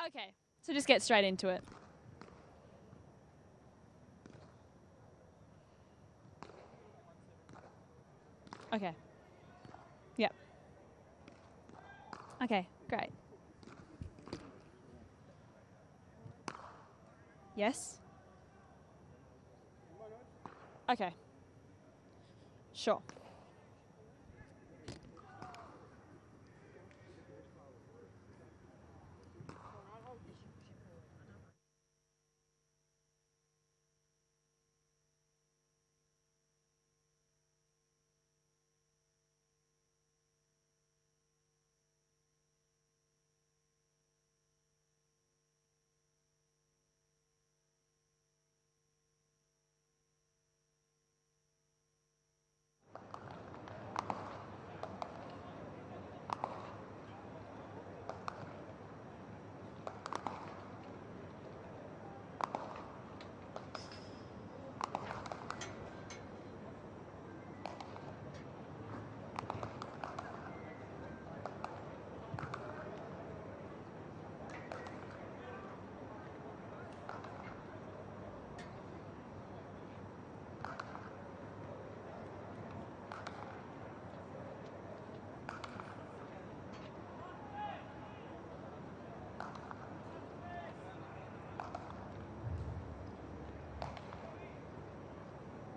Okay, so just get straight into it. Okay. Yep. Okay, great. Yes? Okay. Sure.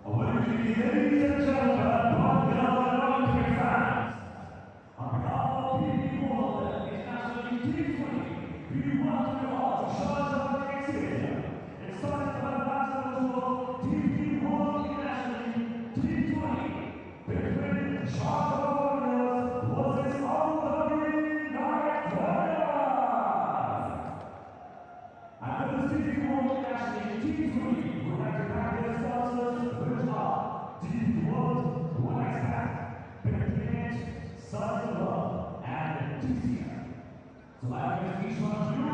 Ladies and gentlemen, popular cricket fans, on behalf of the International T20, we welcome you all to Sharjah Warriorz Stadium. Excited for the basketball tour TP World International T20 between Sharjah Warriorz versus Dhabi and for the TP World International T20, we'd like to thank their sponsors, which are TP World, One Expat, Mid-innings, Sharjah and TCF. So like each one of you,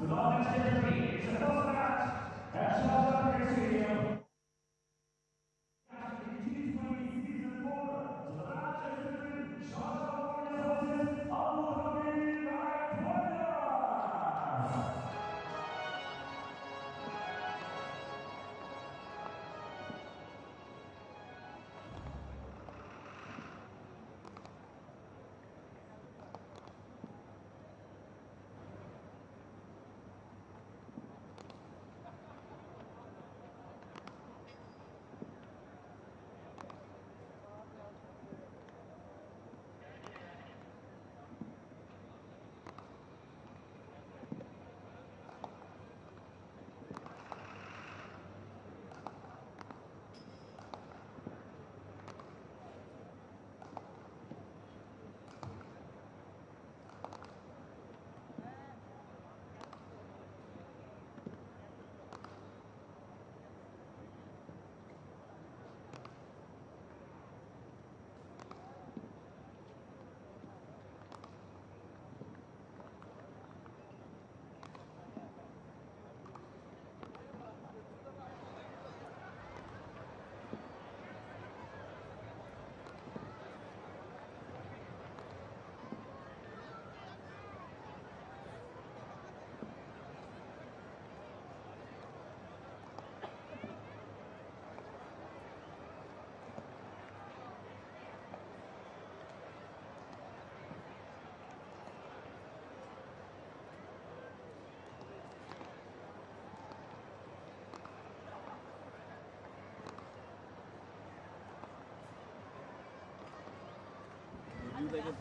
so now let's get ready. It's the first match at Sharjah Warriorz Stadium. T20 season 4. So the match is between Sharjah Warriorz versus Dhabi.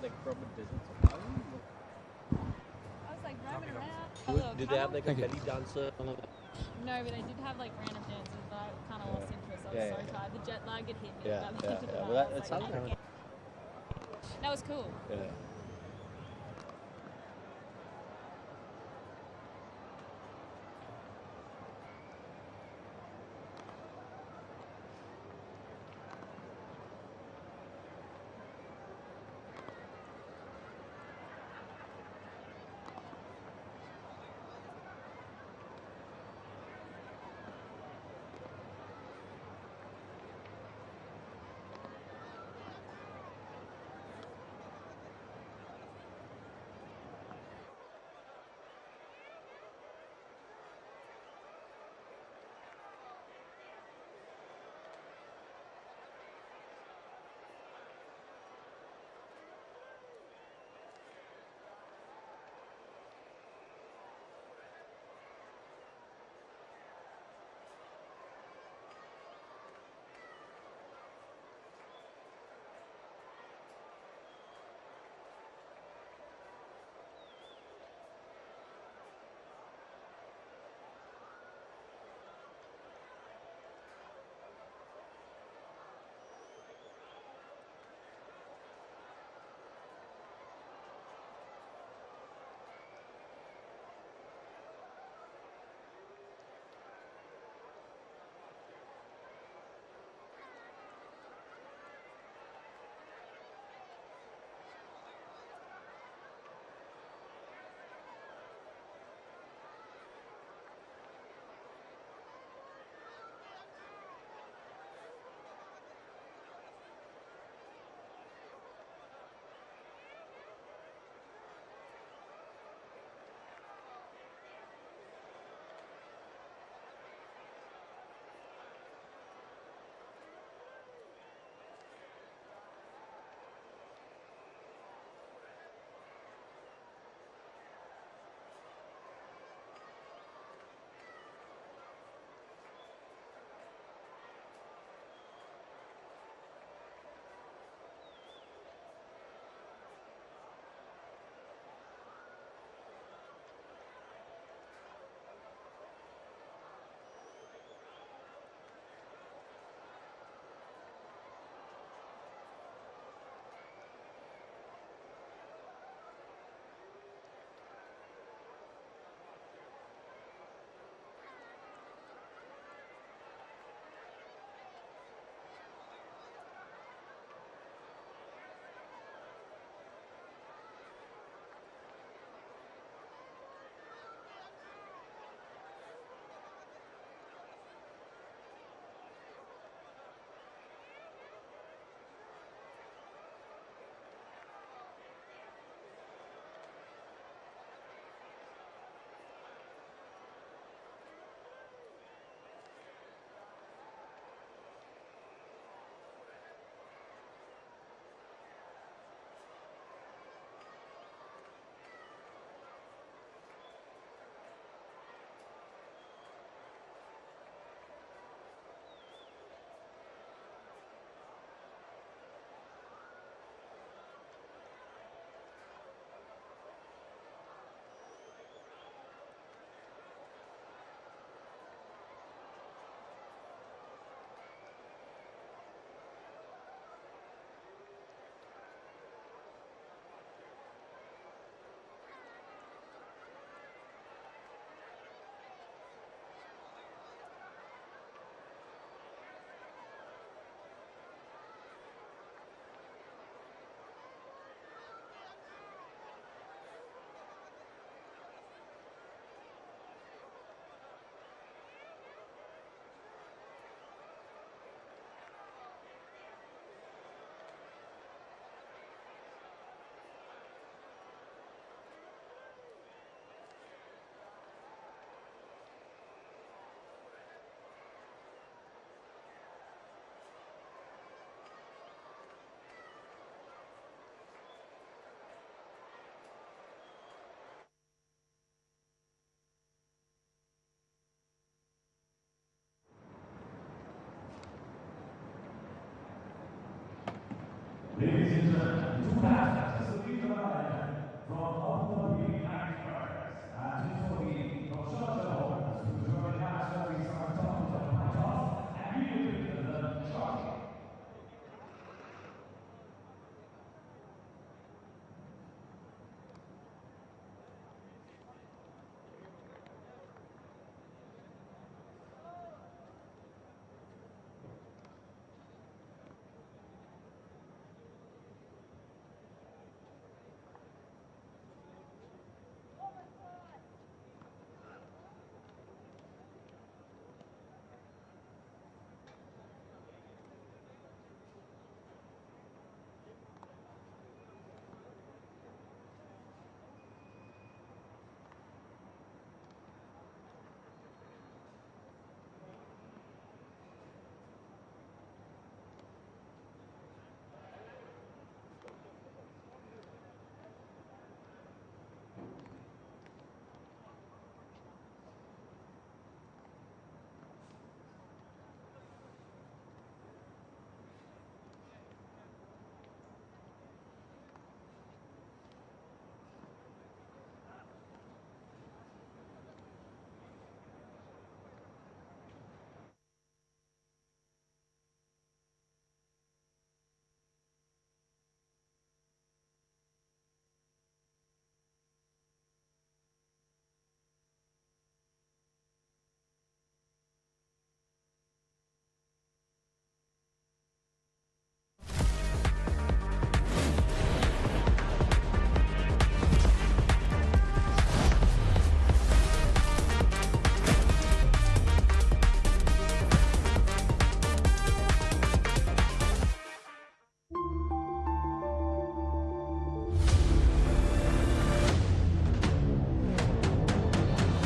Like proper deserts of Bali? I was like roaming around. Did they have like a belly dancer? No, but they did have like random dances, but I kind of lost interest. I was so tired. The jet lag had hit me. Yeah, and I yeah, looked at the yeah. map, Well, I was that sounds like, kind of... that was cool. Yeah.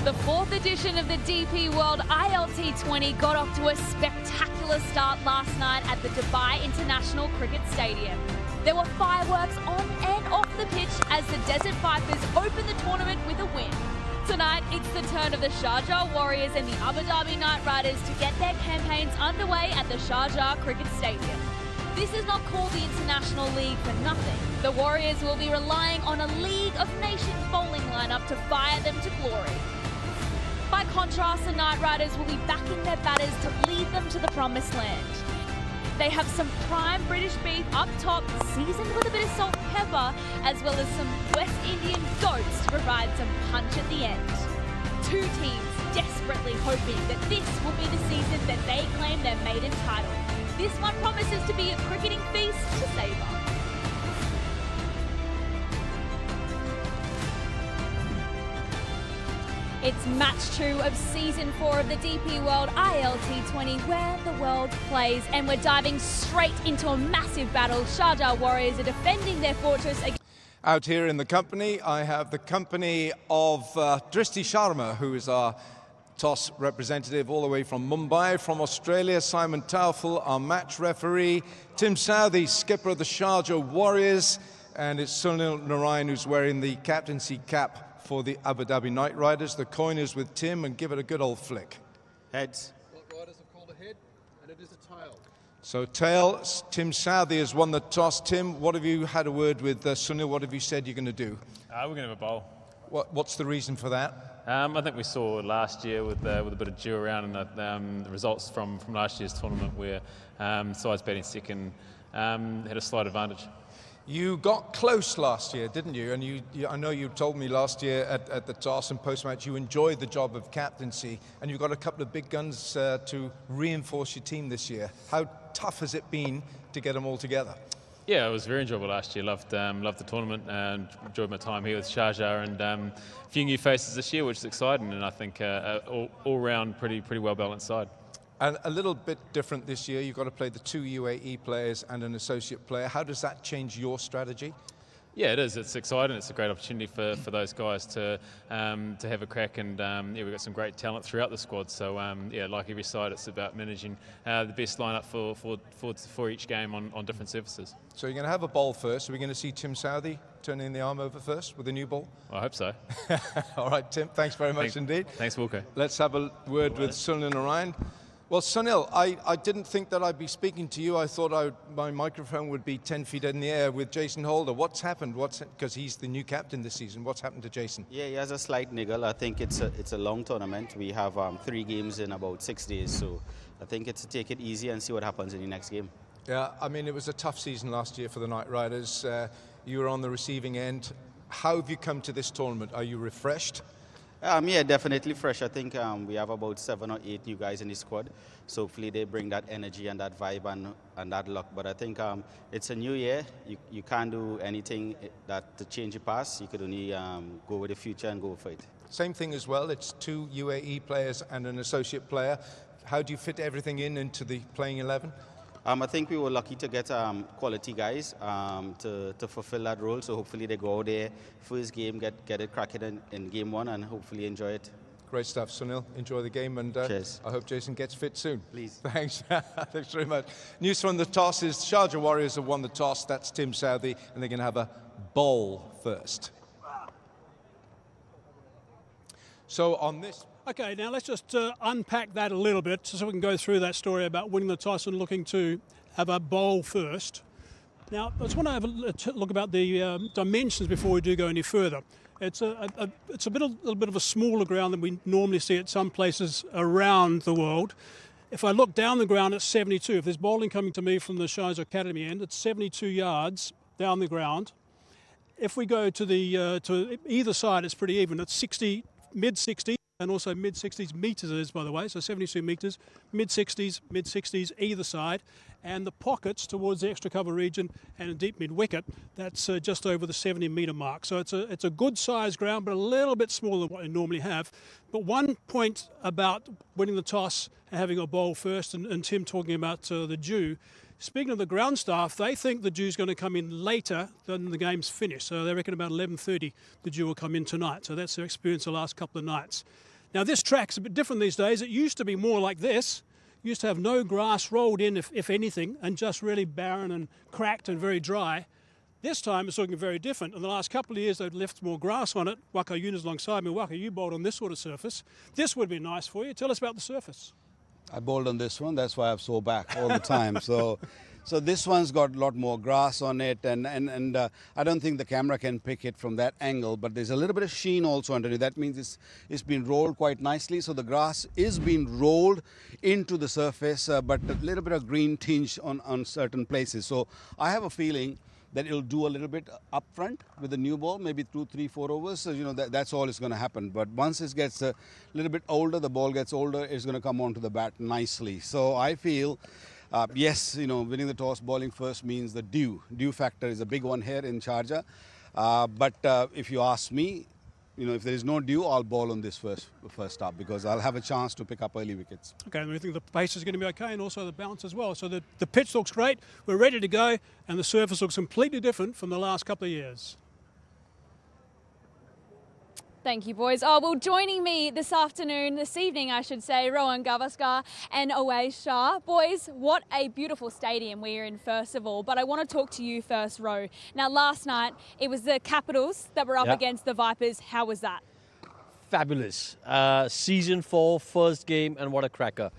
The fourth edition of the DP World ILT20 got off to a spectacular start last night at the Dubai International Cricket Stadium. There were fireworks on and off the pitch as the Desert Vipers opened the tournament with a win. Tonight, it's the turn of the Sharjah Warriors and the Abu Dhabi Knight Riders to get their campaigns underway at the Sharjah Cricket Stadium. This is not called the International League for nothing. The Warriors will be relying on a League of Nations bowling lineup to fire them to glory. By contrast, the Knight Riders will be backing their batters to lead them to the promised land. They have some prime British beef up top, seasoned with a bit of salt and pepper, as well as some West Indian goats to provide some punch at the end. Two teams desperately hoping that this will be the season that they claim their maiden title. This one promises to be a cricketing feast to savour. It's match 2 of season 4 of the DP World ILT20, where the world plays, and we're diving straight into a massive battle. Sharjah Warriors are defending their fortress. Out here in the company, I have the company of Drishti Sharma, who is our toss representative all the way from Mumbai. From Australia, Simon Taufel, our match referee. Tim Southee, skipper of the Sharjah Warriors. And it's Sunil Narayan who's wearing the captaincy cap for the Abu Dhabi Knight Riders. The coin is with Tim, and give it a good old flick. Heads. Riders have called a head, and it is a tail. So tail, Tim Southee has won the toss. Tim, what have you had a word with Sunil? What have you said you're going to do? We're going to have a bowl. What's the reason for that? I think we saw last year with a bit of dew around, and the results from last year's tournament where sides batting second had a slight advantage. You got close last year, didn't you? And I know you told me last year at the toss and post-match you enjoyed the job of captaincy, and you've got a couple of big guns to reinforce your team this year. How tough has it been to get them all together? Yeah, it was very enjoyable last year. Loved the tournament and enjoyed my time here with Sharjah, and a few new faces this year, which is exciting, and I think all round pretty well balanced side. And a little bit different this year. You've got to play the 2 UAE players and an associate player. How does that change your strategy? Yeah, it is. It's exciting. It's a great opportunity for those guys to have a crack, and yeah, we've got some great talent throughout the squad. So yeah, like every side, it's about managing the best lineup for each game on different surfaces. So you're going to have a ball first. Are we going to see Tim Southee turning the arm over first with a new ball? I hope so. All right, Tim. Thanks very much indeed. Thanks, Wilco. Let's have a word with Sunil Narayan. Well, Sunil, I didn't think that I'd be speaking to you. I thought my microphone would be 10 feet in the air with Jason Holder. What's happened? Because he's the new captain this season. What's happened to Jason? Yeah, he has a slight niggle. I think it's a long tournament. We have 3 games in about 6 days, so I think it's to take it easy and see what happens in the next game. Yeah, I mean, it was a tough season last year for the Knight Riders. You were on the receiving end. How have you come to this tournament? Are you refreshed? Yeah, definitely fresh. I think we have about 7 or 8 new guys in the squad, so hopefully they bring that energy and that vibe and that luck. But I think it's a new year. You can't do anything to change the past. You could only go with the future and go for it. Same thing as well. It's 2 UAE players and an associate player. How do you fit everything into the playing 11? I think we were lucky to get quality guys to fulfill that role. So hopefully they go out there, first game, get it cracking in game 1 and hopefully enjoy it. Great stuff, Sunil. Enjoy the game, and cheers. I hope Jason gets fit soon. Please. Thanks. Thanks very much. News from the toss is Sharjah Warriors have won the toss. That's Tim Southee, and they're going to have a bowl first. So on this... Okay, now let's just unpack that a little bit so we can go through that story about winning the toss and looking to have a bowl first. Now, I just want to have a look about the dimensions before we do go any further. It's a little bit of a smaller ground than we normally see at some places around the world. If I look down the ground, it's 72. If there's bowling coming to me from the Sharjah Academy end, it's 72 yards down the ground. If we go to either side, it's pretty even. It's 60, mid-60s. And also mid-60s meters it is, by the way, so 72 meters, mid-60s either side, and the pockets towards the extra cover region and a deep mid-wicket, that's just over the 70-meter mark. So it's a good sized ground, but a little bit smaller than what you normally have. But one point about winning the toss and having a bowl first, and Tim talking about the dew, speaking of the ground staff, they think the dew's going to come in later than the game's finished. So they reckon about 11:30 the dew will come in tonight. So that's their experience the last couple of nights. Now this track's a bit different these days. It used to be more like this. It used to have no grass rolled in, if anything, and just really barren and cracked and very dry. This time it's looking very different. In the last couple of years they've left more grass on it. Waka Yuna's alongside me. Waka, you bowled on this sort of surface. This would be nice for you. Tell us about the surface. I bowled on this one, that's why I have sore back all the time. So this one's got a lot more grass on it, and I don't think the camera can pick it from that angle, but there's a little bit of sheen also underneath. That means it's been rolled quite nicely. So the grass is being rolled into the surface, but a little bit of green tinge on certain places. So I have a feeling that it'll do a little bit up front with the new ball, maybe 2, 3, 4 overs. So, that's all is going to happen. But once it gets a little bit older, the ball gets older, it's going to come onto the bat nicely. So I feel, yes, winning the toss, bowling first means the due. Due factor is a big one here in Sharjah. But if you ask me, if there is no due, I'll bowl on this first up because I'll have a chance to pick up early wickets. Okay, and we think the pace is going to be okay and also the bounce as well. So the pitch looks great, we're ready to go, and the surface looks completely different from the last couple of years. Thank you, boys. Oh, well, joining me this evening, I should say, Rohan Gavaskar and Awais Shah. Boys, what a beautiful stadium we're in, first of all. But I want to talk to you first, Ro. Now, last night, it was the Capitals that were up against the Vipers. How was that? Fabulous. Season 4, first game, and what a cracker.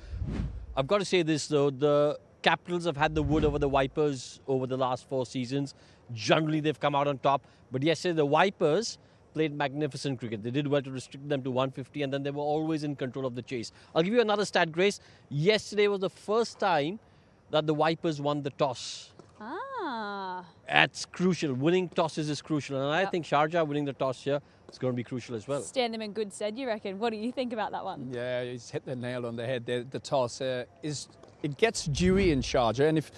I've got to say this, though. The Capitals have had the wood over the Vipers over the last 4 seasons. Generally, they've come out on top. But yesterday, the Vipers played magnificent cricket. They did well to restrict them to 150, and then they were always in control of the chase. I'll give you another stat, Grace. Yesterday was the first time that the Vipers won the toss. That's crucial. Winning tosses is crucial, and I think Sharjah winning the toss here is going to be crucial as well. Stand them in good stead, you reckon? What do you think about that one? Yeah, he's hit the nail on the head. The toss it gets dewy in Sharjah, and if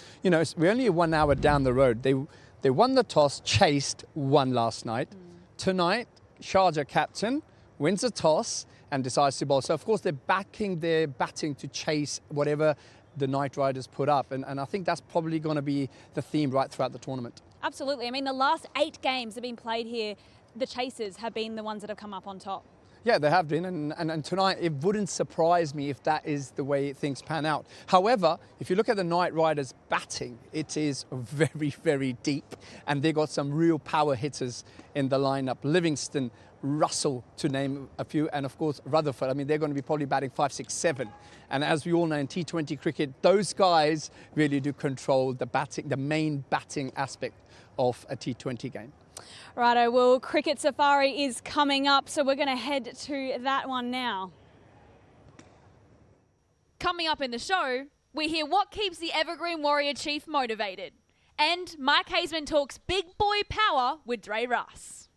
we're only 1 hour down the road. They won the toss, chased, won last night. Tonight, Sharjah captain wins the toss and decides to bowl. So, of course, they're backing their batting to chase whatever the Knight Riders put up. And I think that's probably going to be the theme right throughout the tournament. Absolutely. I mean, the last 8 games have been played here. The chasers have been the ones that have come up on top. Yeah, they have been, and tonight it wouldn't surprise me if that is the way things pan out. However, if you look at the Knight Riders batting, it is very, very deep, and they got some real power hitters in the lineup. Livingston, Russell, to name a few, and of course Rutherford. I mean, they're going to be probably batting 5, 6, 7. And as we all know in T20 cricket, those guys really do control the batting, the main batting aspect of a T20 game. Righto, well, Cricket Safari is coming up, so we're going to head to that one now. Coming up in the show, we hear what keeps the Evergreen Warrior Chief motivated. And Mike Hazeman talks big boy power with Dre Russ.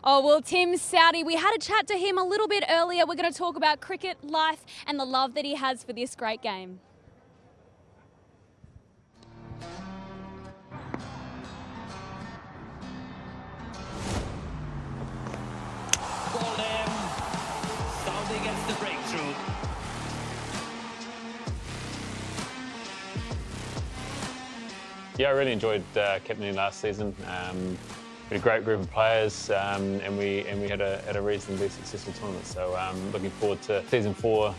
Oh, well, Tim Southee, we had a chat to him a little bit earlier. We're going to talk about cricket, life, and the love that he has for this great game. Gets the breakthrough. Yeah, I really enjoyed captaining last season. We had a great group of players, and we had a reasonably successful tournament. So looking forward to season 4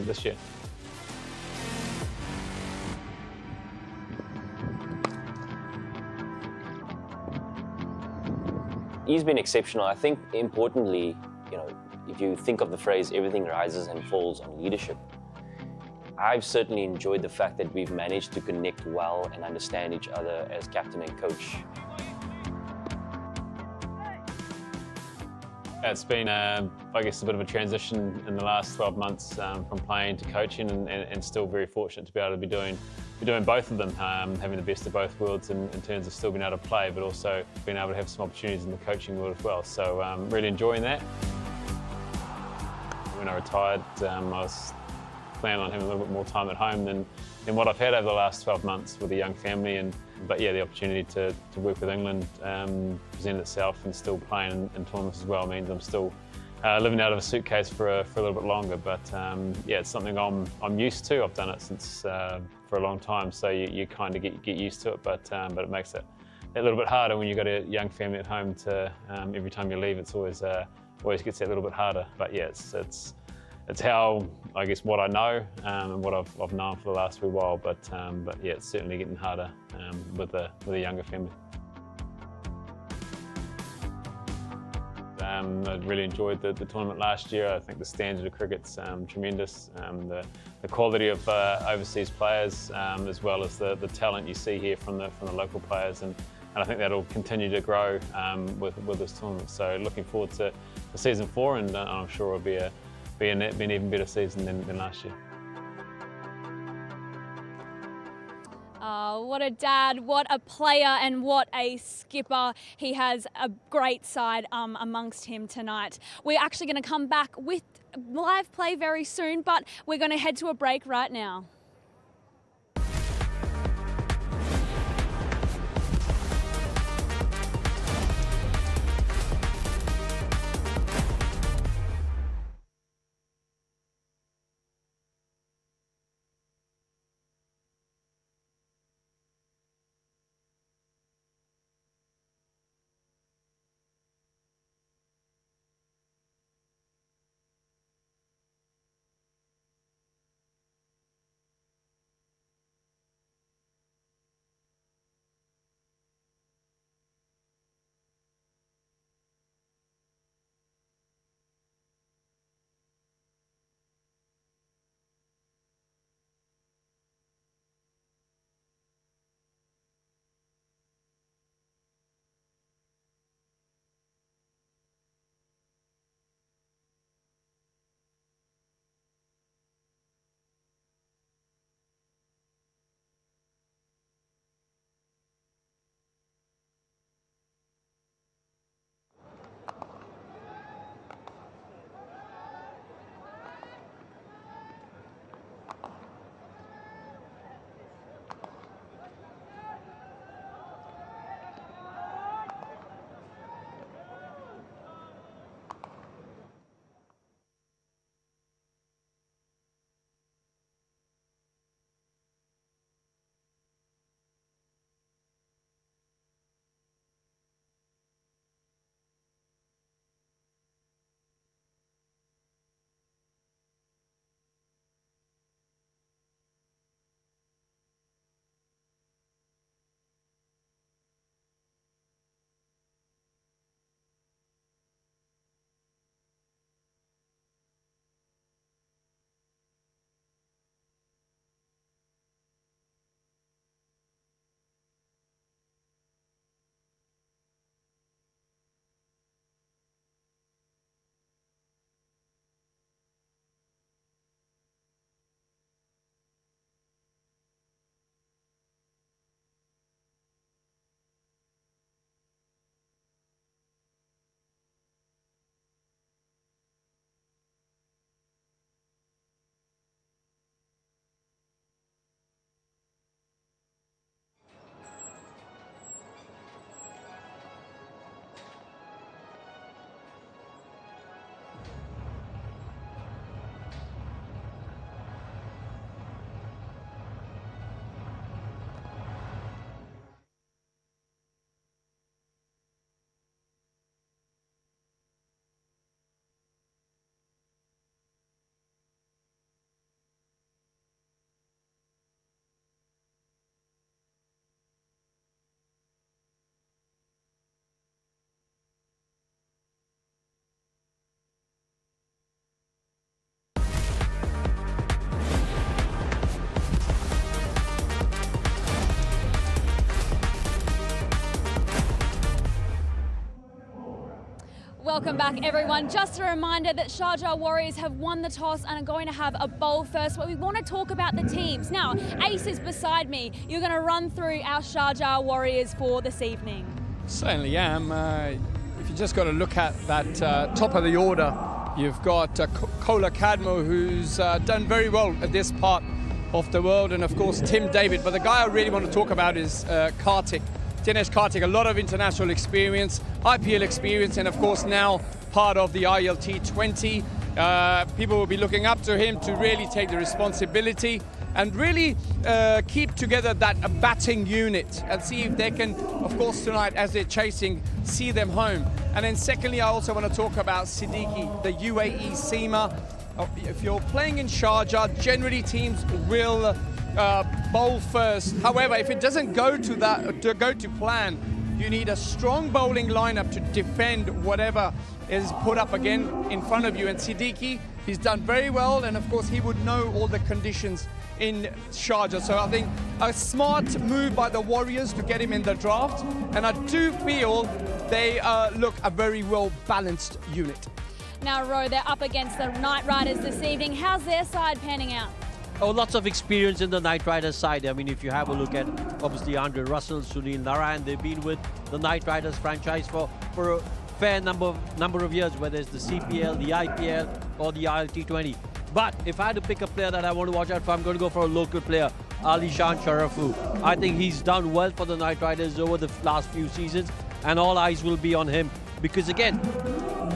this year. He's been exceptional. I think importantly, if you think of the phrase, everything rises and falls on leadership, I've certainly enjoyed the fact that we've managed to connect well and understand each other as captain and coach. It's been, I guess, a bit of a transition in the last 12 months from playing to coaching, and still very fortunate to be able to be doing both of them, having the best of both worlds in terms of still being able to play, but also being able to have some opportunities in the coaching world as well. So really enjoying that. When I retired, I was planning on having a little bit more time at home than what I've had over the last 12 months with a young family. But yeah, the opportunity to work with England presented itself, and still playing in tournaments as well means I'm still living out of a suitcase for a little bit longer. But yeah, it's something I'm used to. I've done it since for a long time, so you kind of get used to it. But it makes a little bit harder when you've got a young family at home. To every time you leave, it's always gets that little bit harder. But yeah, it's how, I guess, what I know and what I've known for the last wee while. But yeah, it's certainly getting harder with a younger family. I really enjoyed the tournament last year. I think the standard of cricket's tremendous. The quality of overseas players, as well as the talent you see here from the local players, and I think that'll continue to grow with this tournament. So looking forward to season 4, and I'm sure it'll be an even better season than last year. What a dad, what a player, and what a skipper. He has a great side amongst him tonight. We're actually going to come back with live play very soon, but we're going to head to a break right now. Welcome back, everyone. Just a reminder that Sharjah Warriors have won the toss and are going to have a bowl first. But we want to talk about the teams. Now, Ace is beside me. You're going to run through our Sharjah Warriors for this evening. Certainly am. If you just got to look at that top of the order, you've got Kola Kadmo, who's done very well at this part of the world, and of course Tim David. But the guy I really want to talk about is Kartik. Dinesh Kartik, a lot of international experience, IPL experience, and of course now part of the ILT20. People will be looking up to him to really take the responsibility. and really keep together that batting unit and see if they can, of course, tonight as they're chasing, see them home. And then secondly, I also want to talk about Siddiqui, the UAE seamer. If you're playing in Sharjah, generally teams will bowl first. However, if it doesn't go to plan, you need a strong bowling lineup to defend whatever is put up again in front of you. And Siddiqui, he's done very well, and of course he would know all the conditions in Sharjah. So I think a smart move by the Warriors to get him in the draft, and I do feel they look a very well balanced unit. Now, Ro, they're up against the Knight Riders this evening. How's their side panning out? Oh, lots of experience in the Knight Riders side. I mean, if you have a look at, obviously, Andre Russell, Sunil Narayan, they've been with the Knight Riders franchise for a fair number of years, whether it's the CPL, the IPL, or the ILT20. But if I had to pick a player that I want to watch out for, I'm going to go for a local player, Ali Shan Sharafu. I think he's done well for the Knight Riders over the last few seasons, and all eyes will be on him. Because again,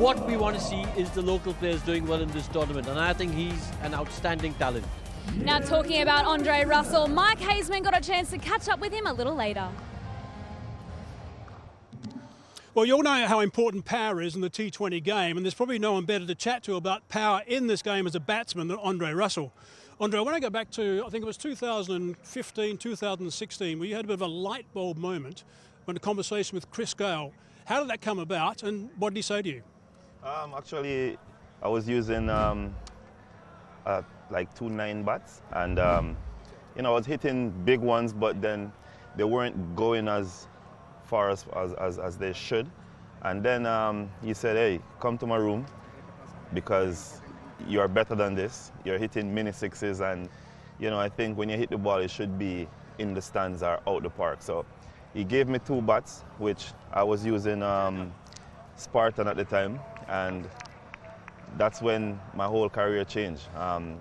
what we want to see is the local players doing well in this tournament, and I think he's an outstanding talent. Now, talking about Andre Russell, Mike Hazeman got a chance to catch up with him a little later. Well, you all know how important power is in the T20 game, and there's probably no one better to chat to about power in this game as a batsman than Andre Russell. Andre, I want to go back to, I think it was 2015, 2016, where you had a bit of a light bulb moment when a conversation with Chris Gale. How did that come about, and what did he say to you? Actually, I was using like 2-9 bats, and you know, I was hitting big ones, but then they weren't going as far as they should. And then he said, hey, come to my room because you're better than this. You're hitting mini sixes, and you know, I think when you hit the ball, it should be in the stands or out the park. So he gave me 2 bats, which I was using Spartan at the time, and that's when my whole career changed.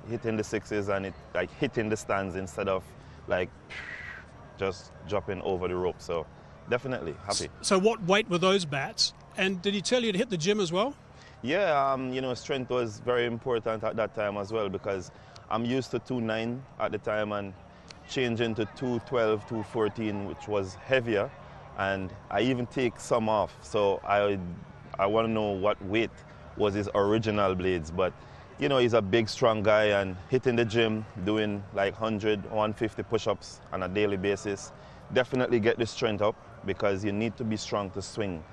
Hitting the sixes and it like hitting the stands instead of like just dropping over the rope. So definitely happy. So what weight were those bats? And did he tell you to hit the gym as well? Yeah, you know, strength was very important at that time as well, because I'm used to 2-9 at the time and changing to 2-12, 2-14, which was heavier, and I even take some off. So I want to know what weight was his original blades. But you know, he's a big, strong guy, and hitting the gym, doing like 100, 150 push-ups on a daily basis, definitely get the strength up, because you need to be strong to swing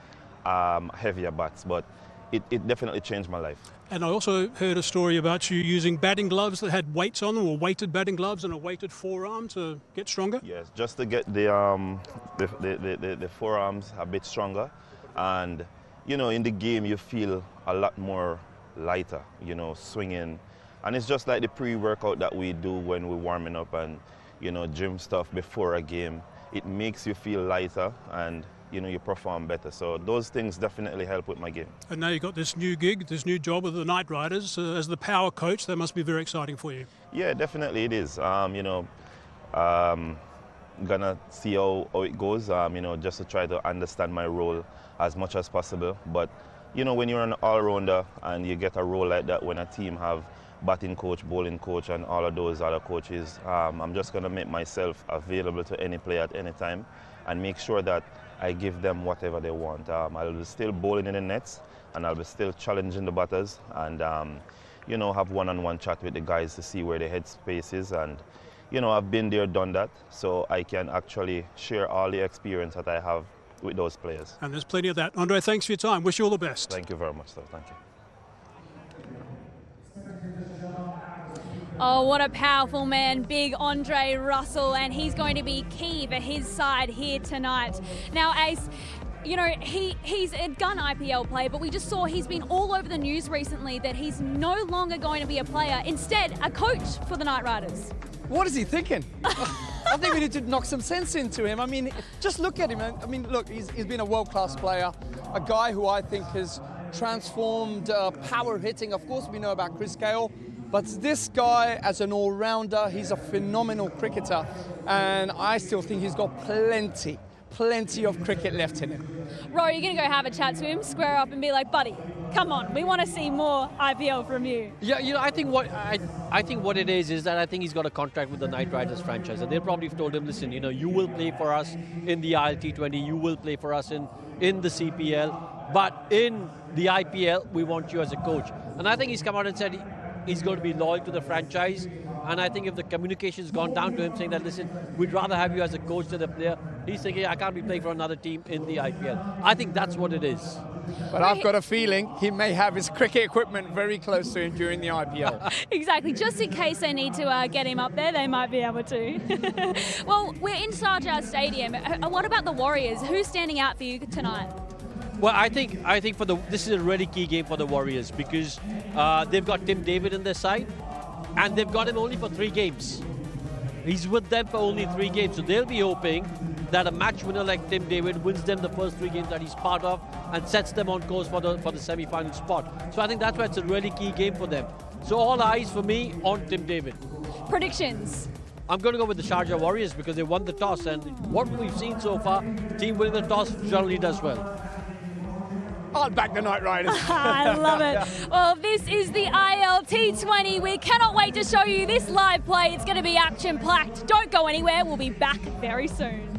heavier bats. But it definitely changed my life. And I also heard a story about you using batting gloves that had weights on them, or weighted batting gloves and a weighted forearm to get stronger? Yes, just to get the forearms a bit stronger. And you know, in the game you feel a lot more lighter, you know, swinging. And it's just like the pre-workout that we do when we're warming up and, you know, gym stuff before a game. It makes you feel lighter, and you know, you perform better. So those things definitely help with my game. And now you've got this new gig, this new job with the Knight Riders as the power coach. That must be very exciting for you. Yeah, definitely it is. You know, gonna see how it goes, you know, just to try to understand my role as much as possible. But you know, when you're an all-rounder and you get a role like that, when a team have batting coach, bowling coach, and all of those other coaches, I'm just gonna make myself available to any player at any time and make sure that I give them whatever they want. I'll be still bowling in the nets, and I'll be still challenging the batters, and you know, have one-on-one chat with the guys to see where the headspace is. And you know, I've been there, done that, so I can actually share all the experience that I have with those players. And there's plenty of that. Andre, thanks for your time. Wish you all the best. Thank you very much, sir. Thank you. Oh, what a powerful man, big Andre Russell, and he's going to be key for his side here tonight. Now, Ace, you know, he's a gun IPL player, but we just saw he's been all over the news recently that he's no longer going to be a player, instead a coach for the Knight Riders. What is he thinking? I think we need to knock some sense into him. I mean, just look at him. I mean, look, he's been a world-class player, a guy who I think has transformed power hitting. Of course, we know about Chris Gale, but this guy, as an all-rounder, he's a phenomenal cricketer, and I still think he's got plenty of cricket left in him. Rory, you're going to go have a chat to him, square up and be like, buddy, come on, we want to see more IPL from you. Yeah, you know, I think what it is that I think he's got a contract with the Knight Riders franchise, and they probably told him, listen, you know, you will play for us in the ILT20, you will play for us in the CPL, but in the IPL, we want you as a coach. And I think he's come out and said he's going to be loyal to the franchise. And I think if the communication's gone down to him saying that, listen, we'd rather have you as a coach than a player, he's thinking, I can't be playing for another team in the IPL. I think that's what it is. But I've got a feeling he may have his cricket equipment very close to him during the IPL. Exactly. Just in case they need to get him up there, they might be able to. Well, we're in Sharjah Stadium. What about the Warriors? Who's standing out for you tonight? Well, I think this is a really key game for the Warriors because they've got Tim David in their side. And they've got him only for 3 games. He's with them for only 3 games. So they'll be hoping that a match winner like Tim David wins them the first 3 games that he's part of and sets them on course for the semi-final spot. So I think that's why it's a really key game for them. So all eyes for me on Tim David. Predictions? I'm going to go with the Sharjah Warriors because they won the toss. And what we've seen so far, team winning the toss generally does well. I'll back the Knight Riders. I love it. Well, this is the ILT20. We cannot wait to show you this live play. It's going to be action-packed. Don't go anywhere. We'll be back very soon.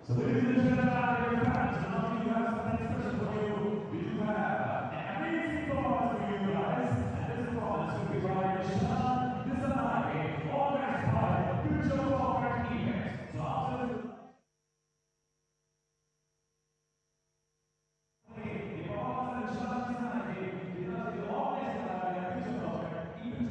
So ladies and gentlemen, your fans, and now you have some expression for you. We do have an amazing performance for you guys. And this performance will be by Sharjah Warriorz, organized by Future Corporate Events. So after this, the performance of Sharjah Warriorz is organized by Future Corporate Events.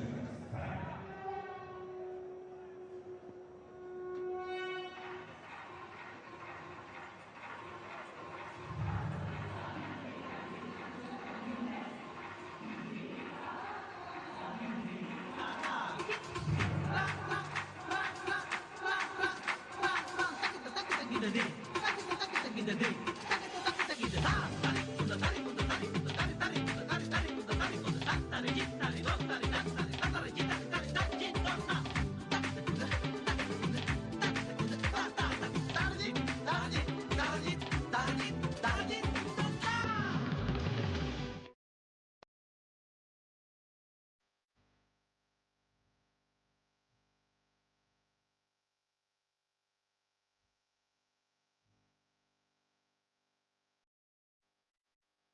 Thank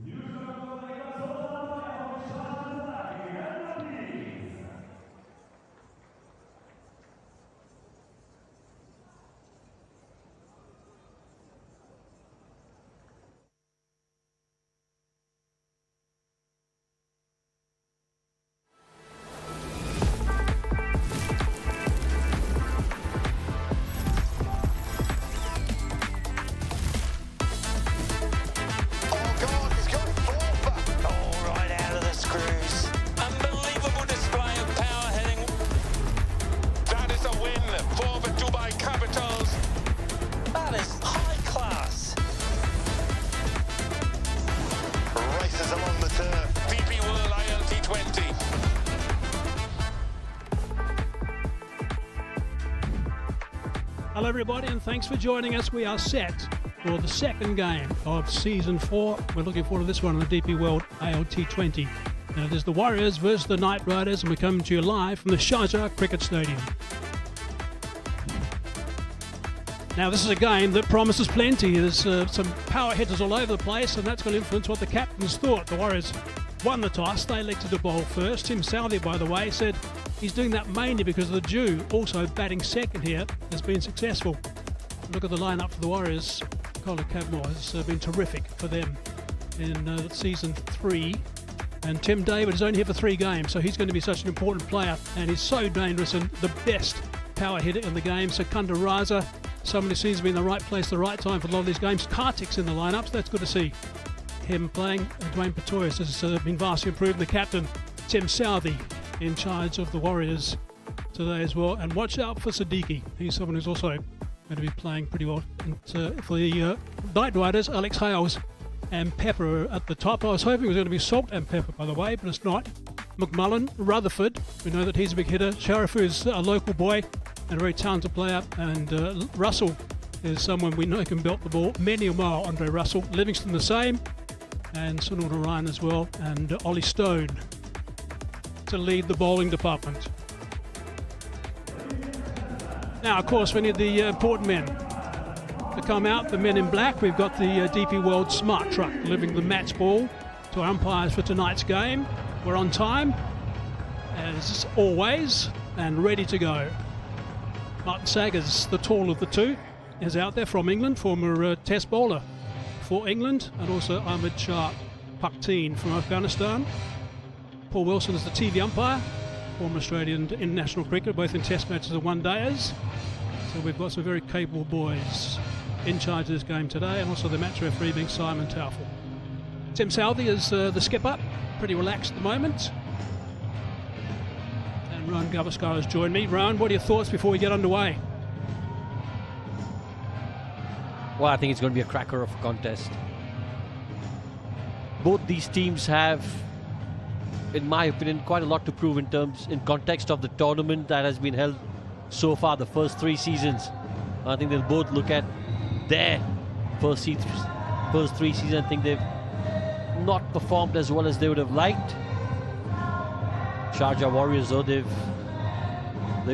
you. Oh God, he's gone. Hello everybody and thanks for joining us. We are set for the second game of Season 4. We're looking forward to this one on the DP World ILT20. Now there's the Warriors versus the Knight Riders and we're coming to you live from the Sharjah Cricket Stadium. Now this is a game that promises plenty. There's some power hitters all over the place and that's going to influence what the captains thought. The Warriors won the toss, they elected to bowl first. Tim Southee, by the way, said he's doing that mainly because of the Jew also batting second here has been successful. Look at the lineup for the Warriors. Colin Cadmore has been terrific for them in Season 3. And Tim David is only here for 3 games, so he's going to be such an important player and he's so dangerous and the best power hitter in the game. Secunda Raza, someone who seems to be in the right place at the right time for a lot of these games. Kartik's in the lineup, so that's good to see him playing. Dwayne Pretorius has been vastly improved. The captain, Tim Southee, in charge of the Warriors today as well. And watch out for Siddiqui. He's someone who's also going to be playing pretty well. And, for the Knight Riders, Alex Hales and Pepper at the top. I was hoping it was going to be Salt and Pepper, by the way, but it's not. McMullen, Rutherford, we know that he's a big hitter. Sharifu is a local boy and a very talented player. And Russell is someone we know can belt the ball many a mile, Andre Russell. Livingston the same. And Sunil Narayan as well. And Ollie Stone to lead the bowling department. Now, of course, we need the important men to come out, the men in black. We've got the DP World Smart Truck delivering the match ball to our umpires for tonight's game. We're on time, as always, and ready to go. Martin Saggers, the tall of the two, is out there from England, former test bowler for England, and also Ahmed Shah Pakteen from Afghanistan. Paul Wilson is the TV umpire, former Australian international cricketer, both in test matches and one-dayers. So we've got some very capable boys in charge of this game today, and also the match referee being Simon Taufel. Tim Southee is the skipper, pretty relaxed at the moment. And Rohan Gavaskar has joined me. Rohan, what are your thoughts before we get underway? Well, I think it's going to be a cracker of a contest. Both these teams have, in my opinion, quite a lot to prove in context of the tournament that has been held so far, the first 3 seasons. I think they'll both look at their first 3 seasons. I think they've not performed as well as they would have liked. Sharjah Warriors, though, they've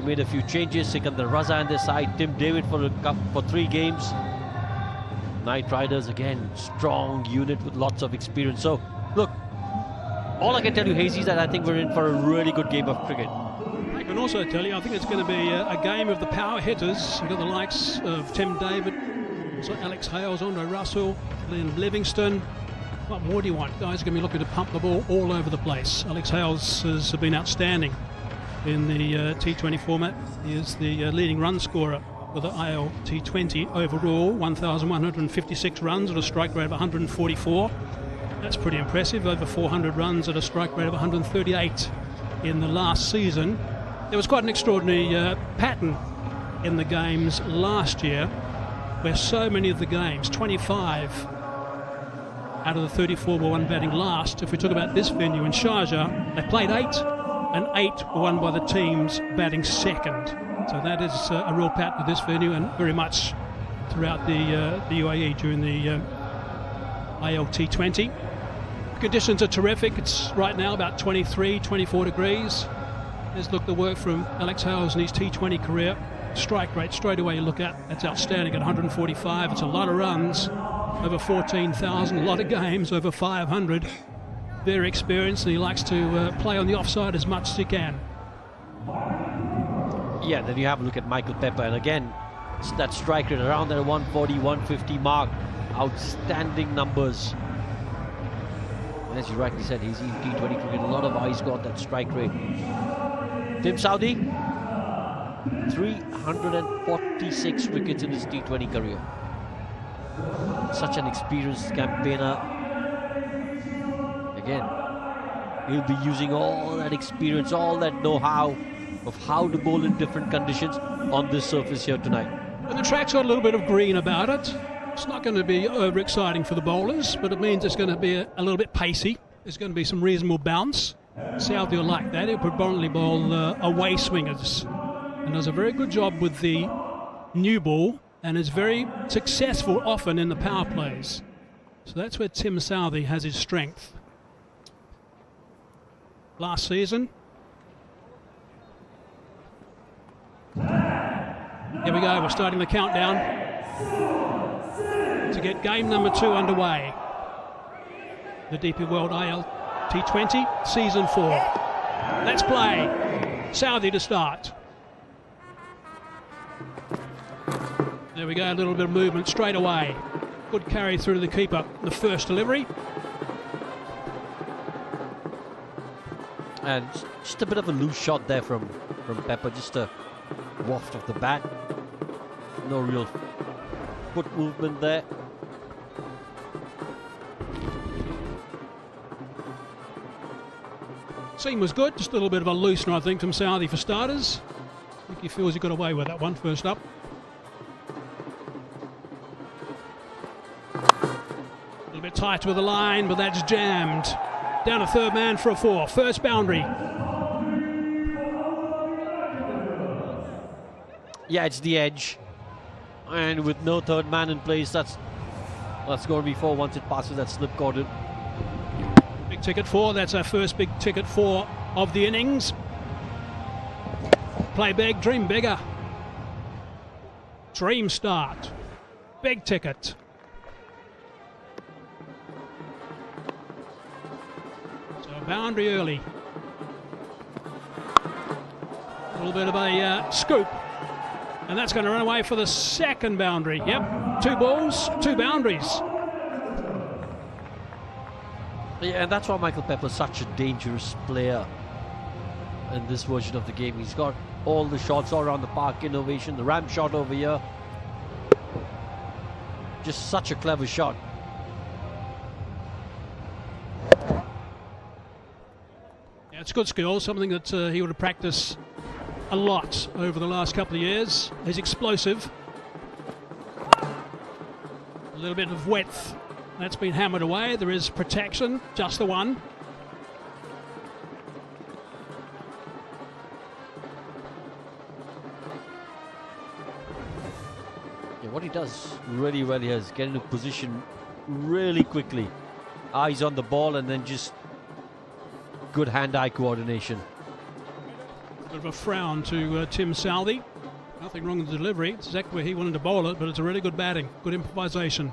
made a few changes. Sikandar Raza on their side, Tim David for 3 games. Knight Riders, again, strong unit with lots of experience. So, look, all I can tell you, Hazy, is that I think we're in for a really good game of cricket. I can also tell you, I think it's going to be a game of the power hitters. You've got the likes of Tim David, so Alex Hales, Andre Russell, Liam Livingston. What more do you want? Guys are going to be looking to pump the ball all over the place. Alex Hales has been outstanding in the T20 format. He is the leading run scorer for the ILT20 overall, 1,156 runs at a strike rate of 144. That's pretty impressive, over 400 runs at a strike rate of 138 in the last season. There was quite an extraordinary pattern in the games last year, where so many of the games, 25 out of the 34 were won batting last. If we talk about this venue in Sharjah, they played 8, and 8 were won by the teams batting second. So that is a real pattern of this venue and very much throughout the UAE during the ILT20. Conditions are terrific. It's right now about 23, 24 degrees. Let's look at the work from Alex Hales in his T20 career. Strike rate straight away you look at, that's outstanding at 145. It's a lot of runs, over 14,000, a lot of games, over 500. Very experienced and he likes to play on the offside as much as he can. Yeah, then you have a look at Michael Pepper, and again, it's that strike rate around that 140, 150 mark. Outstanding numbers. And as you rightly said, he's in T20 cricket, a lot of eyes got that strike rate. Tim Southee, 346 wickets in his T20 career. Such an experienced campaigner. Again, he'll be using all that experience, all that know-how of how to bowl in different conditions on this surface here tonight. And the track's got a little bit of green about it. It's not going to be over-exciting for the bowlers, but it means it's going to be a little bit pacey. There's going to be some reasonable bounce. Southee will like that. He'll predominantly bowl away swingers and does a very good job with the new ball and is very successful often in the power plays. So that's where Tim Southee has his strength. Last season. Here we go, we're starting the countdown to get game number 2 underway. The DP World ILT20 Season 4. Let's play. Southee to start. There we go, a little bit of movement straight away. Good carry through to the keeper, the first delivery. And just a bit of a loose shot there from Pepper, just a waft of the bat. No real foot movement there. Seam was good, just a little bit of a loosener, I think, from Southee for starters. I think he feels he got away with that one first up. A little bit tight with the line, but that's jammed. Down to third man for a 4. First boundary. Yeah, it's the edge. And with no third man in place, that's going to be 4 once it passes that slip cordon. Big ticket 4, that's our first big ticket 4 of the innings. Play big, dream bigger. Dream start. Big ticket. So boundary early. A little bit of a scoop. And that's going to run away for the second boundary. Yep, 2 balls, 2 boundaries. Yeah, and that's why Michael Pepper's such a dangerous player in this version of the game. He's got all the shots all around the park, innovation, the ramp shot over here. Just such a clever shot. Yeah, it's good skill, something that he would have practiced a lot over the last couple of years. He's explosive. A little bit of width. That's been hammered away. There is protection, just the one. Yeah, what he does really well here is get into position really quickly. Eyes on the ball and then just good hand-eye coordination. Bit of a frown to Tim Southee. Nothing wrong with the delivery. It's exactly where he wanted to bowl it, but it's a really good batting, good improvisation.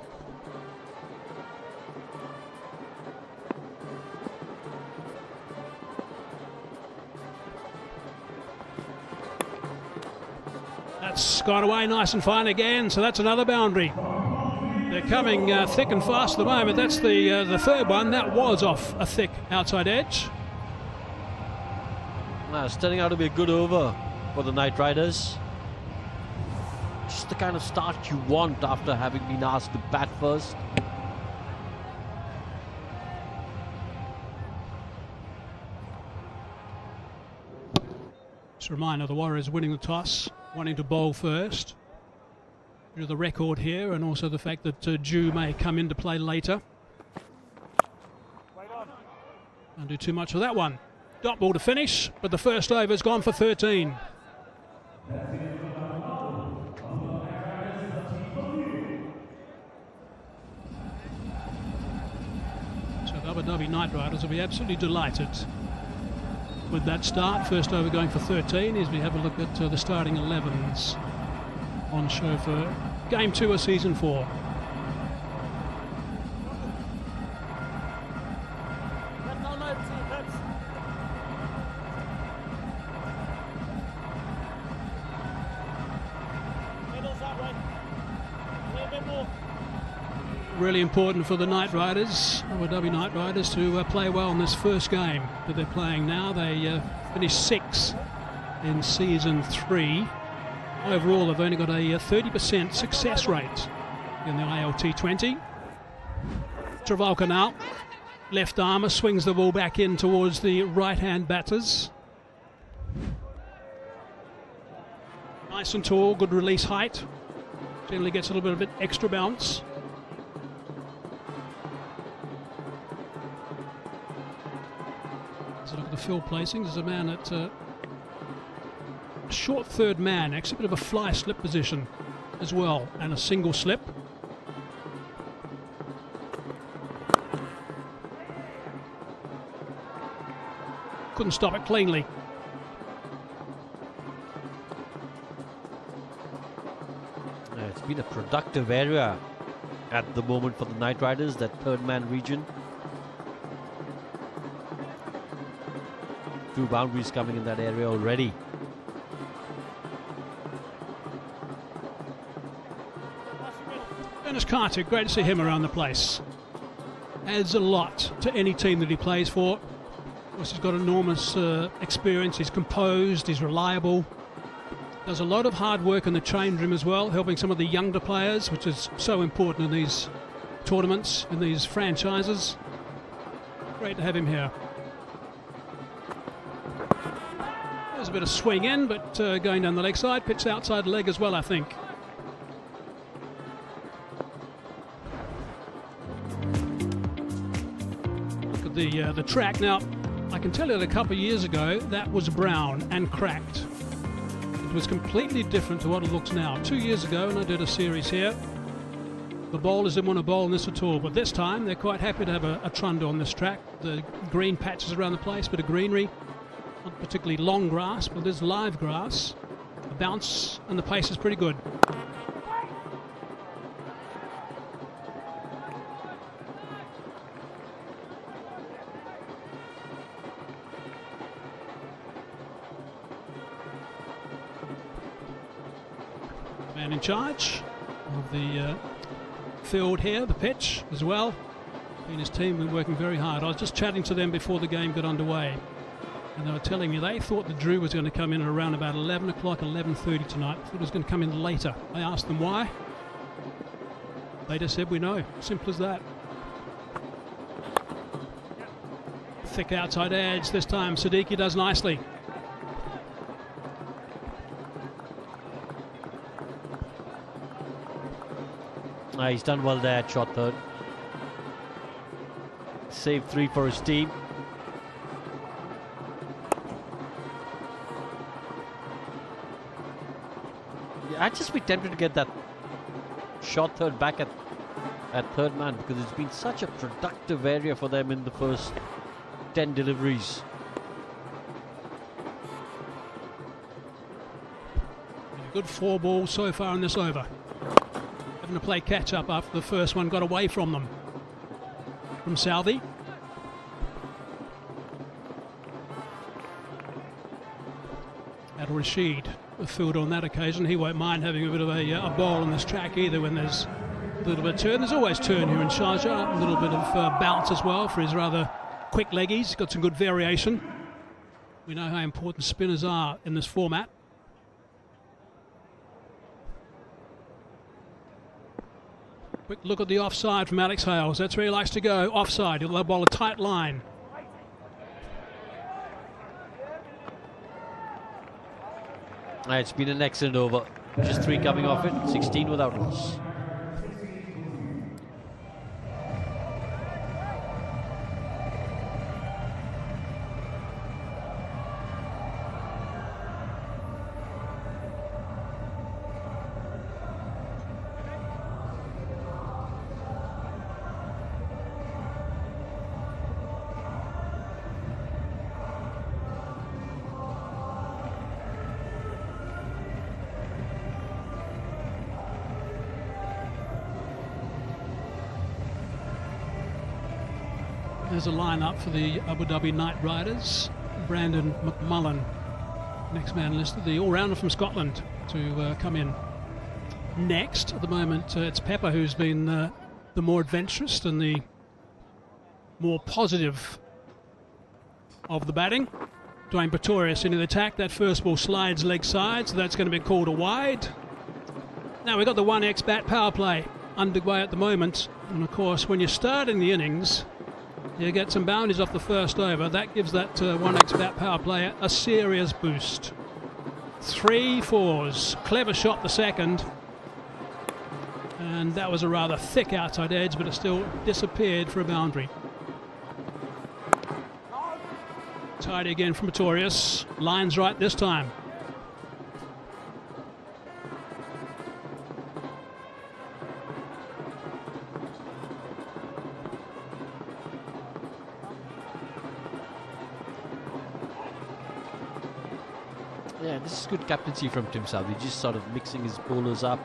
That's gone away nice and fine again, so that's another boundary. They're coming thick and fast at the moment. That's the third one. That was off a thick outside edge. It's turning out to be a good over for the Knight Riders. Just the kind of start you want after having been asked to bat first. Just a reminder, the Warriors winning the toss, wanting to bowl first. Due to the record here and also the fact that Jew may come into play later. Don't do too much of that one. Dot ball to finish, but the first over's gone for 13. So the Abu Dhabi Knight Riders will be absolutely delighted with that start. First over going for 13 as we have a look at the starting 11s on show for Game 2 of Season 4. Really important for the Knight Riders, Abu Dhabi Knight Riders, to play well in this first game that they're playing now. They finished 6th in Season 3. Overall, they've only got a 30% success rate in the ILT20. Travalka now, left armour, swings the ball back in towards the right-hand batters. Nice and tall, good release height. Generally gets a little bit of extra bounce. So look at the field placings. There's a man at short third man, actually a bit of a fly slip position. as well, and a single slip. Couldn't stop it cleanly. It's been a productive area at the moment for the Knight Riders, that third man region. 2 boundaries coming in that area already. Dennis Carter, great to see him around the place. Adds a lot to any team that he plays for. Of course, he's got enormous experience, he's composed, he's reliable. Does a lot of hard work in the change room as well, helping some of the younger players, which is so important in these tournaments, in these franchises. Great to have him here. There's a bit of swing in, but going down the leg side, pitched outside leg as well, I think. Look at the track. Now, I can tell you that a couple of years ago, that was brown and cracked. It was completely different to what it looks now. 2 years ago, and I did a series here, the bowlers didn't want to bowl on this at all, but this time they're quite happy to have a trundle on this track. The green patches around the place, bit of greenery, not particularly long grass, but there's live grass. The bounce and the pace is pretty good. Man in charge of the field here, the pitch as well. He and his team have been working very hard. I was just chatting to them before the game got underway, and they were telling me they thought the Drew was going to come in at around about 11 o'clock, 11:30 tonight. Thought it was going to come in later. I asked them why. They just said, we know. Simple as that. Thick outside edge this time. Siddiqui does nicely. He's done well there at short third. Save 3 for his team. Yeah, I'd just be tempted to get that short third back at third man, because it's been such a productive area for them in the first 10 deliveries. A good 4 balls so far in this over. To play catch up after the first one got away from them. From Southee. Adil Rashid, the field on that occasion. He won't mind having a bit of a ball on this track either when there's a little bit of turn. There's always turn here in Sharjah. A little bit of bounce as well for his rather quick leggies. He's got some good variation. We know how important spinners are in this format. Quick look at the offside from Alex Hales. That's where he likes to go. Offside. He'll bowl a tight line. It's been an excellent over. Just 3 coming off it. 16 without loss. There's a line-up for the Abu Dhabi Knight Riders. Brandon McMullen, next man listed, the all-rounder from Scotland, to come in next. At the moment, it's Pepper who's been the more adventurous and the more positive of the batting. Dwayne Pretorius into the attack. That first ball slides leg side, so that's going to be called a wide. Now we've got the 1x bat power play underway at the moment. And of course, when you're starting the innings, you get some boundaries off the first over. That gives that 1x bat power play a serious boost. 3 4s. Clever shot the second. And that was a rather thick outside edge, but it still disappeared for a boundary. Tidy again from Pretorius. Lines right this time. Yeah, this is good captaincy from Tim Southee, just sort of mixing his bowlers up.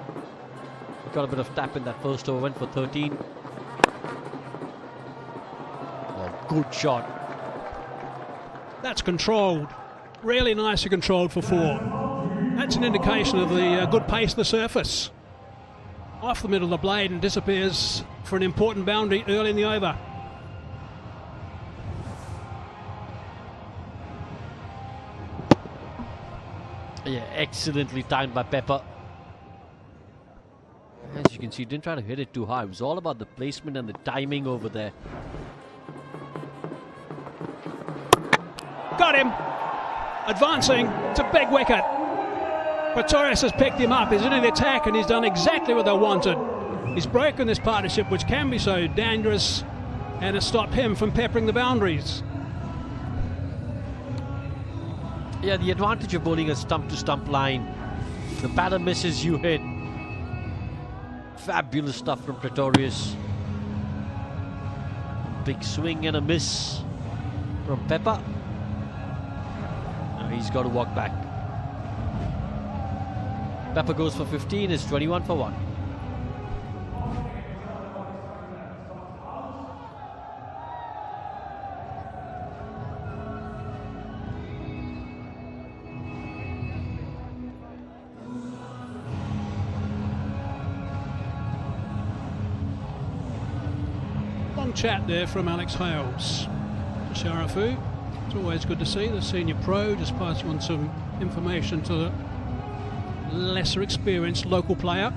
He got a bit of tap in that first over, went for 13. Oh, good shot. That's controlled. Really nicely controlled for 4. That's an indication of the good pace of the surface. Off the middle of the blade and disappears for an important boundary early in the over. Yeah, excellently timed by Pepper. As you can see, didn't try to hit it too high. It was all about the placement and the timing over there. Got him. Advancing. It's a big wicket. Pretorius has picked him up. He's in the attack and he's done exactly what they wanted. He's broken this partnership, which can be so dangerous, and has stopped him from peppering the boundaries. Yeah, the advantage of bowling a stump-to-stump line. The batter misses, you hit. Fabulous stuff from Pretorius. Big swing and a miss from Pepper. Now he's got to walk back. Pepper goes for 15, it's 21 for 1. Long chat there from Alex Hales. Sharafu, it's always good to see the senior pro just passing on some information to the lesser experienced local player.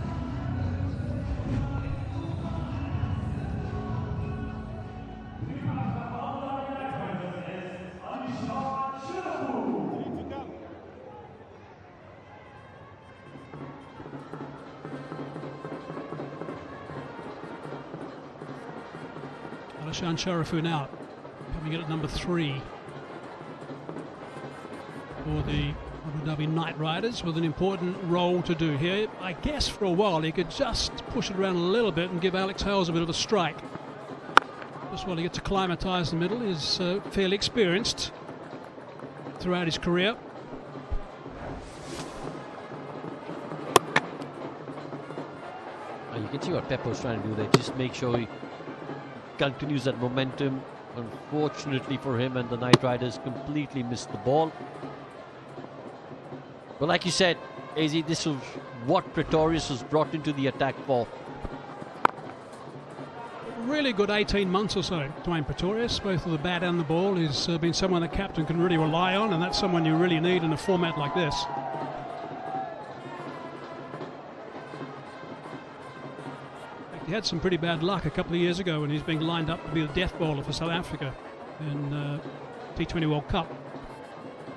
Alishan Sharafu now coming in at number 3 for the Dhabi Night Riders, with an important role to do here. I guess for a while he could just push it around a little bit and give Alex Hales a bit of a strike. Just while he gets acclimatised in the middle, he's fairly experienced throughout his career. And you can see what Pepper's trying to do there, just make sure he continues that momentum. Unfortunately for him and the Night Riders, completely missed the ball. But like you said, AZ, this was what Pretorius was brought into the attack for. Really good 18 months or so, Dwayne Pretorius, both with the bat and the ball. He's been someone the captain can really rely on, and that's someone you really need in a format like this. He had some pretty bad luck a couple of years ago when he was being lined up to be the death bowler for South Africa in T20 World Cup.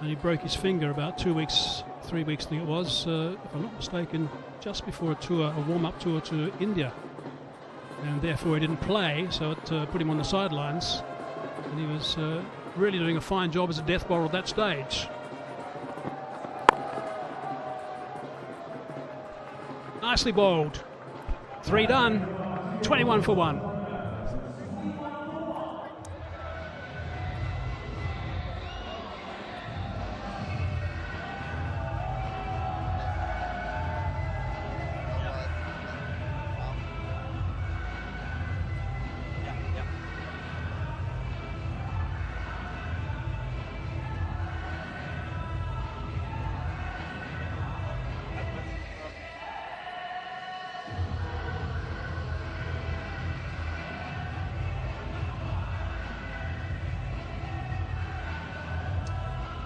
And he broke his finger about 3 weeks I think it was, if I'm not mistaken, just before a warm-up tour to India. And therefore he didn't play, so it put him on the sidelines. And he was really doing a fine job as a death bowler at that stage. Nicely bowled. 3 done. 21 for 1.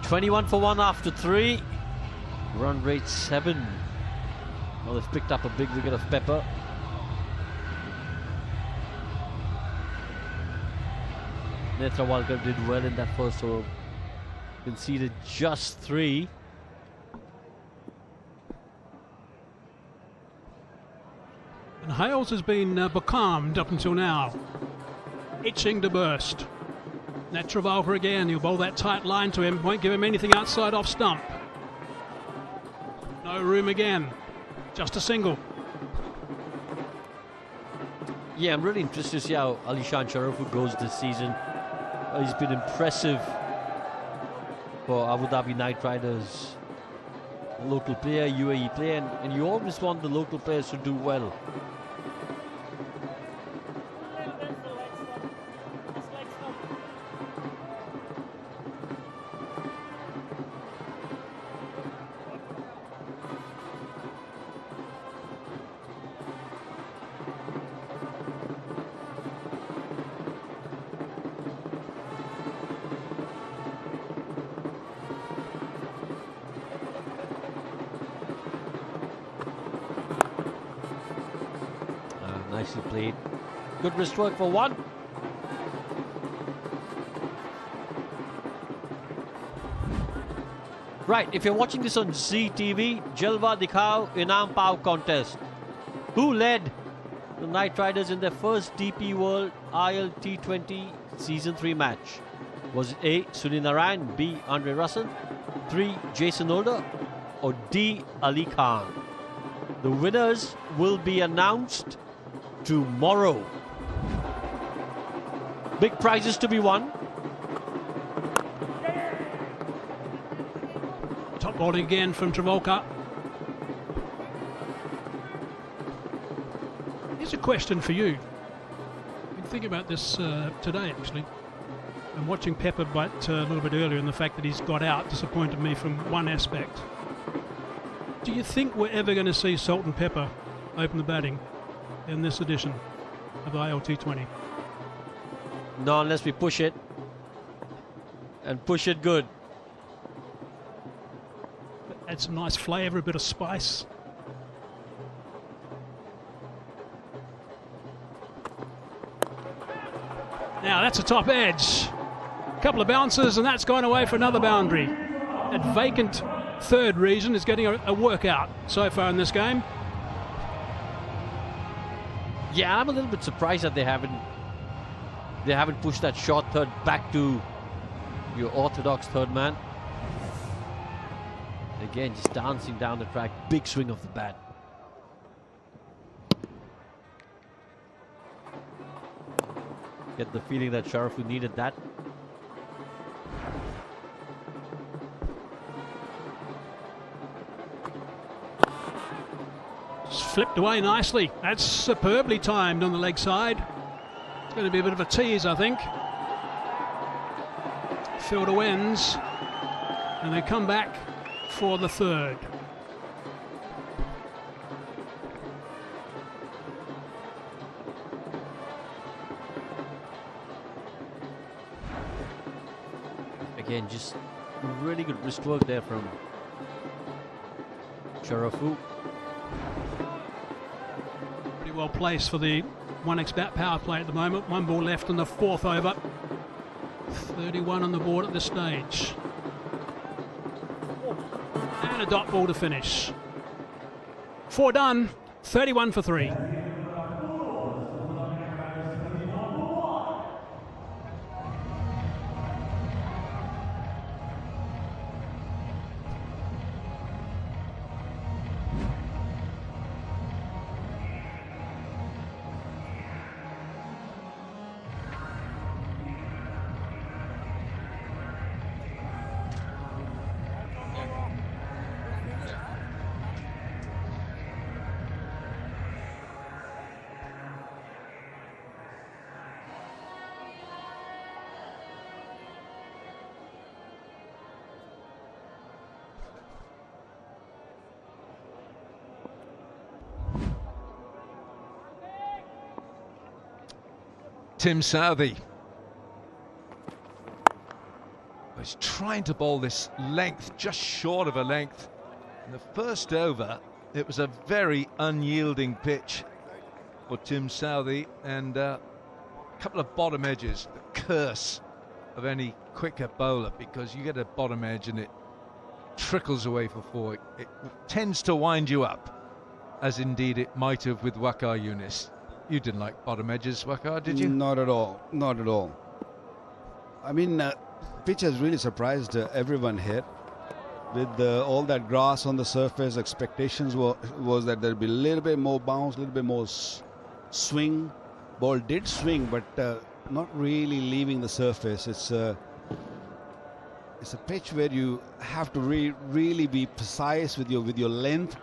$21 for 1 after 3. Run rate 7. Well, they've picked up a big wicket of Pepper. Netrawalkar did well in that first over. Conceded just 3. And Hales has been becalmed up until now. Itching to burst. Netrawalkar again, he'll bowl that tight line to him, won't give him anything outside off stump. No room again, just a single. Yeah, I'm really interested to see how Alishan Sharafu goes this season. He's been impressive for Abu Dhabi Night Riders. local player, UAE player, and you always want the local players to do well. Nicely played. Good wrist work for one. Right, if you're watching this on ZTV, Jalwa Dikhao Inam Pao contest. Who led the Knight Riders in their first DP World ILT20 Season 3 match? Was it A. Sunil Narayan, B. Andre Russell, 3. Jason Holder, or D. Ali Khan? The winners will be announced tomorrow. Big prizes to be won. Top bowling again from Travolta. Here's a question for you. I've been thinking about this today, actually. I'm watching Pepper but a little bit earlier, and the fact that he's got out disappointed me from one aspect. Do you think we're ever going to see Salt and Pepper open the batting in this edition of the ILT20? No, unless we push it, and push it good. Add some nice flavour, a bit of spice. Now that's a top edge. Couple of bounces, and that's gone away for another boundary. That vacant third region is getting a workout so far in this game. Yeah, I'm a little bit surprised that they haven't pushed that short third back to your orthodox third man. Again, just dancing down the track, big swing of the bat. Get the feeling that Sharafu needed that. Just flipped away nicely. That's superbly timed on the leg side. It's going to be a bit of a tease, I think. Fielder wins, and they come back for the third. Again, just really good wrist work there from Sharafu. Pretty well placed for the 1x bat power play at the moment. One ball left in the fourth over. 31 on the board at this stage. And a dot ball to finish. 4 done, 31 for 3. Tim Southee was trying to bowl this length, just short of a length. In the first over, it was a very unyielding pitch for Tim Southee, and a couple of bottom edges, the curse of any quicker bowler, because you get a bottom edge and it trickles away for 4. It tends to wind you up, as indeed it might have with Waqar Younis. You didn't like bottom edges, Waqar, did you? Not at all. Not at all. I mean, pitch has really surprised everyone here. With all that grass on the surface, expectations was that there'd be a little bit more bounce, a little bit more swing. Ball did swing, but not really leaving the surface. It's it's a pitch where you have to really be precise with your length,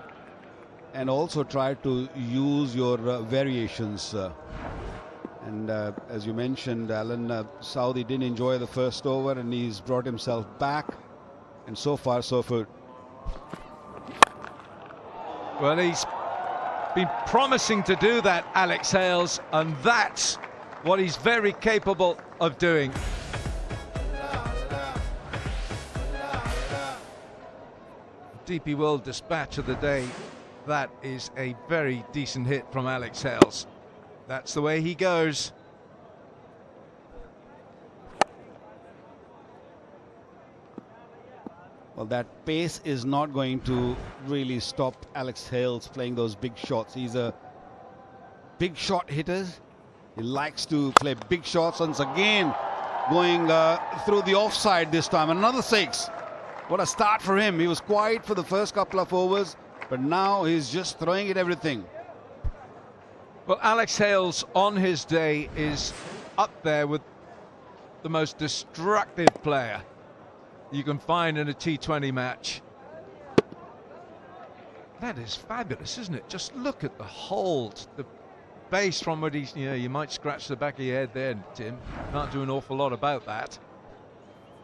and also try to use your variations. And as you mentioned, Alan, Southee didn't enjoy the first over, and he's brought himself back, and so far so good. Well, he's been promising to do that, Alex Hales, and that's what he's very capable of doing. DP World Dispatch of the day. That is a very decent hit from Alex Hales. That's the way he goes. Well, that pace is not going to really stop Alex Hales playing those big shots. He's a big shot hitter. He likes to play big shots. Once again, going through the offside this time. Another 6. What a start for him. He was quiet for the first couple of overs, but now he's just throwing it everything. Well, Alex Hales on his day is up there with the most destructive player you can find in a T20 match. That is fabulous, isn't it? Just look at the hold, the base from what he's, you might scratch the back of your head there, Tim. Can't do an awful lot about that.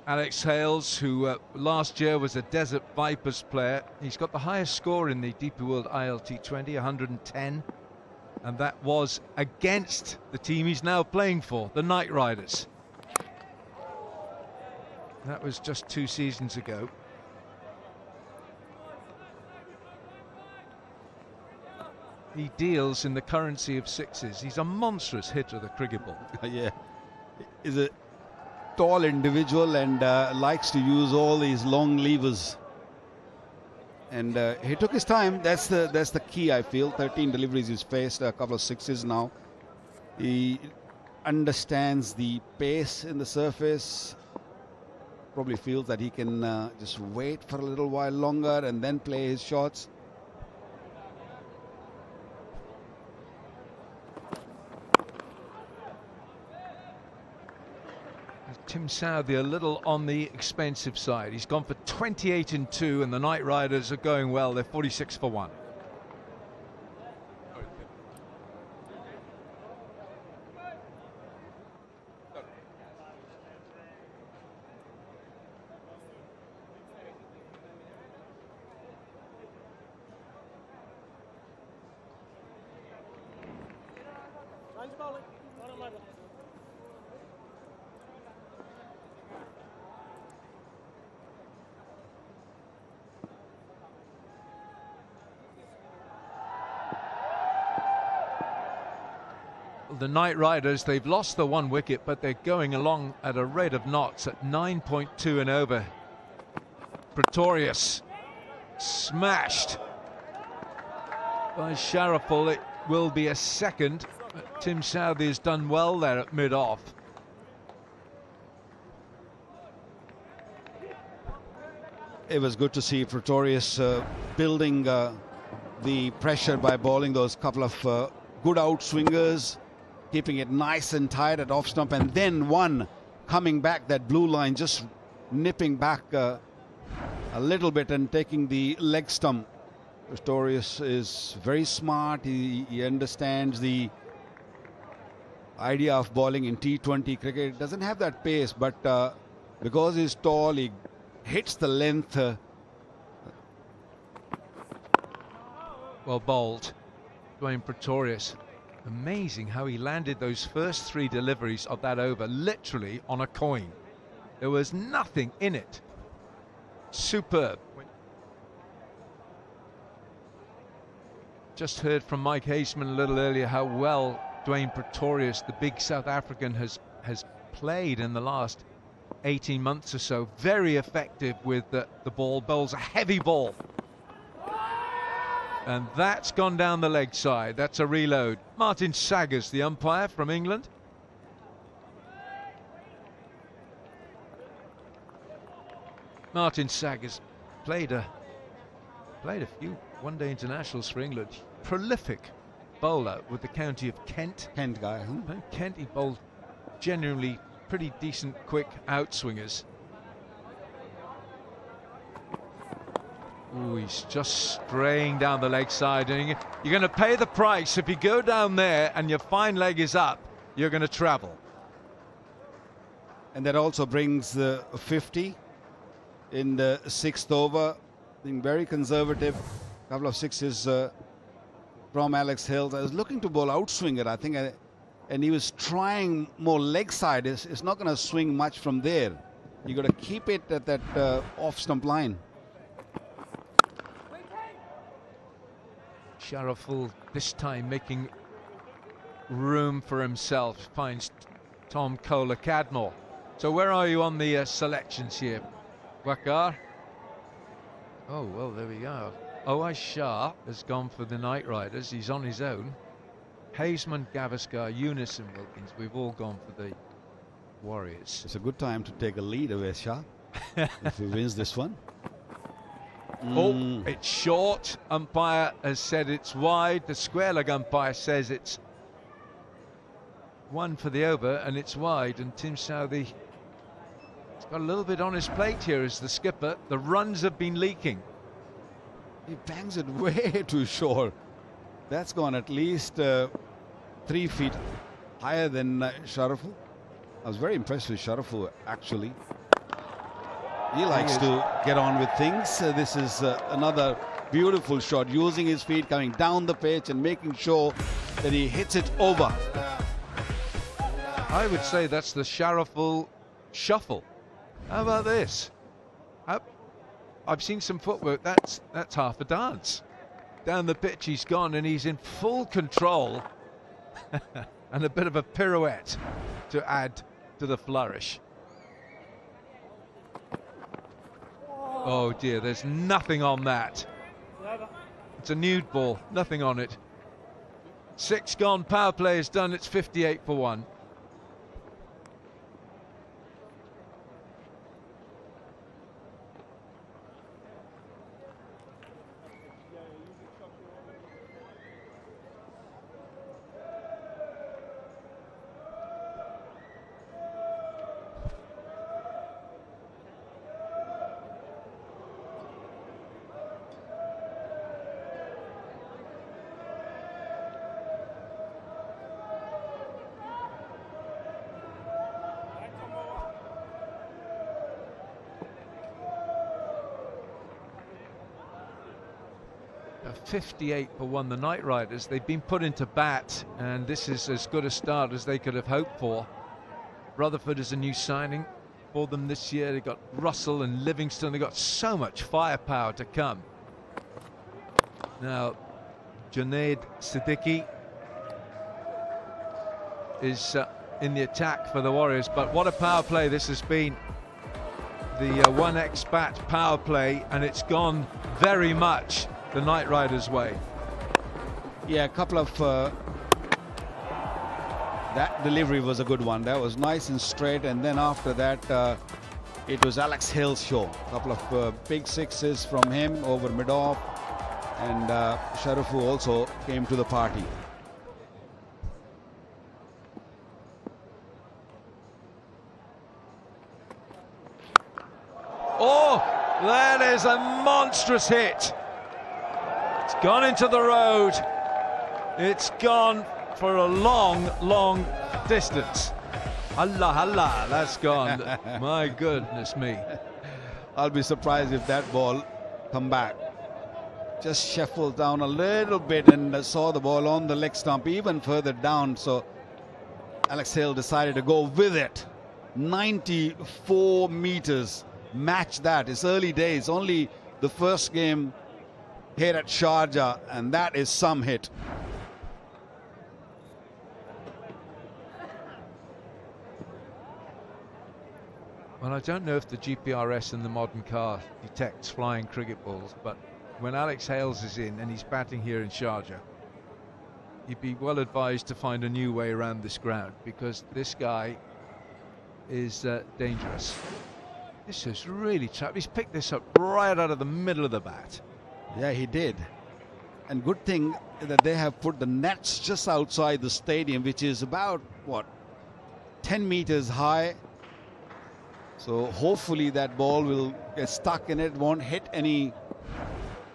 Alex Hales, who last year was a Desert Vipers player, he's got the highest score in the DP World ILT20, 110. And that was against the team he's now playing for, the Knight Riders. That was just 2 seasons ago. He deals in the currency of 6s. He's a monstrous hitter of the cricket ball. Yeah, he's a tall individual and likes to use all these long levers. And he took his time. That's the key, I feel. 13 deliveries he's faced, a couple of 6s now. He understands the pace in the surface. Probably feels that he can just wait for a little while longer and then play his shots. Tim Southee a little on the expensive side. He's gone for 28 and 2, and the Knight Riders are going well. They're 46 for 1. The Knight Riders, they've lost the 1 wicket, but they're going along at a rate of knots at 9.2 and over. Pretorius smashed by Sharaful. It will be a second. Tim Southee has done well there at mid-off. It was good to see Pretorius building the pressure by bowling those couple of good outswingers, keeping it nice and tight at off stump, and then one coming back that blue line, just nipping back a little bit and taking the leg stump. Pretorius is very smart. He understands the idea of bowling in T20 cricket. Doesn't have that pace, but because he's tall, he hits the length. Well bowled, Dwayne Pretorius. Amazing how he landed those first 3 deliveries of that over literally on a coin. There was nothing in it. Superb. Just heard from Mike Haseman a little earlier how well Dwayne Pretorius, the big South African, has played in the last 18 months or so. Very effective with the ball. Bowls a heavy ball. And that's gone down the leg side. That's a reload. Martin Saggers, the umpire from England. Martin Saggers played a few one-day internationals for England. Prolific bowler with the county of Kent. Kent guy, huh? Kent, he bowled genuinely pretty decent, quick outswingers. Ooh, he's just straying down the leg side. And you're going to pay the price. If you go down there and your fine leg is up, you're going to travel. And that also brings the 50 in the 6th over. Being very conservative. A couple of sixes from Alex Hales. I was looking to bowl outswinger, I think, and he was trying more leg side. It's not going to swing much from there. You got to keep it at that off stump line. Sharaful this time making room for himself, finds Tom Kohler-Cadmore. So where are you on the selections here, Waqar? Oh, well, there we go. Owais Shah has gone for the Knight Riders. He's on his own. Haseman, Gavaskar, Yunus and Wilkins, we've all gone for the Warriors. It's a good time to take a lead away, Shah, if he wins this one. Oh, it's short. Umpire has said it's wide. The square leg umpire says it's one for the over and it's wide. And Tim Southee has got a little bit on his plate here as the skipper. The runs have been leaking. He bangs it way too short. That's gone at least 3 feet higher than Sharaful. I was very impressed with Sharaful, actually. He likes to get on with things. This is another beautiful shot, using his feet, coming down the pitch and making sure that he hits it over. I would say that's the Sharaful shuffle. How about this? I've seen some footwork. That's half a dance. Down the pitch he's gone and he's in full control. And a bit of a pirouette to add to the flourish. Oh dear, there's nothing on that. It's a nude ball, nothing on it. 6 gone, power play is done, it's 58 for 1. A 58 for 1, the Knight Riders. They've been put into bat, and this is as good a start as they could have hoped for. Rutherford is a new signing for them this year. They've got Russell and Livingston. They've got so much firepower to come. Now, Junaid Siddiqui is in the attack for the Warriors, but what a power play this has been. The 1x bat power play, and it's gone very much the Knight Riders' way. Yeah, a couple of that delivery was a good one. That was nice and straight, and then after that it was Alex Hales' show. A couple of big sixes from him over mid-off, and Sharafu also came to the party. Oh, that is a monstrous hit. It's gone into the road. It's gone for a long, long distance. Allah, Allah, that's gone. My goodness me. I'll be surprised if that ball come back. Just shuffled down a little bit and saw the ball on the leg stump even further down. So Alex Hale decided to go with it. 94 meters. Match that. It's early days. Only the first game here at Sharjah, and that is some hit. Well, I don't know if the GPRS in the modern car detects flying cricket balls, but when Alex Hales is in and he's batting here in Sharjah, you'd be well advised to find a new way around this ground, because this guy is dangerous. This is really tough. He's picked this up right out of the middle of the bat. Yeah, he did. And good thing that they have put the nets just outside the stadium, which is about, what, 10 meters high. So hopefully that ball will get stuck in it, won't hit any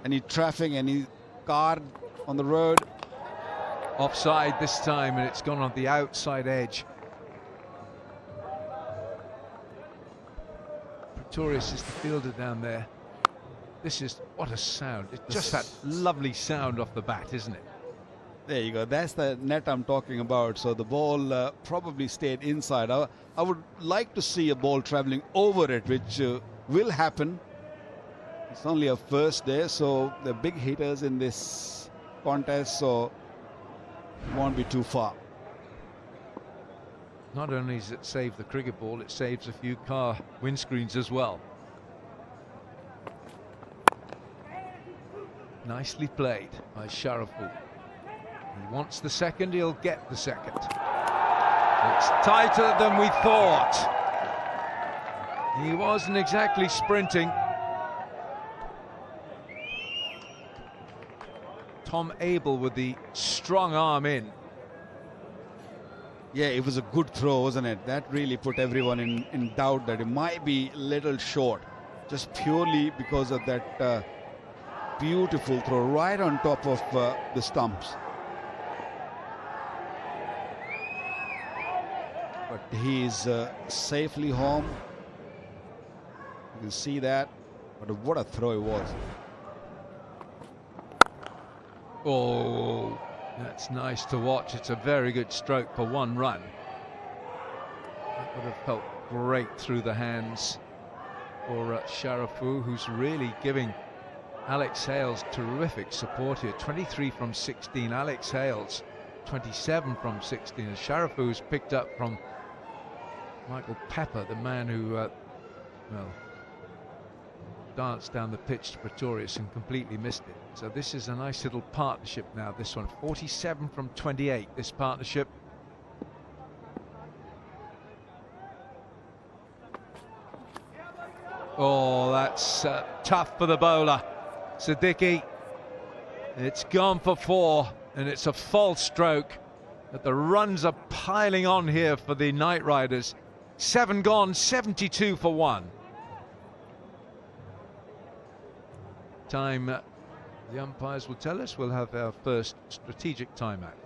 any traffic, any car on the road. Offside this time, and it's gone on the outside edge. Pretorius is the fielder down there. This is, what a sound. It's just that lovely sound off the bat, isn't it? There you go. That's the net I'm talking about. So the ball probably stayed inside. I would like to see a ball traveling over it, which will happen. It's only a first day, so the big hitters in this contest, so it won't be too far. Not only does it save the cricket ball, it saves a few car windscreens as well. Nicely played by Sharafu. He wants the second, he'll get the second. It's tighter than we thought. He wasn't exactly sprinting. Tom Abel with the strong arm in. Yeah, it was a good throw, wasn't it? That really put everyone in doubt that it might be a little short, just purely because of that beautiful throw right on top of the stumps. But he's safely home. You can see that. But what a throw it was. Oh, that's nice to watch. It's a very good stroke for one run. That would have felt great through the hands for Sharafu, who's really giving Alex Hales terrific support here. 23 from 16. Alex Hales 27 from 16. And Sharafu's picked up from Michael Pepper, the man who, well, danced down the pitch to Pretorius and completely missed it. So this is a nice little partnership now, this one. 47 from 28, this partnership. Oh, that's tough for the bowler, Siddiqui. It's gone for 4, and it's a false stroke. But the runs are piling on here for the Knight Riders. 7 gone, 72 for 1. Time, the umpires will tell us. We'll have our first strategic timeout.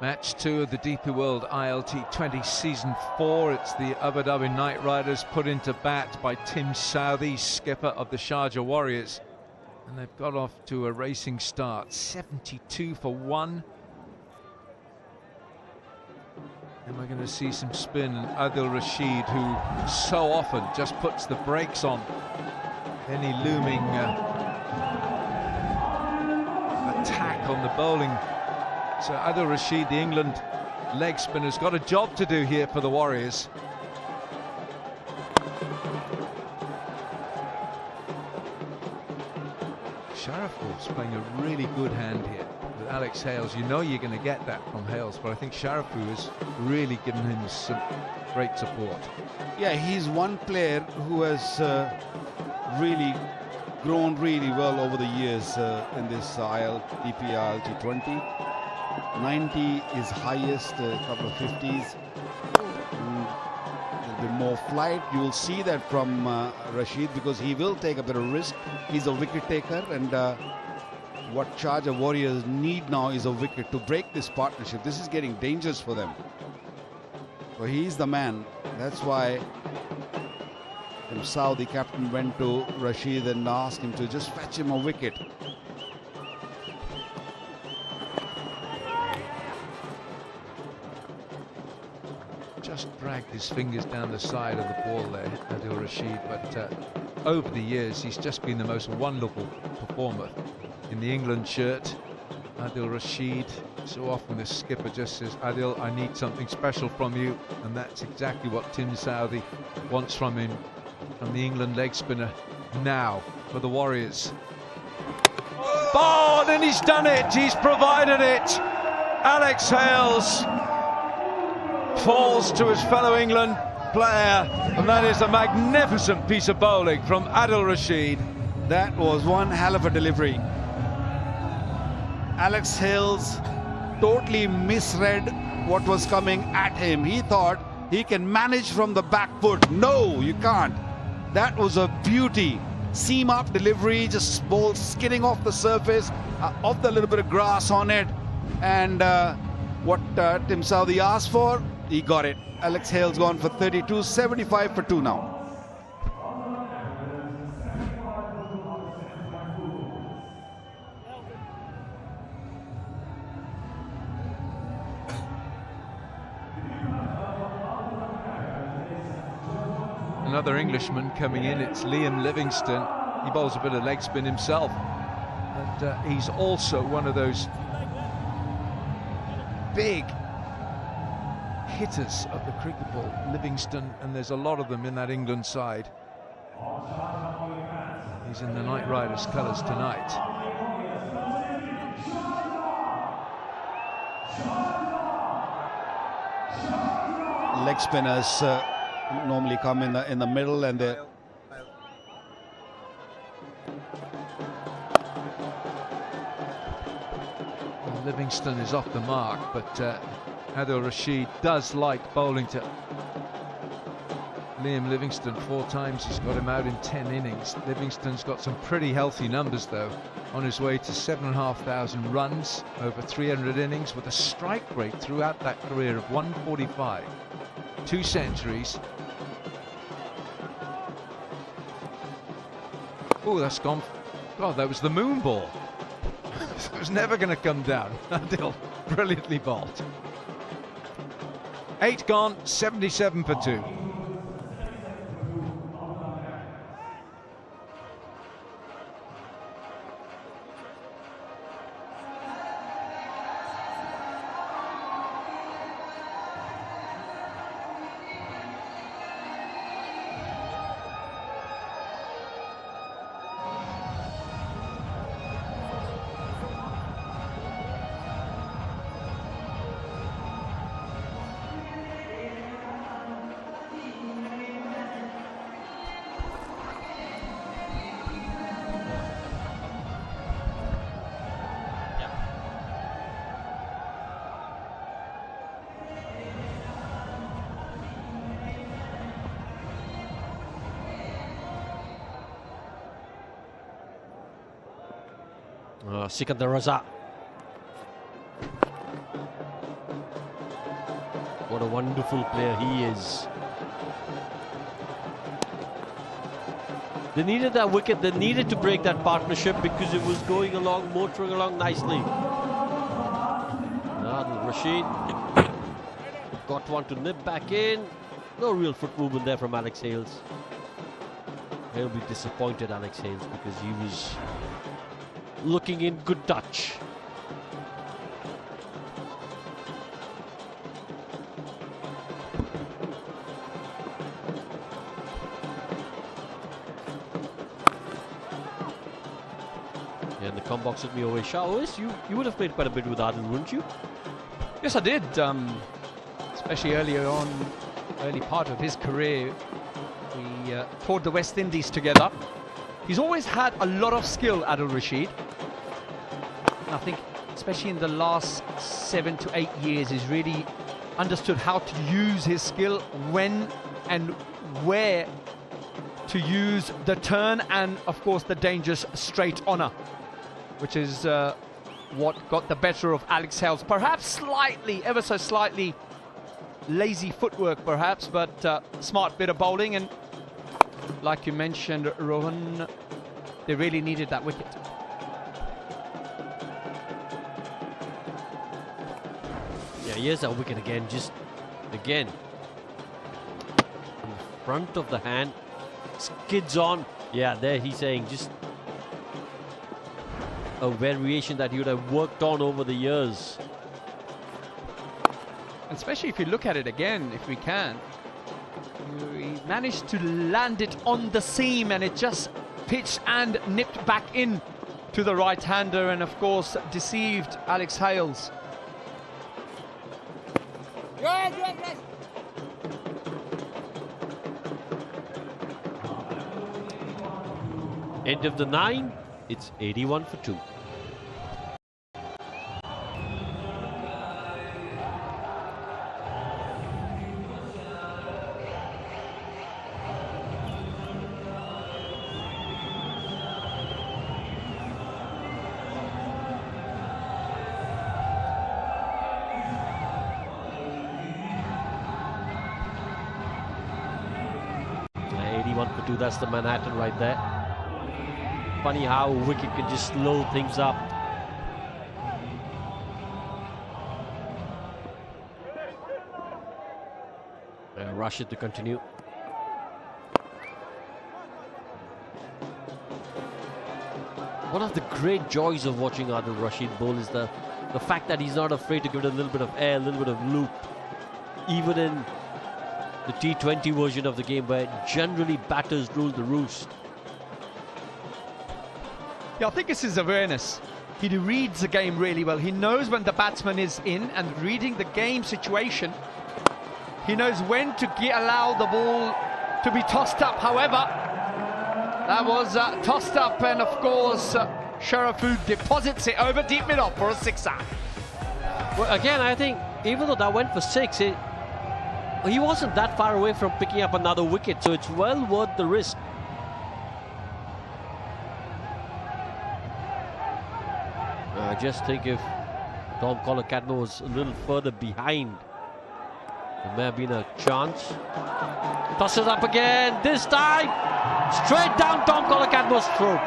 Match 2 of the DP World ILT20 Season 4. It's the Abu Dhabi Knight Riders put into bat by Tim Southee, skipper of the Sharjah Warriorz. And they've got off to a racing start, 72 for 1. And we're going to see some spin, and Adil Rashid, who so often just puts the brakes on any looming attack on the bowling. So Adil Rashid, the England leg spinner, has got a job to do here for the Warriors. Sharjah's playing a really good hand here with Alex Hales. You know you're going to get that from Hales, but I think Sharjah has really given him some great support. Yeah, he's one player who has really grown really well over the years in this ILT20. 90 is highest, a couple of 50s. A little bit more flight. You will see that from Rashid, because he will take a bit of risk. He's a wicket taker, and what Sharjah Warriors need now is a wicket to break this partnership. This is getting dangerous for them. So he's the man. That's why Tim Southee, the captain, went to Rashid and asked him to just fetch him a wicket. Just dragged his fingers down the side of the ball there, Adil Rashid, but over the years he's just been the most wonderful performer. In the England shirt, Adil Rashid, so often the skipper just says, Adil, I need something special from you, and that's exactly what Tim Southee wants from him, from the England leg spinner now for the Warriors. Ball, and he's done it, he's provided it. Alex Hales falls to his fellow England player, and that is a magnificent piece of bowling from Adil Rashid. That was one hell of a delivery. Alex Hales totally misread what was coming at him. He thought he can manage from the back foot. No, you can't. That was a beauty. Seam up delivery, just ball skidding off the surface, off the little bit of grass on it. And what Tim Southee asked for, he got it. Alex Hales gone for 32, 75 for 2 now. Another Englishman coming in, it's Liam Livingstone. He bowls a bit of leg spin himself. And he's also one of those big hitters of the cricket ball, Livingstone, and there's a lot of them in that England side. He's in the Knight Riders colours tonight. Leg spinners normally come in the middle, and they Livingstone is off the mark, but Adil Rashid does like bowling to Liam Livingstone 4 times. He's got him out in 10 innings. Livingstone's got some pretty healthy numbers though, on his way to 7,500 runs over 300 innings, with a strike rate throughout that career of 145, 2 centuries. Oh, that's gone. God, that was the moon ball. It was never going to come down. Adil brilliantly bowled. 8 gone, 77 for 2. Sikandar Raza. What a wonderful player he is. They needed that wicket, they needed to break that partnership because it was going along, motoring along nicely. Adil Rashid got one to nip back in. No real foot movement there from Alex Hales. He'll be disappointed, Alex Hales, because he was looking in good touch. Yeah, and the come box with me away. Showers, you would have played quite a bit with Adil, wouldn't you? Yes, I did. Especially earlier on, early part of his career, we toured the West Indies together. He's always had a lot of skill, Adil Rashid. I think, especially in the last 7 to 8 years, he's really understood how to use his skill, when and where to use the turn, and of course the dangerous straight honour, which is what got the better of Alex Hales. Perhaps slightly, ever so slightly lazy footwork perhaps, but smart bit of bowling, and like you mentioned, Rohan, they really needed that wicket. Yeah, here's that wicket again, just again. In the front of the hand, skids on. Yeah, there he's saying just a variation that he would have worked on over the years. Especially if you look at it again, if we can. He managed to land it on the seam, and it just pitched and nipped back in to the right-hander, and of course deceived Alex Hales. End of the 9, it's 81 for 2. That's the Manhattan right there. Funny how a wicket can just slow things up. Rashid to continue. One of the great joys of watching Adil Rashid bowl is the fact that he's not afraid to give it a little bit of air, a little bit of loop. Even in the T20 version of the game, where generally batters rule the roost. Yeah, I think it's his awareness. He reads the game really well. He knows when the batsman is in, and reading the game situation, he knows when to allow the ball to be tossed up. However, that was tossed up, and of course Sharafud deposits it over deep mid-off for a sixer. Well, again, I think even though that went for 6, he wasn't that far away from picking up another wicket, so it's well worth the risk. I just think if Tom Cadmo was a little further behind, there may have been a chance. Tosses up again, this time straight down Tom Cadmo's throat.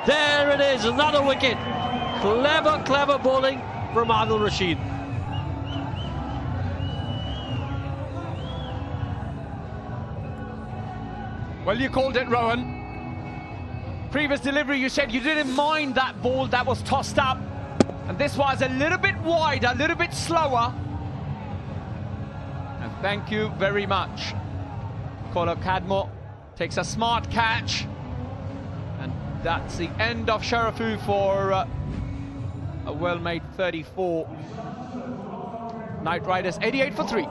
There it is, another wicket. Clever, clever bowling from Adil Rashid. Well, you called it, Rohan. Previous delivery, you said you didn't mind that ball that was tossed up. And this was a little bit wider, a little bit slower. And thank you very much. Cadmo takes a smart catch. And that's the end of Sharafu for a well-made 34. Knight Riders 88 for 3.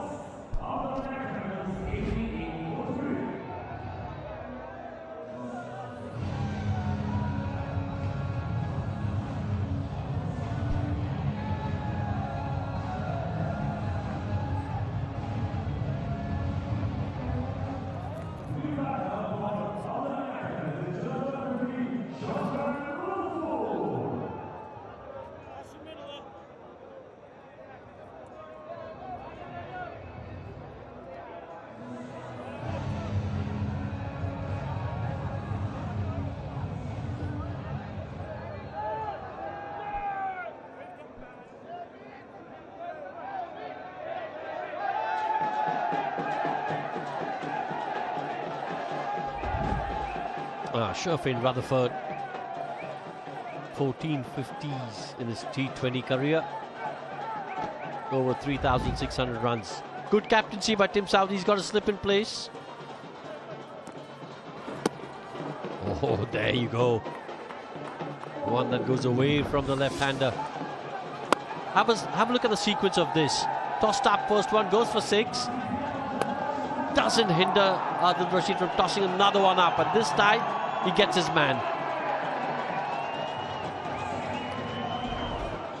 Sharjah Rutherford, 14 50s in his T20 career, over 3,600 runs. Good captaincy by Tim Southee. He's got a slip in place. Oh, there you go. One that goes away from the left-hander. Have a look at the sequence of this. Tossed up, first one goes for 6. Doesn't hinder Adil Rashid from tossing another one up, and this time he gets his man.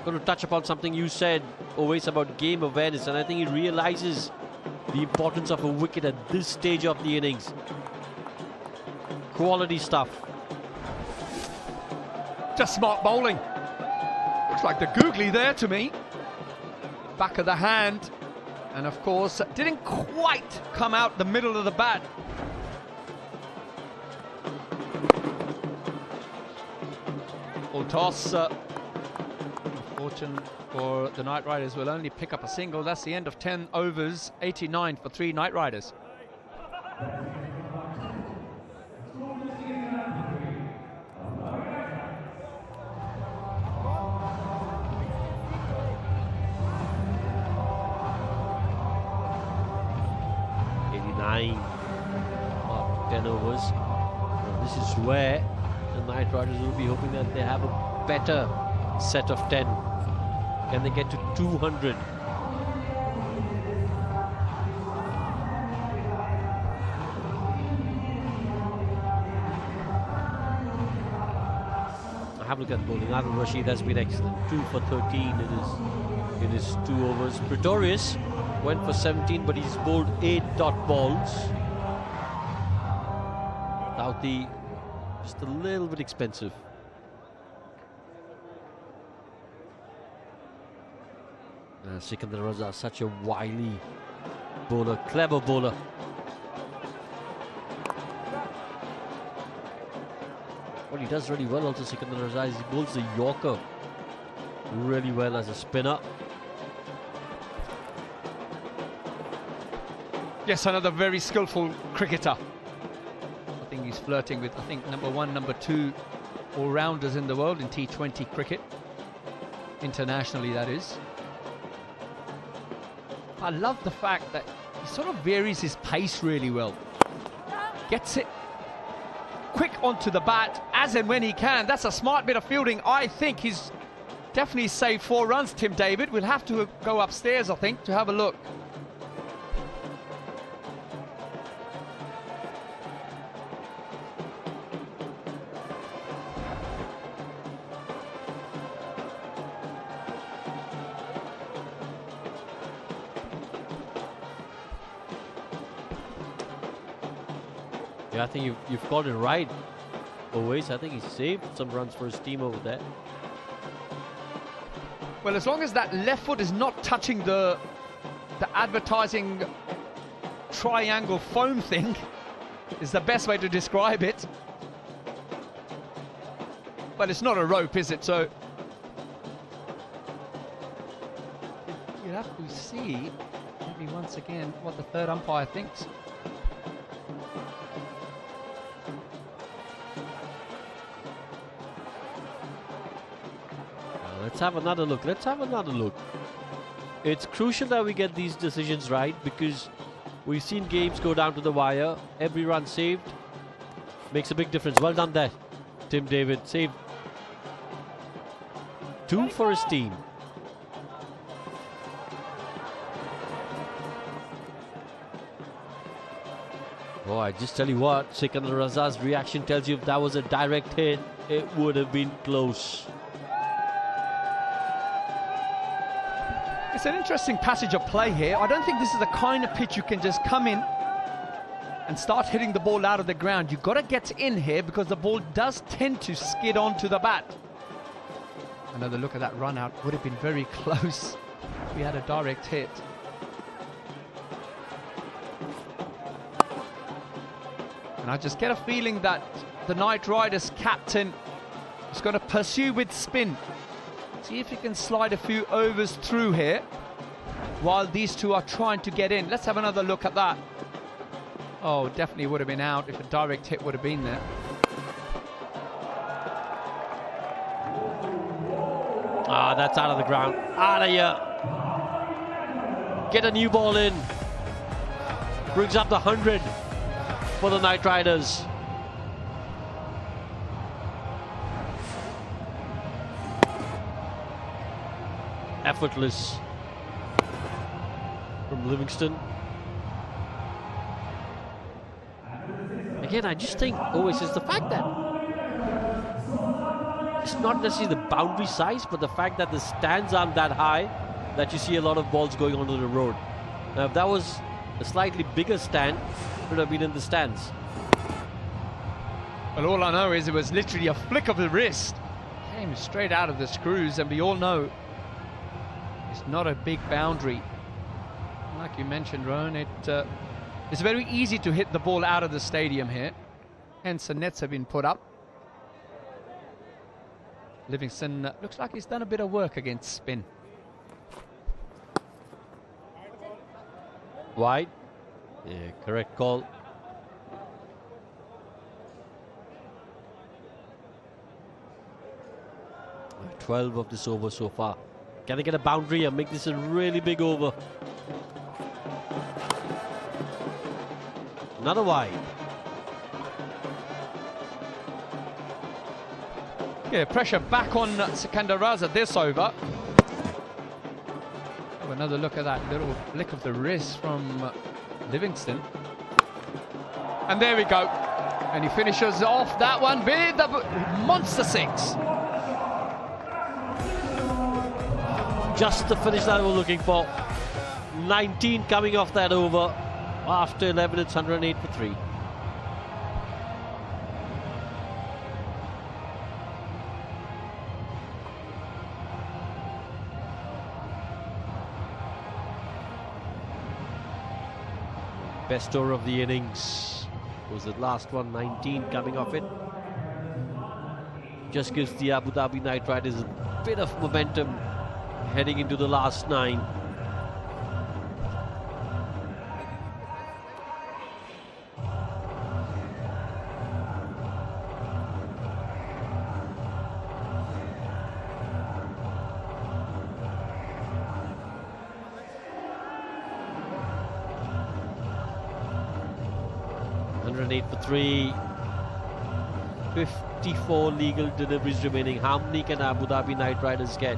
Going to touch upon something you said always about game awareness, and I think he realizes the importance of a wicket at this stage of the innings. Quality stuff. Just smart bowling. Looks like the googly there to me. Back of the hand. And of course, didn't quite come out the middle of the bat. Full toss. Fortune for the Knight Riders will only pick up a single. That's the end of 10 overs, 89 for 3 Knight Riders. Of 10 overs. Well, this is where the Knight Riders will be hoping that they have a better set of 10. Can they get to 200? Have a look at bowling. Adil Rashid has been excellent. 2 for 13 in his 2 overs. Pretorius went for 17, but he's bowled 8 dot balls. Southee just a little bit expensive. Sikandar Raza, such a wily bowler, clever bowler. What he does really well also, Sikandar Raza, is he bowls the Yorker really well as a spinner. Yes, another very skillful cricketer. I think he's flirting with, number 1, number 2 all-rounders in the world in T20 cricket. Internationally, that is. I love the fact that he sort of varies his pace really well. Gets it quick onto the bat as and when he can. That's a smart bit of fielding. I think he's definitely saved 4 runs, Tim David. We'll have to go upstairs, I think, to have a look. Yeah, I think you've got it right. Always, I think he saved some runs for his team over there. Well, as long as that left foot is not touching the advertising triangle foam thing, is the best way to describe it. But it's not a rope, is it? So you have to see, maybe once again, what the third umpire thinks. Let's have another look. Let's have another look. It's crucial that we get these decisions right, because we've seen games go down to the wire. Every run saved makes a big difference. Well done there, Tim David. Saved 2 for his team. Oh, I just tell you what, Sikandar Raza's reaction tells you if that was a direct hit, it would have been close. It's an interesting passage of play here. I don't think this is the kind of pitch you can just come in and start hitting the ball out of the ground. You've got to get in here because the ball does tend to skid onto the bat. Another look at that run out. Would have been very close if we had a direct hit. And I just get a feeling that the Knight Riders captain is going to pursue with spin. See if he can slide a few overs through here while these two are trying to get in. Let's have another look at that. Oh, definitely would have been out if a direct hit would have been there. Ah, that's out of the ground. Out of here. Get a new ball in. Brings up the 100 for the Knight Riders. Effortless from Livingston. Again, I just think always is the fact that it's not necessarily the boundary size, but the fact that the stands aren't that high that you see a lot of balls going onto the road. Now, if that was a slightly bigger stand, it would have been in the stands. Well, all I know is it was literally a flick of the wrist. Came straight out of the screws, and we all know it's not a big boundary. Like you mentioned, Rowan, it's very easy to hit the ball out of the stadium here. Hence the nets have been put up. Livingston looks like he's done a bit of work against spin. Wide. Yeah, correct call. Uh, 12 of this over so far. Can they get a boundary and make this a really big over? Another wide. Yeah, pressure back on Sikandar Raza this over. Have another look at that little flick of the wrist from Livingston. And there we go. And he finishes off that one with the monster 6. Just the finish that we're looking for. 19 coming off that over. After 11, it's 108 for 3. Best score of the innings was the last one, 19 coming off it. Just gives the Abu Dhabi Knight Riders a bit of momentum heading into the last 9. For 3, 54 legal deliveries remaining. How many can Abu Dhabi Knight Riders get?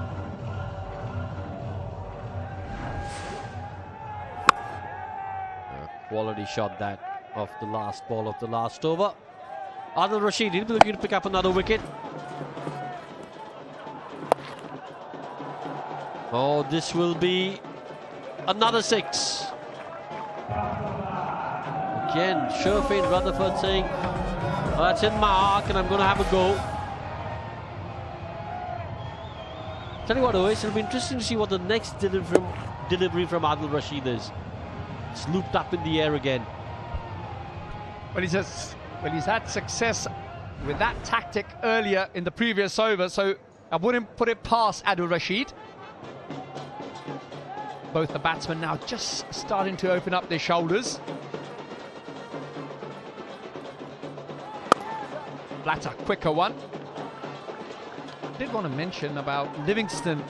A quality shot that off the last ball of the last over. Adil Rashid, he'll be looking to pick up another wicket. Oh, this will be another 6. Again, Sharjah Rutherford saying, oh, that's in my arc and I'm going to have a go. Tell you what, always, it'll be interesting to see what the next delivery from Adil Rashid is. It's looped up in the air again. Well, he's had success with that tactic earlier in the previous over, so I wouldn't put it past Adil Rashid. Both the batsmen now just starting to open up their shoulders. Flatter, quicker one. I did want to mention about Livingston.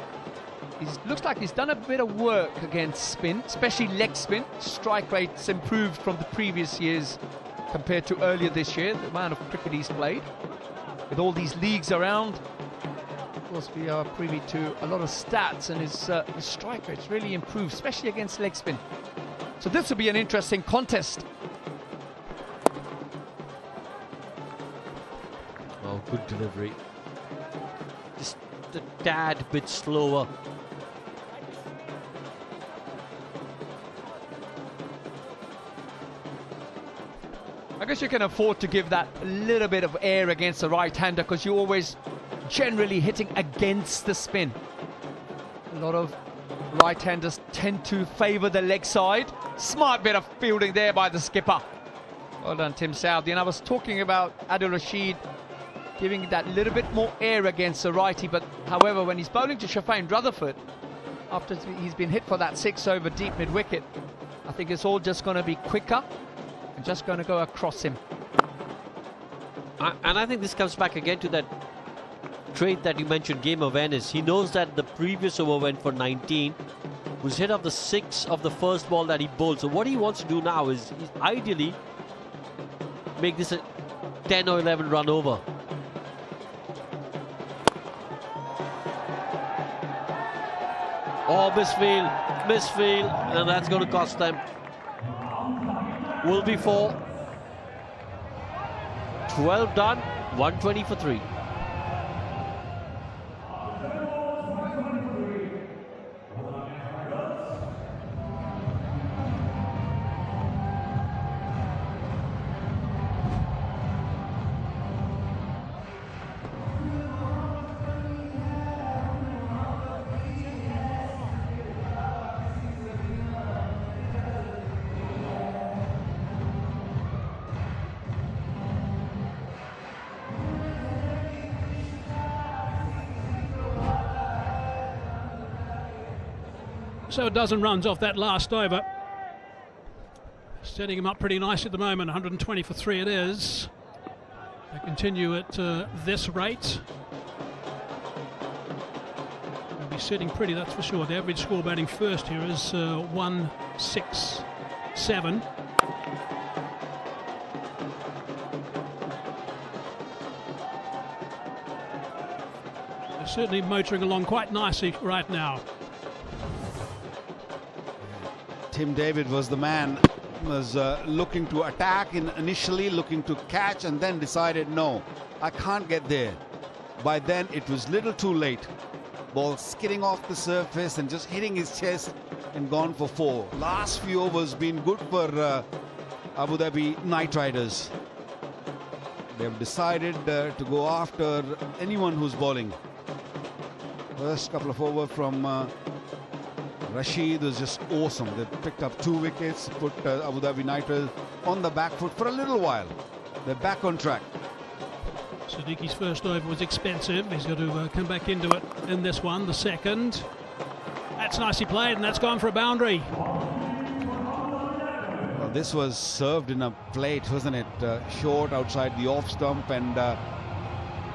He looks like he's done a bit of work against spin, especially leg spin. Strike rate's improved from the previous years compared to earlier this year, the amount of cricket he's played. With all these leagues around, of course, we are privy to a lot of stats, and his strike rate's really improved, especially against leg spin. So this will be an interesting contest. Oh, good delivery. Just a tad bit slower. I guess you can afford to give that a little bit of air against the right-hander, because you're always generally hitting against the spin. A lot of right-handers tend to favour the leg side. Smart bit of fielding there by the skipper. Well done, Tim Southee. And I was talking about Adil Rashid giving that little bit more air against the righty, but however, when he's bowling to Sharjah Rutherford, after he's been hit for that 6 over deep mid-wicket. I think it's all just going to be quicker and just going to go across him. And I think this comes back again to that trait that you mentioned, game awareness. He knows that the previous over went for 19, was hit off the 6 of the first ball that he bowled. So what he wants to do now is ideally make this a 10 or 11 run over. Oh, misfield, and that's going to cost them. Will be 4. 12 done, 120 for 3. So a dozen runs off that last over. Setting him up pretty nice at the moment. 120 for 3 it is. They continue at this rate. They'll be sitting pretty, that's for sure. The average score batting first here is 167. They're certainly motoring along quite nicely right now. Tim David was the man, was looking to attack, initially looking to catch, and then decided, no, I can't get there. By then it was little too late. Ball skidding off the surface and just hitting his chest and gone for 4. Last few overs been good for Abu Dhabi Knight Riders. They've decided to go after anyone who's bowling. First couple of overs from Rashid was just awesome. They picked up 2 wickets, put Abu Dhabi Knight Riders on the back foot for a little while. They're back on track. Siddiqui's first over was expensive. He's got to come back into it in this one. The second. That's nicely played, and that's gone for a boundary. Well, this was served in a plate, wasn't it? Short outside the off stump, and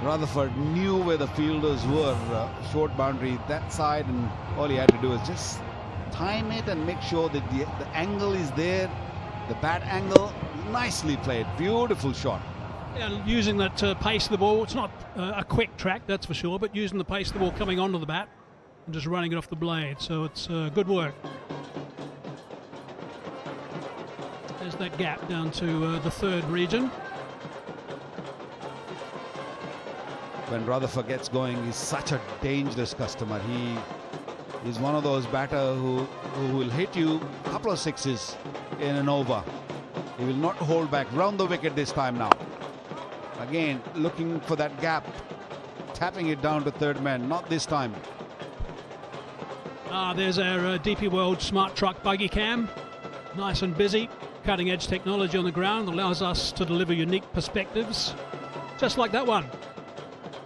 Rutherford knew where the fielders were. Short boundary that side, and all he had to do was just time it and make sure that the angle is there, the bat angle. Nicely played, beautiful shot. Yeah, using that pace of the ball. It's not a quick track, that's for sure, but using the pace of the ball coming onto the bat and just running it off the blade. So it's good work. There's that gap down to the 3rd region. When Rutherford gets going, he's such a dangerous customer. He's one of those batters who will hit you a couple of 6s in an over. He will not hold back. Round the wicket this time now. Again, looking for that gap, tapping it down to 3rd man. Not this time. There's our DP World Smart Truck Buggy Cam. Nice and busy. Cutting edge technology on the ground allows us to deliver unique perspectives. Just like that one.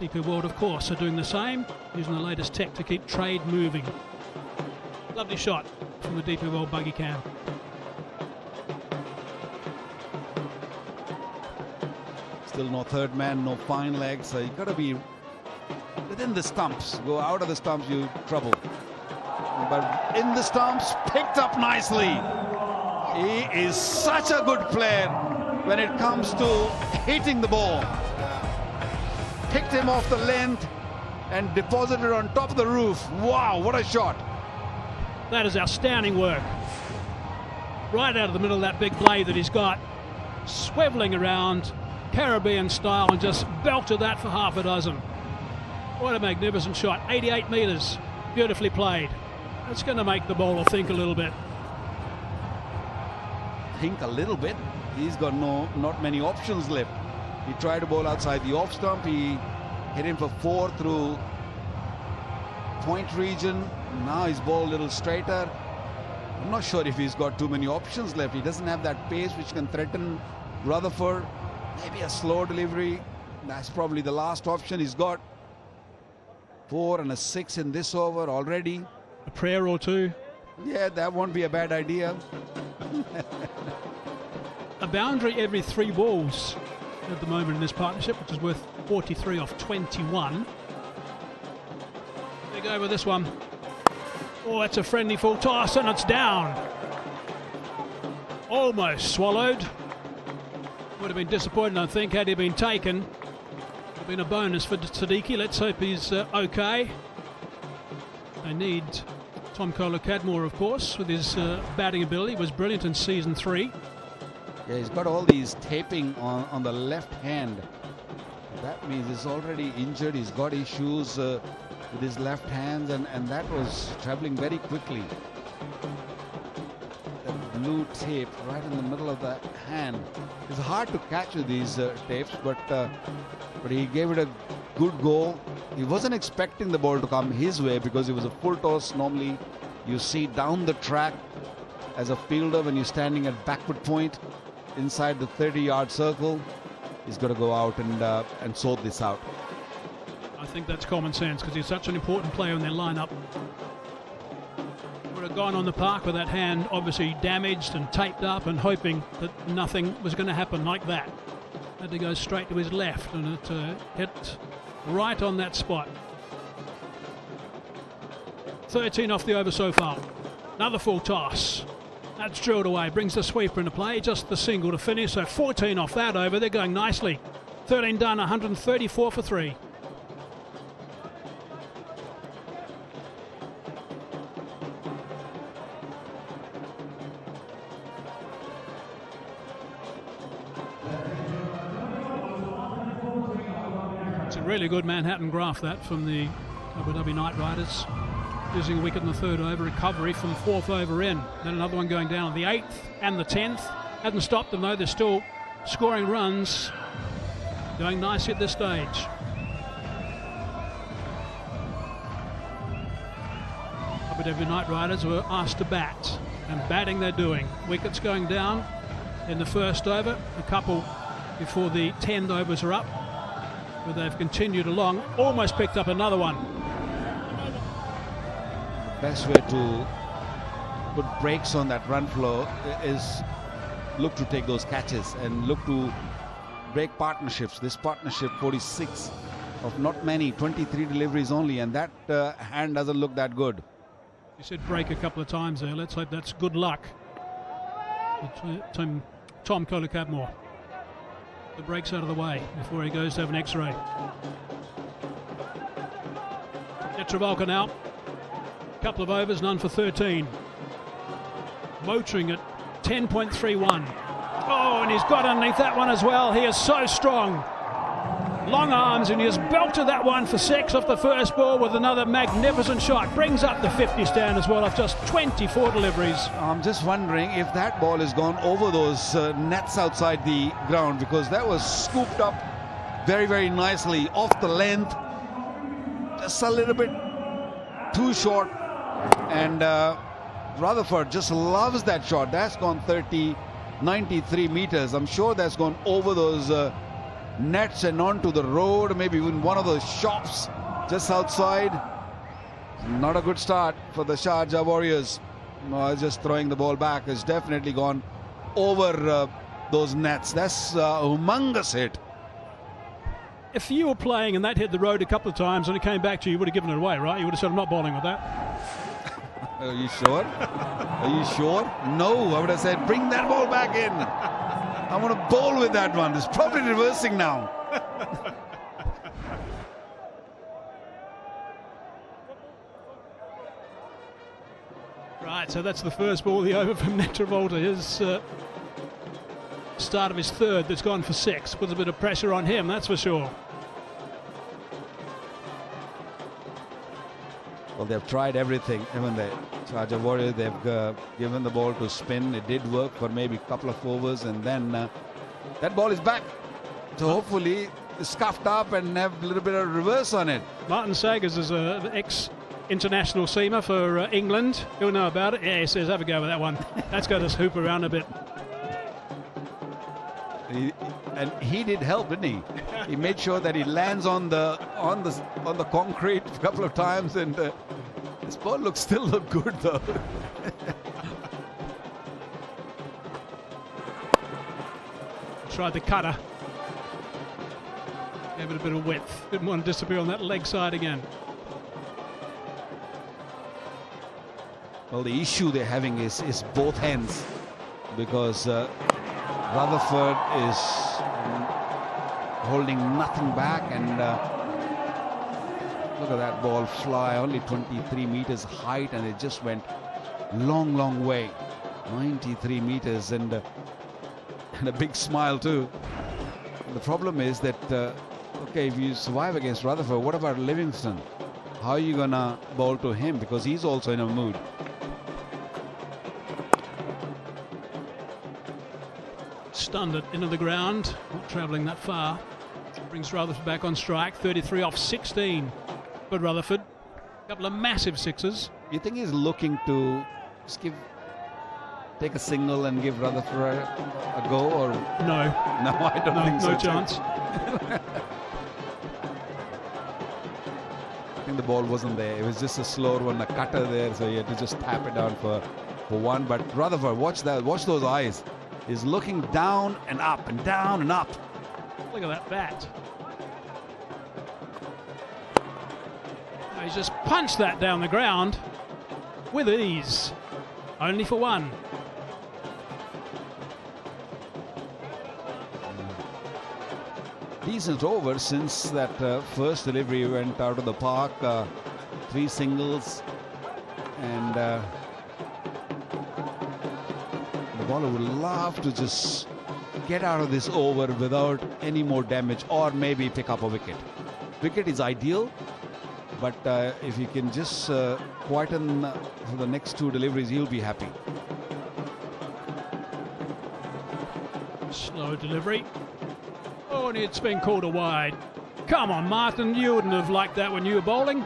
DP World, of course, are doing the same, using the latest tech to keep trade moving. Lovely shot from the DP World Buggy Cam. Still no 3rd man, no fine legs. So you got to be within the stumps. Go out of the stumps, you trouble. But in the stumps, picked up nicely. He is such a good player when it comes to hitting the ball. Picked him off the length and deposited on top of the roof. Wow, what a shot. That is outstanding work. Right out of the middle of that big blade that he's got, swiveling around Caribbean style, and just belted that for half a dozen. What a magnificent shot. 88 metres, beautifully played. It's going to make the bowler think a little bit. Think a little bit? He's got not many options left. He tried to bowl outside the off stump. He hit him for 4 through point region. Now he's bowled a little straighter. I'm not sure if he's got too many options left. He doesn't have that pace which can threaten Rutherford. Maybe a slow delivery. That's probably the last option. He's got 4 and a 6 in this over already. a prayer or two. Yeah, that won't be a bad idea. A boundary every 3 balls at the moment in this partnership, which is worth 43 off 21. They go with this one. Oh, that's a friendly full toss, and it's down. Almost swallowed. Would have been disappointing, I think, had he been taken. Would have been a bonus for Siddiqui. Let's hope he's okay. They need Tom Kohler-Cadmore, of course, with his batting ability. He was brilliant in season 3. Yeah, he's got all these taping on the left hand. That means he's already injured. He's got issues with his left hands, and that was traveling very quickly. That blue tape right in the middle of the hand. It's hard to catch with these tapes, but he gave it a good go. He wasn't expecting the ball to come his way because it was a full toss. Normally you see down the track as a fielder when you're standing at backward point inside the 30-yard circle. He's got to go out and sort this out. I think that's common sense because he's such an important player in their lineup. Would have gone on the park with that hand obviously damaged and taped up and hoping that nothing was going to happen like that. Had to go straight to his left, and it hit right on that spot. 13 off the over so far. Another full toss. That's drilled away, brings the sweeper into play, just the single to finish, so 14 off that over. They're going nicely. 13 done, 134 for 3. It's a really good Manhattan graph, that, from the Abu Dhabi Night Riders. Losing a wicket in the 3rd over, recovery from 4th over in. Then another one going down on the 8th and the 10th. Hasn't stopped them though, they're still scoring runs. Going nicely at this stage. Abu Dhabi Night Riders were asked to bat, and batting they're doing. Wickets going down in the 1st over, a couple before the 10 overs are up, but they've continued along, almost picked up another one. Best way to put brakes on that run flow is look to take those catches and look to break partnerships. This partnership 46 of not many, 23 deliveries only, and that hand doesn't look that good. You said break a couple of times there. Let's hope that's good luck. Tom Kohler-Cadmore. The break's out of the way before he goes to have an X-ray. Extravaganza now. Couple of overs, none for 13. Motoring at 10.31. Oh, and he's got underneath that one as well. He is so strong. Long arms, and he has belted that one for 6 off the first ball with another magnificent shot. Brings up the 50 stand as well of just 24 deliveries. I'm just wondering if that ball has gone over those nets outside the ground, because that was scooped up very, very nicely off the length. Just a little bit too short. And Rutherford just loves that shot. That's gone 93 meters. I'm sure that's gone over those nets and onto the road, maybe even one of those shops just outside. Not a good start for the Sharjah Warriors. Just throwing the ball back has definitely gone over those nets. That's a humongous hit. If you were playing and that hit the road a couple of times and it came back to you, you would have given it away, right? You would have said, I'm not bowling with that. Are you sure? Are you sure? No, I would have said, bring that ball back in. I want to bowl with that one. It's probably reversing now. Right, so that's the first ball of the over from Netravolta. His start of his 3rd that's gone for 6. Puts a bit of pressure on him, that's for sure. Well, they've tried everything, haven't they? Sharjah Warriors, they've given the ball to spin. It did work for maybe a couple of overs, and then that ball is back. So hopefully it's scuffed up and have a little bit of reverse on it. Martin Sagers is an ex-international seamer for England. He'll know about it. Yeah, he says, have a go with that one. That's got us hoop around a bit. And he did help, didn't he? He made sure that he lands on the concrete a couple of times, and This ball still look good though. Tried the cutter. Gave it a bit of width. Didn't want to disappear on that leg side again. Well, the issue they're having is both hands, because Rutherford is holding nothing back, and look at that ball fly, only 23 meters height, and it just went long way, 93 meters, and a big smile too. And the problem is that okay, if you survive against Rutherford, what about Livingston? How are you gonna bowl to him, because he's also in a mood? Stunned it into the ground, not travelling that far. Brings Rutherford back on strike, 33 off 16. But Rutherford, a couple of massive sixes. You think he's looking to just take a single and give Rutherford a go, or no? No, I don't think so. No chance. I think the ball wasn't there. It was just a slower one, a cutter there, so he had to just tap it down for one. But Rutherford, watch that, watch those eyes. He's looking down and up and down and up. Look at that bat. Oh, he's just punched that down the ground with ease. Only for one. Decent over since that first delivery went out of the park. 3 singles, and the bowler would love to just get out of this over without any more damage, or maybe pick up a wicket. Wicket is ideal, but if he can just quieten for the next 2 deliveries, he'll be happy. Slow delivery. Oh, and it's been called a wide. Come on, Martin, you wouldn't have liked that when you were bowling.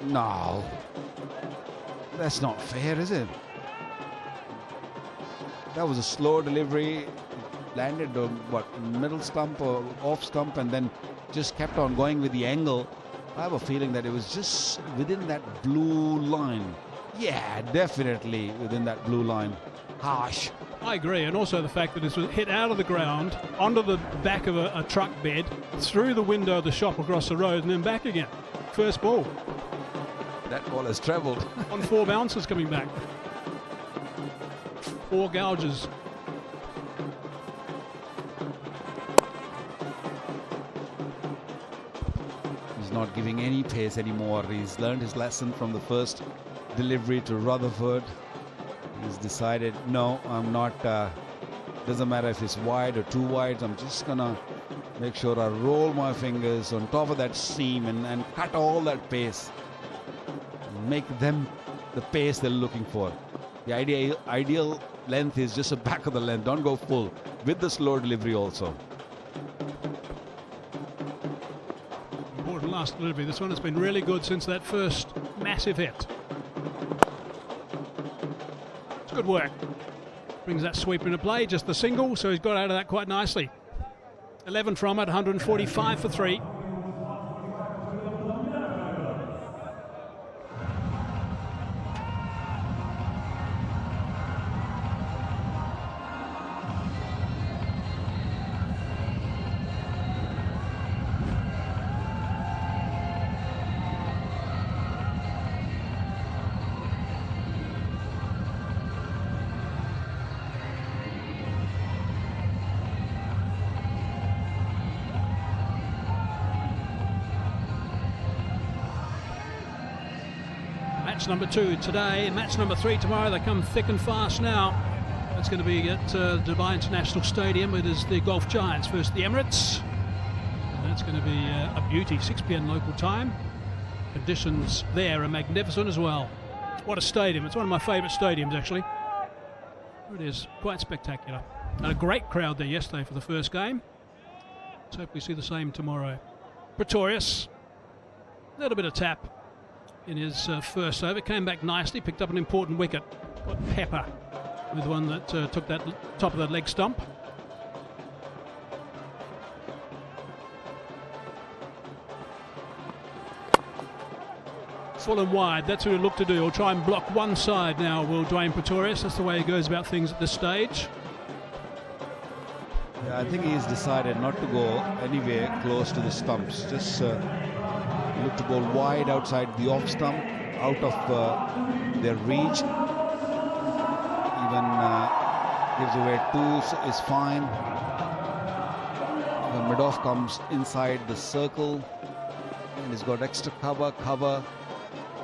No, that's not fair, is it? That was a slow delivery, landed on middle stump or off stump, and then just kept on going with the angle. I have a feeling that it was just within that blue line. Yeah, definitely within that blue line. Harsh. I agree, and also the fact that this was hit out of the ground, onto the back of a truck bed, through the window of the shop across the road, and then back again. First ball. That ball has travelled. On 4 bounces coming back. 4 gouges. He's not giving any pace anymore. He's learned his lesson from the first delivery to Rutherford. He's decided, no, I'm not, doesn't matter if it's wide or 2 wides, I'm just gonna make sure I roll my fingers on top of that seam and cut all that pace. Make them the pace they're looking for. The ideal length is just the back of the length, don't go full, with the slow delivery also. Important last delivery. This one has been really good since that first massive hit. It's good work. Brings that sweeper into play, just the single, so he's got out of that quite nicely. 11 from it, 145 for 3. Match number 2 today, match number 3 tomorrow. They come thick and fast now. It's going to be at Dubai International Stadium. It is the Golf Giants versus the Emirates. And that's going to be a beauty, 6 p.m. local time. Conditions there are magnificent as well. What a stadium. It's one of my favourite stadiums, actually. It is quite spectacular. And a great crowd there yesterday for the first game. Let's hope we see the same tomorrow. Pretorius, a little bit of tap in his first over, came back nicely, picked up an important wicket. Got pepper with one that took that top of the leg stump. full and wide. That's what he'll look to do. He'll try and block one side now, will Dwayne Pretorius. That's the way he goes about things at this stage. Yeah, I think he's decided not to go anywhere close to the stumps. Just look to bowl wide outside the off stump, out of their reach. Even gives away 2 is fine. The mid-off comes inside the circle. And he's got extra cover.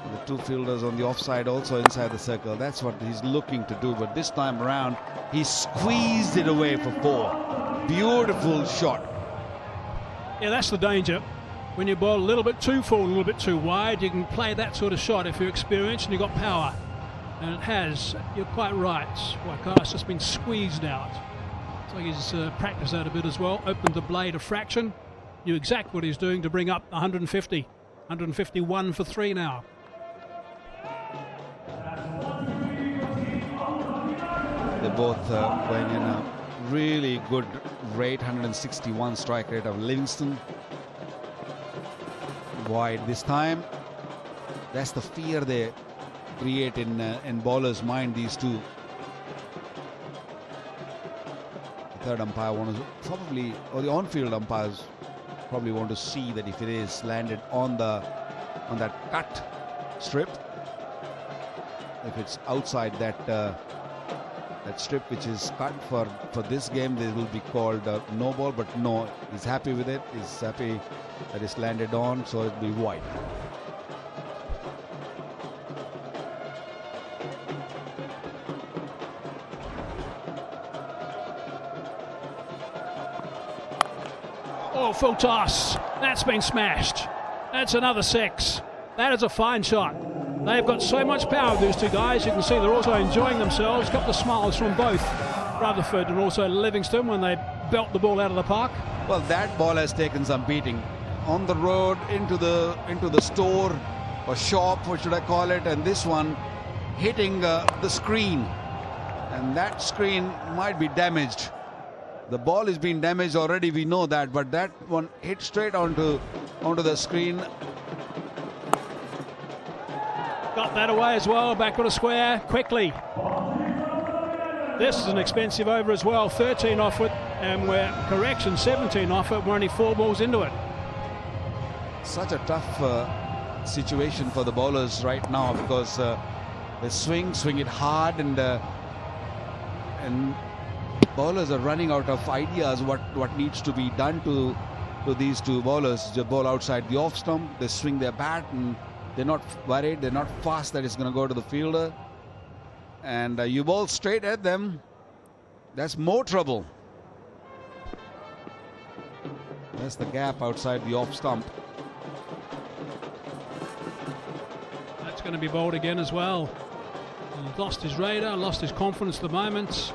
The 2 fielders on the offside also inside the circle. That's what he's looking to do. But this time around, he squeezed it away for 4. Beautiful shot. Yeah, that's the danger. When you bowl a little bit too full, a little bit too wide, you can play that sort of shot if you're experienced and you've got power. And it has. You're quite right. Wakar's just been squeezed out. It's like he's practiced that a bit as well. Opened the blade a fraction. Knew exactly what he's doing to bring up 150. 151 for 3 now. They're both going in a really good rate. 161 strike rate of Livingston. Wide this time. That's the fear they create in bowlers' mind, these two. The third umpire wants to probably, or the on-field umpires probably want to see that if it is landed on that cut strip, if it's outside that that strip which is cut for this game, they will be called no ball. But no, he's happy with it. He's happy that it's landed on, so it'll be wide. Oh, full toss. That's been smashed. That's another 6. That is a fine shot. They've got so much power, these 2 guys. You can see they're also enjoying themselves. Got the smiles from both Rutherford and also Livingston when they belt the ball out of the park. Well, that ball has taken some beating. On the road, into the store or shop, what should I call it? And this one hitting the screen. And that screen might be damaged. The ball is being damaged already, we know that, but that one hit straight onto the screen. Got that away as well, back on a square, quickly. This is an expensive over as well, 13 off it, and we're, 17 off it, we're only 4 balls into it. Such a tough situation for the bowlers right now, because they swing it hard, and bowlers are running out of ideas what needs to be done to these 2 bowlers. They bowl outside the off stump, they swing their bat, and they're not worried, they're not fast that it's going to go to the fielder. And you bowl straight at them, that's more trouble. That's the gap outside the off stump. That's going to be bowled again as well. He's lost his radar, lost his confidence at the moment.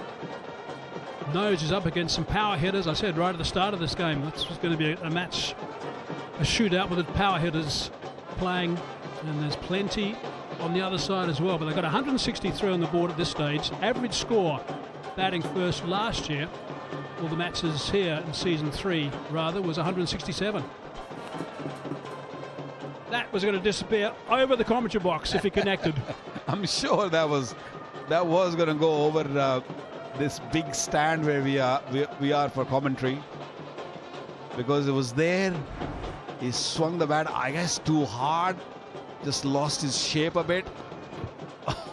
Nose is up against some power hitters. I said right at the start of this game, this was going to be a match, a shootout with the power hitters playing, and there's plenty on the other side as well. But they've got 163 on the board at this stage. Average score batting first last year, all the matches here in season 3 rather, was 167. That was going to disappear over the commentary box if he connected. I'm sure that was going to go over this big stand where we are for commentary, because it was there. He swung the bat, I guess, too hard, just lost his shape a bit.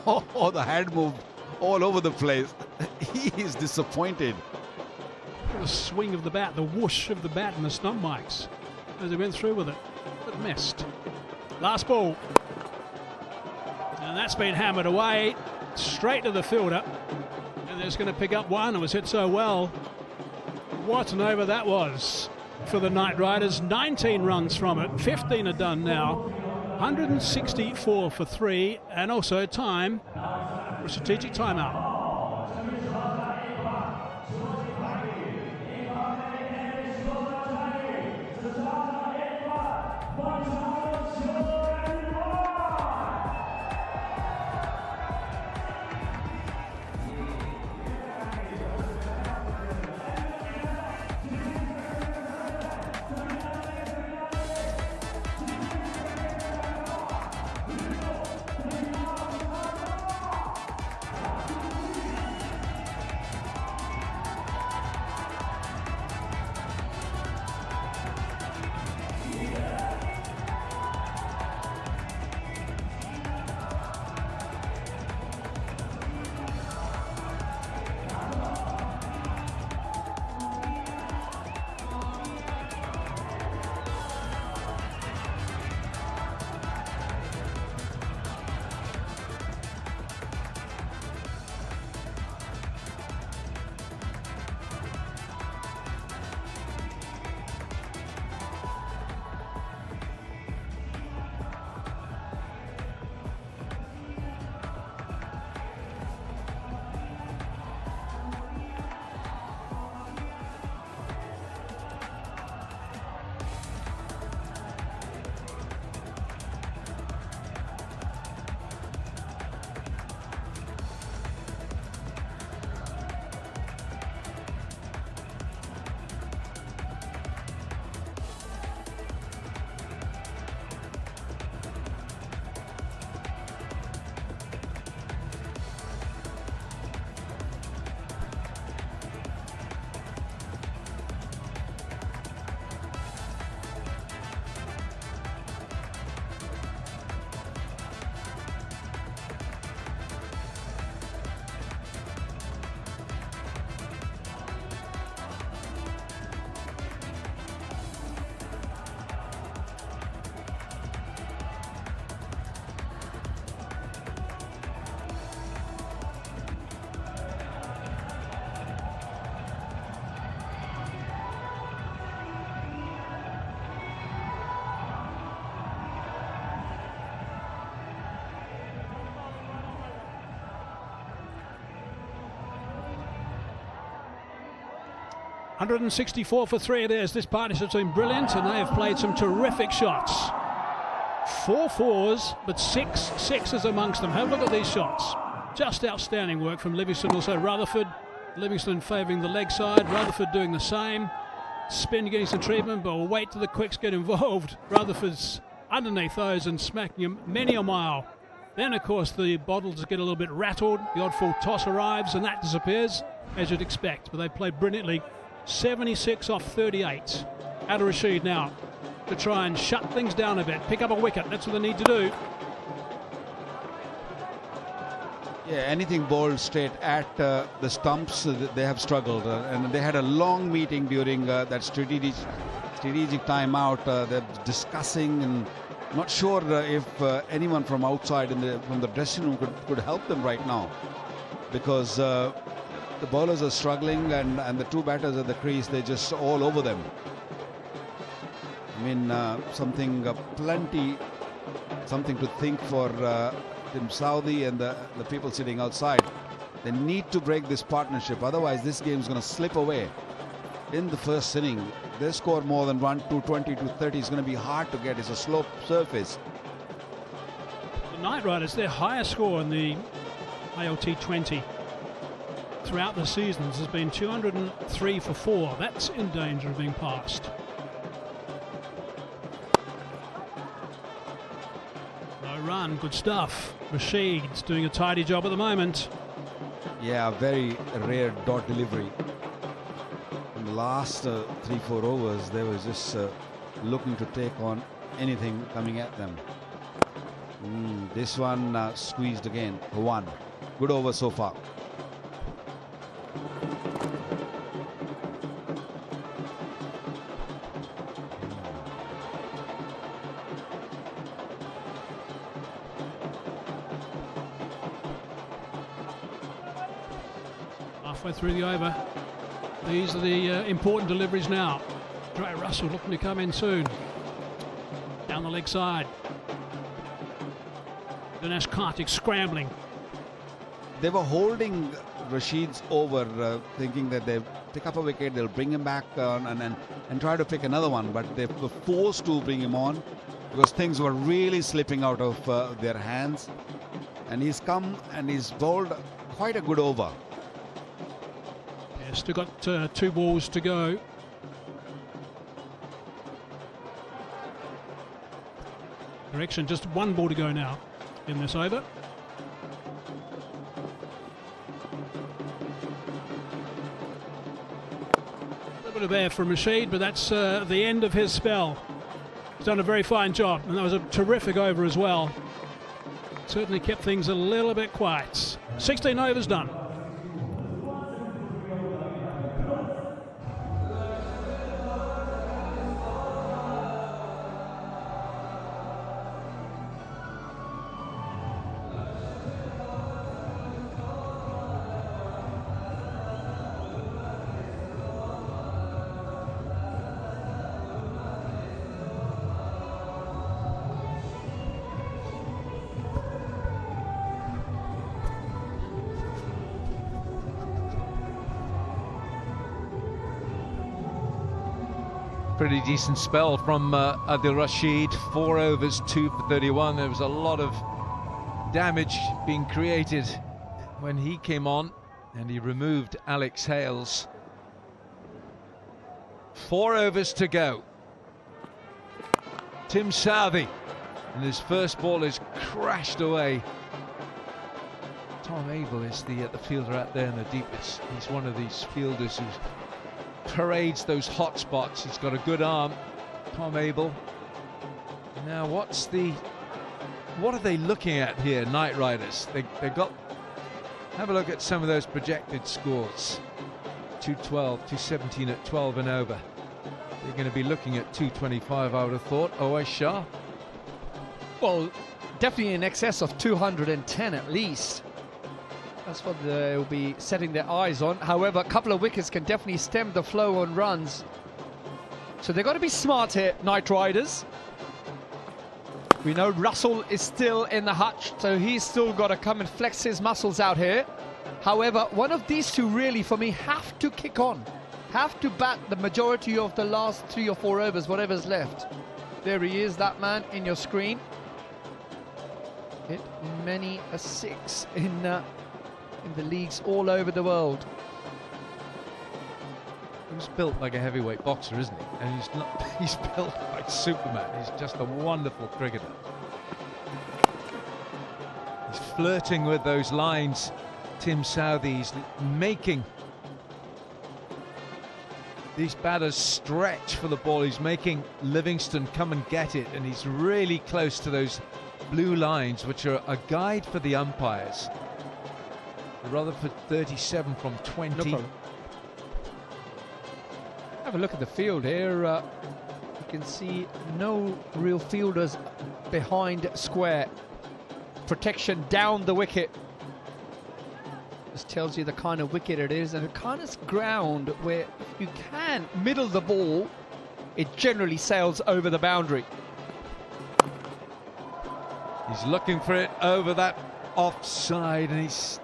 Oh, the hand moved all over the place. He is disappointed. The swing of the bat, the whoosh of the bat and the stump mics as he went through with it, but missed. Last ball, and that's been hammered away straight to the fielder. And they're just going to pick up one. It was hit so well. What an over that was for the Knight Riders. 19 runs from it. 15 are done now. 164 for 3, and also time for a strategic timeout. 164 for 3 it is. This partnership's been brilliant, and they have played some terrific shots. 4 fours, but 6 sixes amongst them. Have a look at these shots. Just outstanding work from Livingston, also Rutherford. Livingston favouring the leg side, Rutherford doing the same. Spin getting some treatment, but we'll wait till the quicks get involved. Rutherford's underneath those and smacking him many a mile. Then, of course, the bottles get a little bit rattled. The odd full toss arrives, and that disappears, as you'd expect. But they played brilliantly. 76 off 38. Adil Rashid now to try and shut things down a bit. Pick up a wicket. That's what they need to do. Yeah, anything bowled straight at the stumps, they have struggled. And they had a long meeting during that strategic timeout. They're discussing, and not sure if anyone from outside from the dressing room could help them right now, because the bowlers are struggling, and the 2 batters at the crease, they're just all over them. I mean, something to think for Tim Southee and the people sitting outside. They need to break this partnership, otherwise this game is going to slip away. In the first inning, they score more than 220 to 30. It's going to be hard to get. It's a slope surface. The Knight Riders, their highest score in the ILT20 throughout the seasons has been 203 for 4. That's in danger of being passed. No run, good stuff. Rashid's doing a tidy job at the moment. Yeah, very rare dot delivery. In the last 3-4 overs, they were just looking to take on anything coming at them. This one squeezed again for 1. Good over so far. Halfway through the over. These are the important deliveries now. Russell looking to come in soon. Down the leg side. Dinesh Karthik scrambling. They were holding Rashid's over, thinking that they pick up a wicket, they'll bring him back on and try to pick another one, but they were forced to bring him on because things were really slipping out of their hands. And he's come and he's bowled quite a good over. Yeah, still got 2 balls to go. Correction, just 1 ball to go now in this over. A bit of air from Rashid, but that's the end of his spell. He's done a very fine job, and that was a terrific over as well. Certainly kept things a little bit quiet. 16 overs done. Pretty decent spell from Adil Rashid. 4 overs, 2 for 31. There was a lot of damage being created when he came on, and he removed Alex Hales. 4 overs to go. Tim Southee, and his first ball is crashed away. Tom Abel is the fielder out there in the deepest. He's one of these fielders who parades those hot spots. He's got a good arm, Tom Abel. Now what are they looking at here, Knight Riders? They got, have a look at some of those projected scores. 212, 217 at 12 and over. They're going to be looking at 225, I would have thought. Always sharp. Well, definitely in excess of 210 at least. That's what they'll be setting their eyes on. However, a couple of wickets can definitely stem the flow on runs. So they've got to be smart here, Knight Riders. We know Russell is still in the hutch, so he's still got to come and flex his muscles out here. However, one of these two really, for me, have to kick on. have to bat the majority of the last 3 or 4 overs, whatever's left. There he is, that man in your screen. Hit many a 6 in the leagues all over the world. He's built like a heavyweight boxer, isn't he? And he's not, he's built like Superman. He's just a wonderful cricketer. He's flirting with those lines. Tim Southee, he's making these batters stretch for the ball. He's making Livingston come and get it, and he's really close to those blue lines, which are a guide for the umpires. Rutherford 37 from 20. No problem. Have a look at the field here. You can see no real fielders behind square. Protection down the wicket. This tells you the kind of wicket it is, and the kind of ground where if you can middle the ball, it generally sails over the boundary. He's looking for it over that offside, and he's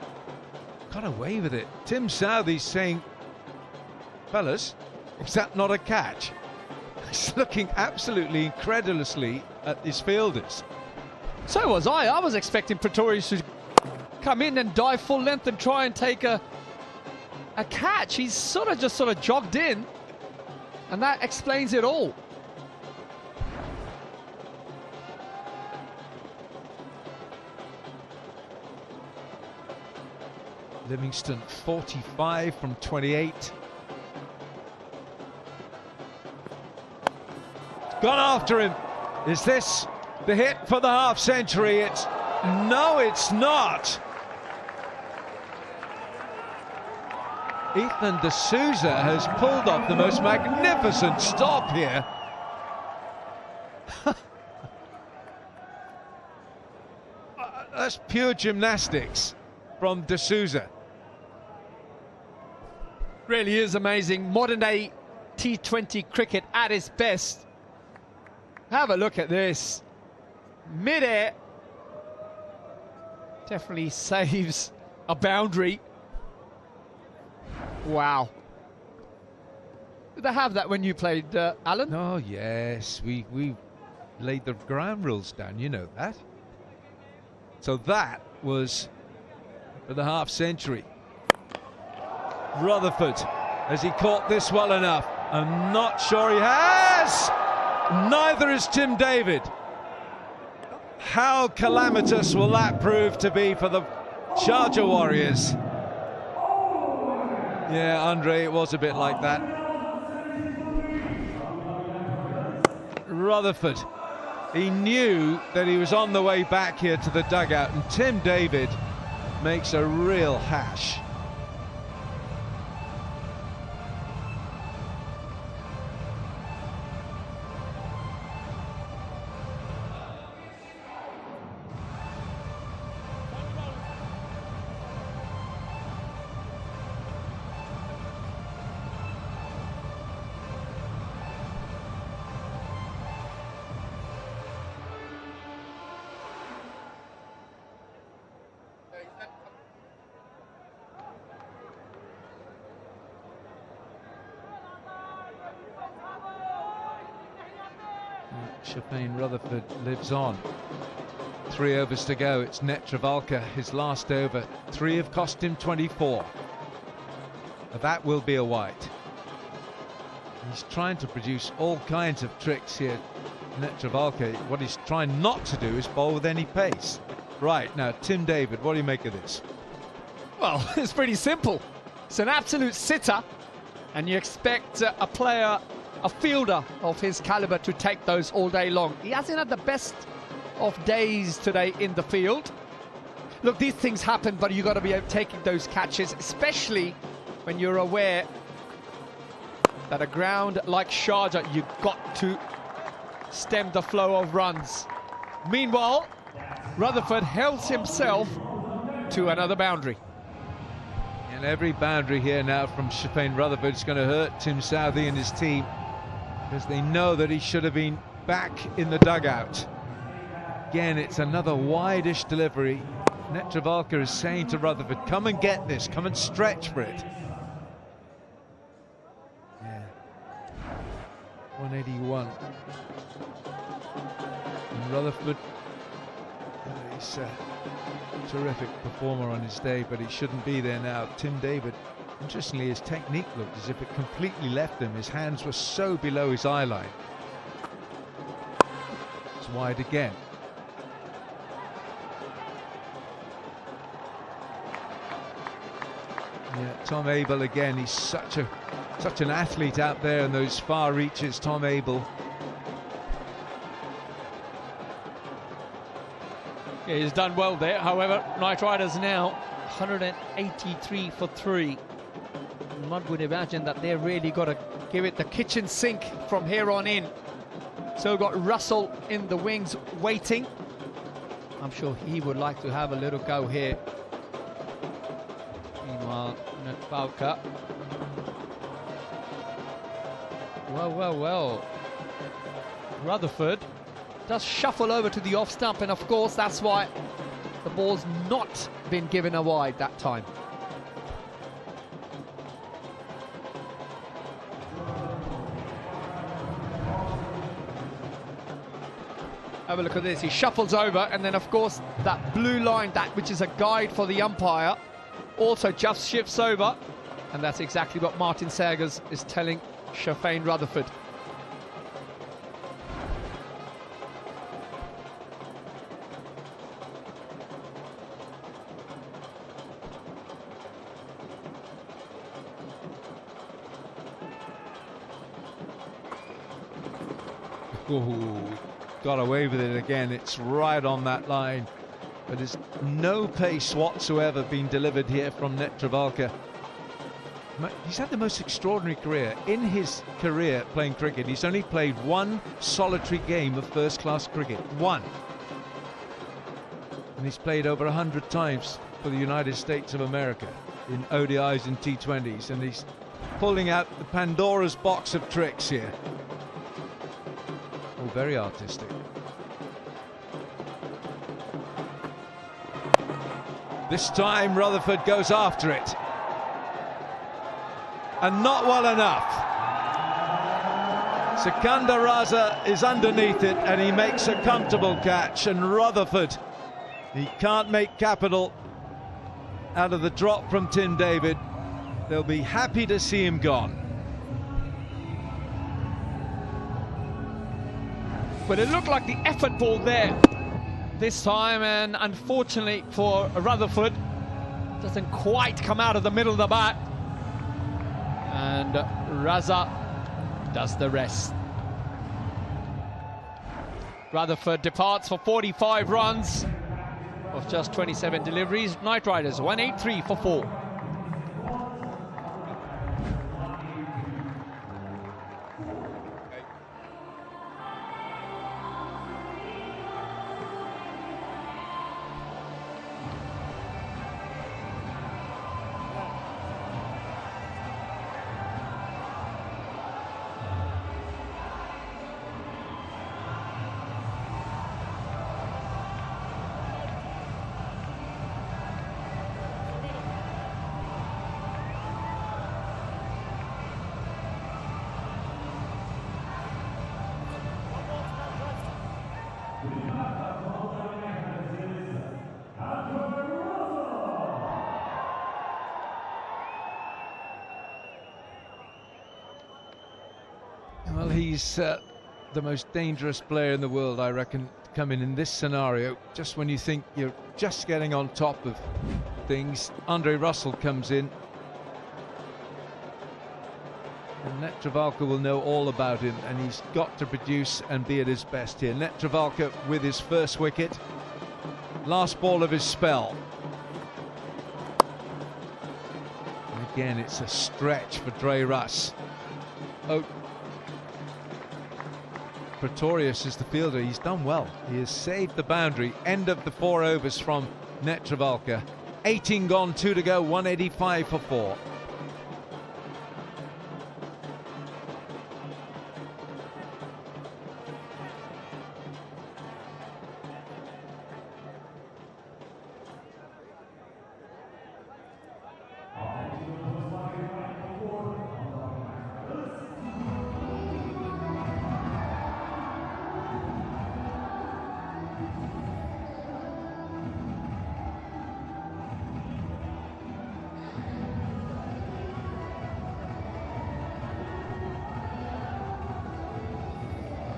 got away with it. Tim Southee's saying, fellas, is that not a catch? He's looking absolutely incredulously at his fielders. So was I. I was expecting Pretorius to come in and dive full length and try and take a catch. He's sort of jogged in, and that explains it all. Livingston 45 from 28. Gone after him. Is this the hit for the half century? No, it's not. Ethan D'Souza has pulled off the most magnificent stop here. That's pure gymnastics from D'Souza. Really is amazing. Modern day T20 cricket at its best. Have a look at this. Mid-air. Definitely saves a boundary. Wow. Did they have that when you played, Alan? Oh, yes. We laid the ground rules down, you know that. So that was for the half century. Rutherford, has he caught this well enough? I'm not sure he has. Neither is Tim David. How calamitous will that prove to be for the Sharjah Warriors? Yeah, Andre, it was a bit like that. Rutherford, he knew that he was on the way back here to the dugout, and Tim David makes a real hash. Rutherford lives on. 3 overs to go. It's Netravalka, his last over. 3 have cost him 24. That will be a white. He's trying to produce all kinds of tricks here. Netravalka, what he's trying not to do is bowl with any pace. Right, now Tim David, what do you make of this? Well, it's pretty simple. It's an absolute sitter, and you expect a player, a fielder of his caliber, to take those all day long. He hasn't had the best of days today in the field. Look, these things happen, but you've got to be out taking those catches, especially when you're aware that a ground like Sharjah, you've got to stem the flow of runs. Meanwhile, Rutherford helps himself to another boundary. And every boundary here now from Shafane Rutherford is going to hurt Tim Southee and his team, because they know that he should have been back in the dugout. Again, it's another wide-ish delivery. Netravalka is saying to Rutherford, come and get this, come and stretch for it. 181. And Rutherford, he's a terrific performer on his day, but he shouldn't be there now. Tim David, interestingly, his technique looked as if it completely left him. His hands were so below his eye line. It's wide again. Yeah, Tom Abel again. He's such an athlete out there in those far reaches. Tom Abel. Yeah, he's done well there. However, Knight Riders now 183 for 3. One would imagine that they're really got to give it the kitchen sink from here on in. So we've got Russell in the wings waiting. I'm sure he would like to have a little go here. Meanwhile, Netvalka. Well. Rutherford does shuffle over to the off stump, and of course that's why the ball's not been given a wide that time. Have a look at this. He shuffles over, and then of course that blue line, that which is a guide for the umpire, also just shifts over, and that's exactly what Martin Sagers is telling Shafane Rutherford. Ooh, got away with it again. It's right on that line. But there's no pace whatsoever being delivered here from Netvalka. He's had the most extraordinary career. In his career playing cricket, he's only played one solitary game of first-class cricket. One. And he's played over 100 times for the United States of America in ODIs and T20s. And he's pulling out the Pandora's box of tricks here. Oh, very artistic. This time Rutherford goes after it. And not well enough. Sikandar Raza is underneath it and he makes a comfortable catch, and Rutherford, he can't make capital out of the drop from Tim David. They'll be happy to see him gone. But it looked like the effort ball there this time, and unfortunately for Rutherford, doesn't quite come out of the middle of the bat. And Raza does the rest. Rutherford departs for 45 runs of just 27 deliveries. Knight Riders 183 for 4. Well, he's the most dangerous player in the world, I reckon, coming in this scenario. Just when you think you're just getting on top of things, Andre Russell comes in. And Netvalka will know all about him, and he's got to produce and be at his best here. Netvalka with his first wicket. Last ball of his spell. And again, it's a stretch for Dre Russ. Oh, Pretorius is the fielder. He's done well. He has saved the boundary. End of the 4 overs from Netvalka. 18 gone, 2 to go, 185 for 4.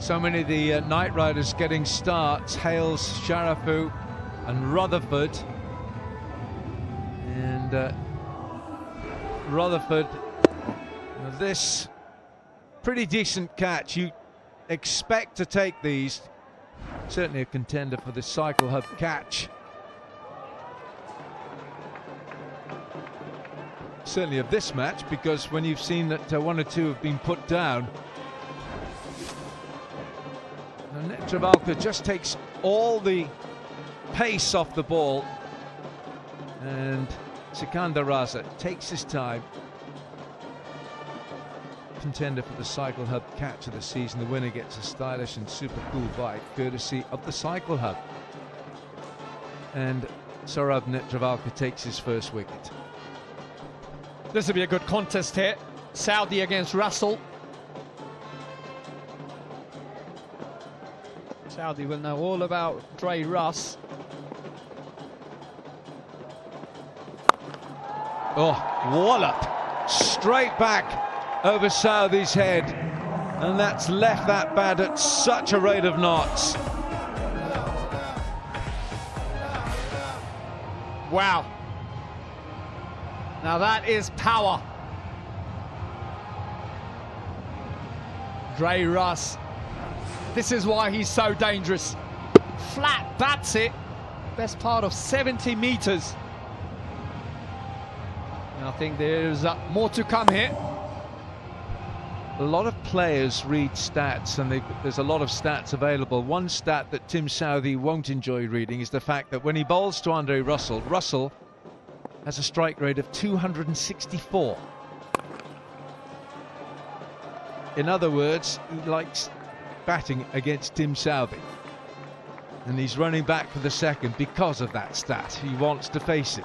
So many of the Night Riders getting starts. Hales, Sharafu and Rutherford. And Rutherford, this pretty decent catch. You expect to take these. Certainly a contender for the cycle hub catch. Certainly of this match, because when you've seen that one or two have been put down, Netravalka just takes all the pace off the ball, and Sikandar Raza takes his time. Contender for the cycle hub catch of the season. The winner gets a stylish and super cool bike courtesy of the cycle hub, and Saurabh Netravalka takes his first wicket. This will be a good contest here. Southee against Russell. Southee will know all about Dre Russ. Oh, wallop! Straight back over Southee's head, and that's left that bat at such a rate of knots. Wow. Now that is power. Dre Russ. This is why he's so dangerous. Flat bats it. Best part of 70 meters. And I think there's more to come here. A lot of players read stats, and there's a lot of stats available. One stat that Tim Southee won't enjoy reading is the fact that when he bowls to Andre Russell, Russell has a strike rate of 264. In other words, he likes batting against Tim Southee, and he's running back for the second because of that stat. He wants to face it.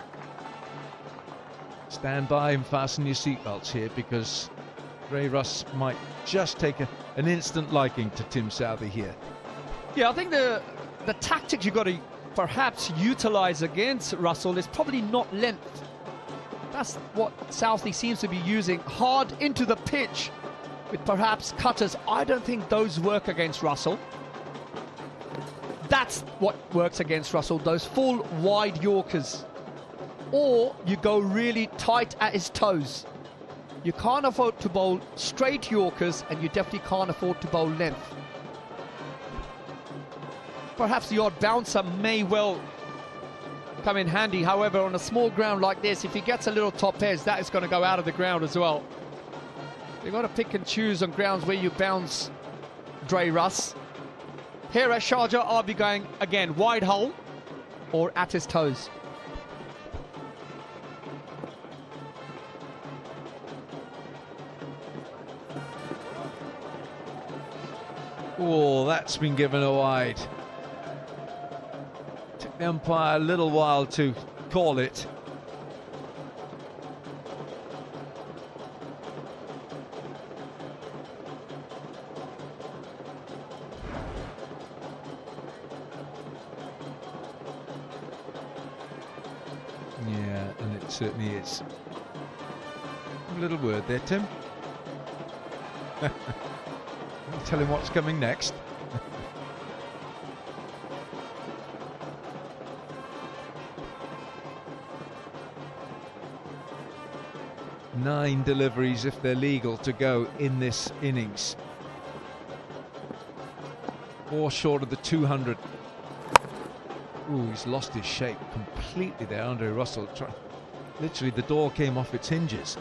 Stand by and fasten your seatbelts here, because Ray Russ might just take an instant liking to Tim Southee here. Yeah, I think the tactic you've got to perhaps utilize against Russell is probably not length. That's what Southee seems to be using, hard into the pitch with perhaps cutters. I don't think those work against Russell. That's what works against Russell, those full wide Yorkers. Or you go really tight at his toes. You can't afford to bowl straight Yorkers, and you definitely can't afford to bowl length. Perhaps the odd bouncer may well come in handy. However, on a small ground like this, if he gets a little top edge, that is going to go out of the ground as well. You've got to pick and choose on grounds where you bounce Dre Russ. Here at Sharjah, I'll be going again wide hole or at his toes. Oh, that's been given a wide. Took the umpire a little while to call it. Yeah, and it certainly is. A little word there, Tim. Tell him what's coming next. Nine deliveries, if they're legal, to go in this innings. 4 short of the 200. Ooh, he's lost his shape completely there, Andre Russell. Literally, the door came off its hinges,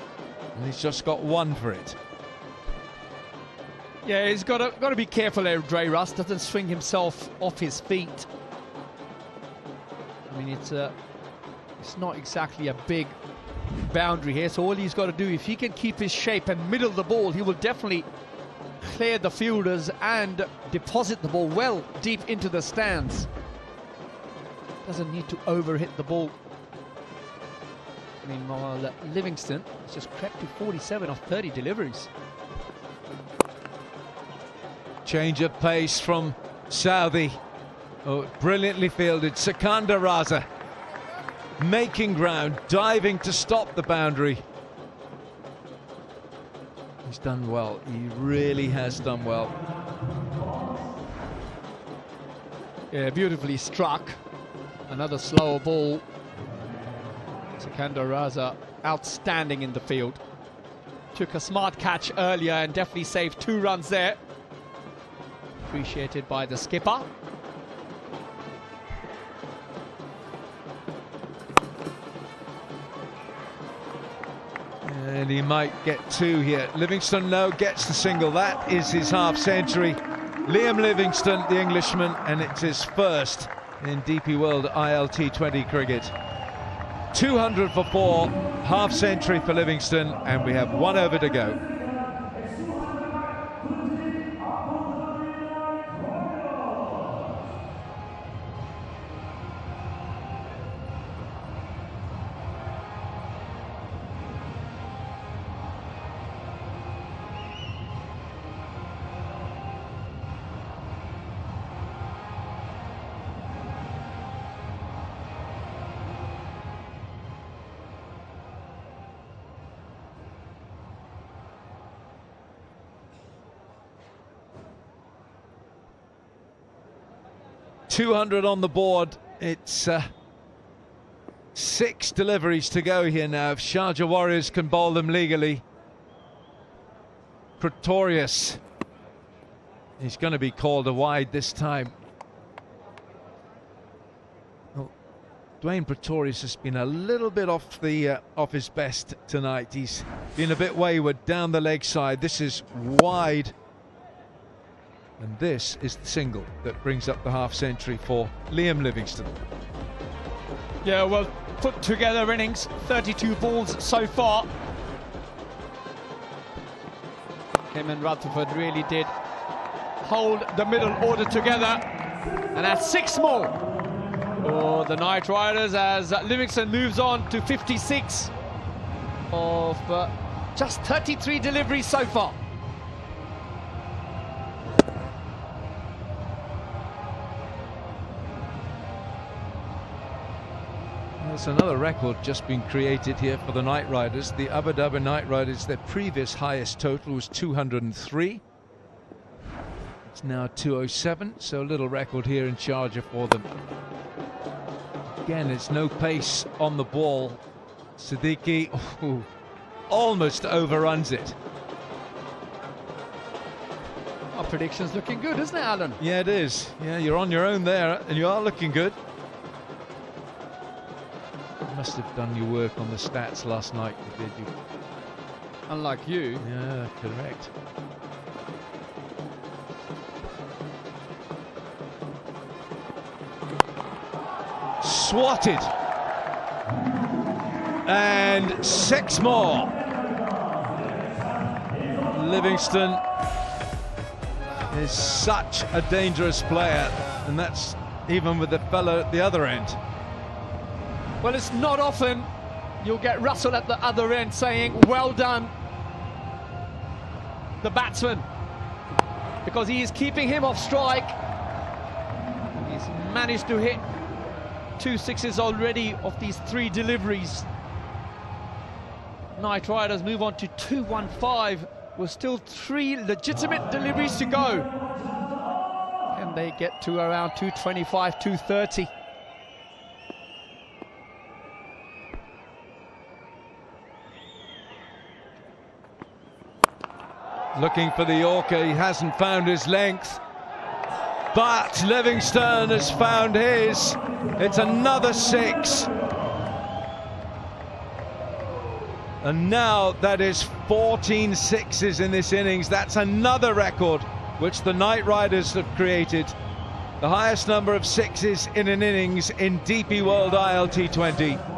and he's just got one for it. Yeah, he's got to be careful there, Dre Russ doesn't swing himself off his feet. I mean, it's not exactly a big boundary here, so all he's got to do, if he can keep his shape and middle the ball, he will definitely clear the fielders and deposit the ball well deep into the stands. Doesn't need to overhit the ball. Meanwhile, Livingston has just crept to 47 off 30 deliveries. Change of pace from Southee. Oh, brilliantly fielded. Sikandar Raza making ground, diving to stop the boundary. He's done well. He really has done well. Yeah, beautifully struck. Another slower ball. Sikandar Raza, outstanding in the field. Took a smart catch earlier and definitely saved 2 runs there. Appreciated by the skipper. And he might get 2 here. Livingston, no, gets the single. That is his half century. Liam Livingstone, the Englishman, and it's his first in DP World ILT20 cricket. 200 for 4, half century for Livingstone, and we have 1 over to go. .200 on the board. It's 6 deliveries to go here now. If Sharjah Warriorz can bowl them legally. Pretorius. He's going to be called a wide this time. Well, Dwayne Pretorius has been a little bit off his best tonight. He's been a bit wayward down the leg side. This is wide. And this is the single that brings up the half century for Liam Livingstone. Yeah, well put together innings, 32 balls so far. Him and Rutherford really did hold the middle order together. And that's 6 more for the Knight Riders as Livingstone moves on to 56 of just 33 deliveries so far. There's another record just been created here for the Knight Riders. The Abu Dhabi Knight Riders, their previous highest total was 203. It's now 207, so a little record here in Sharjah for them. Again, it's no pace on the ball. Siddiqui almost overruns it. Our prediction's looking good, isn't it, Alan? Yeah, it is. Yeah, you're on your own there, and you are looking good. Must have done your work on the stats last night, did you? Unlike you. Yeah, correct. Swatted. And 6 more. Livingstone is such a dangerous player, and that's even with the fellow at the other end. Well, it's not often you'll get Russell at the other end saying, well done, the batsman, because he is keeping him off strike. He's managed to hit 2 sixes already of these 3 deliveries. Knight Riders move on to 215 with still 3 legitimate deliveries to go. And they get to around 225, 230. Looking for the Yorker, he hasn't found his length, but Livingstone has found his. It's another 6. And now that is 14 sixes in this innings. That's another record which the Knight Riders have created. The highest number of 6s in an innings in DP World ILT20.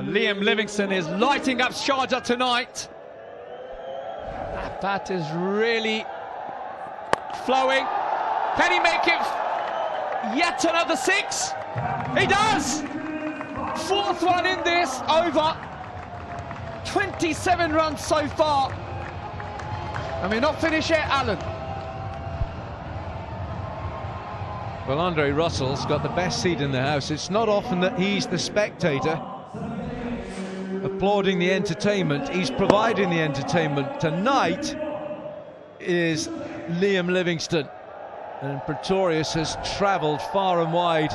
Liam Livingstone is lighting up Sharjah tonight. That bat is really flowing. Can he make it yet another 6? He does! 4th one in this over. 27 runs so far. And we're not finished yet, Alan. Well, Andre Russell's got the best seat in the house. It's not often that he's the spectator applauding the entertainment. He's providing the entertainment. Tonight is Liam Livingstone. And Pretorius has travelled far and wide.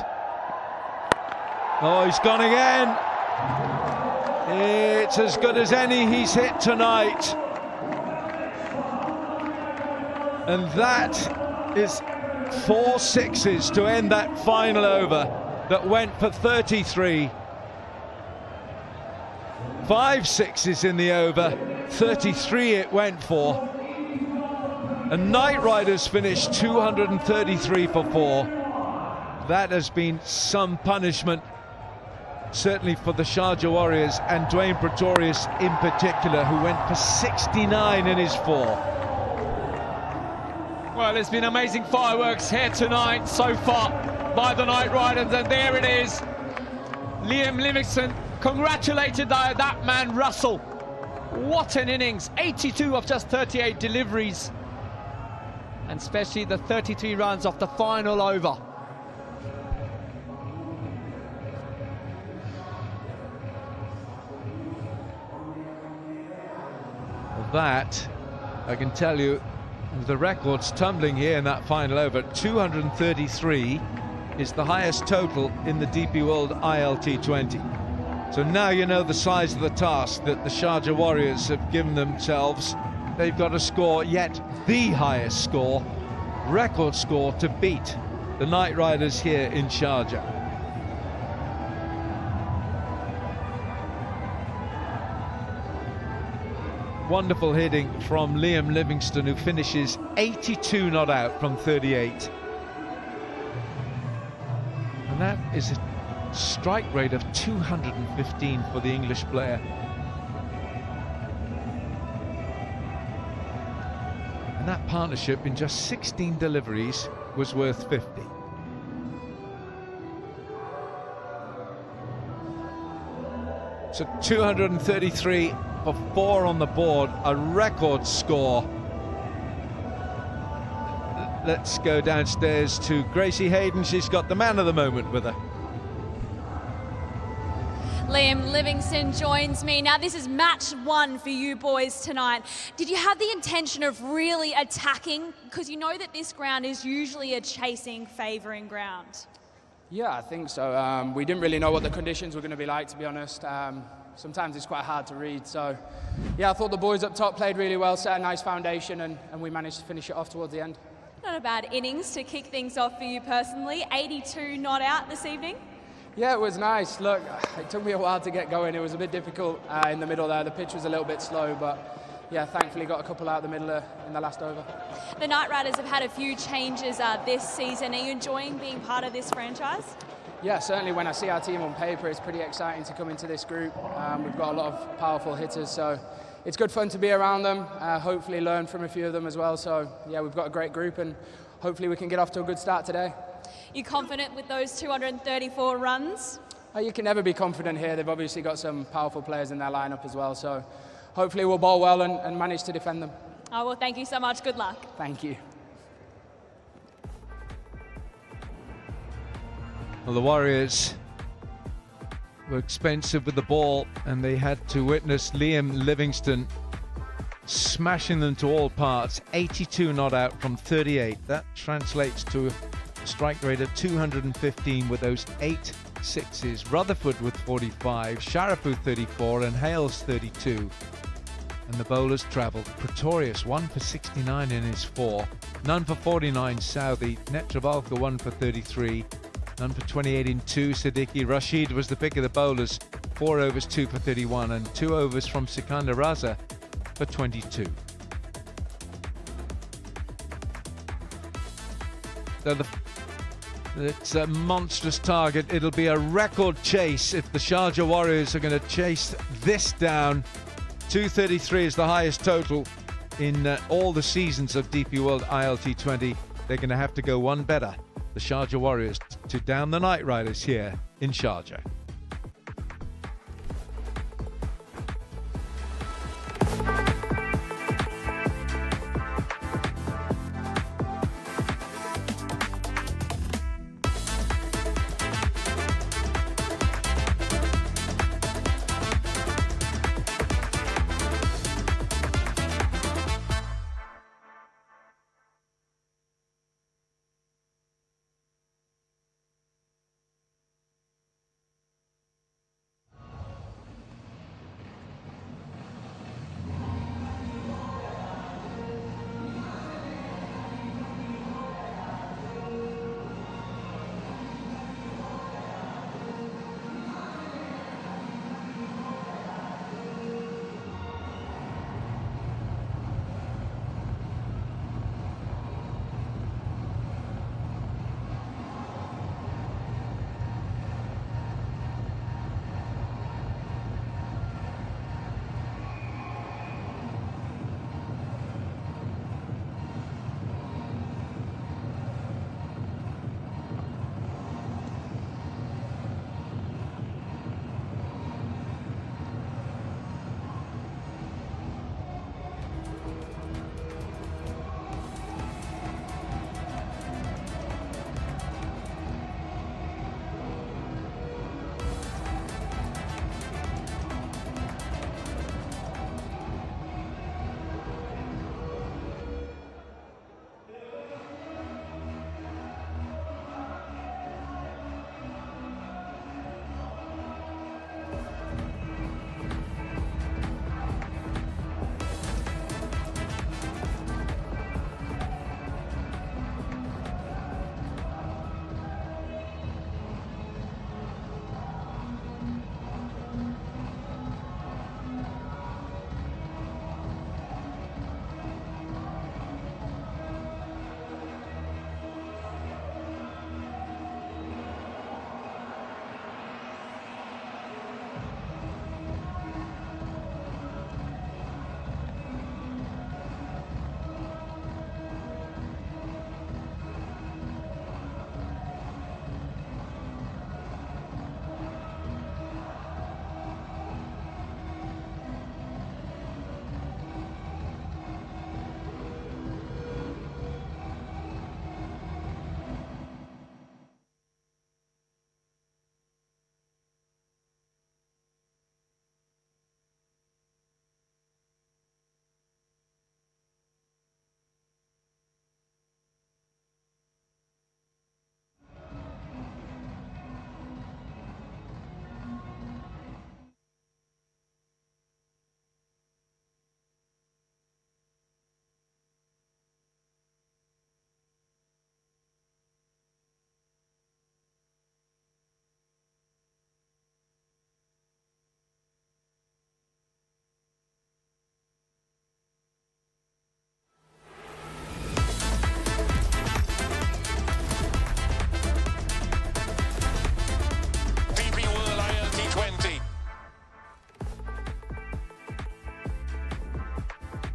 Oh, he's gone again. It's as good as any he's hit tonight. And that is 4 sixes to end that final over that went for 33. 5 sixes in the over, 33 it went for. And Knight Riders finished 233 for 4. That has been some punishment, certainly for the Sharjah Warriors and Dwayne Pretorius in particular, who went for 69 in his 4. Well, it's been amazing fireworks here tonight so far by the Knight Riders, and there it is. Liam Livingstone congratulated that man Russell. What an innings, 82 of just 38 deliveries, and especially the 33 runs off the final over. That, I can tell you, the record's tumbling here in that final over. 233 is the highest total in the DP World ILT20. So now you know the size of the task that the Sharjah Warriors have given themselves. They've got to score yet the highest score, record score, to beat the Knight Riders here in Sharjah. Wonderful hitting from Liam Livingstone, who finishes 82 not out from 38. And that is a strike rate of 215 for the English player. And that partnership in just 16 deliveries was worth 50. So 233 for 4 on the board, a record score. Let's go downstairs to Gracie Hayden. She's got the man of the moment with her. Liam Livingstone joins me. Now, this is match 1 for you boys tonight. Did you have the intention of really attacking? Because you know that this ground is usually a chasing, favouring ground. Yeah, I think so. We didn't really know what the conditions were going to be like, to be honest. Sometimes it's quite hard to read. So, yeah, I thought the boys up top played really well, set a nice foundation, and we managed to finish it off towards the end. Not a bad innings to kick things off for you personally. 82 not out this evening. Yeah, it was nice. Look, it took me a while to get going. It was a bit difficult in the middle there. The pitch was a little bit slow, but yeah, thankfully got a couple out the middle in the last over. The Knight Riders have had a few changes this season. Are you enjoying being part of this franchise? Yeah, certainly when I see our team on paper, it's pretty exciting to come into this group. We've got a lot of powerful hitters, so it's good fun to be around them, hopefully learn from a few of them as well. So, yeah, we've got a great group, and hopefully we can get off to a good start today. You confident with those 234 runs? You can never be confident here. They've obviously got some powerful players in their lineup as well, so hopefully we'll bowl well and manage to defend them. Oh, well, thank you so much. Good luck. Thank you. Well, the Warriors were expensive with the ball, and they had to witness Liam Livingstone smashing them to all parts. 82 not out from 38. That translates to a strike rate of 215 with those 8 sixes. Rutherford with 45, Sharafu 34, and Hales 32. And the bowlers travelled. Pretorius 1 for 69 in his 4, none for 49 Southee, Netravalka 1 for 33, none for 28 in 2 Siddiqui. Rashid was the pick of the bowlers, 4 overs 2 for 31, and 2 overs from Sikandar Raza for 22. So it's a monstrous target. It'll be a record chase if the Sharjah Warriors are going to chase this down. 233 is the highest total in all the seasons of DP World ILT20. They're going to have to go one better, the Sharjah Warriors, to down the Knight Riders here in Sharjah.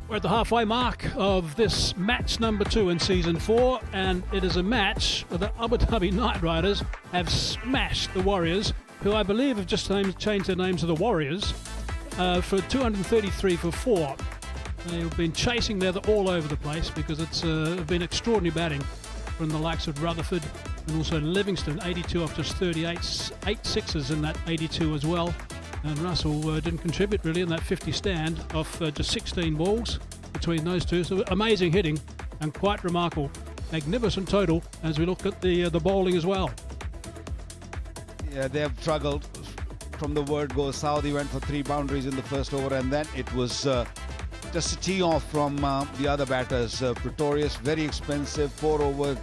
We're at the halfway mark of this match number 2 in season 4, and it is a match where the Abu Dhabi Night Riders have smashed the Warriors, who I believe have just changed their names to the Warriors, for 233 for 4. They've been chasing leather all over the place because it's been extraordinary batting from the likes of Rutherford and also Livingston, 82 off just 38, 8 sixes in that 82 as well. And Russell didn't contribute really in that 50 stand off just 16 balls between those two. So amazing hitting and quite remarkable. Magnificent total as we look at the bowling as well. Yeah, they have struggled. From the word go, Southee went for 3 boundaries in the first over, and then it was just a tee off from the other batters. Pretorius, very expensive, 4 over,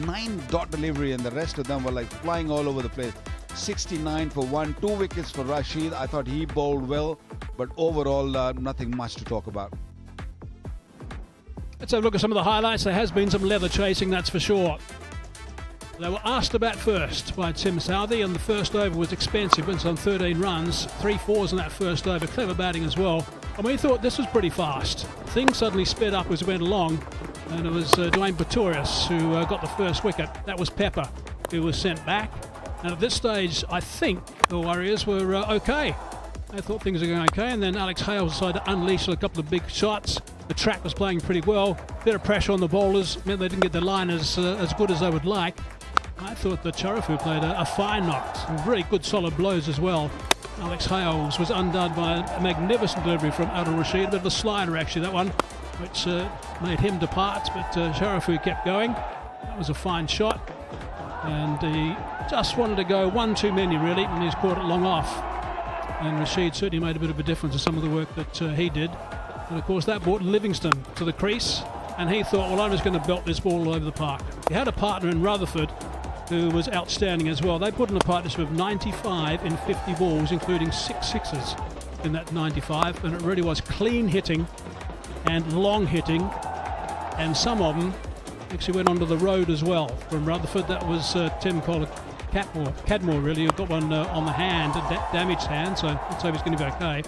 9 dot delivery, and the rest of them were like flying all over the place. 69 for 1, 2 wickets for Rashid. I thought he bowled well, but overall nothing much to talk about. Let's have a look at some of the highlights. There has been some leather chasing, that's for sure. They were asked to bat first by Tim Southee, and the first over was expensive. Went on 13 runs, 3 fours in that first over. Clever batting as well. And we thought this was pretty fast. Things suddenly sped up as we went along, and it was Dwayne Pretorius who got the first wicket. That was Pepper, who was sent back. And at this stage, I think the Warriors were okay. They thought things were going okay, and then Alex Hales decided to unleash a couple of big shots. The track was playing pretty well. Bit of pressure on the bowlers meant they didn't get the line as good as they would like. I thought that Sharjah played a fine knock. Some really good solid blows as well. Alex Hales was undone by a magnificent delivery from Adil Rashid. A bit of a slider actually, that one, which made him depart, but Sharjah kept going. That was a fine shot. And he just wanted to go one too many really, and he's caught it long off. And Rashid certainly made a bit of a difference to some of the work that he did. And of course that brought Livingston to the crease, and he thought, well, I'm just going to belt this ball all over the park. He had a partner in Rutherford who was outstanding as well. They put in a partnership of 95 in 50 balls, including 6 sixes in that 95, and it really was clean hitting and long hitting, and some of them actually went onto the road as well. From Rutherford, that was Tim Cadmore really, who got one on the hand, a damaged hand, so let's hope he's going to be okay.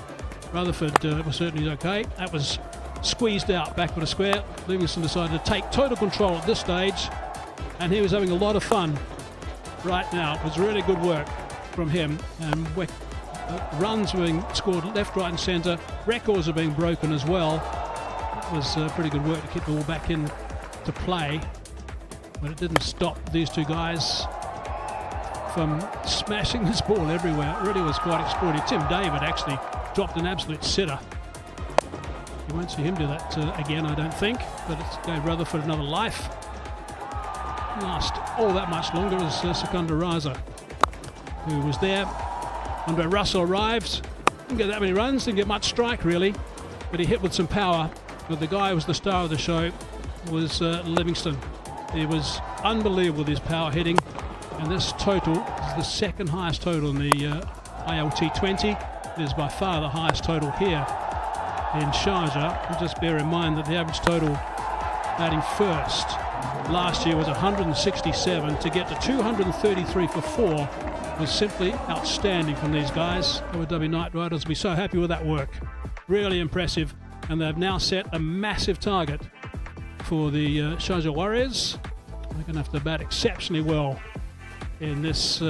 Rutherford was certainly okay. That was squeezed out back with a square. Livingston decided to take total control at this stage, and he was having a lot of fun right now. It was really good work from him, and runs were being scored left, right and centre. Records are being broken as well. It was pretty good work to keep the ball back in to play, but it didn't stop these two guys from smashing this ball everywhere. It really was quite extraordinary. Tim David actually dropped an absolute sitter. You won't see him do that again, I don't think, but it gave Rutherford another life. Last all that much longer as Secunda Raza, who was there. Andre Russell arrived, didn't get that many runs, didn't get much strike really, but he hit with some power. But the guy who was the star of the show was Livingston. He was unbelievable with his power hitting, and this total is the second highest total in the ILT20. It is by far the highest total here in Sharjah. And just bear in mind that the average total batting first last year was 167. To get to 233 for 4 was simply outstanding from these guys. Abu Dhabi Night Riders will be so happy with that work. Really impressive, and they've now set a massive target for the Sharjah Warriors. They're going to have to bat exceptionally well in this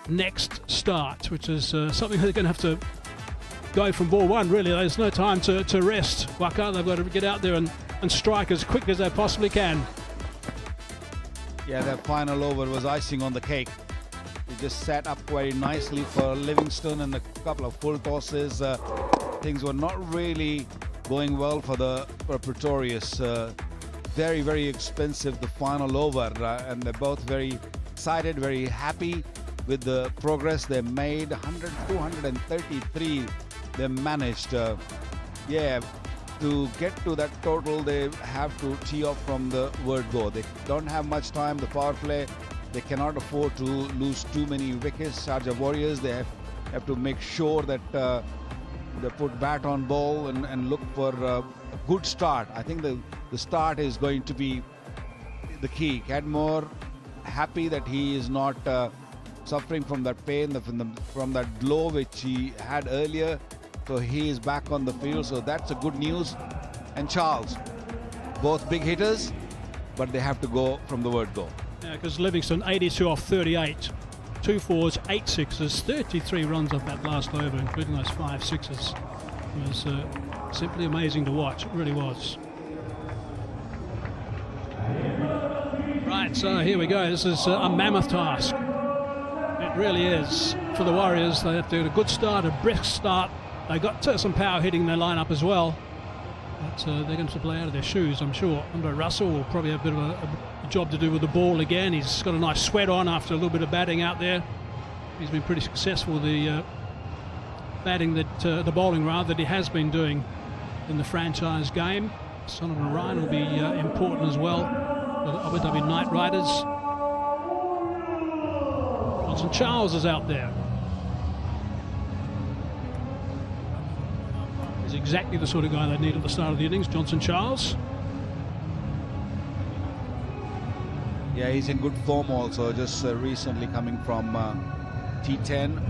next start, which is something they're going to have to go from ball one, really. There's no time to rest. Waka, they've got to get out there and strike as quick as they possibly can. Yeah, that final over was icing on the cake. He just sat up very nicely for Livingston, and a couple of full tosses. Things were not really going well for Pretorius. Very, very expensive, the final over, and they're both very excited, very happy with the progress they made. 233 they managed. To get to that total, they have to tee off from the word go. They don't have much time, the power play. They cannot afford to lose too many wickets. Sharjah Warriors, they have to make sure that they put bat on ball and look for a good start. I think the start is going to be the key. Cadmore happy that he is not suffering from that pain, from that blow which he had earlier. So he is back on the field, so that's a good news. and Charles. Both big hitters, but they have to go from the word go. Yeah, because Livingston 82 off 38. 2 fours, 8 sixes, 33 runs off that last over, including those 5 sixes. It was simply amazing to watch. It really was. Right, so here we go. This is a mammoth task. It really is. For the Warriors, they have to get a good start, a brisk start. They got some power hitting in their lineup as well. But they're going to play out of their shoes, I'm sure. Andre Russell will probably have a bit of a job to do with the ball again. He's got a nice sweat on after a little bit of batting out there. He's been pretty successful, the batting the bowling rather, that he has been doing in the franchise game. Sullivan Ryan will be important as well for the Abu Dhabi Knight Riders. Johnson Charles is out there. He's exactly the sort of guy they need at the start of the innings, Johnson Charles. Yeah, he's in good form also, just recently coming from T10.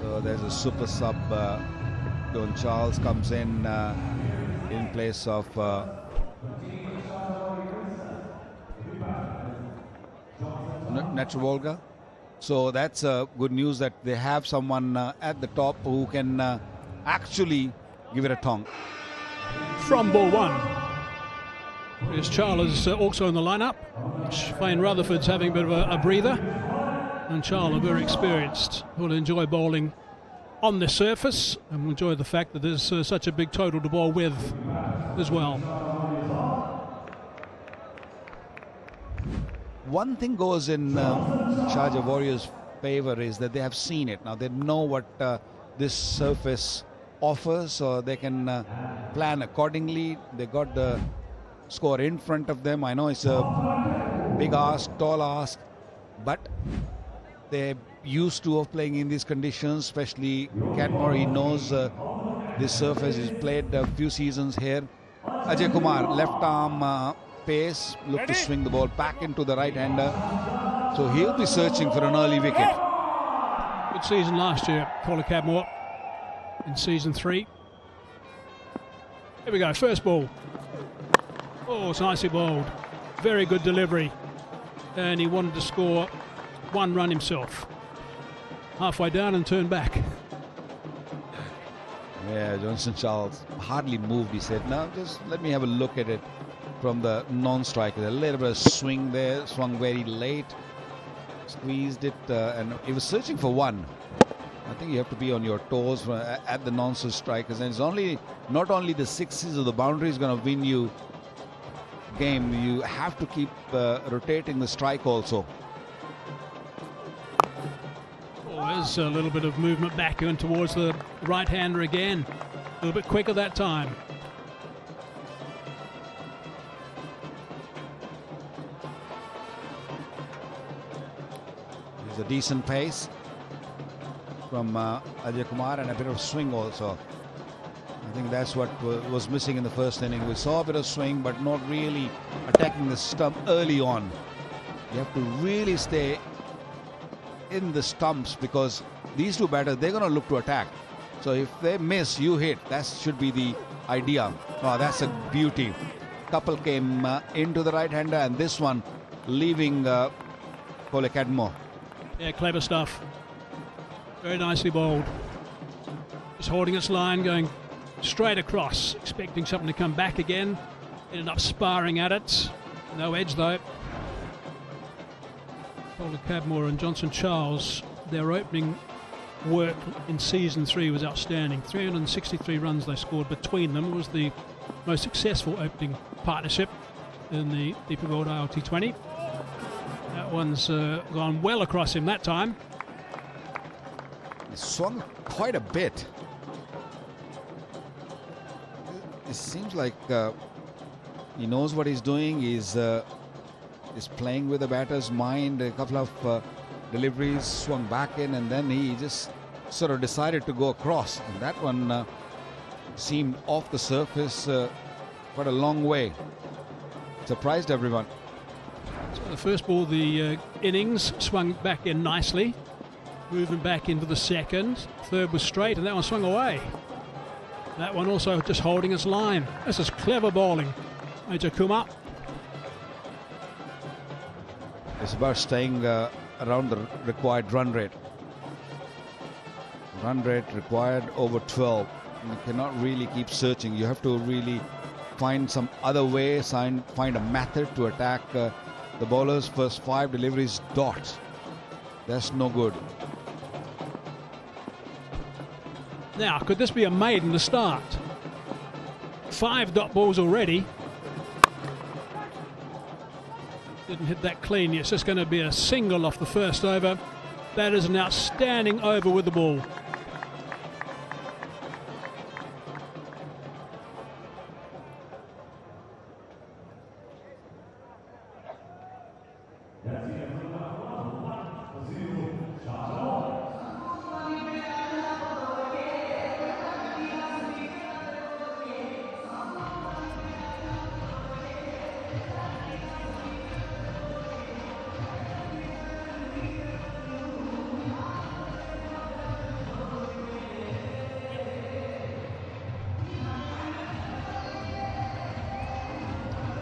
So there's a super sub. John Charles comes in place of Netravolga. So that's good news that they have someone at the top who can actually give it a tongue. From ball one. Here's Charles also in the lineup. Shane Rutherford's having a bit of a breather. And Charles are very experienced. Will enjoy bowling on the surface and will enjoy the fact that there's such a big total to bowl with as well. One thing goes in Sharjah Warriorz' favor is that they have seen it. Now they know what this surface offers, so they can plan accordingly. They got the score in front of them. I know it's a big ask, tall ask, but they're used to of playing in these conditions, especially Cadmore. He knows this surface. He's played a few seasons here. Ajay Kumar, left arm pace, look to swing the ball back into the right-hander. So he'll be searching for an early wicket. Good season last year, Colin Cadmore in season 3. Here we go, first ball. Oh, it's nicely bowled. Very good delivery. And he wanted to score 1 run himself. Halfway down and turned back. Yeah, Johnson Charles hardly moved. He said, "Now just let me have a look at it from the non-striker." A little bit of swing there, swung very late, squeezed it, and he was searching for 1. I think you have to be on your toes at the non-strikers, and it's not only the sixes or the boundaries going to win you game. You have to keep rotating the strike also. There's a little bit of movement back in towards the right-hander again. A little bit quicker that time. There's a decent pace from Ajay Kumar and a bit of swing also. I think that's what was missing in the first inning. We saw a bit of swing, but not really attacking the stump early on. You have to really stay in the stumps, because these two batters, they're going to look to attack. So if they miss, you hit. That should be the idea. Oh, that's a beauty. Couple came into the right-hander, and this one leaving Cole Cadmore. Yeah, clever stuff. Very nicely bowled. Just holding its line, going straight across, expecting something to come back again. Ended up sparring at it. No edge though. Cole Cadmore and Johnson Charles, their opening work in season 3 was outstanding. 363 runs they scored between them. It was the most successful opening partnership in the DP World ILT20. That one's gone well across him that time. He swung quite a bit. It seems like he knows what he's doing. He's playing with the batter's mind. A couple of deliveries, swung back in, and then he just sort of decided to go across. And that one seemed off the surface quite a long way. Surprised everyone. So the first ball, the innings, swung back in nicely. Moving back into the second. Third was straight, and that one swung away. That one also just holding its line. This is clever bowling. Major Kumar. It's about staying around the required run rate. Run rate required over 12. You cannot really keep searching. You have to really find some other way, find a method to attack the bowlers. First 5 deliveries dots. That's no good. Now, could this be a maiden to start? 5 dot balls already. Didn't hit that clean. It's just going to be a single off the first over. That is an outstanding over with the ball.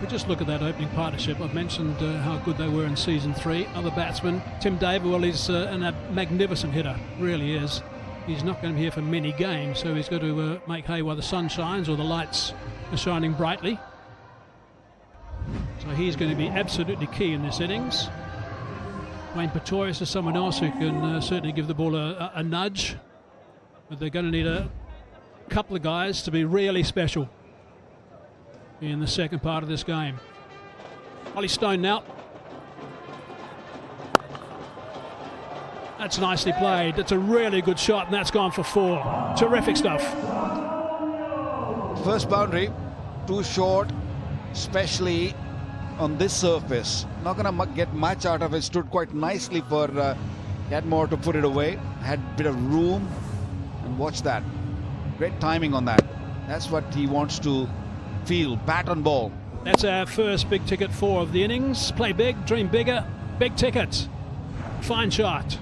Just look at that opening partnership. I've mentioned how good they were in season 3. Other batsmen, Tim David, well, he's a magnificent hitter, really is. He's not going to be here for many games, so he's got to make hay while the sun shines or the lights are shining brightly. So he's going to be absolutely key in this innings. Wayne Pretorius is someone else who can certainly give the ball a nudge, but they're going to need a couple of guys to be really special in the second part of this game. Ollie Stone now. That's nicely played. That's a really good shot, and that's gone for 4. Terrific stuff. First boundary, too short, especially on this surface. Not going to get much out of it. Stood quite nicely for Cadmore to put it away. Had a bit of room, and watch that. Great timing on that. That's what he wants to feel. Bat on ball. That's our first big ticket 4 of the innings. Play big, dream bigger, big ticket. Fine shot.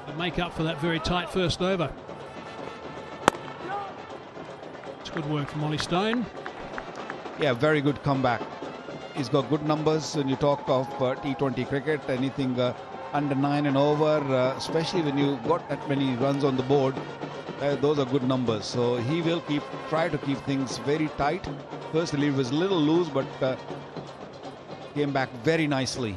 To make up for that very tight first over. It's good work from Ollie Stone. Yeah, very good comeback. He's got good numbers when you talk of T20 cricket. Anything under 9 and over, especially when you got that many runs on the board, those are good numbers. So he will try to keep things very tight. First delivery was a little loose, but came back very nicely.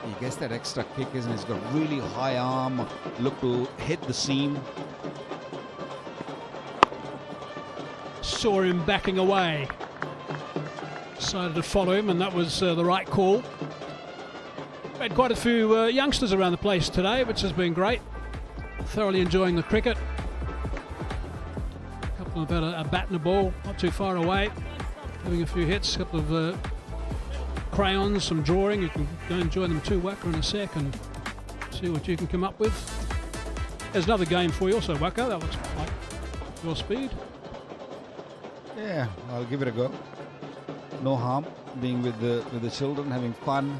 He gets that extra kick, isn't he? He's got really high arm, look to hit the seam. Saw him backing away. Decided to follow him, and that was the right call. We had quite a few youngsters around the place today, which has been great. Thoroughly enjoying the cricket. A couple of a bat and a ball, not too far away. Having a few hits, a couple of crayons, some drawing. You can go and join them too, Waka, in a sec, and see what you can come up with. There's another game for you also, Waka. That looks like your speed. Yeah, I'll give it a go. No harm being with the children, having fun.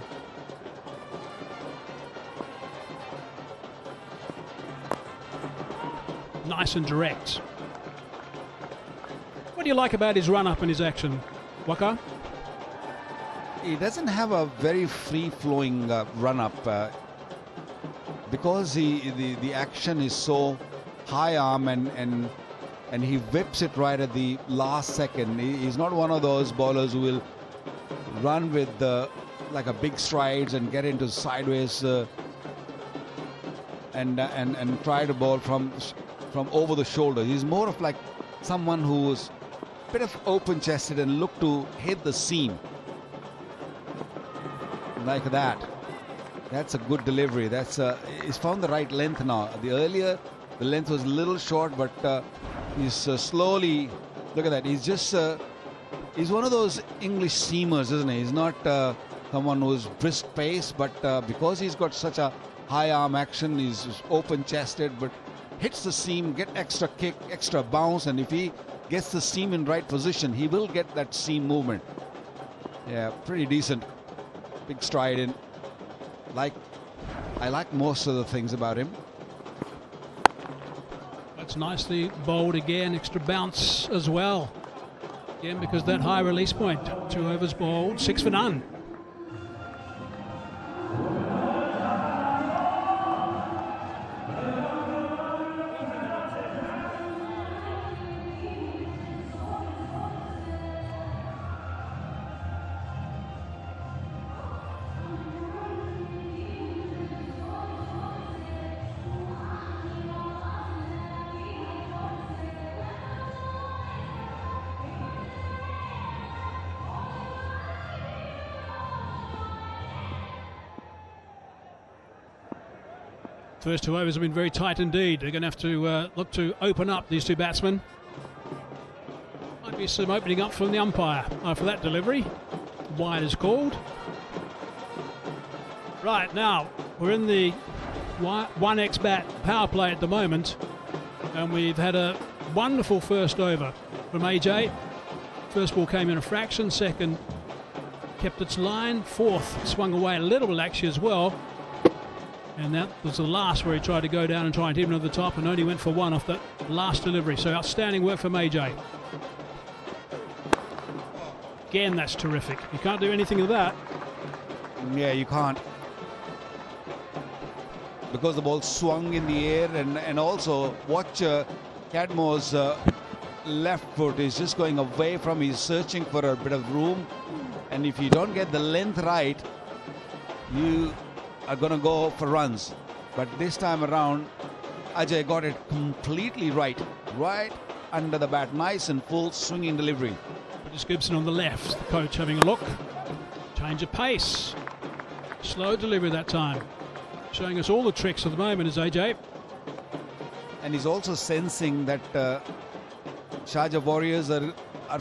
Nice and direct. What do you like about his run-up and his action, Waka? He doesn't have a very free-flowing run-up because the action is so high arm and he whips it right at the last second. He's not one of those bowlers who will run with like a big strides and get into sideways and try to bowl from over the shoulder. He's more of like someone who's a bit of open-chested and look to hit the seam like that. That's a good delivery. He's found the right length now. The length was a little short, but he's slowly, look at that, he's one of those English seamers, isn't he? He's not someone who's brisk pace, but because he's got such a high arm action, he's open chested, but hits the seam, get extra kick, extra bounce, and if he gets the seam in right position, he will get that seam movement. Yeah, pretty decent. Big stride in. I like most of the things about him. That's nicely bowled again. Extra bounce as well. Again, because that high release point. 2 overs bowled, 6 for none. First 2 overs have been very tight indeed. They're going to have to look to open up, these 2 batsmen. Might be some opening up from the umpire after that delivery. Wide is called. Right, now we're in the 1x bat power play at the moment, and we've had a wonderful first over from AJ. First ball came in a fraction, second kept its line, fourth swung away a little bit actually as well. And that was the last where he tried to go down and try and hit him over the top and only went for 1 off that last delivery. So outstanding work from AJ. Again, that's terrific. You can't do anything with that. Yeah, you can't. Because the ball swung in the air, and also watch Cadmore's left foot is just going away from, he's searching for a bit of room. And if you don't get the length right, you are going to go for runs. But this time around, Ajay got it completely right under the bat. Nice and full swinging delivery. Curtis Gibson on the left, the coach having a look. Change of pace. Slow delivery that time. Showing us all the tricks at the moment is AJ. And he's also sensing that Sharjah Warriors are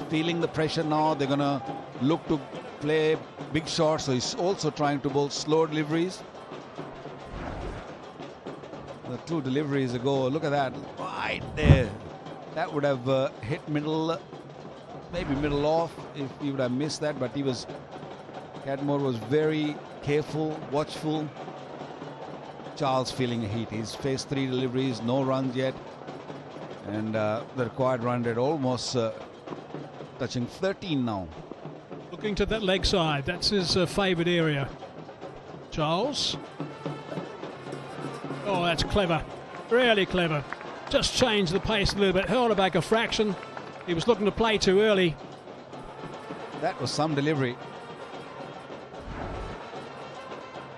feeling the pressure now. They're going to look to play big shots. So he's also trying to bowl slow deliveries. The 2 deliveries ago, look at that, right there. That would have hit middle, maybe middle off if he would have missed that, but Cadmore was very careful, watchful. Charles feeling a heat. He's faced 3 deliveries, no runs yet. And the required run rate almost touching 13 now. Looking to that leg side, that's his favourite area. Charles. Oh, that's clever. Really clever. Just changed the pace a little bit, held it back a fraction. He was looking to play too early. That was some delivery.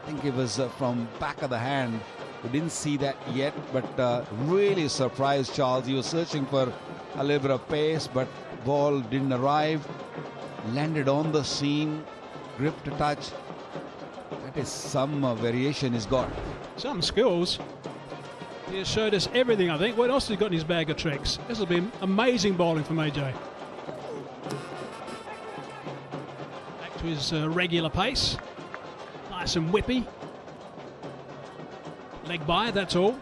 I think it was from back of the hand. We didn't see that yet, but really surprised Charles. He was searching for a little bit of pace, but ball didn't arrive. Landed on the seam, gripped a touch. That is some variation he's got. Some skills. He has showed us everything, I think. What else has he got in his bag of tricks? This will be amazing bowling from AJ. Back to his regular pace. Nice and whippy. Leg by, that's all.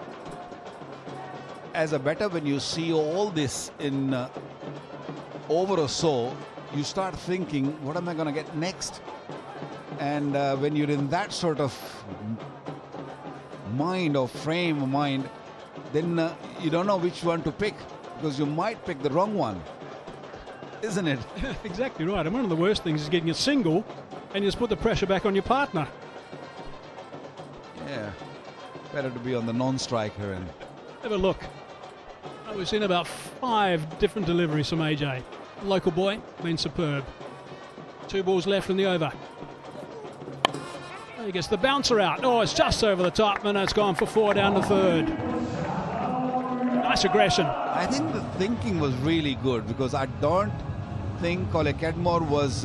As a batter, when you see all this in over or so, you start thinking, what am I going to get next? And when you're in that sort of mind or frame of mind, then you don't know which one to pick, because you might pick the wrong one, isn't it? Exactly right. And one of the worst things is getting a single and you just put the pressure back on your partner. Yeah, better to be on the non-striker. And have a look. We've seen about 5 different deliveries from AJ. Local boy, been superb. 2 balls left in the over. He gets the bouncer out. Oh, it's just over the top, and it's gone for 4 down the 3rd. Nice aggression. I think the thinking was really good, because I don't think Cadmore was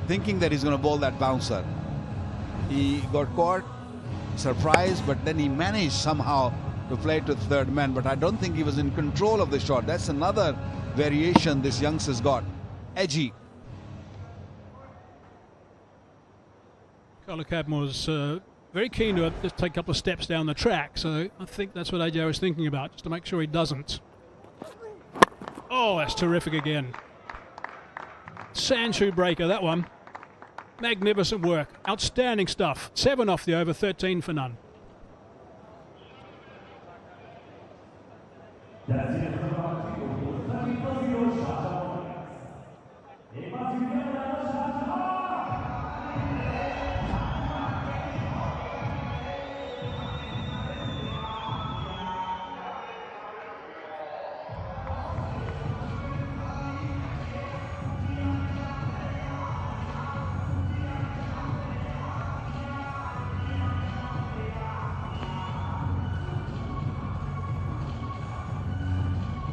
thinking that he's going to bowl that bouncer. He got caught, surprised, but then he managed somehow to play to 3rd man. But I don't think he was in control of the shot. That's another variation this youngster's got. Edgy. Cadmore's very keen to just take a couple of steps down the track, so I think that's what AJ was thinking about, just to make sure he doesn't. Oh, that's terrific again. Sand shoe breaker, that one. Magnificent work. Outstanding stuff. 7 off the over, 13 for none.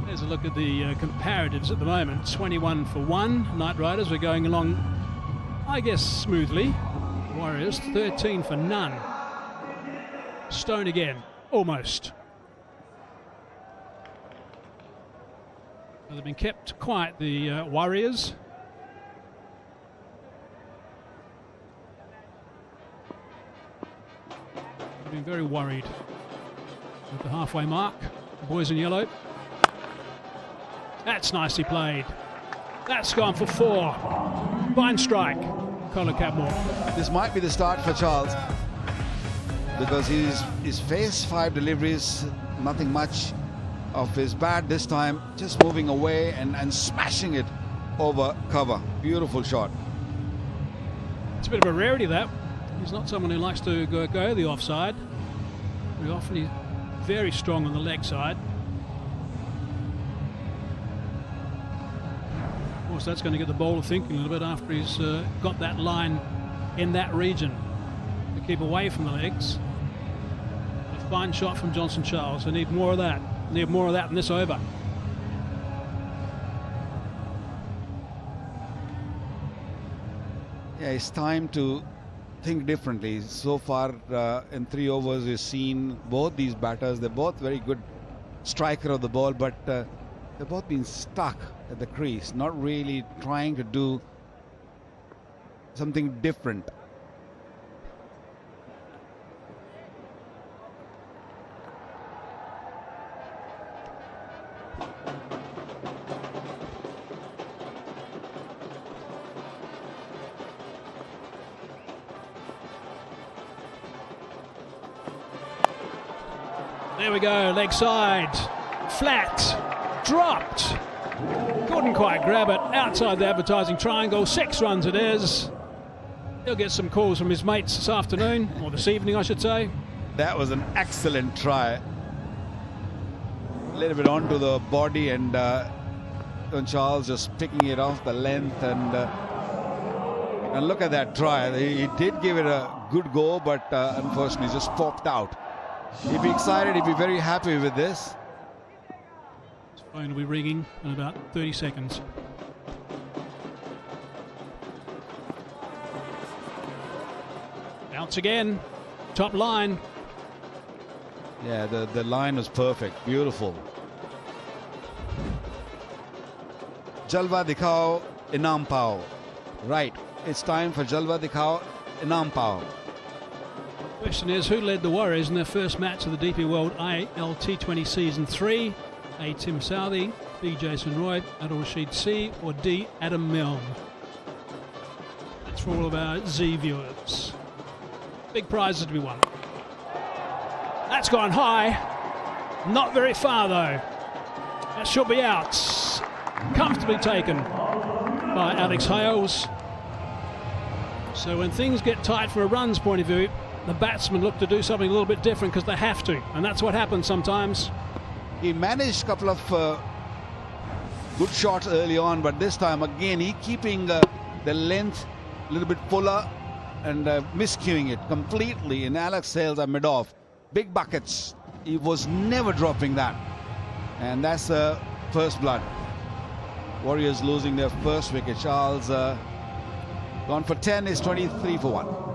There's a look at the comparatives at the moment. 21 for 1. Knight Riders were going along, I guess, smoothly. Warriors 13 for none. Stone again, almost. Well, they've been kept quiet, the Warriors. They've been very worried at the halfway mark. The boys in yellow. That's nicely played. That's gone for 4. Fine strike. Kohler Cadmore. This might be the start for Charles, because he's faced 5 deliveries, nothing much of his bat this time, just moving away and smashing it over cover. Beautiful shot. It's a bit of a rarity, that. He's not someone who likes to go the offside. Very often he's very strong on the leg side. Of course, that's going to get the bowler thinking a little bit after he's got that line in that region to keep away from the legs. A fine shot from Johnson Charles. They need more of that. Need more of that in this over. Yeah, it's time to think differently. So far in 3 overs, we've seen both these batters. They're both very good striker of the ball, but they've both been stuck at the crease, not really trying to do something different. There we go, leg side, flat, dropped. Couldn't quite grab it, outside the advertising triangle. 6 runs it is. He'll get some calls from his mates this afternoon, or this evening I should say. That was an excellent try. A little bit onto the body, and Charles just picking it off the length, and look at that try. He did give it a good go, but unfortunately just popped out. He'd be excited, he'd be very happy with this. His phone will be ringing in about 30 seconds. Bounce again, top line. Yeah, the line was perfect, beautiful. Jalwa dikhao, inam pao. Right, it's time for Jalwa dikhao, inam pao. Question is, who led the Warriors in their first match of the DP World ILT20 Season 3? A. Tim Southee, B. Jason Roy, Adil Rashid C, or D. Adam Milne? That's for all of our Z viewers. Big prizes to be won. That's gone high. Not very far though. That should be out. Comfortably taken by Alex Hales. So when things get tight from a runs point of view, the batsmen look to do something a little bit different because they have to, and that's what happens sometimes. He managed a couple of good shots early on, but this time again he keeping the length a little bit fuller and miscuing it completely. And Alex Hales are mid-off. Big buckets. He was never dropping that. And that's first blood. Warriors losing their first wicket. Charles gone for 10, is 23 for 1.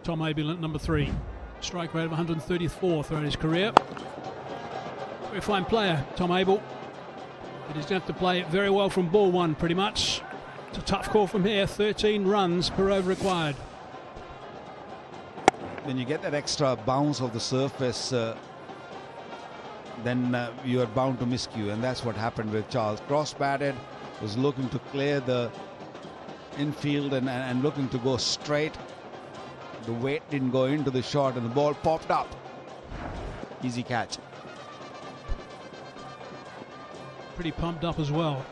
Tom Abel at number 3. Strike rate of 134 throughout his career. Very fine player, Tom Abel. But he's going to have to play it very well from ball 1 pretty much. It's a tough call from here. 13 runs per over required. When you get that extra bounce of the surface, then you are bound to miscue, and that's what happened with Charles. Cross-batted, was looking to clear the infield and looking to go straight. The weight didn't go into the shot and the ball popped up. Easy catch. Pretty pumped up as well.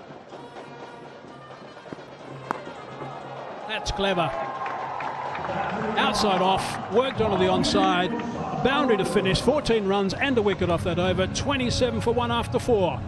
That's clever. Outside off, worked onto the onside. Boundary to finish, 14 runs and a wicket off that over. 27 for 1 after 4.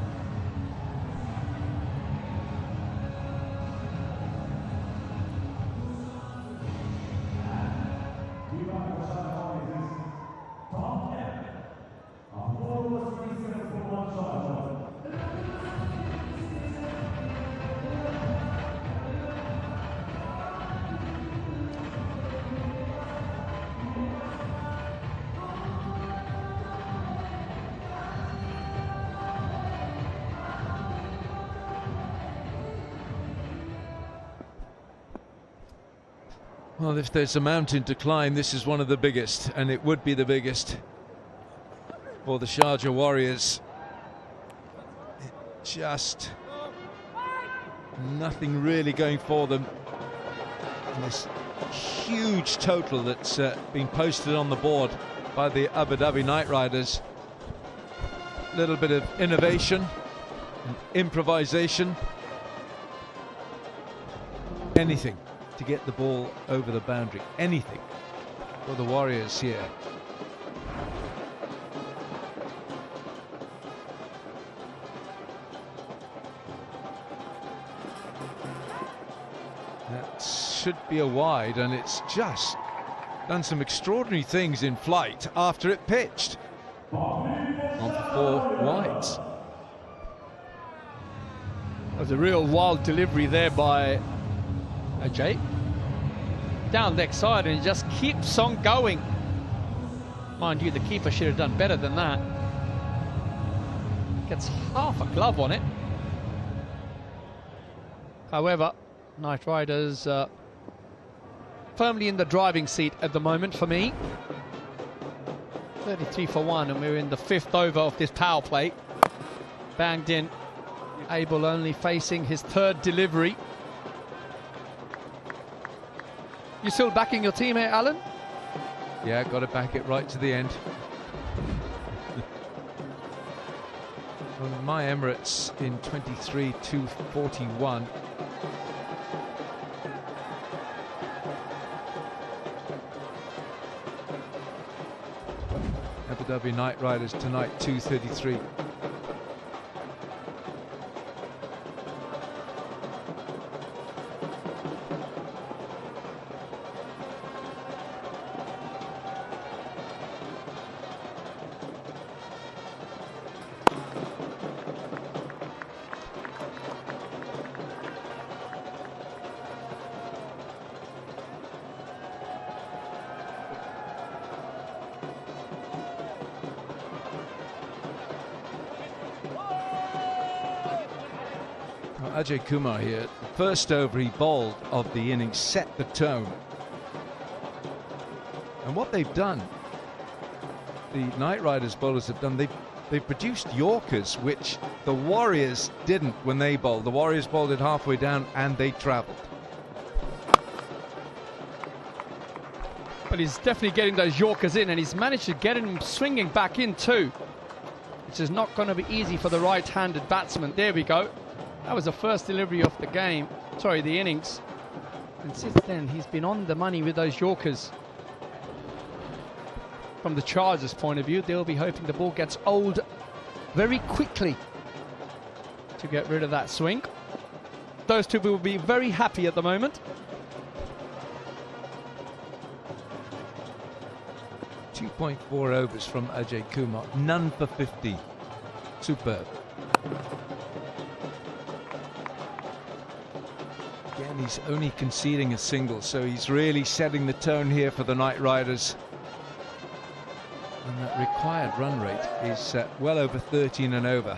Well, if there's a mountain to climb, this is one of the biggest, and it would be the biggest for the Sharjah Warriors. Just nothing really going for them. And this huge total that's been posted on the board by the Abu Dhabi Knight Riders. A little bit of innovation and improvisation. Anything to get the ball over the boundary. Anything for the Warriors here. That should be a wide, and it's just done some extraordinary things in flight after it pitched. On for 4 wides. That was a real wild delivery there by Ajay. Down leg side, and he just keeps on going. Mind you, the keeper should have done better than that. Gets half a glove on it. However, Knight Riders firmly in the driving seat at the moment for me. 33 for 1, and we're in the 5th over of this power play. Banged in. Abel only facing his 3rd delivery. You still backing your team here, Alan? Yeah, got to back it right to the end. Well, my Emirates in 23-241. Abu Dhabi Knight Riders tonight 233. Ajay Kumar here, the first over he bowled of the innings set the tone. And what they've done, the Knight Riders bowlers have done, they've produced Yorkers, which the Warriors didn't when they bowled. The Warriors bowled it halfway down and they travelled. But he's definitely getting those Yorkers in, and he's managed to get him swinging back in too, which is not going to be easy for the right-handed batsman. There we go. That was the first delivery of the game, sorry, the innings. And since then, he's been on the money with those Yorkers. From the Chargers' point of view, they'll be hoping the ball gets old very quickly to get rid of that swing. Those two will be very happy at the moment. 2.4 overs from Ajay Kumar, none for 50. Superb. Again, And he's only conceding a single, so he's really setting the tone here for the Knight Riders. And that required run rate is well over 13 and over.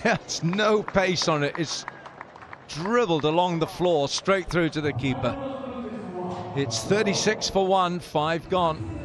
Gets no pace on it. It's dribbled along the floor straight through to the keeper. It's 36 for 1, 5 gone.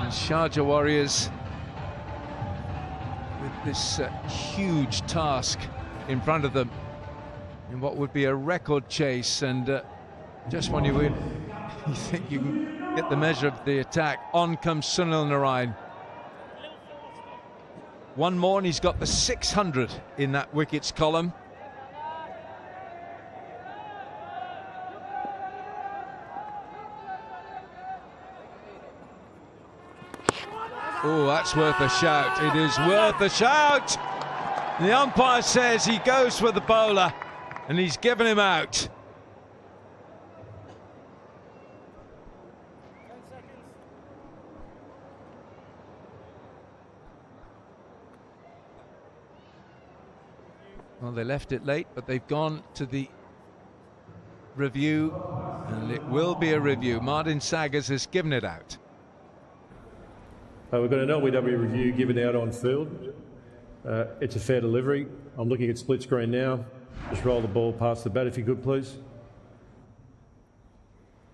Sharjah Warriorz with this huge task in front of them in what would be a record chase, and just when you think you can get the measure of the attack, on comes Sunil Narine. One more and he's got the 600 in that wickets column. Oh, that's worth a shout. It is worth a shout. The umpire says he goes for the bowler, and he's given him out. Well, they left it late, but they've gone to the review, and it will be a review. Martin Saggers has given it out. We've got an LBW review given out on field. It's a fair delivery. I'm looking at split screen now. Just roll the ball past the bat if you could, please.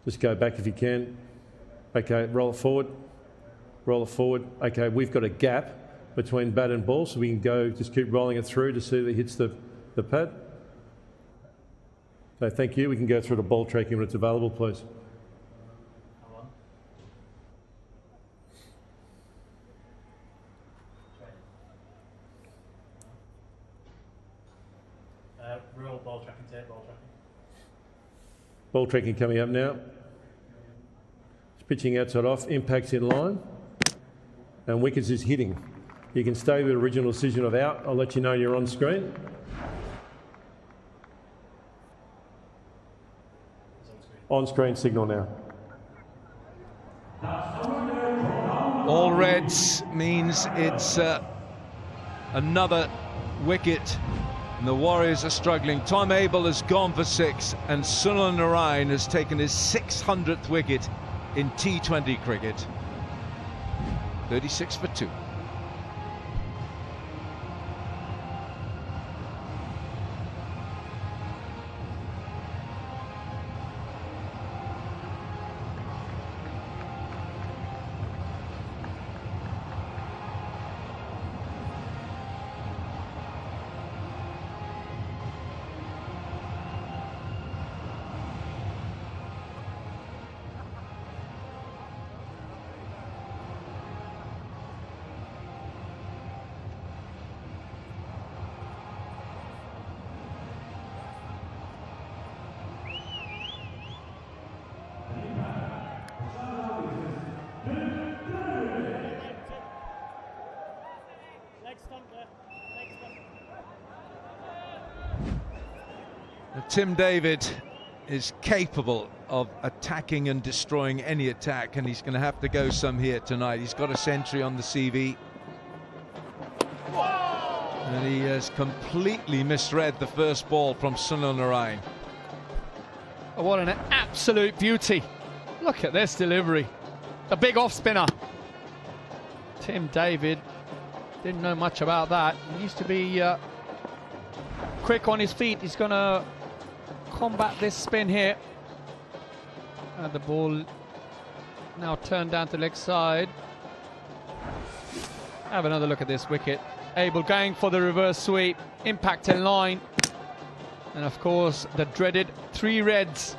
Just go back if you can. Okay, roll it forward. Roll it forward. Okay, we've got a gap between bat and ball, so we can go, just keep rolling it through to see that it hits the pad. So thank you. We can go through the ball tracking when it's available, please. Real ball tracking tape, ball tracking. Ball tracking coming up now. It's pitching outside off, impacts in line, and wickets is hitting. You can stay with the original decision of out. I'll let you know you're on screen. On screen signal now. All reds means it's another wicket. And the Warriors are struggling. Tom Abel has gone for 6, and Sunil Narine has taken his 600th wicket in T20 cricket. 36 for 2. Tim David is capable of attacking and destroying any attack, and he's going to have to go some here tonight. He's got a century on the CV. And he has completely misread the first ball from Sunil Narine. Oh, what an absolute beauty. Look at this delivery. The big off spinner. Tim David didn't know much about that. He used to be quick on his feet. He's going to combat this spin here. And the ball now turned down to leg side. Have another look at this wicket. Abel going for the reverse sweep. Impact in line. And of course, the dreaded 3 reds.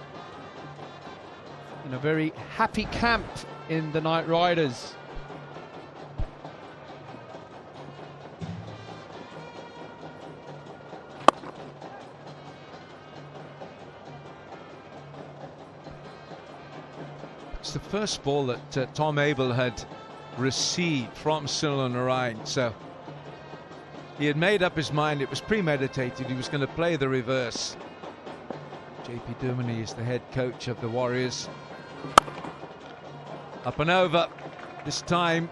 In a very happy camp in the Knight Riders. It's the first ball that Tom Abel had received from Sunil Narayan, so he had made up his mind. It was premeditated. He was going to play the reverse. JP Duminy is the head coach of the Warriors. Up and over this time.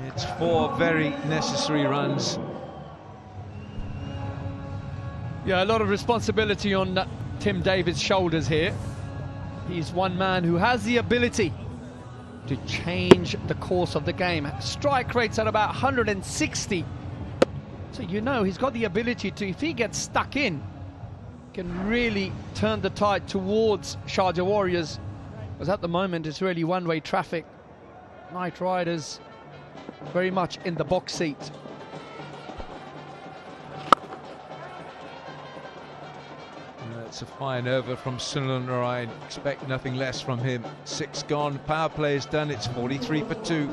It's 4 very necessary runs. Yeah, a lot of responsibility on Tim David's shoulders here. He's one man who has the ability to change the course of the game. Strike rates at about 160. So you know he's got the ability to, if he gets stuck in, can really turn the tide towards Sharjah Warriors. Because at the moment it's really one-way traffic. Knight Riders very much in the box seat. It's a fine over from Sunil Narayan. Expect nothing less from him. 6 gone. Power play is done. It's 43 for 2.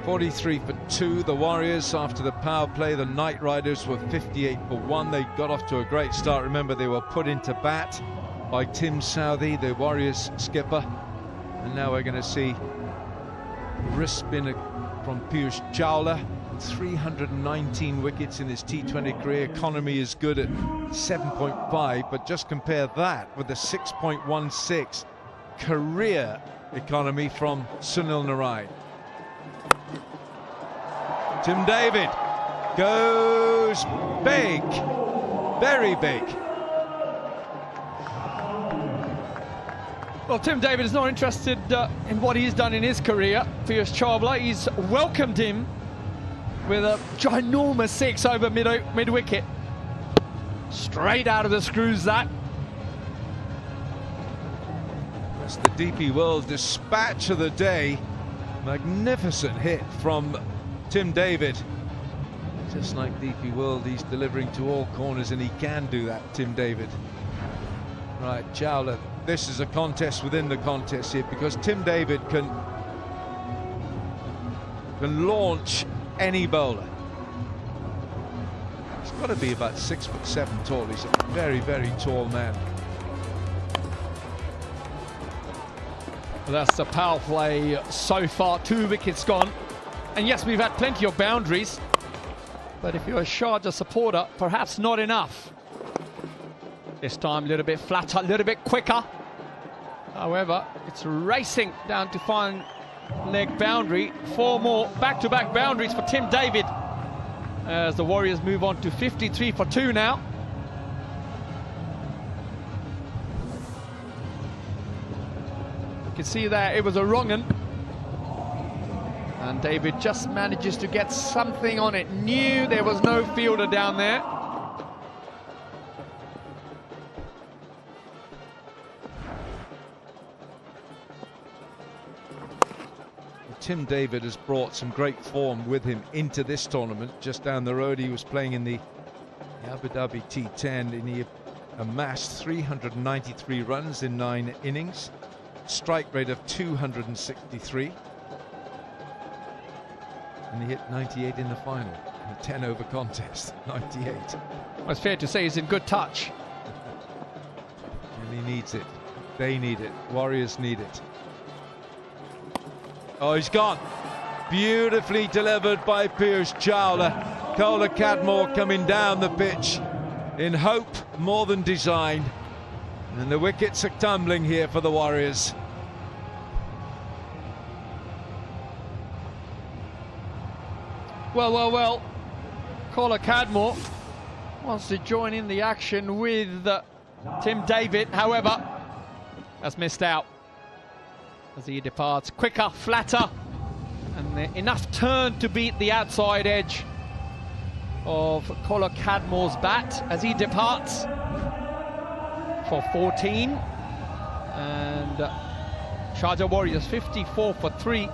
.43 for 2, the Warriors. After the power play, the Knight Riders were 58 for 1. They got off to a great start. Remember, they were put into bat by Tim Southee, the Warriors skipper. And now we're going to see wrist spin from Piyush Chawla. 319 wickets in his T20 career. Economy is good at 7.5, but just compare that with the 6.16 career economy from Sunil Narayan. Tim David goes big, very big. Well, Tim David is not interested in what he's done in his career. Piyush Chawla, he's welcomed him with a ginormous 6 over mid-wicket. Straight out of the screws, that. That's the DP World dispatch of the day. Magnificent hit from Tim David. Just like DP World, he's delivering to all corners, and he can do that, Tim David. Right, Chawla, this is a contest within the contest here, because Tim David can launch any bowler. He's got to be about 6'7" tall. He's a very, very tall man. That's the power play so far. 2 wickets gone. And yes, we've had plenty of boundaries, but if you're a Sharjah supporter, perhaps not enough. This time a little bit flatter, a little bit quicker. However, it's racing down to fine leg boundary. 4 more back-to-back boundaries for Tim David as the Warriors move on to 53 for 2 now. You can see there it was a wrong un. And David just manages to get something on it. Knew there was no fielder down there. Tim David has brought some great form with him into this tournament. Just down the road, he was playing in the Abu Dhabi T10, and he amassed 393 runs in 9 innings. Strike rate of 263. And he hit 98 in the final, in a 10-over contest. 98. Well, it's fair to say he's in good touch. And he needs it. They need it. Warriors need it. Oh, he's gone. Beautifully delivered by Piers Chawla. Kola Cadmore coming down the pitch in hope more than design. And the wickets are tumbling here for the Warriors. Well. Kola Cadmore wants to join in the action with Tim David, however, has missed out as he departs. Quicker, flatter, and enough turn to beat the outside edge of Kola Cadmore's bat as he departs for 14. And Sharjah Warriorz 54 for 3.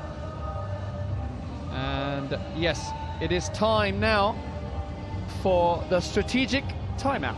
And yes, it is time now for the strategic timeout.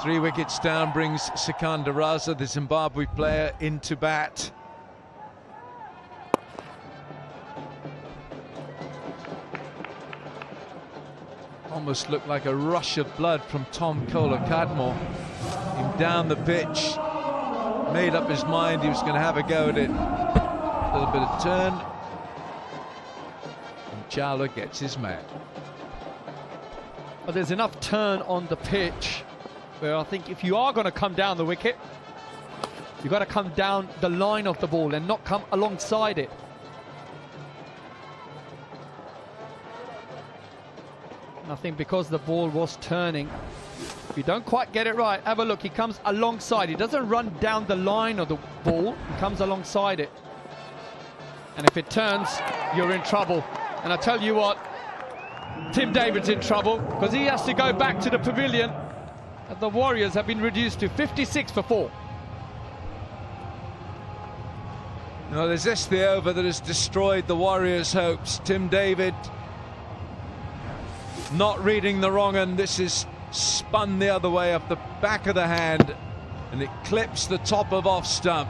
Three wickets down brings Sikandar Raza, the Zimbabwe player, into bat. Almost looked like a rush of blood from Tom Kola Cadmore. Him down the pitch, made up his mind he was going to have a go at it. A little bit of turn, and Chawla gets his man. But there's enough turn on the pitch where I think if you are going to come down the wicket, you've got to come down the line of the ball and not come alongside it. And I think because the ball was turning, if you don't quite get it right, have a look, he comes alongside. He doesn't run down the line of the ball, he comes alongside it. And if it turns, you're in trouble. And I tell you what, Tim David's in trouble because he has to go back to the pavilion. And the Warriors have been reduced to 56 for 4. No, there's this the over that has destroyed the Warriors' hopes. Tim David not reading the wrong end. This is spun the other way off the back of the hand, and it clips the top of off stump.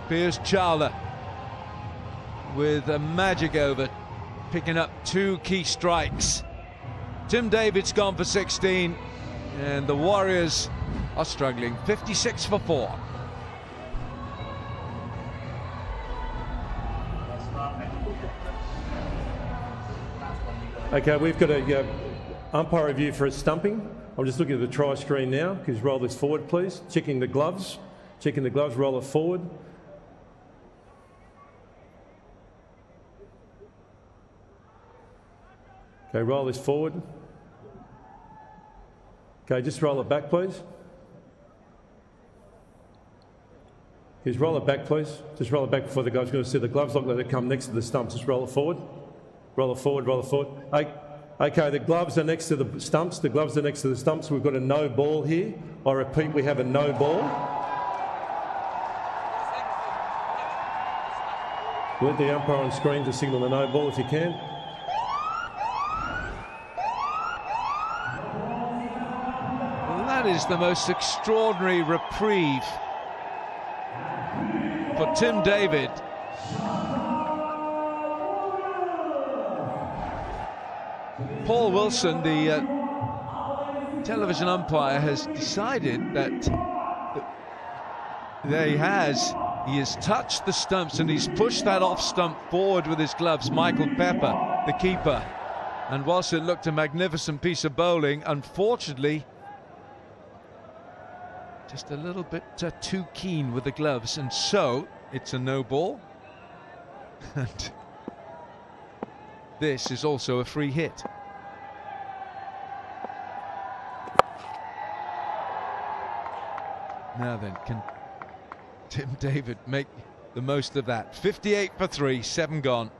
Piers Chawla with a magic over, picking up 2 key strikes. Tim David's gone for 16, and the Warriors are struggling. 56 for 4. Okay, we've got a umpire review for a stumping. I'm just looking at the try screen now. Could you roll this forward, please? Checking the gloves. Checking the gloves, roll it forward. Okay, roll this forward. Okay, just roll it back, please. Just roll it back, please. Just roll it back before the guy's going to see the gloves look like they come next to the stumps. Just roll it forward. Roll it forward, roll it forward. Okay, the gloves are next to the stumps. The gloves are next to the stumps. We've got a no ball here. I repeat, we have a no ball. Let the umpire on screen to signal the no ball if you can. Well, that is the most extraordinary reprieve for Tim David. Paul Wilson, the television umpire, has decided that he has touched the stumps and he's pushed that off stump forward with his gloves. Michael Pepper, the keeper, and whilst it looked a magnificent piece of bowling, unfortunately just a little bit too keen with the gloves, and so it's a no ball. And this is also a free hit. Now then, can Tim David make the most of that? 58 for 3, 7 gone.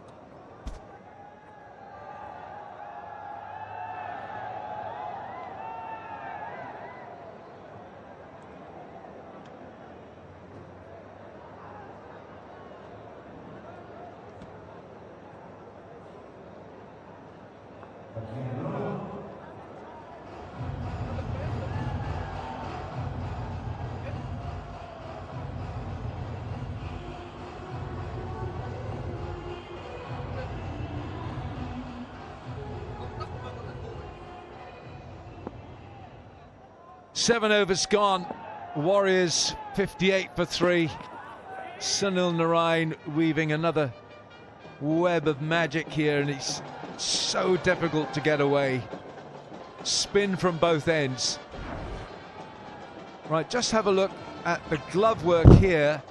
Seven overs gone. Warriors 58 for 3. Sunil Narine weaving another web of magic here, and it's so difficult to get away. Spin from both ends. Right, just have a look at the glove work here.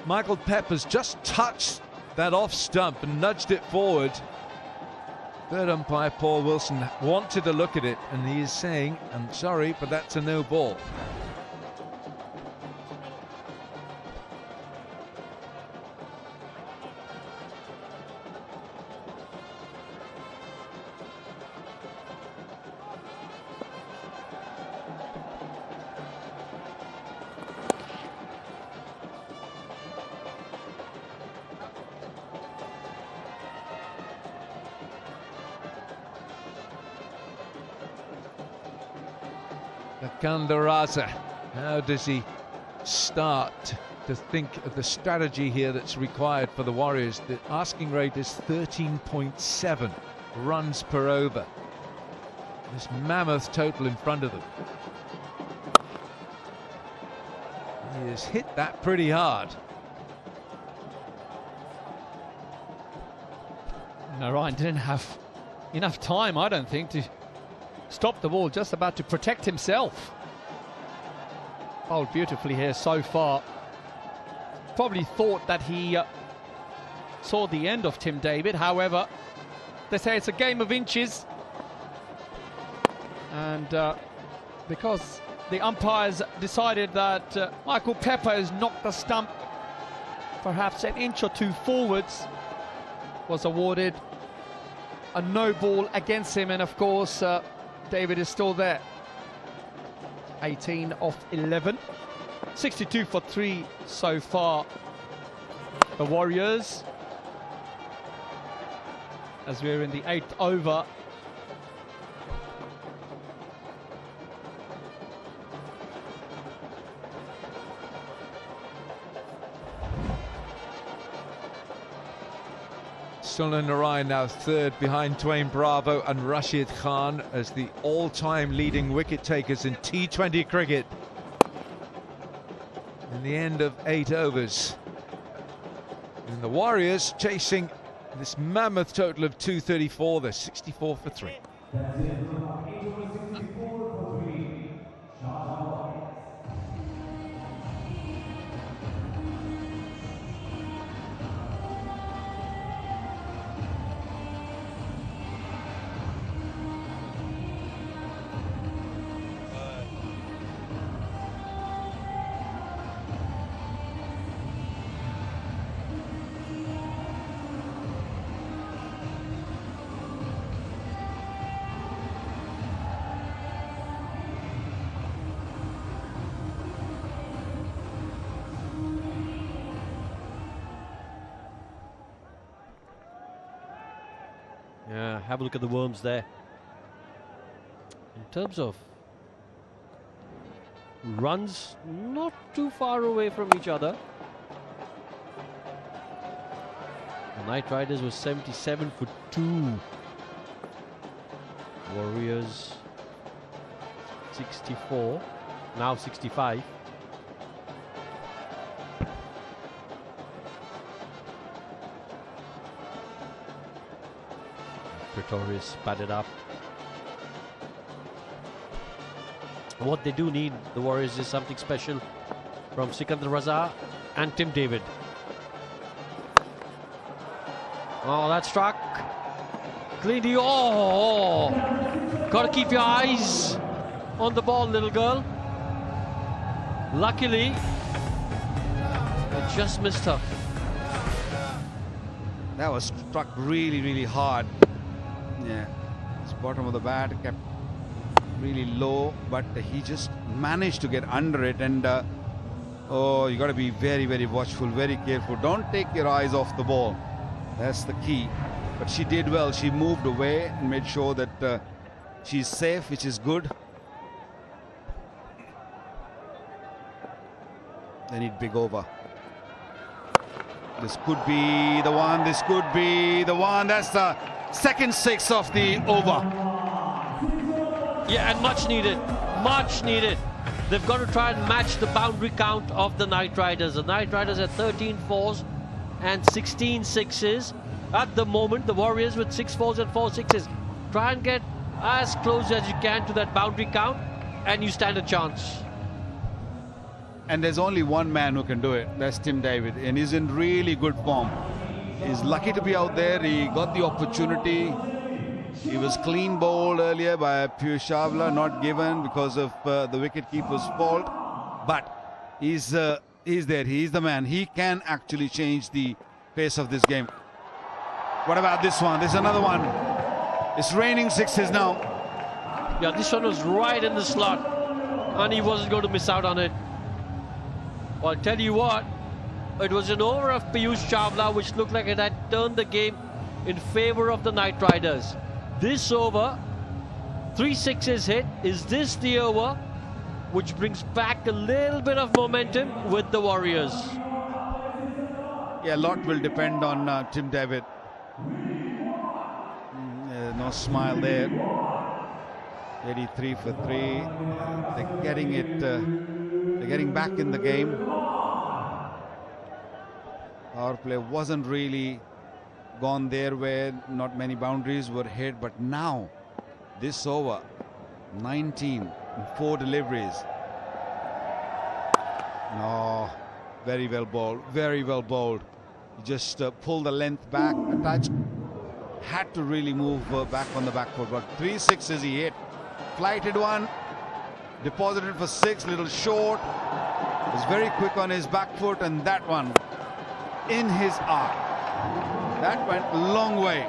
Michael Pepper's just touched that off stump and nudged it forward. Third umpire Paul Wilson wanted to look at it, and he is saying, I'm sorry, but that's a no ball. Kandaraza, how does he start to think of the strategy here that's required for the Warriors? The asking rate is 13.7 runs per over. This mammoth total in front of them. He has hit that pretty hard. No, Ryan didn't have enough time, I don't think, to stop the ball, just about to protect himself. Bowled beautifully here so far. Probably thought that he saw the end of Tim David. However, they say it's a game of inches. And because the umpires decided that Michael Pepper has knocked the stump perhaps an inch or two forwards, was awarded a no ball against him. And of course, David is still there. 18 off 11. 62 for 3 so far. The Warriors, as we're in the 8th over. Sunil Narayan now third behind Dwayne Bravo and Rashid Khan as the all-time leading wicket takers in T20 cricket. In the end of 8 overs. And the Warriors chasing this mammoth total of 234. They're 64 for 3. Yeah, have a look at the worms there. In terms of runs, not too far away from each other. The Knight Riders was 77 for 2. Warriors 64, now 65. Pretorius batted up. What they do need, the Warriors, is something special from Sikandar Raza and Tim David. Oh, that struck. Cleanly. Oh, got to keep your eyes on the ball, little girl. Luckily, it just missed her. That was struck really, really hard. Yeah, it's bottom of the bat, kept really low, but he just managed to get under it. And oh, you got to be very, very watchful, very careful. Don't take your eyes off the ball. That's the key. But she did well. She moved away and made sure that she's safe, which is good. They need big over. This could be the one. This could be the one. That's the second 6 of the over. Yeah, and much needed. Much needed. They've got to try and match the boundary count of the Knight Riders. The Knight Riders at 13 fours and 16 sixes. At the moment, the Warriors with 6 fours and 4 sixes. Try and get as close as you can to that boundary count, and you stand a chance. And there's only one man who can do it. That's Tim David, and he's in really good form. He's lucky to be out there. He got the opportunity. He was clean bowled earlier by Piyush Chawla, not given because of the wicketkeeper's fault. But he's there. He's the man. He can actually change the pace of this game. What about this one? There's another one. It's raining sixes now. Yeah, this one was right in the slot, and he wasn't going to miss out on it. Well, I'll tell you what, it was an over of Piyush Chawla which looked like it had turned the game in favour of the Knight Riders. This over, 3 sixes hit. Is this the over which brings back a little bit of momentum with the Warriors? Yeah, a lot will depend on Tim David. No smile there. 83 for 3. They're getting it. They're getting back in the game. Power play wasn't really gone their way. Not many boundaries were hit, but now this over, 19 and 4 deliveries. No, very well bowled. Very well bowled. He just pulled the length back a touch. Had to really move back on the back foot. But 3 sixes he hit. Flighted one. Deposited for 6, little short. Was very quick on his back foot, and that one in his arm. That went a long way.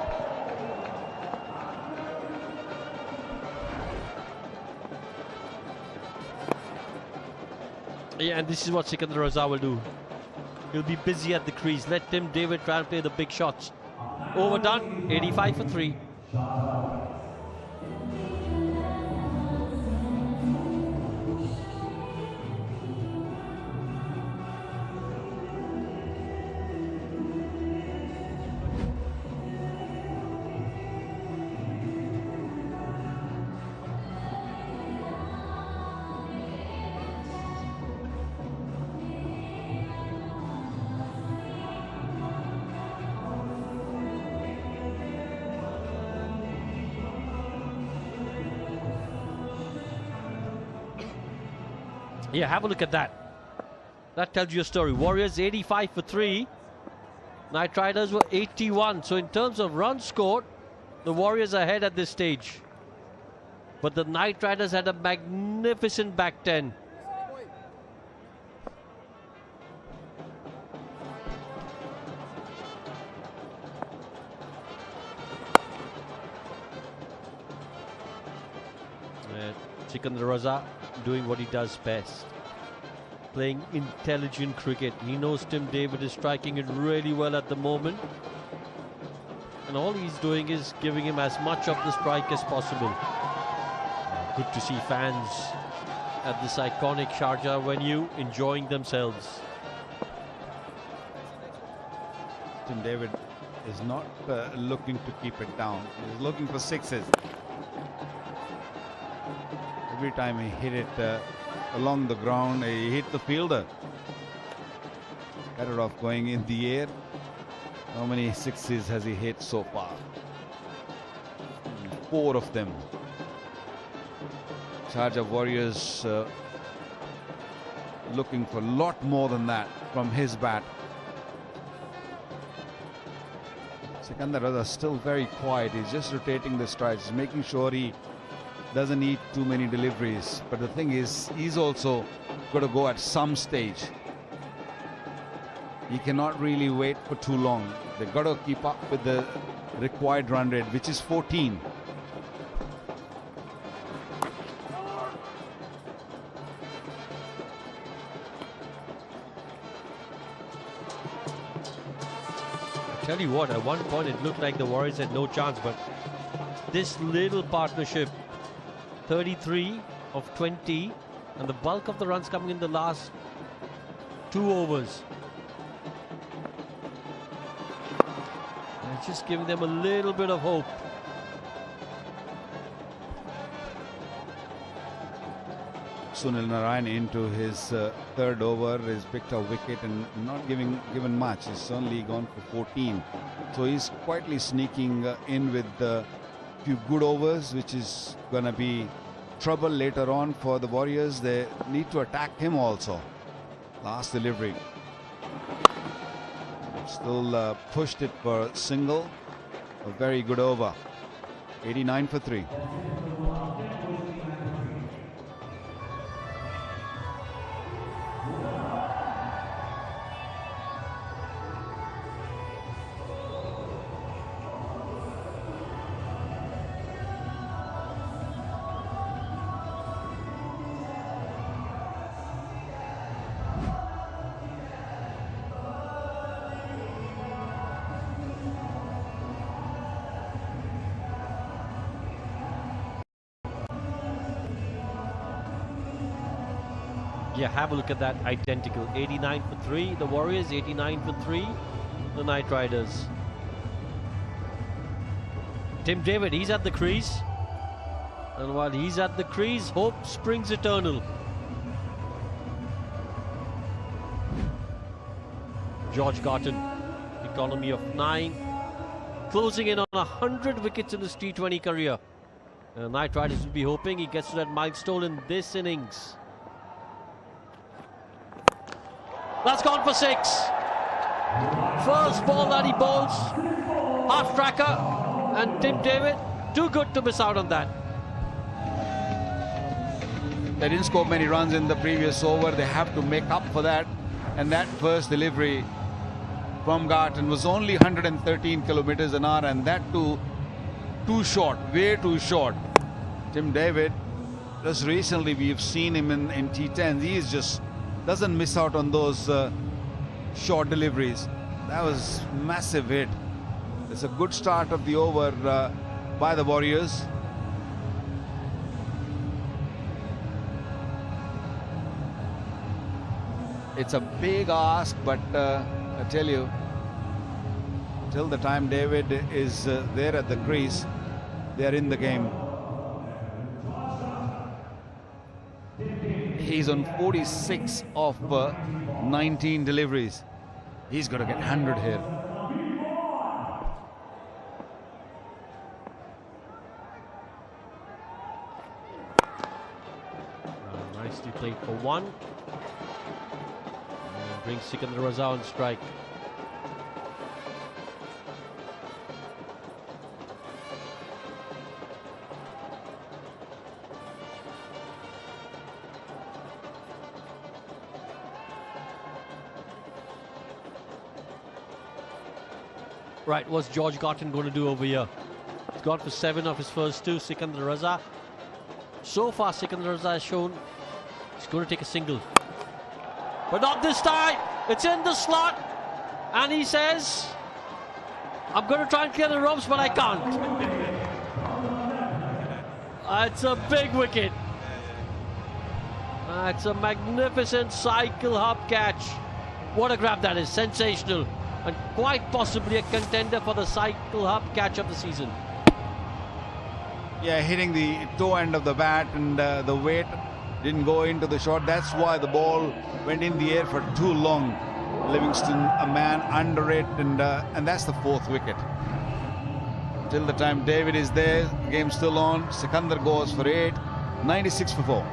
Yeah, and this is what Sikandar Raza will do. He'll be busy at the crease. Let Tim David try and play the big shots. Overdone, 85 for 3. Yeah, have a look at that. That tells you a story. Warriors 85 for 3. Knight Riders were 81. So in terms of runs scored, the Warriors are ahead at this stage. But the Knight Riders had a magnificent back 10. Sikandar Raza doing what he does best. Playing intelligent cricket. He knows Tim David is striking it really well at the moment. And all he's doing is giving him as much of the strike as possible. Good to see fans at this iconic Sharjah venue enjoying themselves. Tim David is not looking to keep it down. He's looking for sixes. Every time he hit it along the ground, he hit the fielder. Better off going in the air. How many sixes has he hit so far? 4 of them. Sharjah Warriors looking for a lot more than that from his bat. Sikandar Raza still very quiet. He's just rotating the strides, making sure he doesn't eat too many deliveries. But the thing is, he's also got to go at some stage. He cannot really wait for too long. They've got to keep up with the required run rate, which is 14. I tell you what, at one point it looked like the Warriors had no chance, but this little partnership, 33 of 20, and the bulk of the runs coming in the last 2 overs. And it's just giving them a little bit of hope. Sunil Narayan into his 3rd over has picked a wicket and not given much. He's only gone for 14. So he's quietly sneaking in with a few good overs, which is going to be trouble later on for the Warriors. They need to attack him also. Last delivery. Still pushed it for a single. A very good over. 89 for 3. Yeah, have a look at that, identical. 89 for 3, the Warriors, 89 for 3, the Knight Riders. Tim David, he's at the crease. And while he's at the crease, hope springs eternal. George Garton, economy of 9, closing in on 100 wickets in his T20 career. Knight Riders will be hoping he gets to that milestone in this innings. That's gone for 6. First ball that he bowls, half tracker, and Tim David, too good to miss out on that. They didn't score many runs in the previous over. They have to make up for that. And that first delivery from Garton was only 113 kilometers an hour, and that too short, way too short. Tim David, just recently we've seen him in T10s. He is just doesn't miss out on those short deliveries. That was massive hit. It's a good start of the over by the Warriors. It's a big ask, but I tell you, till the time David is there at the crease, they are in the game. He's on 46 of 19 deliveries. He's got to get 100 here. Nicely played for one. And brings Sikandar Raza on strike. Right, what's George Garton going to do over here? He's gone for 7 of his first 2, Sikandar Raza. So far, Sikandar Raza has shown he's going to take a single. But not this time! It's in the slot! And he says, I'm going to try and clear the ropes, but I can't. It's a big wicket. It's a magnificent cycle hop catch. What a grab that is, sensational. And quite possibly a contender for the cycle hub catch of the season. Yeah, hitting the toe end of the bat, and the weight didn't go into the shot. That's why the ball went in the air for too long. Livingston, a man under it, and that's the 4th wicket. Till the time David is there, the game's still on. Sikandar goes for 8, 96 for 4.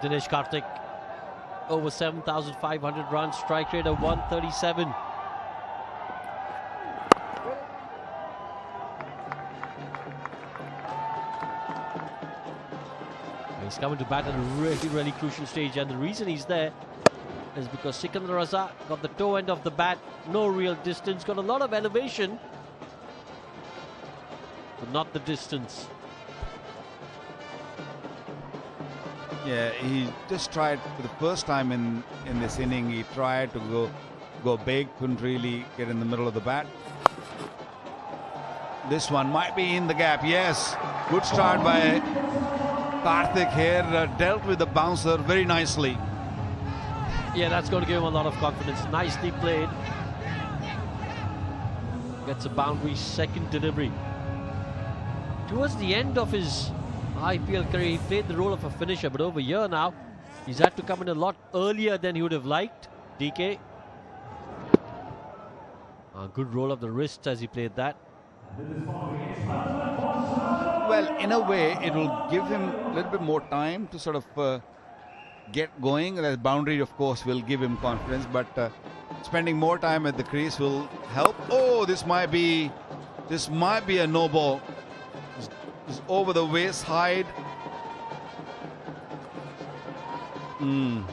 Dinesh Karthik, over 7,500 runs, strike rate of 137. He's coming to bat at a really crucial stage, and the reason he's there is because Sikandar Raza got the toe end of the bat, no real distance, got a lot of elevation, but not the distance. Yeah, he just tried for the first time in this inning. He tried to go big, couldn't really get in the middle of the bat. This one might be in the gap. Yes, good start by Karthik here. Dealt with the bouncer very nicely. Yeah, that's going to give him a lot of confidence. Nicely played. Gets a boundary, second delivery. Towards the end of his IPL career, he played the role of a finisher, but over here now, he's had to come in a lot earlier than he would have liked. DK. A good roll of the wrist as he played that. Well, in a way, it will give him a little bit more time to sort of get going. The boundary, of course, will give him confidence, but spending more time at the crease will help. Oh, this might be a no ball. It's over the waist height. And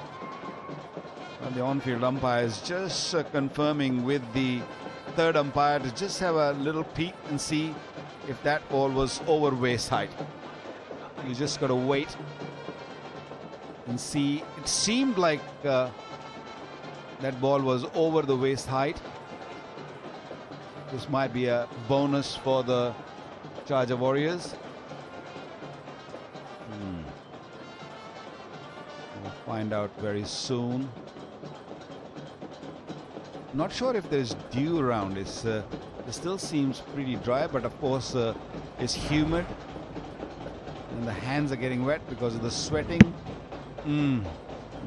the on-field umpire is just confirming with the third umpire to just have a little peek and see if that ball was over waist height. You just got to wait and see. It seemed like that ball was over the waist height. This might be a bonus for the Sharjah Warriorz. We'll find out very soon. Not sure if there's dew around. It still seems pretty dry, but of course it's humid and the hands are getting wet because of the sweating.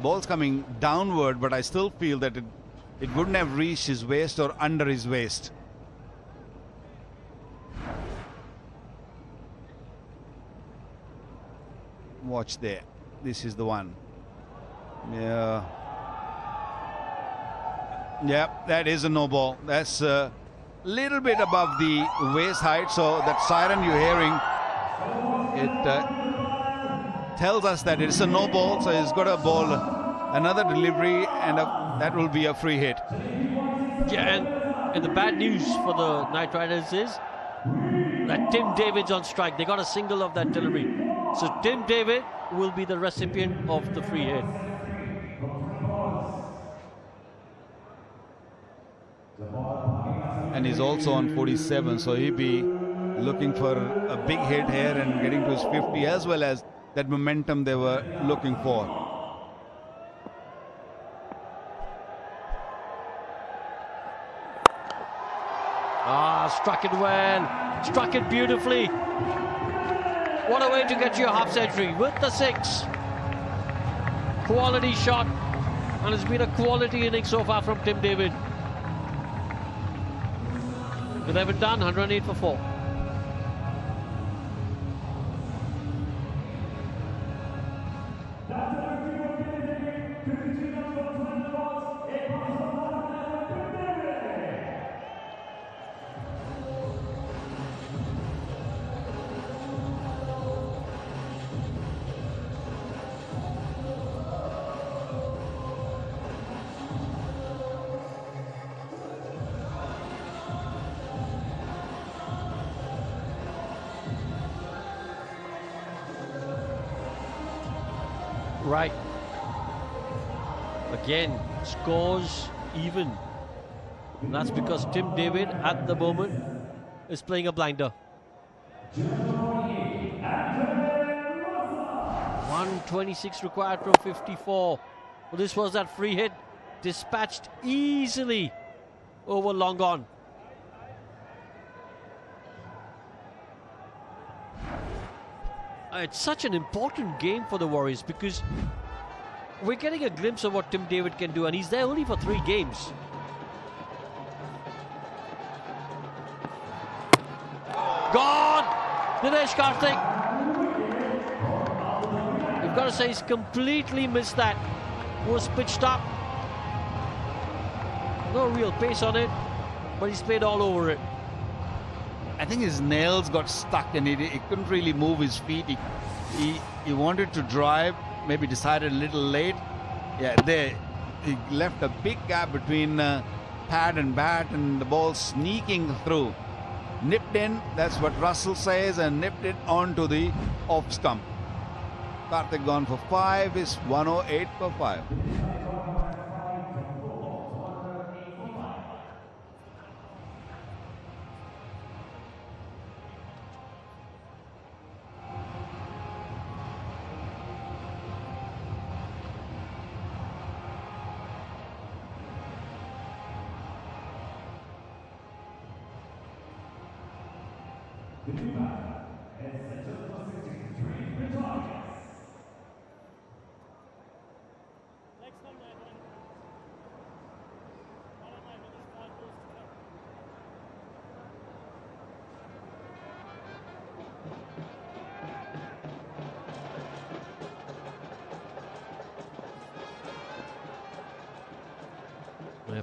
Ball's coming downward, but I still feel that it wouldn't have reached his waist or under his waist. Watch there. This is the one. Yeah. Yep, that is a no ball. That's a little bit above the waist height. So that siren you're hearing, it tells us that it's a no ball. So he's got to ball another delivery, and that will be a free hit. Yeah, and the bad news for the Knight Riders is That Tim David's on strike. They got a single of that delivery. So Tim David will be the recipient of the free hit. And he's also on 47, so he'll be looking for a big hit here and getting to his 50, as well as that momentum they were looking for. Struck it well, struck it beautifully. What a way to get your half century with the 6. Quality shot, and it's been a quality inning so far from Tim David. 11 done, 108 for 4. Right. Again, scores even. And that's because Tim David at the moment is playing a blinder. 126 required from 54. Well, this was that free hit dispatched easily over long on. It's such an important game for the Warriors because we're getting a glimpse of what Tim David can do, and he's there only for 3 games. Gone! Dinesh Karthik! You've got to say he's completely missed that. Was pitched up. No real pace on it, but he's played all over it. I think his nails got stuck and he couldn't really move his feet. He wanted to drive, maybe decided a little late. Yeah, there he left a big gap between pad and bat, and the ball sneaking through. Nipped in, that's what Russell says, and nipped it onto the off stump. Karthik gone for 5, is 108 for 5.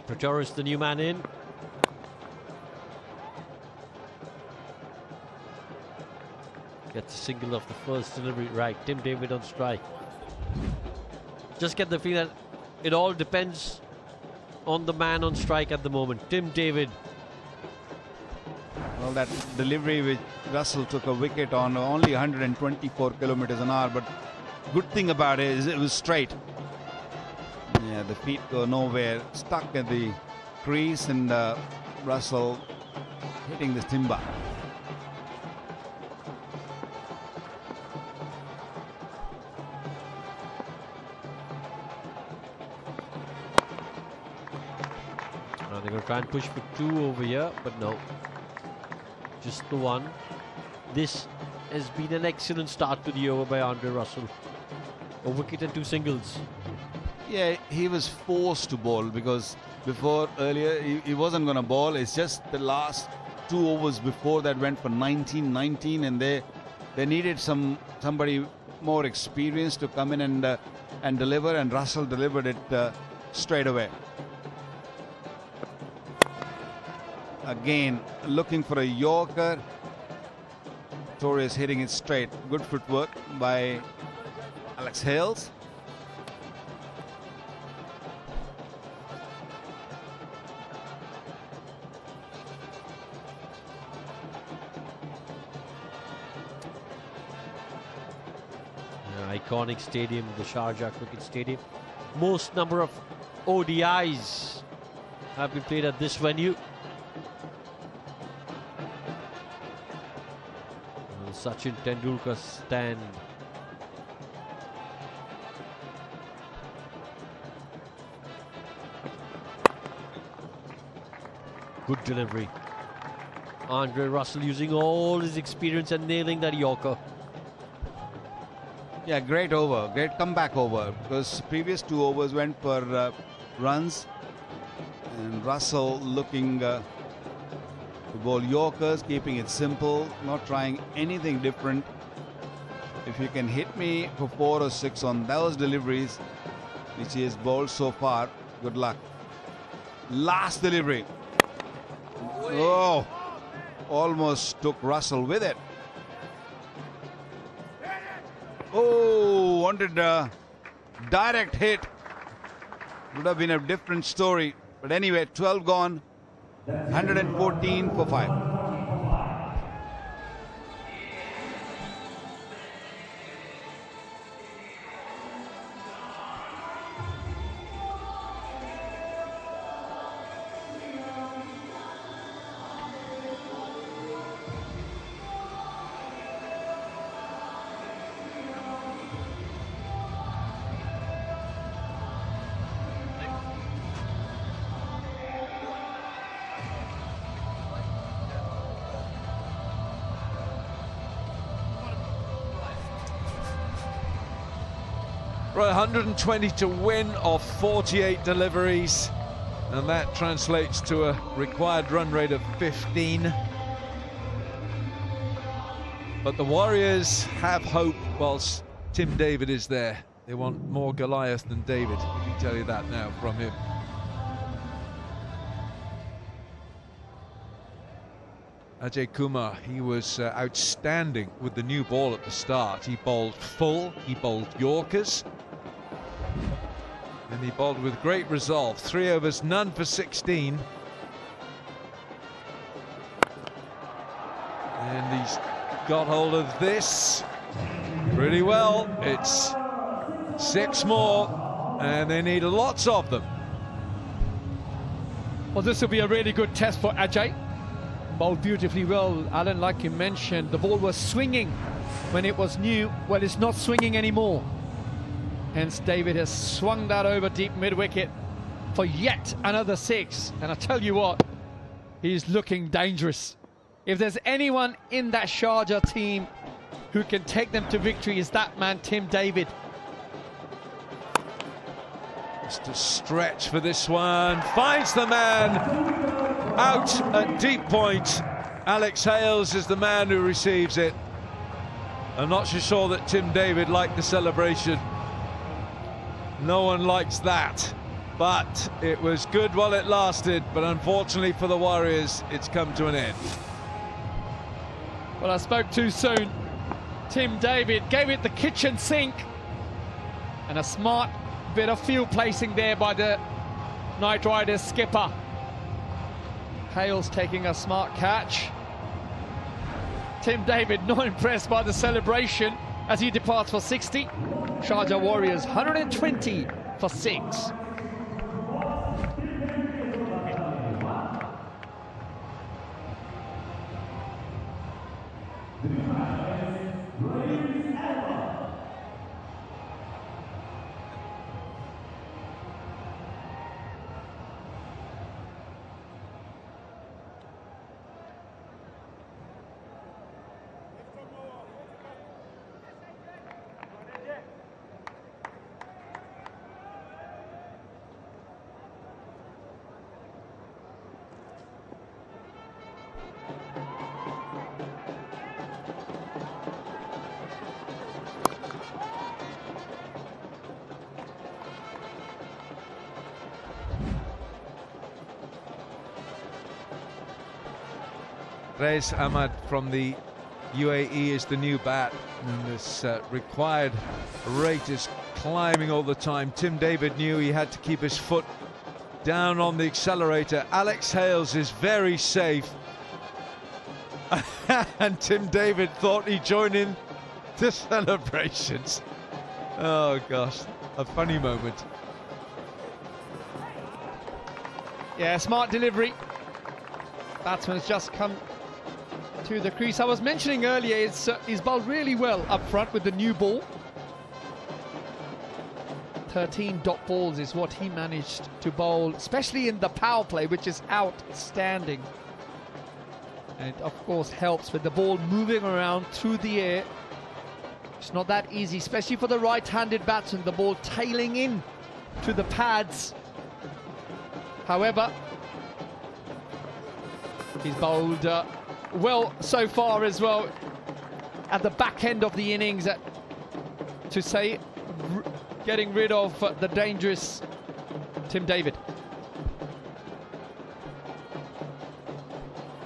Prajoris, the new man in. Gets a single off the first delivery. Right, Tim David on strike. Just get the feeling that it all depends on the man on strike at the moment. Tim David. Well, that delivery which Russell took a wicket on, only 124 kilometers an hour, but good thing about it is it was straight. Yeah, the feet go nowhere, stuck at the crease, and Russell hitting the timber. Now they're going to try and push for 2 over here, but no. Just the 1. This has been an excellent start to the over by Andre Russell. A wicket and 2 singles. Yeah, he was forced to bowl because earlier he wasn't going to bowl. It's just the last 2 overs before that went for 19, and they needed somebody more experienced to come in and deliver, and Russell delivered it straight away. Again, looking for a Yorker. Torres hitting it straight. Good footwork by Alex Hales. iconic stadium, the Sharjah Cricket Stadium. Most number of ODIs have been played at this venue. Sachin Tendulkar's stand. Good delivery. Andre Russell using all his experience and nailing that Yorker. Yeah, great over, great comeback over, because previous 2 overs went for runs, and Russell looking to bowl Yorkers, keeping it simple, not trying anything different. If you can hit me for 4 or 6 on those deliveries, which he has bowled so far, good luck. Last delivery. Oh, almost took Russell with it. Oh, wanted a direct hit. Would have been a different story. But anyway, 12 gone, 114 for 5. Right, 120 to win off 48 deliveries, and that translates to a required run rate of 15. But the Warriors have hope whilst Tim David is there. They want more Goliath than David, I can tell you that now from him. Ajay Kumar, he was outstanding with the new ball at the start. He bowled full, he bowled Yorkers, and he bowled with great resolve. 3 overs, none for 16. And he's got hold of this pretty well. It's 6 more, and they need lots of them. Well, this will be a really good test for Ajay. Bowled beautifully well, Alan, like you mentioned. The ball was swinging when it was new. Well, it's not swinging anymore. Hence, David has swung that over deep mid-wicket for yet another 6. And I tell you what, he's looking dangerous. If there's anyone in that Sharjah team who can take them to victory, is that man, Tim David. Just a stretch for this one. Finds the man. Out at deep point. Alex Hales is the man who receives it. I'm not so sure that Tim David liked the celebration. No one likes that. But it was good while it lasted. But unfortunately for the Warriors, it's come to an end. Well, I spoke too soon. Tim David gave it the kitchen sink. And a smart bit of field placing there by the Knight Riders skipper. Hales taking a smart catch. Tim David not impressed by the celebration as he departs for 60. Sharjah Warriors 120 for 6. Rez Ahmad from the UAE is the new bat, and this required rate is climbing all the time. Tim David knew he had to keep his foot down on the accelerator. Alex Hales is very safe. And Tim David thought he'd join in the celebrations. Oh gosh, a funny moment. Yeah, smart delivery. Batsman's just come to the crease. I was mentioning earlier, he's bowled really well up front with the new ball. 13 dot balls is what he managed to bowl, especially in the power play, which is outstanding. And it, of course, helps with the ball moving around through the air. It's not that easy, especially for the right-handed batsman, the ball tailing in to the pads. However, he's bowled well so far as well at the back end of the innings, to say, getting rid of the dangerous Tim David.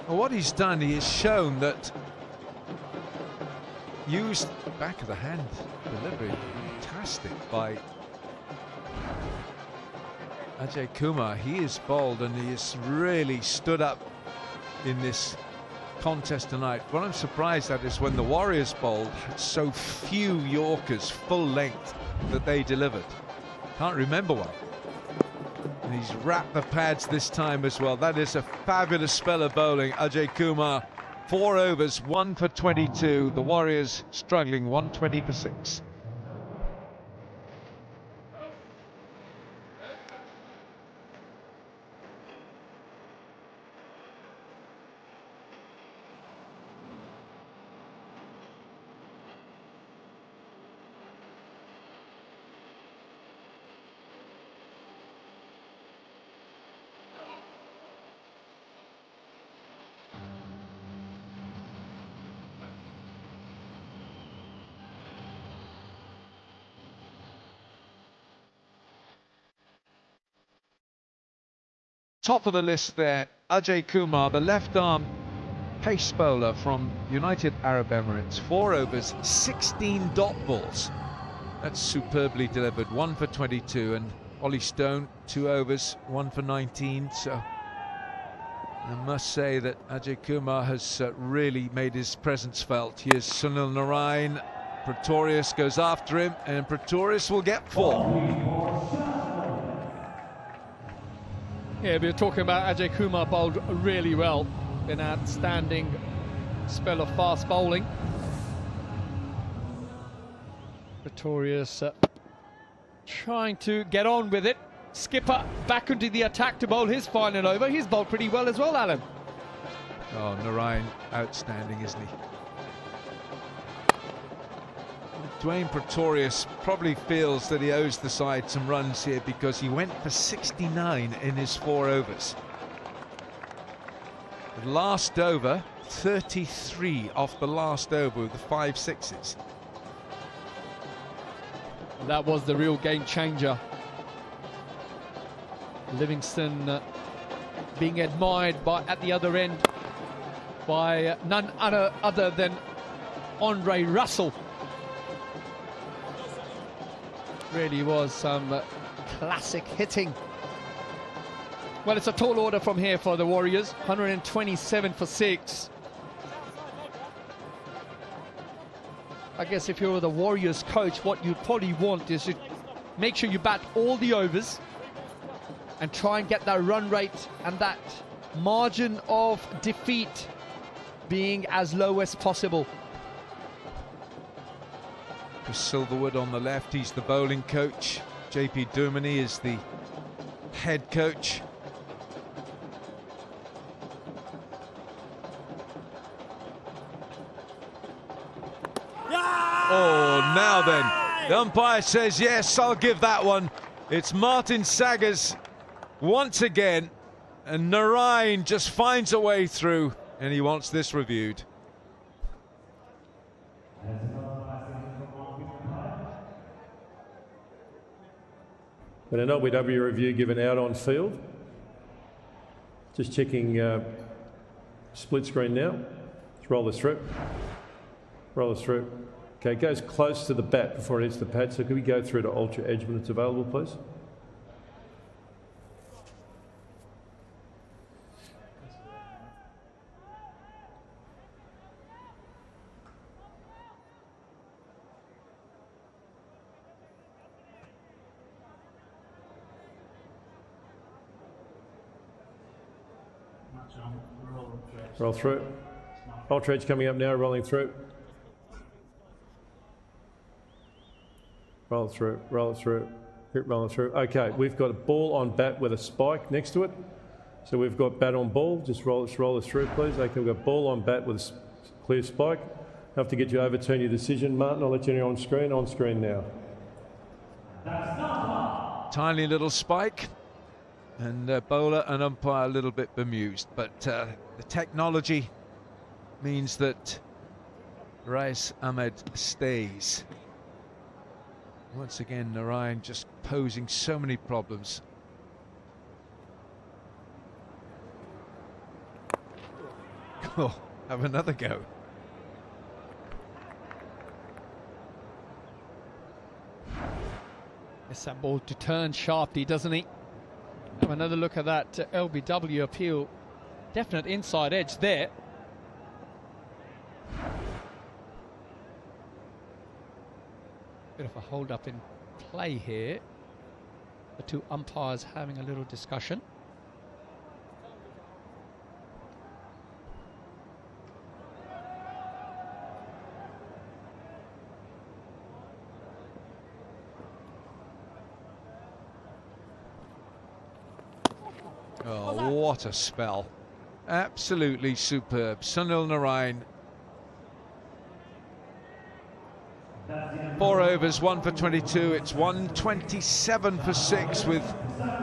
Well, what he's done, he has shown that used back of the hand delivery, fantastic by Ajay Kumar. He is bowled and he has really stood up in this contest tonight. What I'm surprised at is when the Warriors bowled, had so few Yorkers full length that they delivered. Can't remember one. And he's wrapped the pads this time as well. That is a fabulous spell of bowling. Ajay Kumar, 4 overs, 1 for 22. The Warriors struggling, 120 for 6. Top of the list there, Ajay Kumar, the left-arm pace bowler from United Arab Emirates. 4 overs, 16 dot balls. That's superbly delivered. 1 for 22. And Ollie Stone, 2 overs, 1 for 19. So I must say that Ajay Kumar has really made his presence felt. Here's Sunil Narayan. Pretorius goes after him, and Pretorius will get 4. Yeah, we were talking about Ajay Kumar bowled really well. An outstanding spell of fast bowling. Pretorius trying to get on with it. Skipper back into the attack to bowl his final over. He's bowled pretty well as well, Alan. Oh, Narayan, outstanding, isn't he? Dwayne Pretorius probably feels that he owes the side some runs here because he went for 69 in his 4 overs. The last over, 33 off the last over with the 5 sixes. That was the real game changer. Livingston being admired at the other end by none other than Andre Russell. Really was some classic hitting. Well, it's a tall order from here for the Warriors. 127 for 6. I guess if you're the Warriors coach, what you probably want is to make sure you bat all the overs and try and get that run rate and that margin of defeat being as low as possible. Chris Silverwood on the left, he's the bowling coach. JP Duminy is the head coach. Oh, now then, the umpire says yes, I'll give that one. It's Martin Saggers once again, and Narayan just finds a way through, and he wants this reviewed. And an LBW review given out on field. Just checking split screen now. Let's roll this through. Roll this through. Okay, it goes close to the bat before it hits the pad. So could we go through to Ultra Edge when it's available, please? Roll through. Aldridge coming up now, rolling through. Roll through, roll it through, keep rolling through. Okay, we've got a ball on bat with a spike next to it. So we've got bat on ball, just roll it through, please. Okay, we've got ball on bat with a clear spike. I have to get you to overturn your decision. Martin, I'll let you know on screen now. Tiny little spike, and bowler and umpire a little bit bemused, but the technology means that Rais Ahmed stays. Once again, Narayan just posing so many problems. Oh, have another go. It's that ball to turn sharply, doesn't he? Have another look at that LBW appeal. Definite inside edge there. Bit of a hold up in play here. The two umpires having a little discussion. Oh, what a spell. Absolutely superb. Sunil Narayan. 4 overs, 1 for 22. It's 127 for 6 with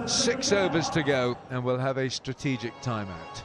6 overs to go, and we'll have a strategic timeout.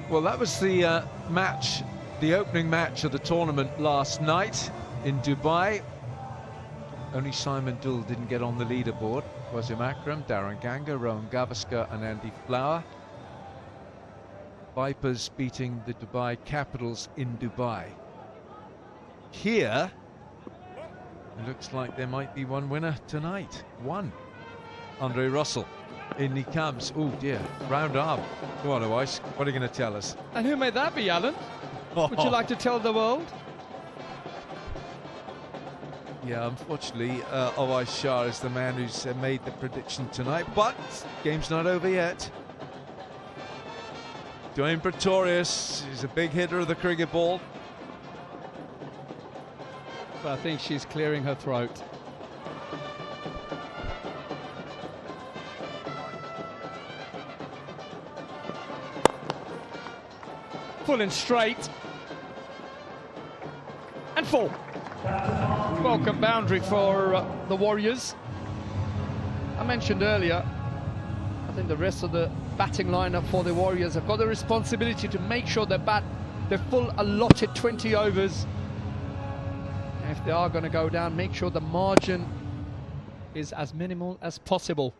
Well, that was the match, the opening match of the tournament last night in Dubai. Only Simon Dull didn't get on the leaderboard. Wasim Akram, Darren Ganga, Rohan Gavaskar and Andy Flower. Vipers beating the Dubai Capitals in Dubai. Here, it looks like there might be one winner tonight. One. Andre Russell. In he comes. Oh dear, round arm. Go on, Weiss, what are you going to tell us? And who may that be, Alan? Would you like to tell the world? Yeah, unfortunately, Awais Shah is the man who's made the prediction tonight, but game's not over yet. Dwayne Pretorius is a big hitter of the cricket ball. But I think she's clearing her throat. Full and straight. And full. Welcome boundary for the Warriors. I mentioned earlier, I think the rest of the batting lineup for the Warriors have got the responsibility to make sure they bat their full allotted 20 overs. And if they are going to go down, make sure the margin is as minimal as possible.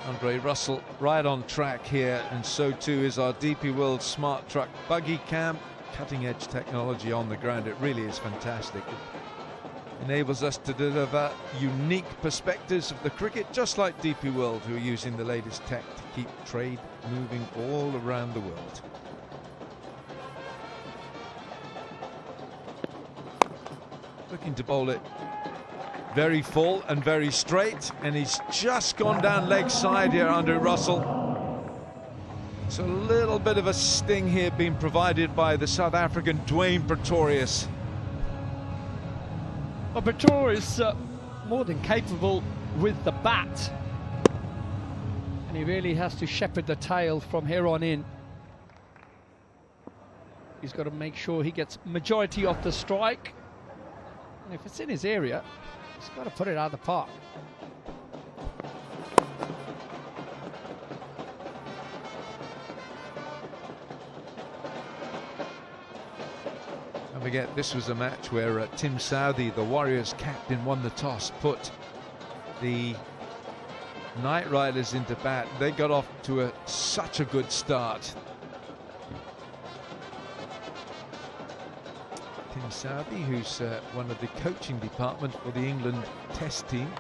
Andre Russell right on track here, and so too is our DP World Smart Truck buggy cam. Cutting edge technology on the ground, it really is fantastic. It enables us to deliver unique perspectives of the cricket, just like DP World, who are using the latest tech to keep trade moving all around the world. Looking to bowl it very full and very straight, and he's just gone down leg side here, Andre Russell. So a little bit of a sting here being provided by the South African Dwayne Pretorius. Well, Pretorius more than capable with the bat, and he really has to shepherd the tail from here on in. He's got to make sure he gets majority of the strike, and if it's in his area, he's got to put it out of the park. Don't forget, this was a match where Tim Southee, the Warriors captain, won the toss, put the Knight Riders into bat. They got off to such a good start. Tim Southee, who's one of the coaching department for the England Test team.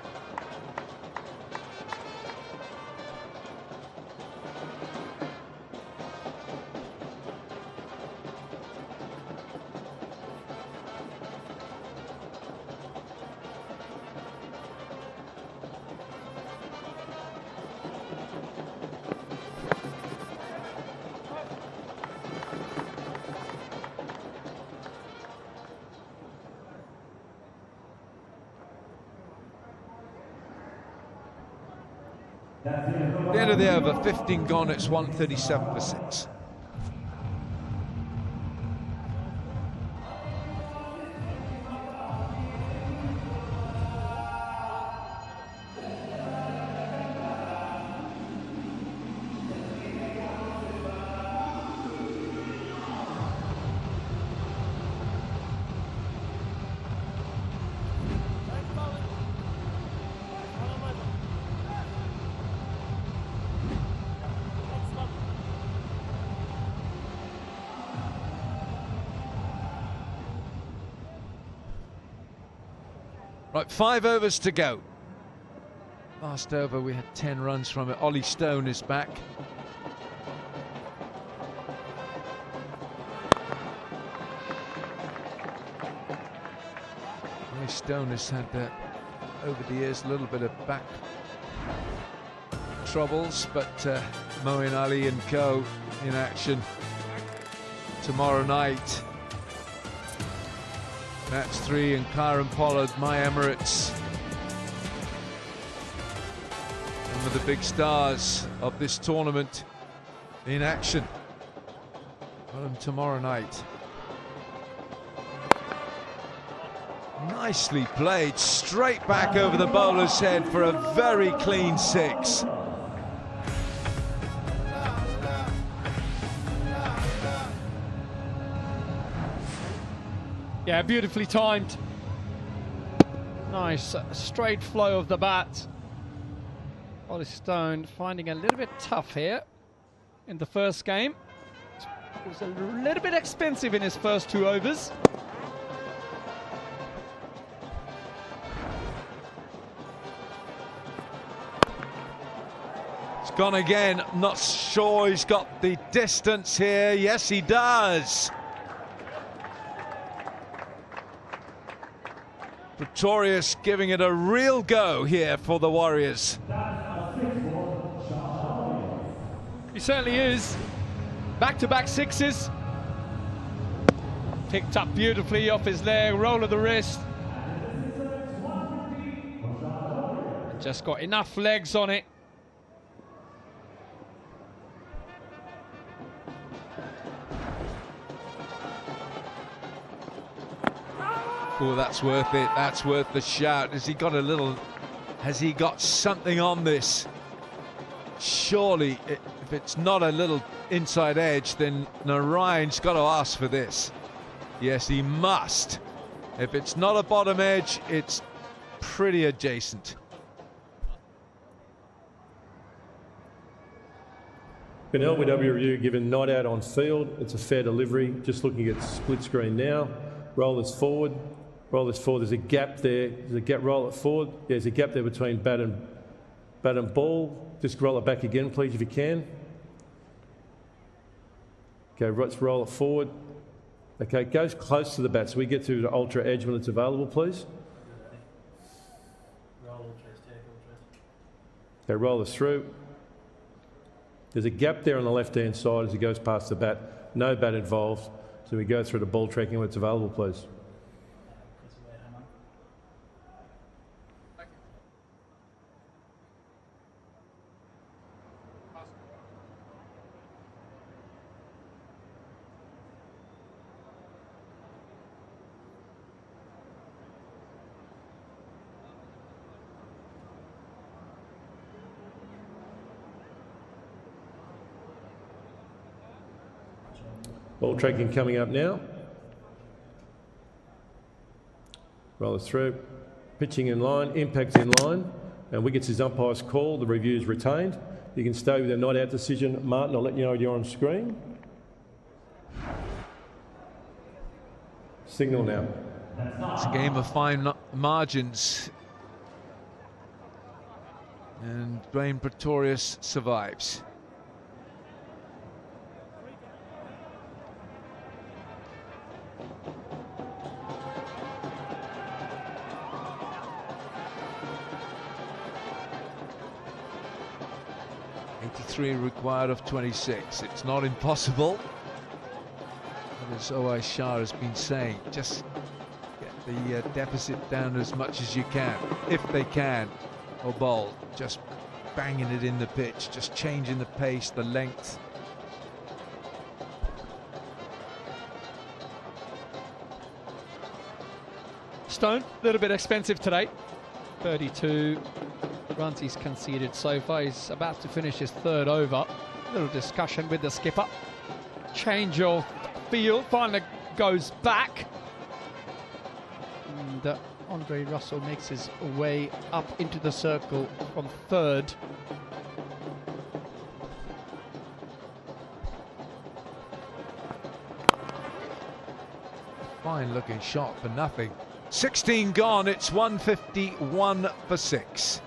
At the end of the over, 15 gone, it's 137 for 6. Right, 5 overs to go. Last over we had 10 runs from it. Ollie Stone is back. Ollie Stone has had, over the years, a little bit of back troubles, but Moeen Ali and co in action tomorrow night. Match 3 and Kieran Pollard, my Emirates. One of the big stars of this tournament in action. Got him tomorrow night. Nicely played, straight back over the bowler's head for a very clean 6. Yeah, beautifully timed. Nice straight flow of the bat. Ollie Stone finding a little bit tough here in the first game. It was a little bit expensive in his first 2 overs. Gone again. Not sure he's got the distance here. Yes, he does. Pretorius giving it a real go here for the Warriors. He certainly is. Back-to-back sixes. Picked up beautifully off his leg, roll of the wrist. Just got enough legs on it. Oh, that's worth it. That's worth the shout. Has he got a little... Has he got something on this? Surely, if it's not a little inside edge, then Narayan's got to ask for this. Yes, he must. If it's not a bottom edge, it's pretty adjacent. Been LBW review given not out on field. It's a fair delivery. Just looking at split screen now. Roll this forward. Roll this forward. There's a gap there. There's a gap. Roll it forward. There's a gap there between bat and ball. Just roll it back again, please, if you can. Okay, let's roll it forward. Okay, it goes close to the bat, so we get through the ultra edge when it's available, please. Okay, roll this through. There's a gap there on the left-hand side as it goes past the bat. No bat involved, so we go through the ball tracking when it's available, please. Ball tracking coming up now. Roll it through. Pitching in line, impacts in line, and wickets is umpire's call. The review is retained. You can stay with a not out decision. Martin, I'll let you know you're on screen. Signal now. It's a game of fine margins. And Brain Pretorius survives. Required of 26. It's not impossible. But as O.I. Shah has been saying, just get the deficit down as much as you can, if they can, or bowl. Just banging it in the pitch, just changing the pace, the length. Stone, a little bit expensive today. 32 runs he's conceded so far. He's about to finish his third over. Little discussion with the skipper. Change of field, finally goes back. And Andre Russell makes his way up into the circle from third. Fine looking shot for nothing. 16 gone, it's 151 for 6.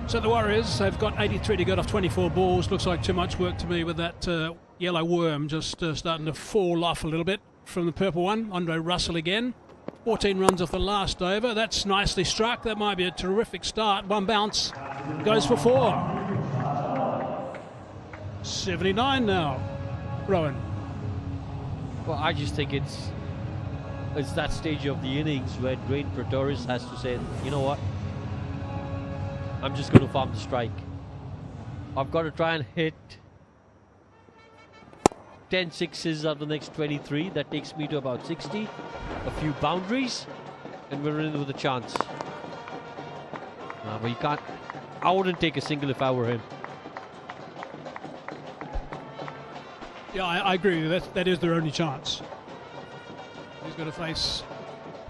So the Warriors, they've got 83 to go off 24 balls. Looks like too much work to me with that yellow worm just starting to fall off a little bit from the purple one. Andre Russell again. 14 runs off the last over. That's nicely struck. That might be a terrific start. One bounce. Goes for 4. 79 now. Rowan. Well, I just think it's that stage of the innings where Brain Pretorius has to say, you know what? I'm just going to farm the strike. I've got to try and hit 10 sixes out of the next 23. That takes me to about 60. A few boundaries, and we're in with a chance. But you can't. I wouldn't take a single if I were him. Yeah, I agree with you. That is their only chance. He's going to face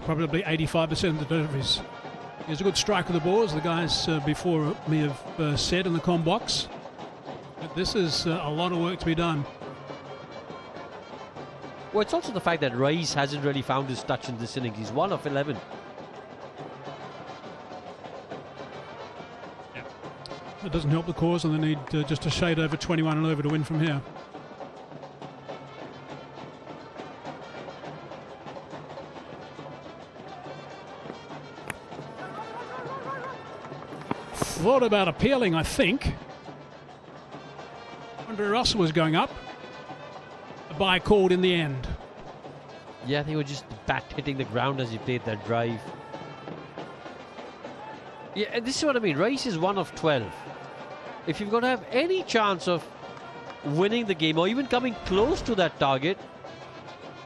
probably 85% of the deliveries. He's a good strike of the ball, as the guys before me have said in the comm box. But this is a lot of work to be done. Well, it's also the fact that Rice hasn't really found his touch in this innings. He's 1 of 11. Yeah. It doesn't help the cause, and they need just a shade over 21 and over to win from here. Thought about appealing, I think. Andre Russell was going up. A bye called in the end. Yeah, they were just bat hitting the ground as he played that drive. Yeah, and this is what I mean. Rice is 1 of 12. If you've got to have any chance of winning the game or even coming close to that target,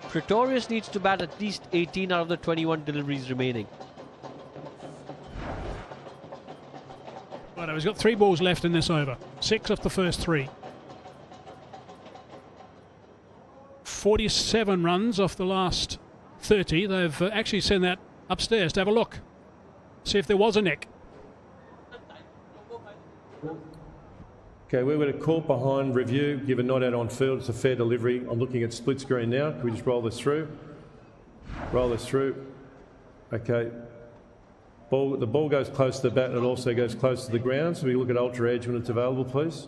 Pretorius needs to bat at least 18 out of the 21 deliveries remaining. Well, he's got 3 balls left in this over. 6 off the first 3. 47 runs off the last 30. They've actually sent that upstairs to have a look. See if there was a nick. Okay, we're going to call behind review, give a not out on field. It's a fair delivery. I'm looking at split screen now. Can we just roll this through? Roll this through. Okay. The ball goes close to the bat and it also goes close to the ground. So we look at ultra edge when it's available, please.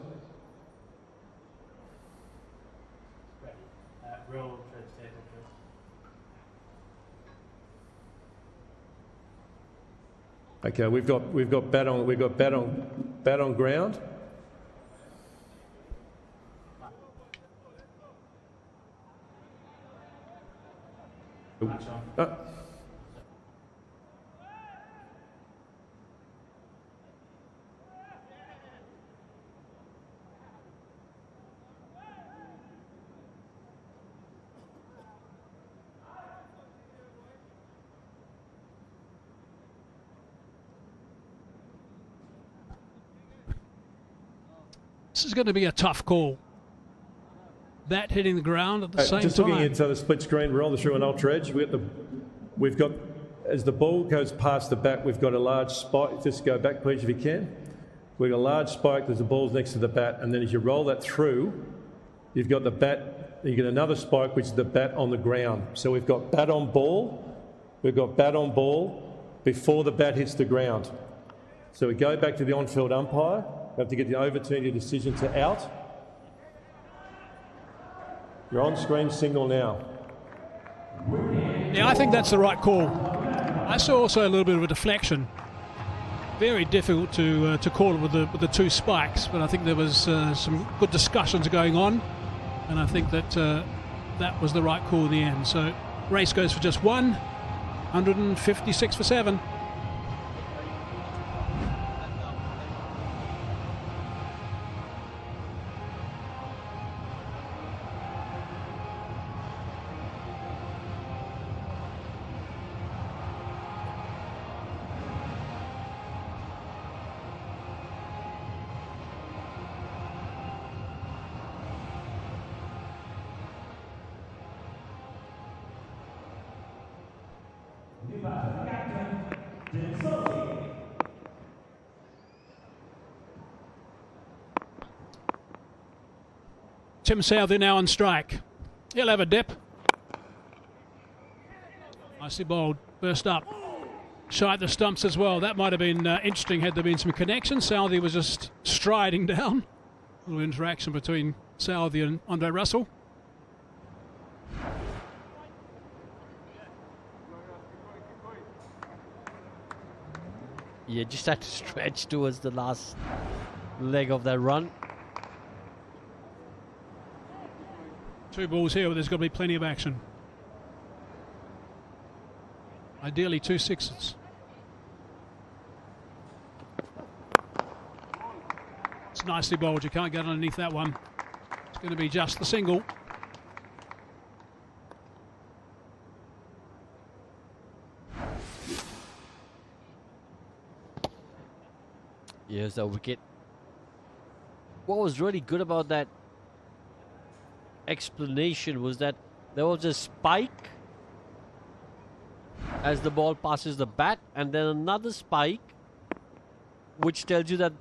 Okay, we've got bat on ground. This is going to be a tough call. Bat hitting the ground at the same time. Just looking at the split screen, roll this through an ultra edge. We've got, as the ball goes past the bat, we've got a large spike. Just go back, please, if you can. We've got a large spike as the ball's next to the bat, and then as you roll that through, you've got the bat, you get another spike, which is the bat on the ground. So we've got bat on ball, before the bat hits the ground. So we go back to the on-field umpire. We have to get the overturn your decision to out. You're on screen signal now. Yeah, I think that's the right call. I saw also a little bit of a deflection. Very difficult to call it with the 2 spikes, but I think there was some good discussions going on, and I think that that was the right call in the end. So race goes for just 1, 156 for 7. Tim Southee now on strike. He'll have a dip. Nicely bowled. Burst up. Shy at the stumps as well. That might have been interesting had there been some connection. Southee was just striding down. A little interaction between Southee and Andre Russell. Yeah, just had to stretch towards the last leg of that run. 2 balls here, but there's got to be plenty of action. Ideally 2 sixes. It's nicely bowled. You can't get underneath that one. It's going to be just the single. Here's the wicket. What was really good about that explanation was that there was a spike as the ball passes the bat, and then another spike which tells you that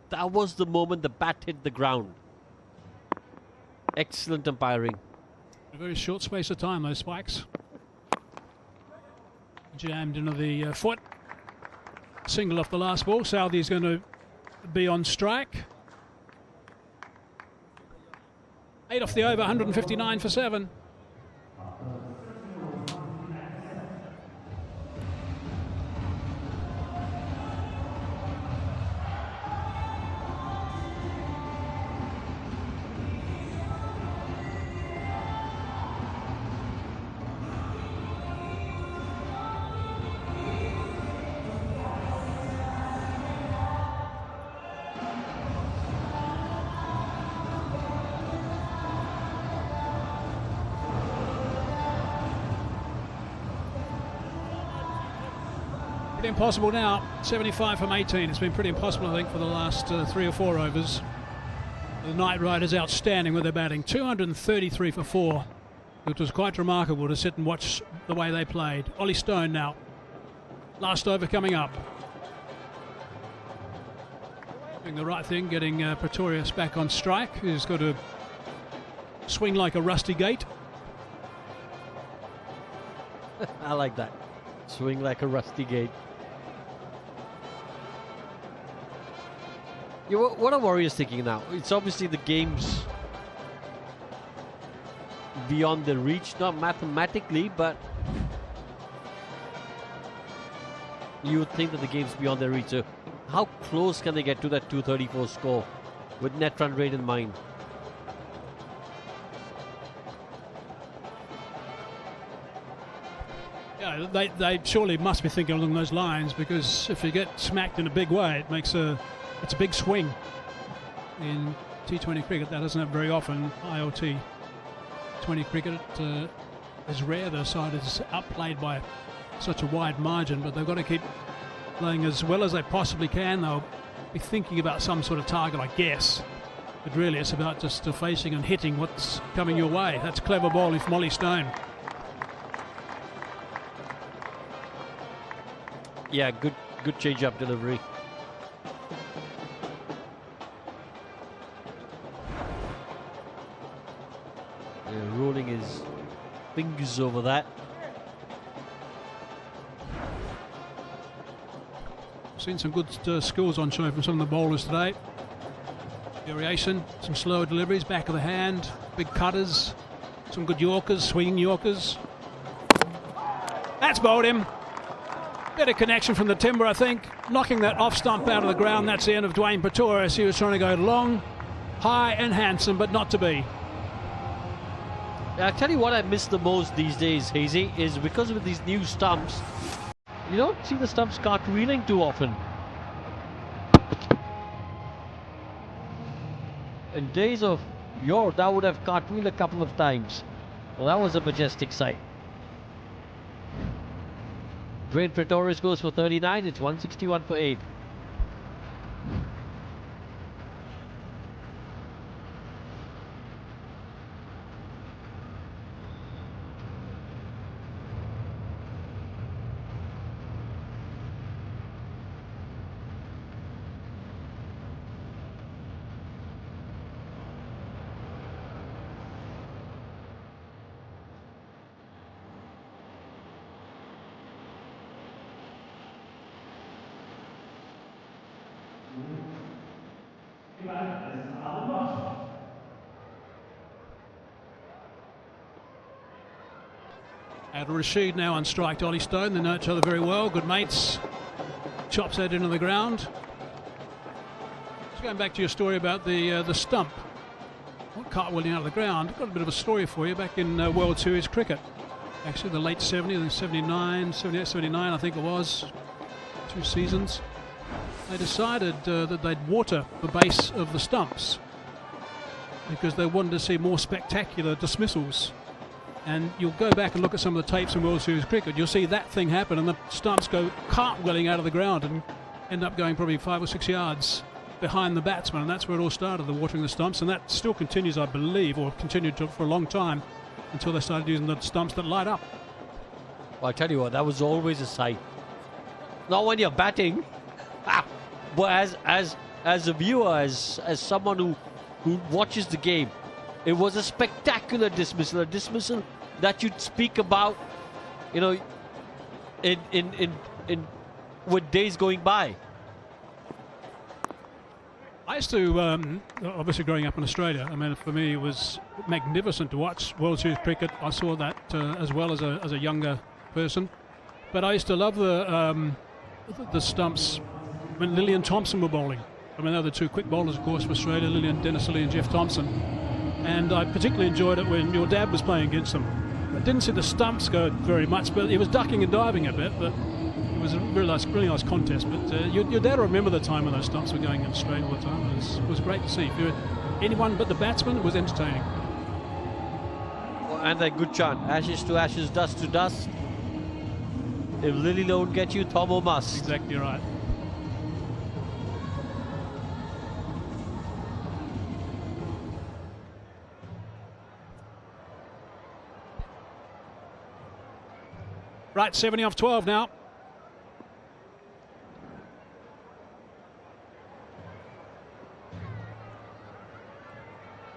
that was the moment the bat hit the ground. Excellent umpiring. A very short space of time, those spikes. Jammed into the foot. Single off the last ball. Southee is going to be on strike. 8 off the over, 159 for 7. Impossible now, 75 from 18. It's been pretty impossible, I think, for the last 3 or 4 overs. The Knight Riders outstanding with their batting, 233 for 4. It was quite remarkable to sit and watch the way they played. Ollie Stone now, last over coming up. Doing the right thing, getting Pretorius back on strike. He's got to swing like a rusty gate. I like that. Swing like a rusty gate. Yeah, what are Warriors thinking now? It's obviously the game's beyond their reach, not mathematically, but you would think that the game's beyond their reach. So how close can they get to that 234 score with net run rate in mind? Yeah, they surely must be thinking along those lines, because if you get smacked in a big way, it makes it's a big swing. In T20 cricket, that doesn't happen very often. ILT20 cricket is rare. The side is outplayed by such a wide margin, but they've got to keep playing as well as they possibly can. They'll be thinking about some sort of target, I guess. But really, it's about just facing and hitting what's coming your way. That's clever bowling from Ollie Stone. Yeah, good change-up delivery. Rolling his fingers over that. Seen some good skills on show from some of the bowlers today. Variation, some slower deliveries, back of the hand, big cutters, some good Yorkers, swinging Yorkers. That's bowled him. Better connection from the timber, I think. Knocking that off stump out of the ground. That's the end of Dwayne Pretorius. He was trying to go long, high and handsome, but not to be. I'll tell you what I miss the most these days, Hazy, is because with these new stumps, you don't see the stumps cartwheeling too often. In days of yore, that would have cartwheeled a couple of times. Well, that was a majestic sight. Dwayne Pretorius goes for 39, it's 161 for 8. Adil Rashid now on strike to Ollie Stone. They know each other very well. Good mates. Chops that into the ground. Just going back to your story about the stump. Not cartwheeling out of the ground. I've got a bit of a story for you back in World Series cricket. Actually, the late 70s, 79, 78, 79, I think it was. 2 seasons. They decided that they'd water the base of the stumps because they wanted to see more spectacular dismissals. And you'll go back and look at some of the tapes in World Series cricket, you'll see that thing happen and the stumps go cartwheeling out of the ground end up going probably 5 or 6 yards behind the batsman, and that's where it all started, the watering the stumps, and that still continues, I believe, or continued for a long time until they started using the stumps that light up. Well, I tell you what, that was always a sight. Not when you're batting, but as a viewer, as someone who watches the game, it was a spectacular dismissal, a dismissal that you'd speak about, you know, in with days going by. I used to, obviously growing up in Australia, I mean, for me it was magnificent to watch World Series cricket. I saw that as well as a younger person. But I used to love the stumps when Lillian Thompson were bowling. I mean, they were the two quick bowlers, of course, for Australia, Lillian Dennis-Lee and Jeff Thompson. And I particularly enjoyed it when your dad was playing against them. I didn't see the stumps go very much, but he was ducking and diving a bit, but it was a really nice contest. But your dad will remember the time when those stumps were going in straight all the time. It was great to see. If you were anyone but the batsman, it was entertaining. Well, and a good chant, ashes to ashes, dust to dust. If Lily don't get you, Tomo must. Exactly right. Right, 70 off 12 now.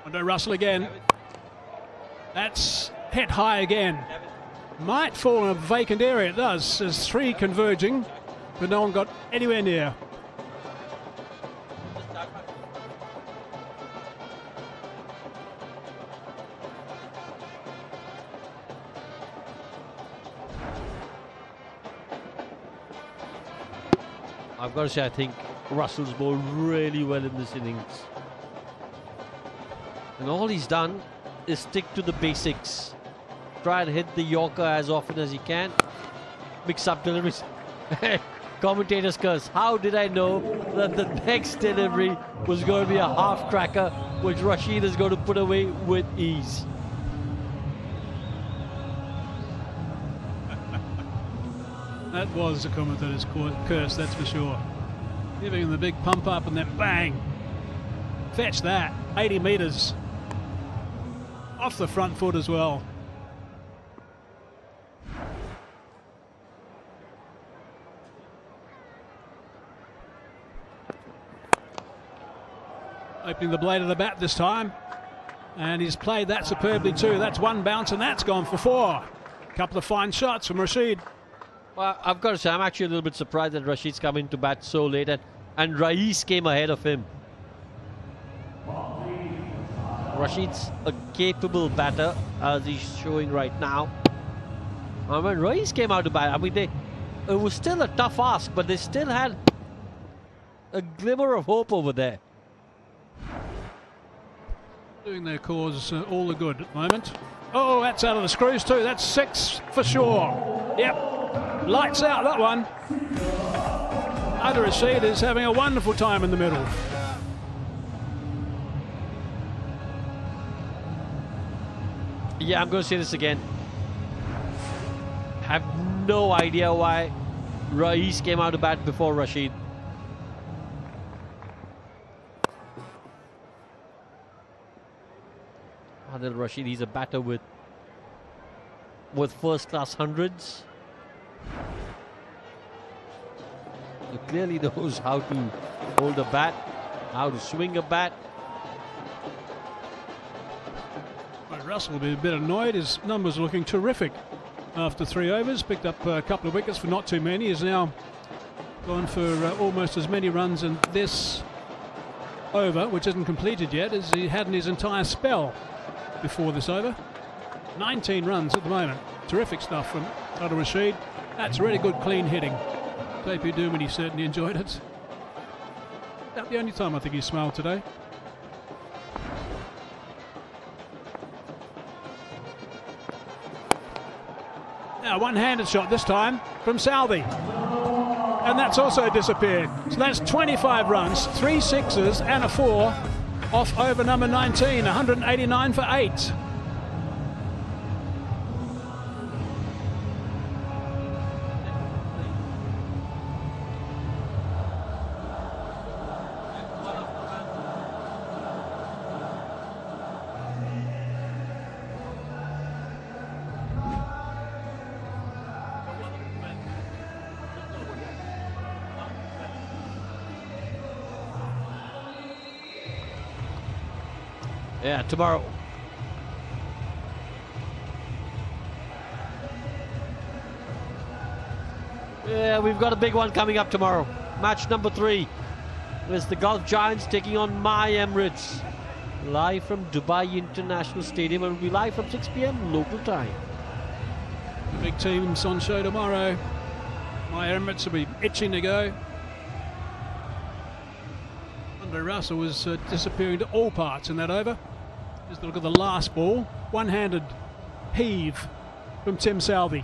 Andre Russell again. That's hit high again. Might fall in a vacant area. It does. There's 3 converging, but no one got anywhere near. I've got to say, I think Russell's bowled really well in this innings. And all he's done is stick to the basics. Try and hit the Yorker as often as he can. Mix up deliveries. Commentators curse. How did I know that the next delivery was going to be a half cracker, which Rashid is going to put away with ease? That was the commentator's curse, that's for sure. Giving him the big pump up and then bang. Fetch that. 80 metres. Off the front foot as well. Opening the blade of the bat this time. And he's played that superbly too. That's one bounce and that's gone for 4. A couple of fine shots from Rashid. Well, I've got to say, I'm actually a little bit surprised that Rashid's come into bat so late, and Rais came ahead of him. Rashid's a capable batter, as he's showing right now. And when Rais came out to bat, I mean, it was still a tough ask, but they still had a glimmer of hope over there. Doing their cause all the good at the moment. Oh, that's out of the screws too. That's 6 for sure. Yep. Lights out, that one. Adil Rashid is having a wonderful time in the middle. Yeah, I'm going to say this again. Have no idea why Rais came out to bat before Rashid. Adil Rashid, he's a batter with first-class hundreds. He clearly knows how to hold a bat, how to swing a bat. Well, Russell will be a bit annoyed. His numbers are looking terrific after 3 overs. Picked up a couple of wickets for not too many. He's now gone for almost as many runs in this over, which isn't completed yet, as he had in his entire spell before this over. 19 runs at the moment. Terrific stuff from Adil Rashid. That's really good clean hitting. JP Duminy certainly enjoyed it. About the only time I think he smiled today. Now one-handed shot this time from Southee. And that's also disappeared. So that's 25 runs, 3 sixes and a 4 off over number 19, 189 for 8. Yeah, tomorrow. Yeah, we've got a big one coming up tomorrow. Match number 3. It's the Gulf Giants taking on My Emirates. Live from Dubai International Stadium, and will be live from 6 p.m. local time. The big teams on show tomorrow. My Emirates will be itching to go. Andre Russell was disappearing to all parts in that over. Just look at the last ball. One-handed heave from Tim Southee.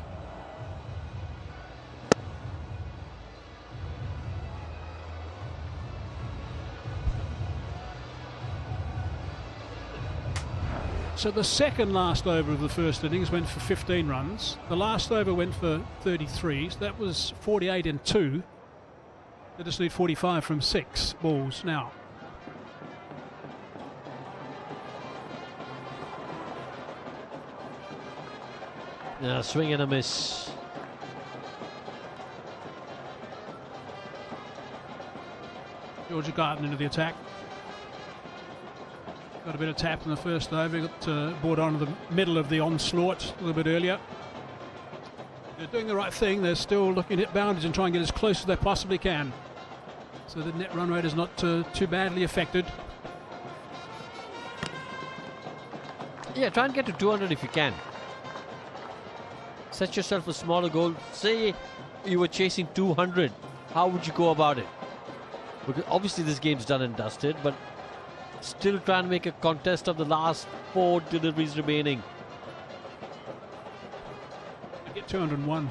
So the second last over of the first innings went for 15 runs. The last over went for 33. So that was 48 in 2. They just need 45 from 6 balls now. Yeah, swing and a miss. Georgia Garten into the attack. Got a bit of tap in the first over. Got brought onto the middle of the onslaught a little bit earlier. They're doing the right thing. They're still looking at boundaries and trying to get as close as they possibly can, so the net run rate is not too badly affected. Yeah, try and get to 200 if you can. Set yourself a smaller goal. Say you were chasing 200. How would you go about it? Because obviously this game's done and dusted, but still try and make a contest of the last 4 deliveries remaining. They get 201.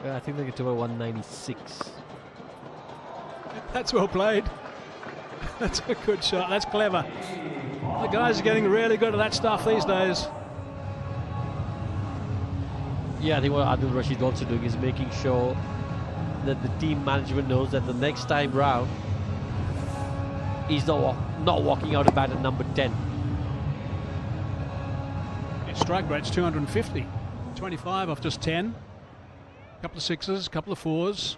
Yeah, I think they get to about 196. That's well played. That's a good shot. That's clever. The guys are getting really good at that stuff these days. Yeah, I think what Adil Rashid is also doing is making sure that the team management knows that the next time round he's not walking out of bat at number 10. His strike rate's 250. 25 off just 10. A couple of sixes, a couple of fours.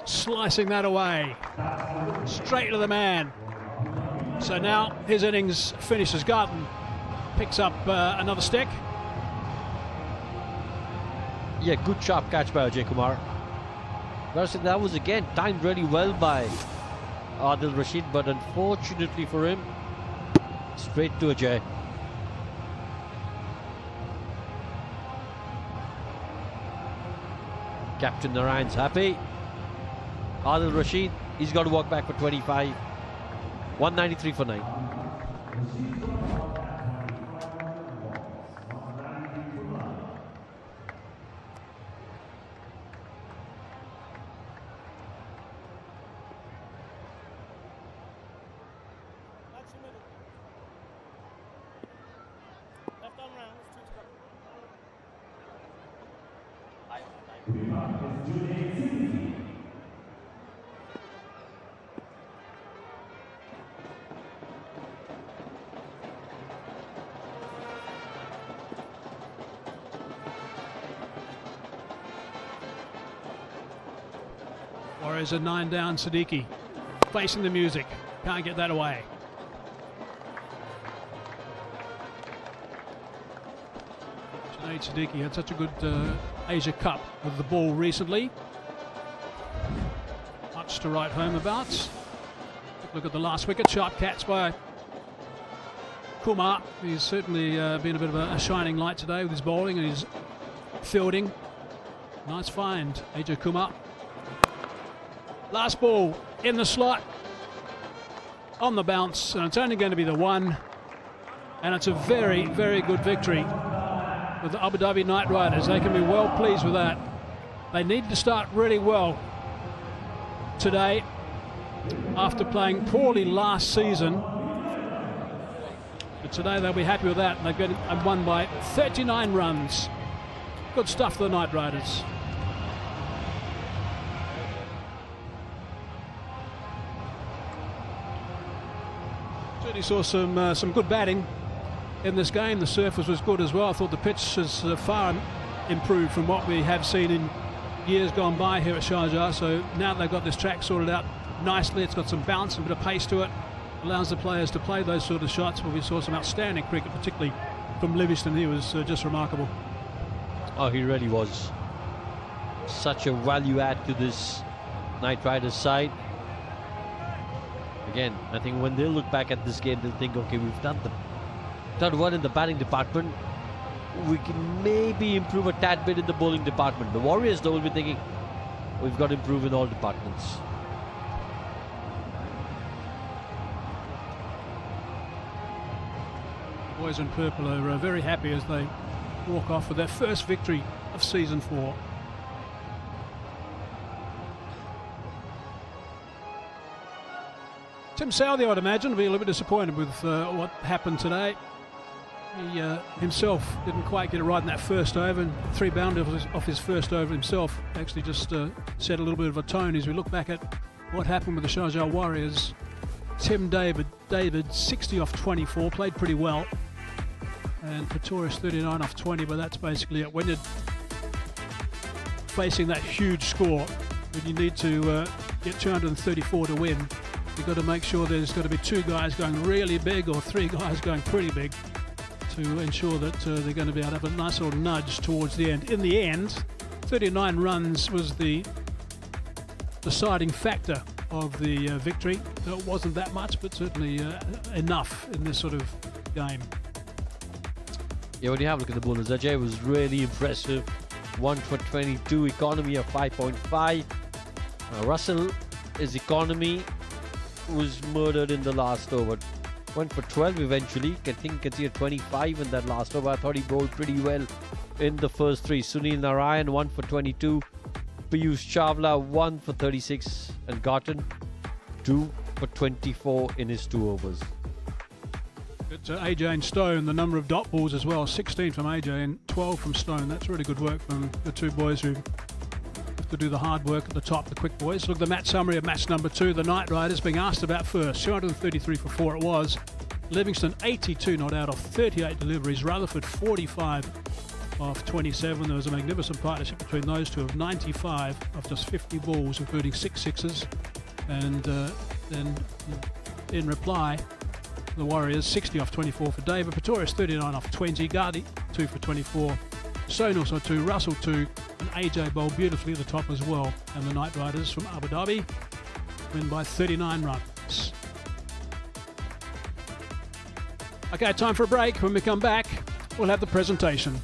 Slicing that away. Straight to the man. So now his innings finishes. Garten picks up another stick. Yeah, good sharp catch by Ajay Kumar. That was again timed really well by Adil Rashid, but unfortunately for him, straight to Ajay. Captain Narayan's happy. Adil Rashid, he's got to walk back for 25. 193 for 9. Warriors are 9 down. Siddiqui facing the music. Can't get that away. Junaid Siddiqui had such a good Asia Cup with the ball recently. Much to write home about. Look at the last wicket. Sharp catch by Kumar. He's certainly been a bit of a shining light today with his bowling and his fielding. Nice find, Ajay Kumar. Last ball in the slot, on the bounce, and it's only going to be the one. And it's a very, very good victory with the Abu Dhabi Knight Riders. They can be well pleased with that. They need to start really well today after playing poorly last season. But today they'll be happy with that. They've got won by 39 runs. Good stuff for the Knight Riders. Certainly saw some good batting in this game. The surface was good as well. I thought the pitch has far improved from what we have seen in years gone by here at Sharjah. So now they've got this track sorted out nicely. It's got some bounce and a bit of pace to it. Allows the players to play those sort of shots where we saw some outstanding cricket, particularly from Livingston. He was just remarkable. Oh, he really was. Such a value add to this Knight Riders side. Again, I think when they look back at this game, they'll think, okay, we've done well in the batting department. We can maybe improve a tad bit in the bowling department. The Warriors, though, will be thinking, we've got to improve in all departments. Boys in purple are very happy as they walk off with their first victory of season 4. Tim Southee, I'd imagine, will be a little bit disappointed with what happened today. He himself didn't quite get it right in that first over, and 3 boundaries off his first over himself. Actually just set a little bit of a tone as we look back at what happened with the Sharjah Warriors. Tim David 60 off 24, played pretty well. And Pretorius 39 off 20, but that's basically it. When you're facing that huge score, when you need to get 234 to win, you've got to make sure there's got to be 2 guys going really big or 3 guys going pretty big to ensure that they're going to be able to have a nice little nudge towards the end. In the end, 39 runs was the deciding factor of the victory. It wasn't that much, but certainly enough in this sort of game. Yeah, when you have a look at the bowlers, Ajay was really impressive. 1 for 22, economy of 5.5. Russell, his economy was murdered in the last over. Went for 12 eventually. I think you can see a 25 in that last over. I thought he bowled pretty well in the first 3. Sunil Narayan, 1 for 22. Piyush Chawla, 1 for 36. And Garton, 2 for 24 in his 2 overs. Good to AJ and Stone, the number of dot balls as well. 16 from AJ and 12 from Stone. That's really good work from the 2 boys who have to do the hard work at the top, the quick boys. Look at the match summary of match number 2. The Knight Riders being asked about first. 233 for 4 it was. Livingston 82 not out of 38 deliveries. Rutherford 45 off 27. There was a magnificent partnership between those two of 95 of just 50 balls, including 6 sixes. And then in reply, the Warriors 60 off 24 for David. Pretorius 39 off 20. Gardi 2 for 24. Stone also 2. Russell 2. And AJ bowled beautifully at the top as well. And the Knight Riders from Abu Dhabi win by 39 runs. Okay, time for a break. When we come back, we'll have the presentation.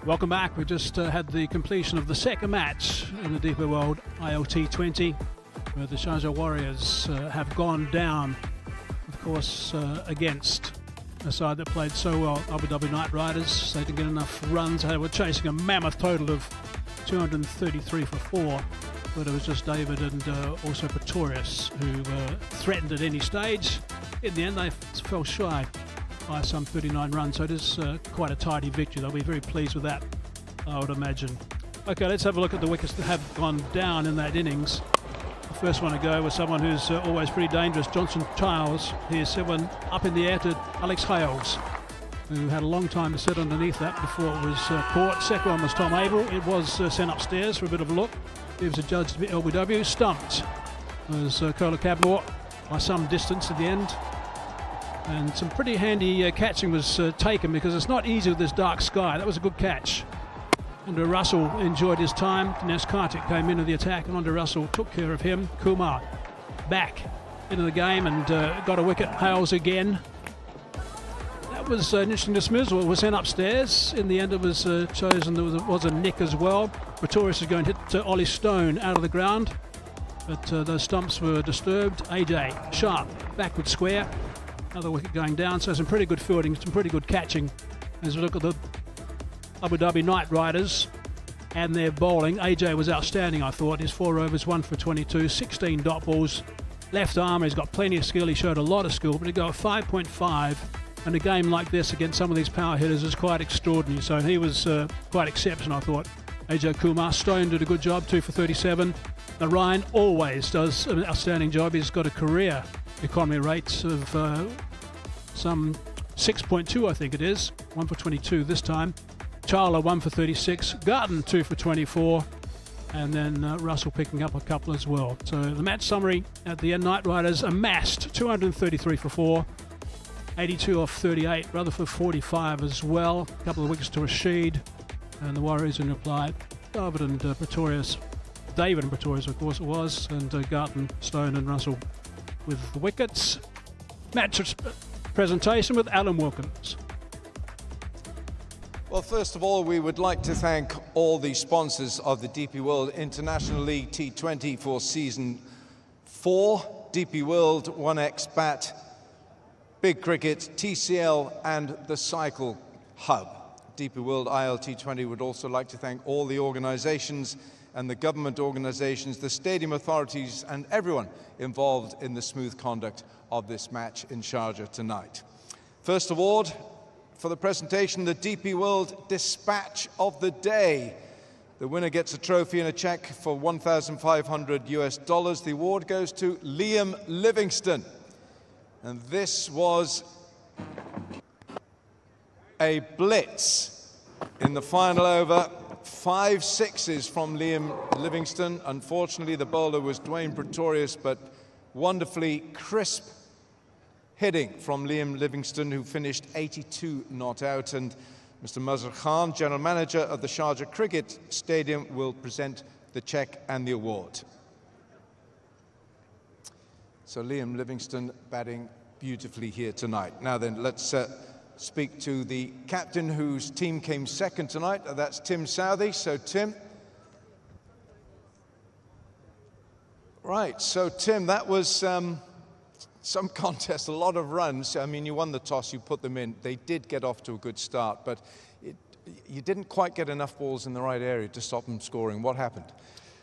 Welcome back. We just had the completion of the second match in the DP World ILT20, where the Sharjah Warriorz have gone down, of course, against a side that played so well, Abu Dhabi Night Riders. They didn't get enough runs. They were chasing a mammoth total of 233 for 4, but it was just David and also Pretorius who threatened at any stage. In the end, they fell shy by some 39 runs, so it is quite a tidy victory. They'll be very pleased with that, I would imagine. Okay, let's have a look at the wickets that have gone down in that innings. The first one to go was someone who's always pretty dangerous, Johnson Charles. He set one up in the air to Alex Hales, who had a long time to sit underneath that before it was caught. Second one was Tom Abel. It was sent upstairs for a bit of a look. He was adjudged to be LBW. Stumped was Kola Cadmore by some distance at the end. And some pretty handy catching was taken, because it's not easy with this dark sky. That was a good catch. Andre Russell enjoyed his time. Dinesh Karthik came into the attack, and Andre Russell took care of him. Kumar back into the game and got a wicket. Hales again. That was an interesting dismissal. It was sent upstairs. In the end, it was chosen. There was a nick as well. Pretorius is going to hit Ollie Stone out of the ground, but those stumps were disturbed. AJ Sharp backward square. Another wicket going down, so some pretty good fielding, some pretty good catching. As we look at the Abu Dhabi Night Riders and their bowling, AJ was outstanding, I thought. His 4 overs, 1 for 22, 16 dot balls. Left arm, he's got plenty of skill. He showed a lot of skill, but to go at 5.5 and a game like this against some of these power hitters is quite extraordinary. So he was quite exceptional, I thought. AJ Kumar. Stone did a good job, 2 for 37. Narayan always does an outstanding job. He's got a career economy rate of some 6.2, I think it is. 1 for 22 this time. Charla 1 for 36. Garton 2 for 24. And then Russell picking up a couple as well. So the match summary at the end, Night Riders amassed 233 for 4. 82 off 38. Rutherford 45 as well. A couple of wickets to Rashid. And the Warriors in reply, David and Pretorius. David and Pretorius, of course it was. And Garton, Stone and Russell with the wickets. Match presentation with Alan Wilkins. Well, first of all, we would like to thank all the sponsors of the DP World International League T20 for Season 4, DP World 1X Bat, Big Cricket, TCL and the Cycle Hub. DP World ILT20 would also like to thank all the organizations and the government organizations, the stadium authorities and everyone involved in the smooth conduct of this match in Sharjah tonight. First award for the presentation, the DP World Dispatch of the Day. The winner gets a trophy and a check for $1,500 US. The award goes to Liam Livingston. And this was a blitz in the final over. 5 sixes from Liam Livingston. Unfortunately, the bowler was Dwayne Pretorius, but wonderfully crisp hitting from Liam Livingston, who finished 82 not out. And Mr. Mazhar Khan, General Manager of the Sharjah Cricket Stadium, will present the cheque and the award. So Liam Livingston batting beautifully here tonight. Now then, let's speak to the captain whose team came second tonight. That's Tim Southee. So Tim. Right, so Tim, that was some contest, a lot of runs. I mean, you won the toss, you put them in. They did get off to a good start, but you didn't quite get enough balls in the right area to stop them scoring. What happened?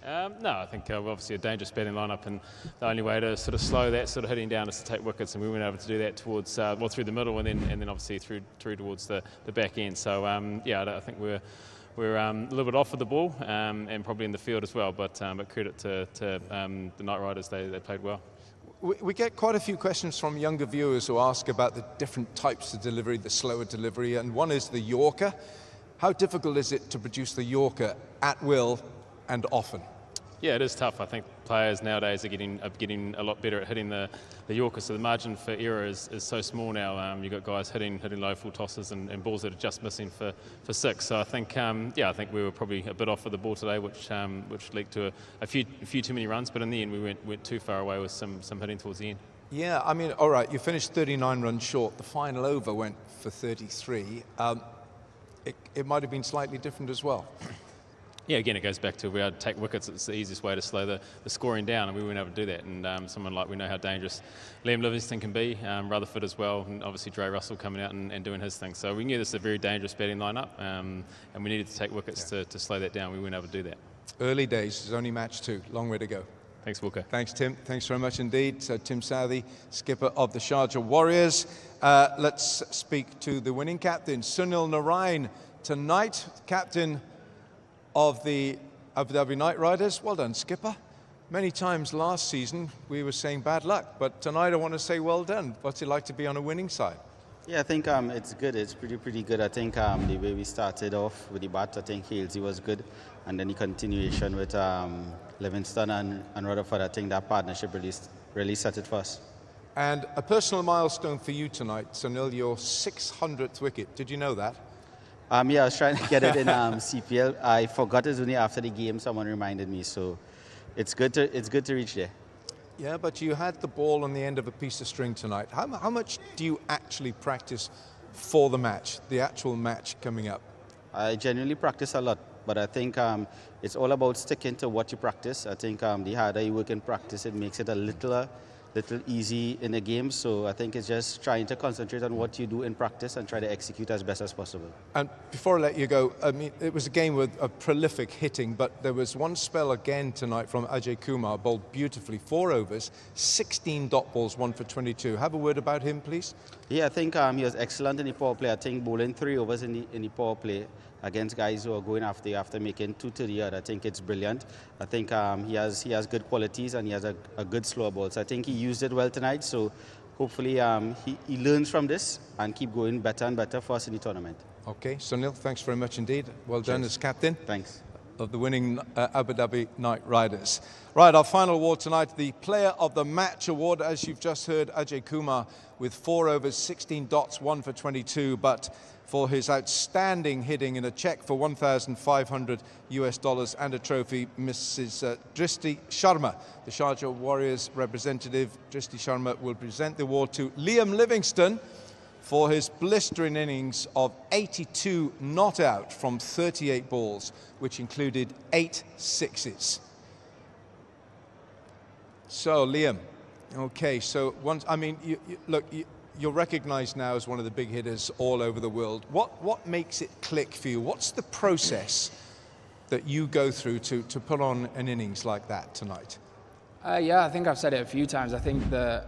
No, I think we're obviously a dangerous batting lineup, and the only way to sort of slow that sort of hitting down is to take wickets, and we weren't able to do that towards well, through the middle, and then obviously through towards the back end. So yeah, I think we're a little bit off with the ball, and probably in the field as well. But credit to the Night Riders, they played well. We get quite a few questions from younger viewers who ask about the different types of delivery, the slower delivery, and one is the Yorker. How difficult is it to produce the Yorker at will and often? Yeah, it is tough. I think players nowadays are getting a lot better at hitting the Yorker, so the margin for error is so small now. You've got guys hitting low full tosses and balls that are just missing for 6. So I think yeah, I think we were probably a bit off with the ball today, which led to a few too many runs. But in the end, we went too far away with some hitting towards the end. Yeah, I mean, all right, you finished 39 runs short. The final over went for 33. it might have been slightly different as well. Yeah, again, it goes back to we had to take wickets. It's the easiest way to slow the scoring down, and we weren't able to do that. And someone like, we know how dangerous Liam Livingstone can be, Rutherford as well, and obviously Dre Russell coming out and doing his thing. So we knew this was a very dangerous batting lineup, and we needed to take wickets to slow that down. We weren't able to do that. Early days, it's only match 2, long way to go. Thanks, Walker. Thanks, Tim. Thanks very much indeed. So Tim Southee, skipper of the Sharjah Warriors. Let's speak to the winning captain, Sunil Narain, tonight, captain of the Abu Dhabi Knight Riders. Well done, skipper. Many times last season we were saying bad luck, but tonight I want to say well done. What's it like to be on a winning side? Yeah, I think it's good. It's pretty good. I think the way we started off with the bat, I think Hales was good, and then the continuation with Livingstone and Rutherford, I think that partnership really set it for us. And a personal milestone for you tonight, Sunil, your 600th wicket. Did you know that? Yeah, I was trying to get it in CPL. I forgot it only after the game. Someone reminded me, so it's good to reach there. Yeah, but you had the ball on the end of a piece of string tonight. How much do you actually practice for the match, the actual match coming up? I genuinely practice a lot, but I think it's all about sticking to what you practice. I think the harder you work in practice, it makes it a little easy in the game. So I think it's just trying to concentrate on what you do in practice and try to execute as best as possible. And before I let you go, I mean, it was a game with a prolific hitting, but there was one spell again tonight from Ajay Kumar, bowled beautifully, 4 overs, 16 dot balls, 1 for 22. Have a word about him, please. Yeah, I think he was excellent in the power play. I think bowling 3 overs in the power play against guys who are going after making 2 to the yard. I think it's brilliant. I think he has good qualities and he has a good slow ball. So I think he used it well tonight. So hopefully he learns from this and keep going better and better for us in the tournament. Okay, Sunil, thanks very much indeed. Well done as captain. Thanks. Of the winning Abu Dhabi Knight Riders. Right, our final award tonight, the Player of the Match award. As you've just heard, Ajay Kumar with 4 overs, 16 dots, 1 for 22, but for his outstanding hitting in a check for $1,500 and a trophy, Mrs. Dristi Sharma, the Sharjah Warriors representative. Dristi Sharma will present the award to Liam Livingstone for his blistering innings of 82 not out from 38 balls, which included 8 sixes. So, Liam, okay, so once, I mean, you're recognised now as one of the big hitters all over the world. What makes it click for you? What's the process that you go through to put on an innings like that tonight? Yeah, I think I've said it a few times. I think the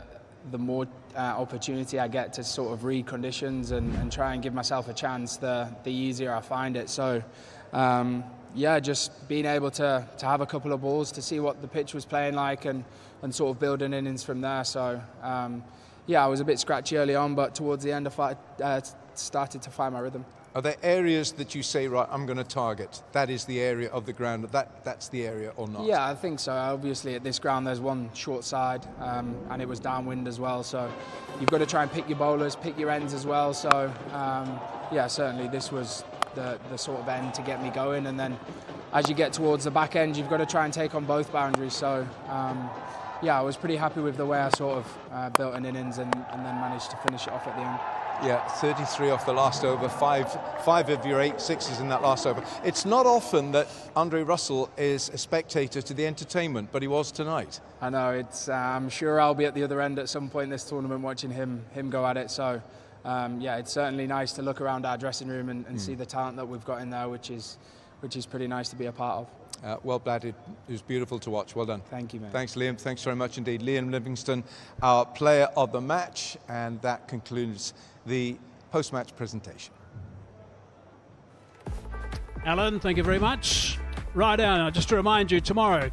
more opportunity I get to sort of read conditions and try and give myself a chance, the easier I find it. So, yeah, just being able to have a couple of balls to see what the pitch was playing like and sort of build an innings from there. So, yeah, I was a bit scratchy early on, but towards the end I started to find my rhythm. Are there areas that you say, right, I'm going to target? That is the area of the ground, that's the area or not? Yeah, I think so. Obviously at this ground there's one short side and it was downwind as well, so you've got to try and pick your bowlers, pick your ends as well. So yeah, certainly this was the sort of end to get me going, and then as you get towards the back end you've got to try and take on both boundaries. So yeah, I was pretty happy with the way I sort of built an innings and then managed to finish it off at the end. Yeah, 33 off the last over, five of your 8 sixes in that last over. It's not often that Andre Russell is a spectator to the entertainment, but he was tonight. I know, it's. I'm sure I'll be at the other end at some point in this tournament watching him go at it. So, yeah, it's certainly nice to look around our dressing room and see the talent that we've got in there, which is pretty nice to be a part of. Well batted. It was beautiful to watch. Well done. Thank you, man. Thanks, Liam. Thanks very much indeed. Liam Livingstone, our player of the match, and that concludes the post-match presentation. Alan, thank you very much. Right now, just to remind you, tomorrow,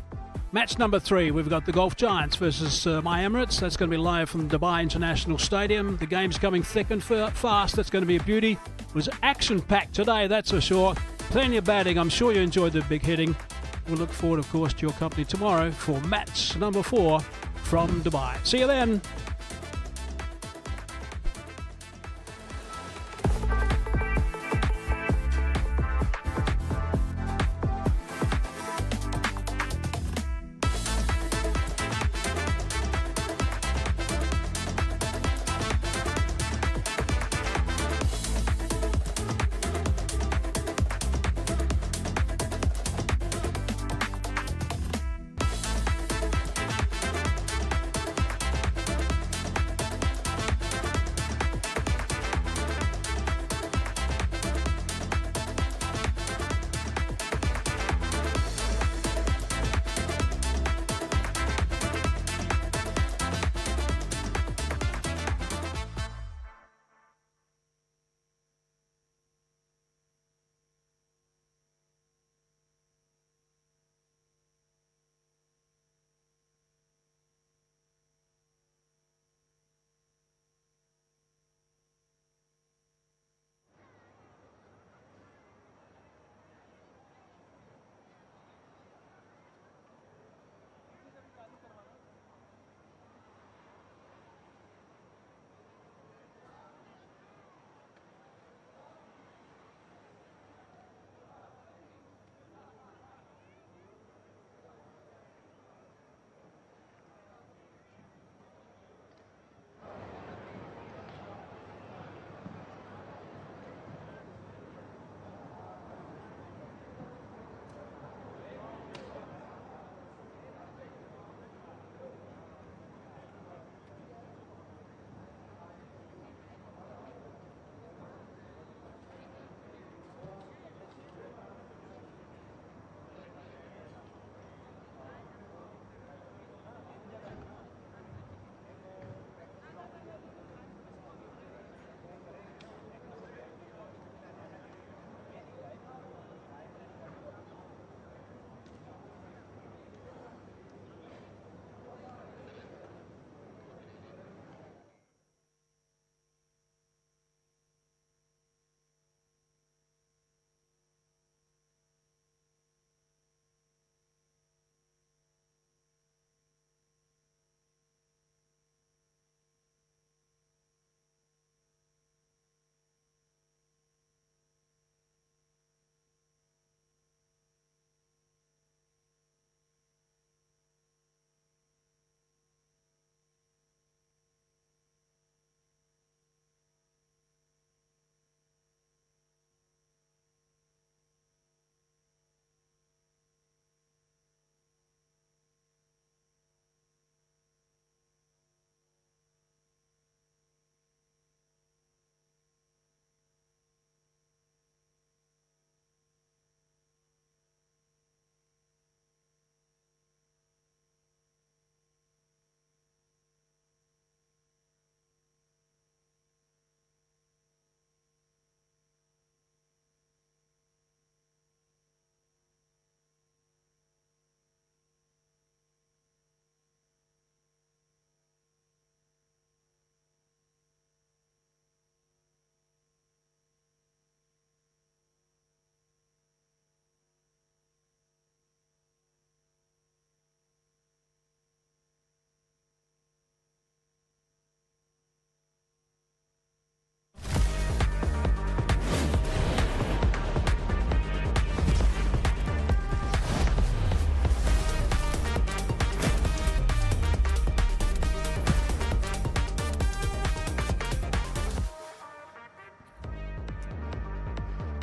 match number 3, we've got the Golf Giants versus My Emirates. That's going to be live from Dubai International Stadium. The game's coming thick and fast. That's going to be a beauty. It was action-packed today, that's for sure. Plenty of batting. I'm sure you enjoyed the big hitting. We'll look forward, of course, to your company tomorrow for match number 4 from Dubai. See you then.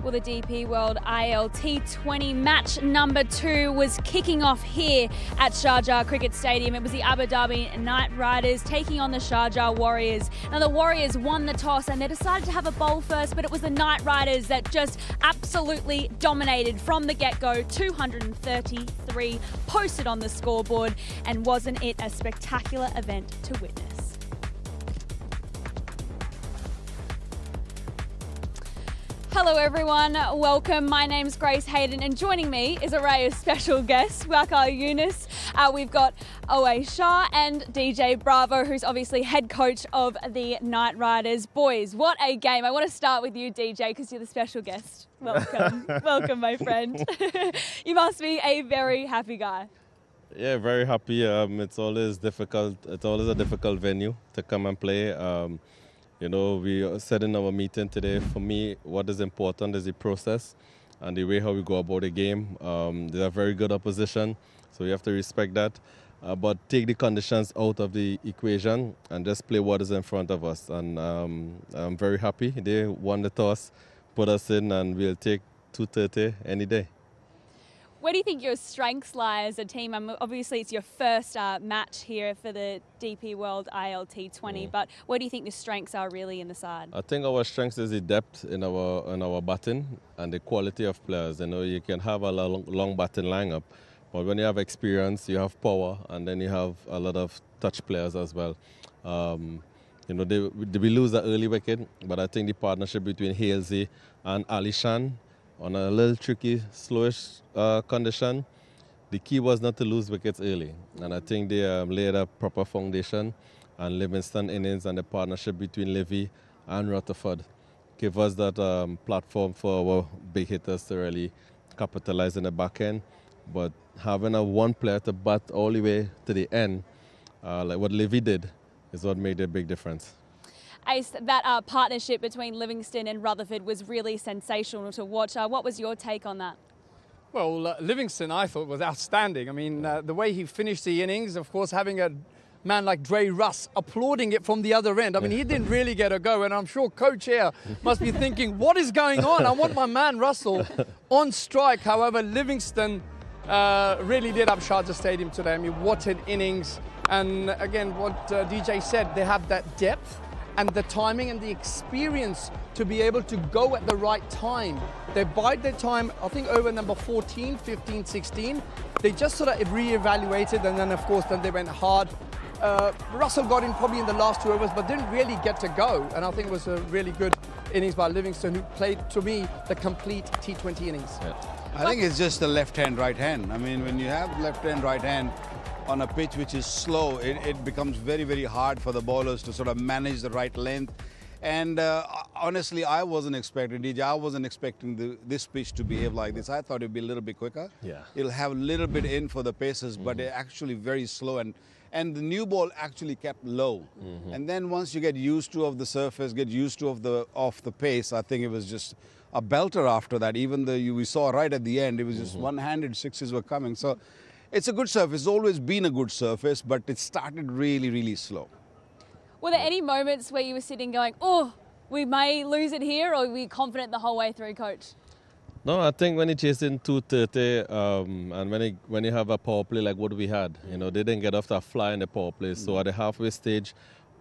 Well, the DP World ILT20 match number 2 was kicking off here at Sharjah Cricket Stadium. It was the Abu Dhabi Knight Riders taking on the Sharjah Warriors. Now, the Warriors won the toss and they decided to have a bowl first, but it was the Knight Riders that just absolutely dominated from the get-go. 233 posted on the scoreboard, and wasn't it a spectacular event to witness? Hello everyone, welcome. My name's Grace Hayden and joining me is a array of special guests. Waqar Yunus, we've got Owe Shah and DJ Bravo, who's obviously head coach of the Knight Riders. Boys, what a game. I want to start with you, DJ, because you're the special guest. Welcome. Welcome, my friend. You must be a very happy guy. Yeah, very happy. It's always difficult. It's always a difficult venue to come and play. You know, we said in our meeting today, for me, what is important is the process and the way how we go about the game. They're a very good opposition, so we have to respect that. But take the conditions out of the equation and just play what is in front of us. And I'm very happy. They won the toss, put us in, and we'll take 230 any day. Where do you think your strengths lie as a team? Obviously, it's your first match here for the DP World ILT20, but where do you think the strengths are really in the side? I think our strength is the depth in our batting and the quality of players. You know, you can have a long batting lineup, but when you have experience, you have power, and then you have a lot of touch players as well. You know, we lose the early wicket, but I think the partnership between Hales and Alishan on a little tricky, slowish condition, the key was not to lose wickets early. And I think they laid a proper foundation, and Livingston innings and the partnership between Livy and Rutherford gave us that platform for our big hitters to really capitalize in the back end. But having one player to bat all the way to the end, like what Livy did, is what made a big difference. Ace, that partnership between Livingston and Rutherford was really sensational to watch. What was your take on that? Well, Livingston, I thought, was outstanding. I mean, the way he finished the innings, of course, having a man like Dre Russ applauding it from the other end. I mean, he didn't really get a go, and I'm sure Coach here must be thinking, what is going on? I want my man Russell on strike. However, Livingston really lit up Sharjah Stadium today. I mean, what an innings. And again, what DJ said, they have that depth and the timing and the experience to be able to go at the right time. They bide their time, I think, over number 14, 15, 16. They just sort of re-evaluated, and then, of course, then they went hard. Russell got in probably in the last 2 overs, but didn't really get to go. And I think it was a really good innings by Livingston, who played, to me, the complete T20 innings. Yeah. I think it's just the left hand, right hand. I mean, when you have left hand, right hand, on a pitch which is slow, it becomes very, very hard for the bowlers to sort of manage the right length. And honestly, I wasn't expecting, DJ, I wasn't expecting this pitch to behave like this. I thought it'd be a little bit quicker. Yeah. It'll have a little bit in for the paces, but they're actually very slow. And the new ball actually kept low. And then once you get used to of the surface, get used to of the pace, I think it was just a belter after that. Even though we saw right at the end, it was just one-handed sixes were coming. So it's a good surface. It's always been a good surface, but it started really, really slow. Were there any moments where you were sitting going, oh, we may lose it here, or were you confident the whole way through, Coach? No, I think when he chased in 230, and when you have a power play like what we had, you know, they didn't get off that fly in the power play. So at the halfway stage,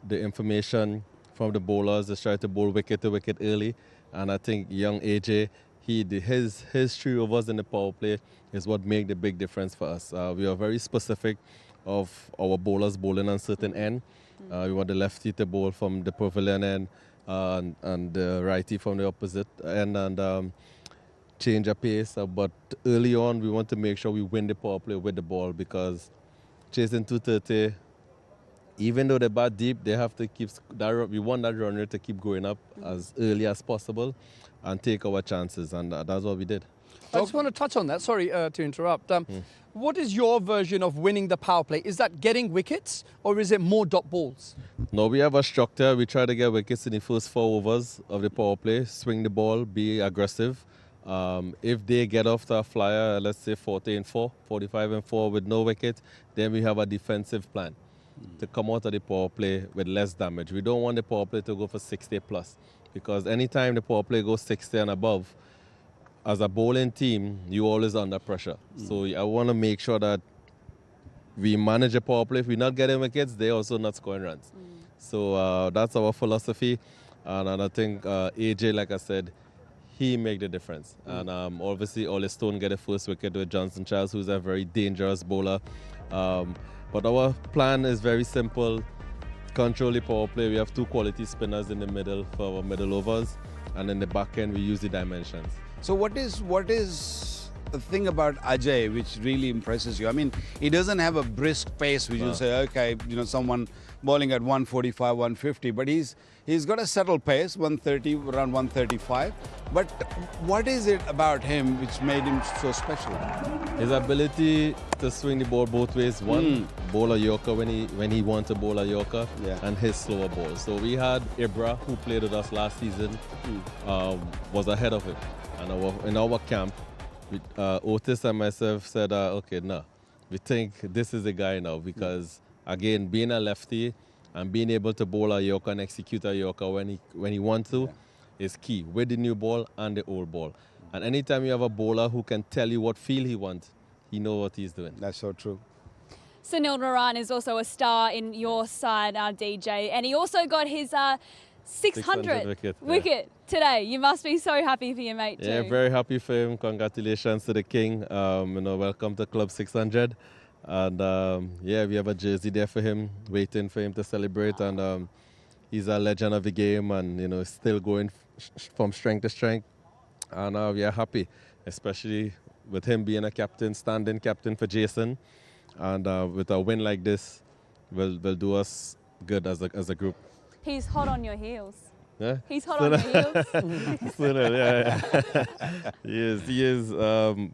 the information from the bowlers, they tried to bowl wicket to wicket early. And I think young AJ, his 3 overs in the power play is what made the big difference for us. We are very specific of our bowlers bowling on certain end. We want the lefty to bowl from the pavilion end and the righty from the opposite end, and change of pace. But early on, we want to make sure we win the power play with the ball, because chasing 230, even though they bat deep, they have to keep that. We want that run rate to keep going up as early as possible and take our chances, and that's what we did. I just want to touch on that. Sorry to interrupt. What is your version of winning the power play? Is that getting wickets, or is it more dot balls? No, we have a structure. We try to get wickets in the first 4 overs of the power play, swing the ball, be aggressive. If they get off to a flyer, let's say 40-4, 45-4 with no wicket, then we have a defensive plan to come out of the power play with less damage. We don't want the power play to go for 60 plus, because anytime the power play goes 60 and above, as a bowling team, you always under pressure. So I want to make sure that we manage a power play. If we're not getting wickets, they're also not scoring runs. So that's our philosophy. And I think AJ, like I said, he make the difference. And obviously, Ole Stone get the first wicket with Johnson Charles, who's a very dangerous bowler. But our plan is very simple. Control the power play. We have 2 quality spinners in the middle for our middle overs. And in the back end, we use the dimensions. So what is the thing about Ajay which really impresses you? I mean, he doesn't have a brisk pace which you'll say, okay, you know, someone bowling at 145, 150, but he's got a settled pace, 130, around 135. But what is it about him which made him so special? His ability to swing the ball both ways. One, bowl a Yorker when he wants to bowl a Yorker, and his slower ball. So we had Ibra, who played with us last season, was ahead of him. And in our camp, Otis and myself said, okay, no, we think this is the guy now because, again, being a lefty and being able to bowl a Yorker and execute a Yorker when he wants to is key with the new ball and the old ball. And anytime you have a bowler who can tell you what feel he wants, he knows what he's doing. That's so true. Sunil Naran is also a star in your side, DJ, and he also got his 600th wicket today. You must be so happy for your mate too. Yeah, very happy for him. Congratulations to the king. You know, welcome to Club 600. And yeah, we have a jersey there for him, waiting for him to celebrate. And he's a legend of the game, and you know, still going from strength to strength. And we are happy, especially with him being a captain, stand-in captain for Jason. And with a win like this, will do us good as a group. He's hot on your heels. Yeah? He's hot on your heels. Yeah. He is.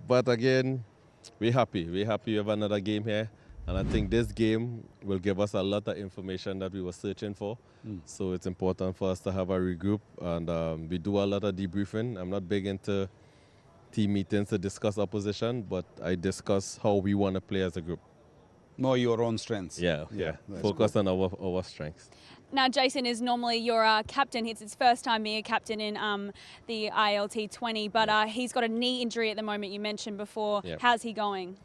But again, we're happy. We're happy we have another game here. And I think this game will give us a lot of information that we were searching for. So it's important for us to have a regroup. And we do a lot of debriefing. I'm not big into team meetings to discuss opposition, but I discuss how we want to play as a group. More your own strengths. Yeah. Focus on our strengths. Now, Jason is normally your captain. It's his first time being a captain in the ILT20, but he's got a knee injury at the moment, you mentioned before. How's he going?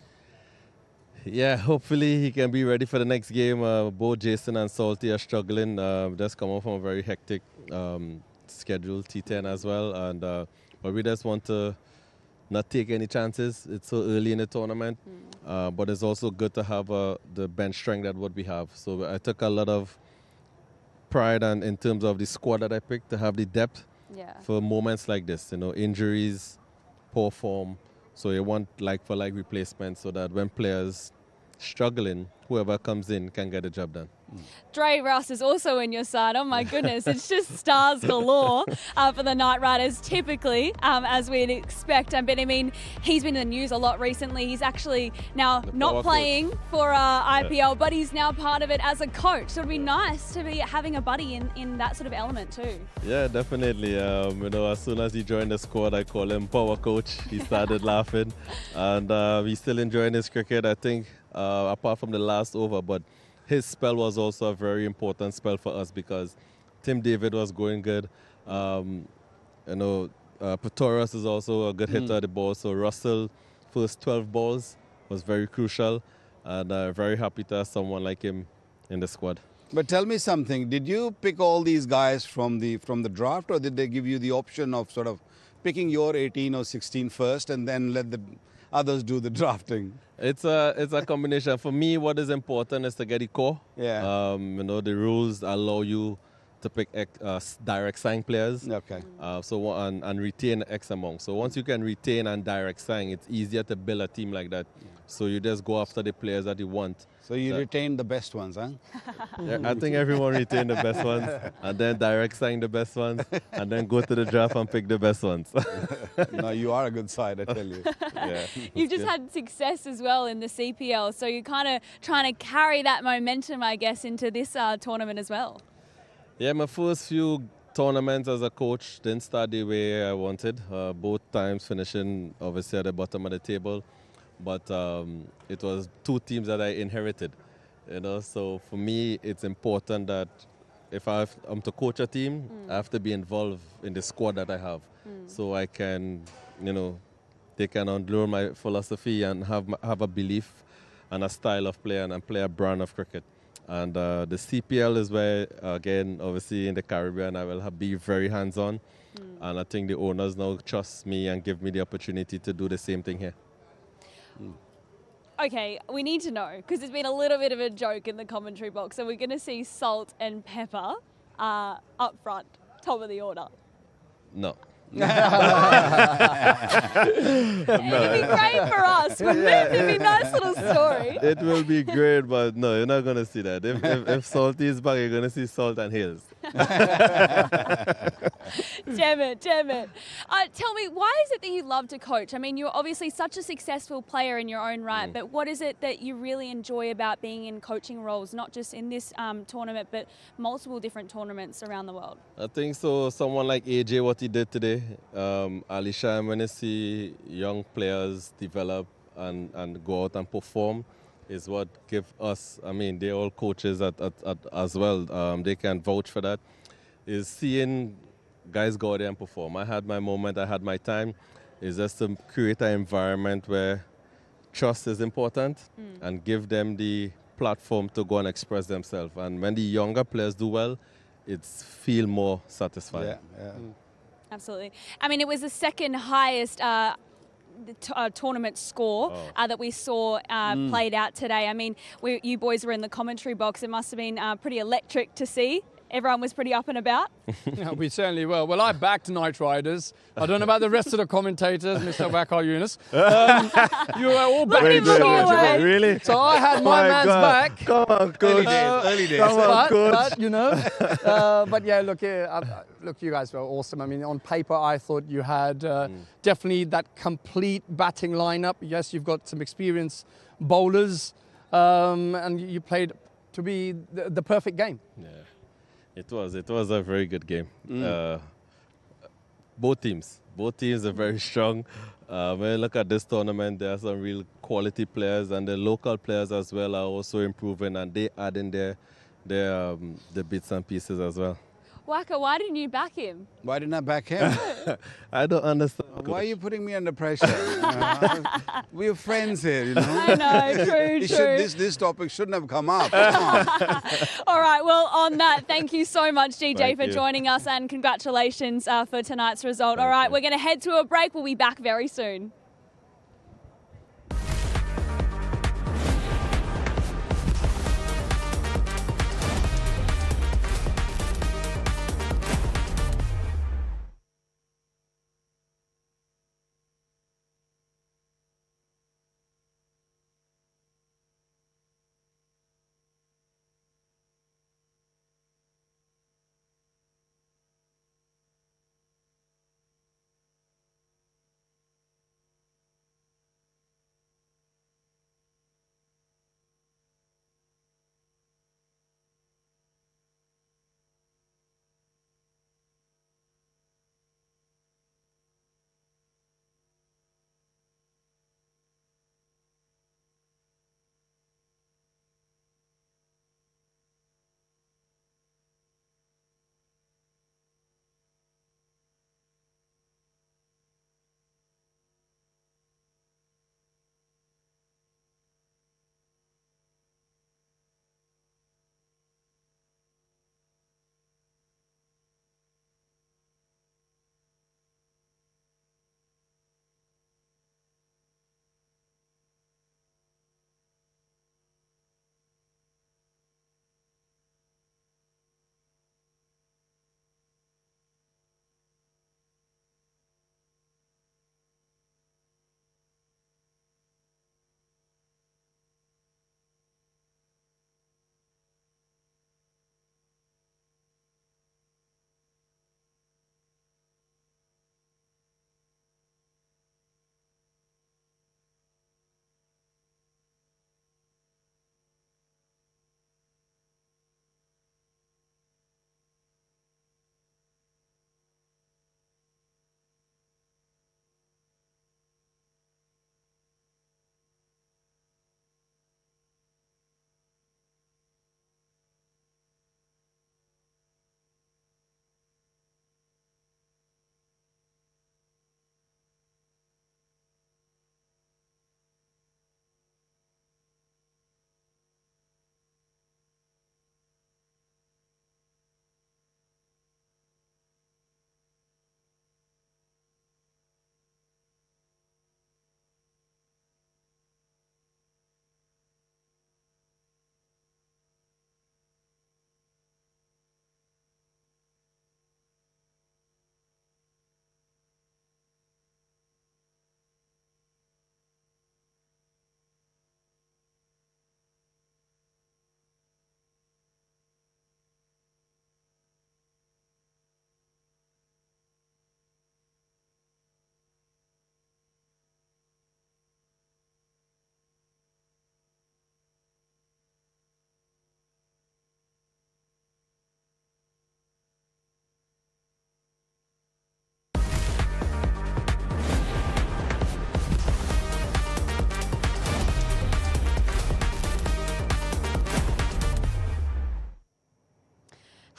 Yeah, hopefully he can be ready for the next game. Both Jason and Salty are struggling. Just come off from a very hectic schedule, T10 as well. And but we just want to not take any chances. It's so early in the tournament. But it's also good to have the bench strength that what we have. So I took a lot of pride in terms of the squad that I picked to have the depth for moments like this. You know, injuries, poor form. So you want like-for-like replacements so that when players struggling, whoever comes in can get the job done. Dre Rouse is also in your side. Oh my goodness, it's just stars galore for the Knight Riders, typically, as we'd expect. But I mean, he's been in the news a lot recently. He's actually now not playing for IPL, but he's now part of it as a coach. So it'd be nice to be having a buddy in that sort of element too. Yeah, definitely. You know, as soon as he joined the squad, I call him Power Coach. He started laughing, and he's still enjoying his cricket, I think, apart from the last over. But his spell was also a very important spell for us because Tim David was going good. You know, Pretorius is also a good hitter at the ball. So Russell, first 12 balls was very crucial, and very happy to have someone like him in the squad. But tell me something, did you pick all these guys from the draft, or did they give you the option of sort of picking your 18 or 16 first and then let the others do the drafting? It's a combination. For me, what is important is to get the core. Yeah. You know, the rules allow you to pick direct sign players. Okay. So and retain X amount. So once you can retain and direct sign, it's easier to build a team like that. So you just go after the players that you want. So you retain the best ones, huh? Yeah, I think everyone retain the best ones, and then direct sign the best ones, and then go to the draft and pick the best ones. No, you are a good side, I tell you. Yeah. You've just had success as well in the CPL, so you're kind of trying to carry that momentum, I guess, into this tournament as well. Yeah, my first few tournaments as a coach didn't start the way I wanted. Both times finishing obviously at the bottom of the table. But it was two teams that I inherited, you know. So for me, it's important that if I'm to coach a team, I have to be involved in the squad that I have, so I can, they can unlearn my philosophy and have a belief and a style of play and play a brand of cricket. And the CPL is where, again, obviously in the Caribbean, I will be very hands-on. And I think the owners now trust me and give me the opportunity to do the same thing here. Okay, we need to know, because there's been a little bit of a joke in the commentary box. So we're going to see Salt and Pepper up front, top of the order. No. It'd be great for us, wouldn't it? It'd be a nice little story. It will be great, but no, you're not going to see that. If Salty is back, you're going to see Salt and Hales. Damn it. Tell me, why is it that you love to coach? I mean, you're obviously such a successful player in your own right, but what is it that you really enjoy about being in coaching roles, not just in this tournament, but multiple different tournaments around the world? I think so. Someone like AJ, what he did today, Alisha, when I see young players develop and go out and perform, is what give us, I mean, they're all coaches as well, they can vouch for that, is seeing guys go out there and perform. I had my moment, I had my time. It's just to create an environment where trust is important and give them the platform to go and express themselves. And when the younger players do well, it's feel more satisfying. Yeah. Absolutely. I mean, it was the second highest tournament score that we saw played out today. I mean, you boys were in the commentary box. It must have been pretty electric to see. Everyone was pretty up and about. Yeah, we certainly were. Well, I backed Knight Riders. I don't know about the rest of the commentators, Mr. Wakar Yunus. You were all backing Sharjah. Really? So I had my man's back. Come on, coach. Early days. Come on, coach. But, but yeah, look, you guys were awesome. I mean, on paper, I thought you had definitely that complete batting lineup. Yes, you've got some experienced bowlers, and you played to be the perfect game. Yeah. It was a very good game. Both teams are very strong. When you look at this tournament, there are some real quality players, and the local players as well are also improving, and they add in the bits and pieces as well. Waka, why didn't you back him? Why didn't I back him? I don't understand. Why are you putting me under pressure? We're friends here, you know. I know, true. This topic shouldn't have come up. Come on. All right, well, on that, thank you so much, DJ, for joining us, and congratulations for tonight's result. All right, we're going to head to a break. We'll be back very soon.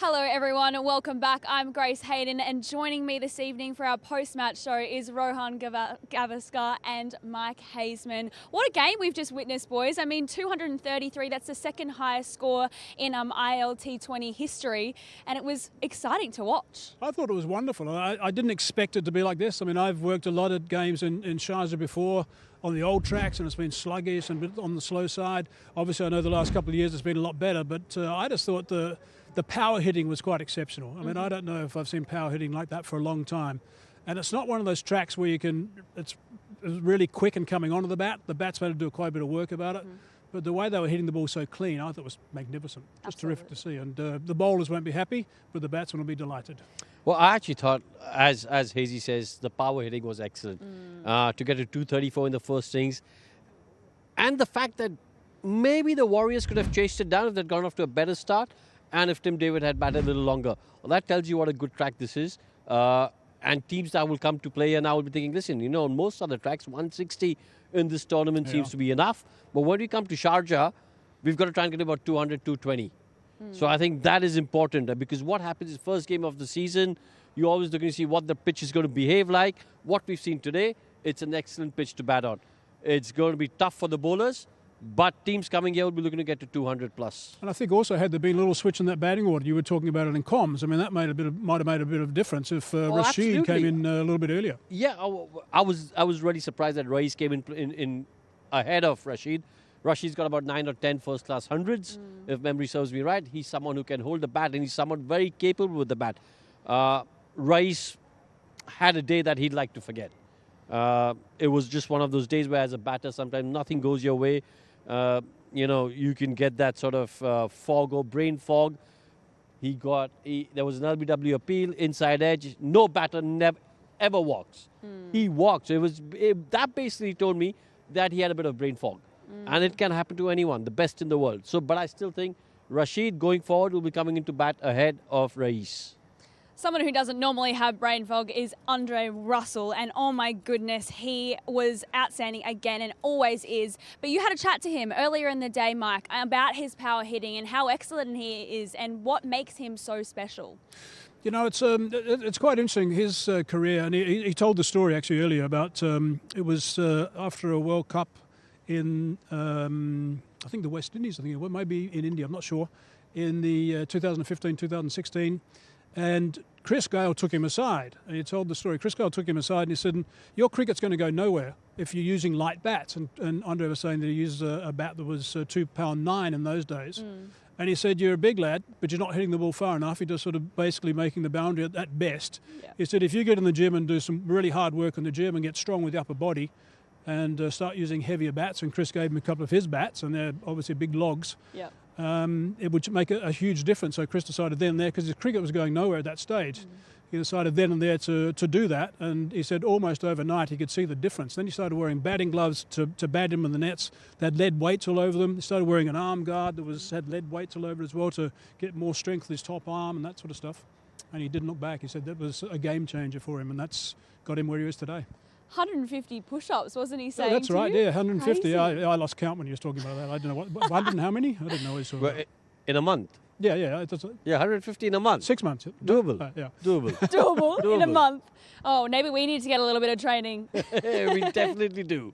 Hello everyone and welcome back. I'm Grace Hayden and joining me this evening for our post-match show is Rohan Gavaskar and Mike Hazeman. What a game we've just witnessed, boys. I mean, 233, that's the second highest score in ILT20 history, and it was exciting to watch. I thought it was wonderful. I didn't expect it to be like this. I mean, I've worked a lot at games in Sharjah before on the old tracks, and it's been sluggish and a bit on the slow side. Obviously, I know the last couple of years it's been a lot better, but I just thought the power hitting was quite exceptional. I mean, I don't know if I've seen power hitting like that for a long time. And it's not one of those tracks where you can, it's really quick and coming onto the bat. The batsmen had to do quite a bit of work about it. But the way they were hitting the ball so clean, I thought was magnificent. Just terrific to see. And the bowlers won't be happy, but the batsmen will be delighted. Well, I actually thought, as Hazy says, the power hitting was excellent. To get to 234 in the first innings. And the fact that maybe the Warriors could have chased it down if they'd gone off to a better start. And if Tim David had batted a little longer. Well, that tells you what a good track this is. And teams that will come to play and I will be thinking, listen, you know, on most other tracks, 160 in this tournament seems to be enough. But when we come to Sharjah, we've got to try and get about 200, 220. So I think that is important because what happens is first game of the season, you're always looking to see what the pitch is going to behave like. What we've seen today, it's an excellent pitch to bat on. It's going to be tough for the bowlers. But teams coming here will be looking to get to 200 plus. And I think also had there been a little switch in that batting order, you were talking about it in comms. I mean, that might have made a bit of difference if Rashid came in a little bit earlier. Yeah, I was really surprised that Rais came in ahead of Rashid. Rashid's got about 9 or 10 first-class hundreds, if memory serves me right. He's someone who can hold the bat, and he's someone very capable with the bat. Rais had a day that he'd like to forget. It was just one of those days where, as a batter, sometimes nothing goes your way. You know, you can get that sort of fog or brain fog. There was an LBW appeal, inside edge. No batter ever walks. He walked. So that basically told me that he had a bit of brain fog. And it can happen to anyone, the best in the world. But I still think Rashid going forward will be coming into bat ahead of Rais. Someone who doesn't normally have brain fog is Andre Russell, and oh my goodness, he was outstanding again and always is. But you had a chat to him earlier in the day, Mike, about his power hitting and how excellent he is and what makes him so special. You know, it's quite interesting, his career, and he told the story actually earlier about, it was after a World Cup in, I think the West Indies, I think it was, maybe in India, I'm not sure, in the 2015-2016. And Chris Gale took him aside, and he told the story. Chris Gale took him aside and he said, your cricket's going to go nowhere if you're using light bats. And Andre was saying that he used a bat that was £2.9 in those days. And he said, you're a big lad, but you're not hitting the ball far enough. You're just sort of basically making the boundary at best. Yeah. He said, if you get in the gym and do some really hard work in the gym and get strong with the upper body and start using heavier bats, and Chris gave him a couple of his bats, and they're obviously big logs. Yeah. It would make a huge difference. So Chris decided then and there, because his cricket was going nowhere at that stage, he decided then and there to do that. And he said almost overnight he could see the difference. Then he started wearing batting gloves to bat him in the nets. They had lead weights all over them. He started wearing an arm guard that had lead weights all over it as well to get more strength with his top arm and that sort of stuff. And he didn't look back. He said that was a game changer for him, and that's got him where he is today. 150 push-ups, wasn't he saying? Oh, that's right, yeah, 150. I lost count when he was talking about that. I don't know what 100 and how many? I didn't know. Well, in a month? Yeah. Yeah, 150 in a month. 6 months. Doable. Yeah. Doable. Doable in a month. Oh, maybe we need to get a little bit of training. We definitely do.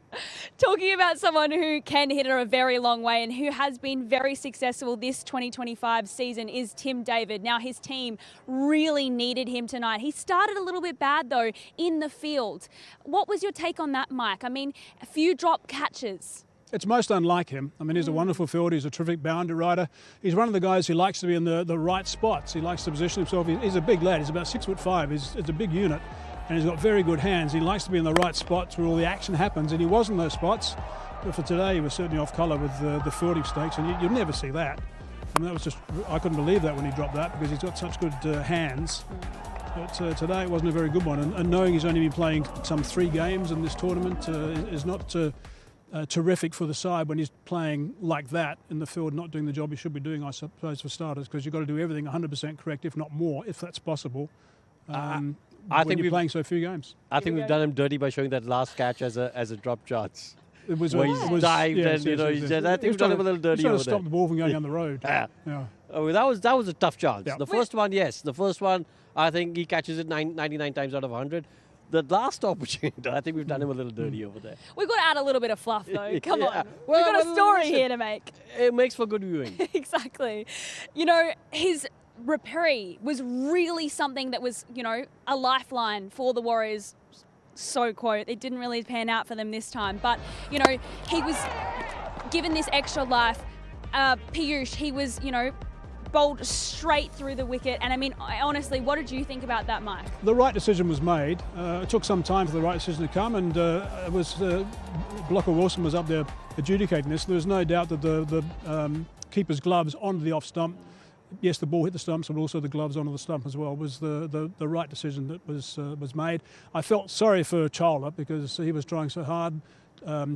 Talking about someone who can hit it a very long way and who has been very successful this 2025 season is Tim David. Now, his team really needed him tonight. He started a little bit bad, though, in the field. What was your take on that, Mike? I mean, a few drop catches. It's most unlike him. I mean, he's a wonderful fielder. He's a terrific boundary rider. He's one of the guys who likes to be in the right spots. He likes to position himself. He's a big lad. He's about 6'5". He's a big unit, and he's got very good hands. He likes to be in the right spots where all the action happens, and he was in those spots. But for today, he was certainly off colour with the fielding stakes, and you'll never see that. I mean, that was just, I couldn't believe that when he dropped that because he's got such good hands. But today it wasn't a very good one, and knowing he's only been playing some 3 games in this tournament is not terrific for the side when he's playing like that in the field, not doing the job he should be doing, I suppose, for starters, because you've got to do everything 100% correct, if not more, if that's possible. I think you're playing so few games. I think we've done him dirty by showing that last catch as a drop chance. It was where he's dived and, you know, I think we've done him a little dirty over there. He was trying to stop the ball from going down the road. Yeah. I mean, that was a tough chance. The first one, yes. The first one, I think he catches it 99 times out of 100. The last opportunity, I think we've done him a little dirty over there. We've got to add a little bit of fluff, though. Come Yeah. on. Well, We've got a story listen, here to make. It makes for good viewing. Exactly. You know, his reparee was really something that was, you know, a lifeline for the Warriors. So quote, it didn't really pan out for them this time. But, you know, he was given this extra life. Piyush, he was, you know, bowled straight through the wicket. And I mean, honestly, what did you think about that, Mike? The right decision was made. It took some time for the right decision to come, and it was Blocker Wilson was up there adjudicating this. There was no doubt that the keeper's gloves onto the off stump. Yes, the ball hit the stumps, but also the gloves onto the stump as well was the right decision that was made. I felt sorry for Chawla because he was trying so hard.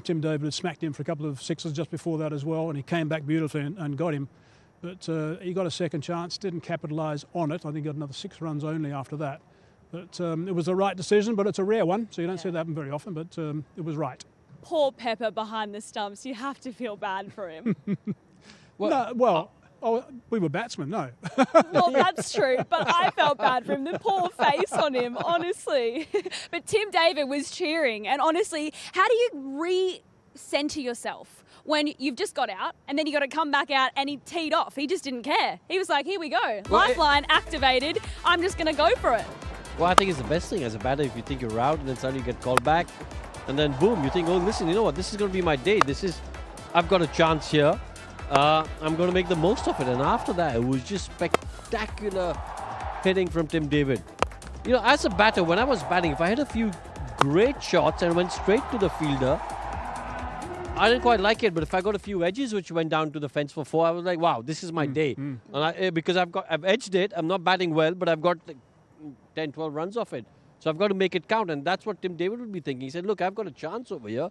Tim David had smacked him for a couple of sixes just before that as well, and he came back beautifully and got him. But he got a second chance, didn't capitalise on it. I think he got another 6 runs only after that. But it was the right decision, but it's a rare one, so you don't see that happen very often, but it was right. Poor Pepper behind the stumps. You have to feel bad for him. We were batsmen, no. Well, that's true, but I felt bad for him. The poor face on him, honestly. But Tim David was cheering, and honestly, how do you re-centre yourself when you've just got out and then you got to come back out and he teed off? He just didn't care. He was like, here we go. Lifeline activated. I'm just going to go for it. Well, I think it's the best thing as a batter if you think you're out and then suddenly you get called back. And then boom, you think, oh, listen, you know what? This is going to be my day. I've got a chance here. I'm going to make the most of it. And after that, it was just spectacular hitting from Tim David. You know, as a batter, when I was batting, if I had a few great shots and went straight to the fielder, I didn't quite like it. But if I got a few edges which went down to the fence for 4, I was like, wow, this is my day. And because I've edged it, I'm not batting well, but I've got 10, 12 runs off it. So I've got to make it count. And that's what Tim David would be thinking. He said, look, I've got a chance over here.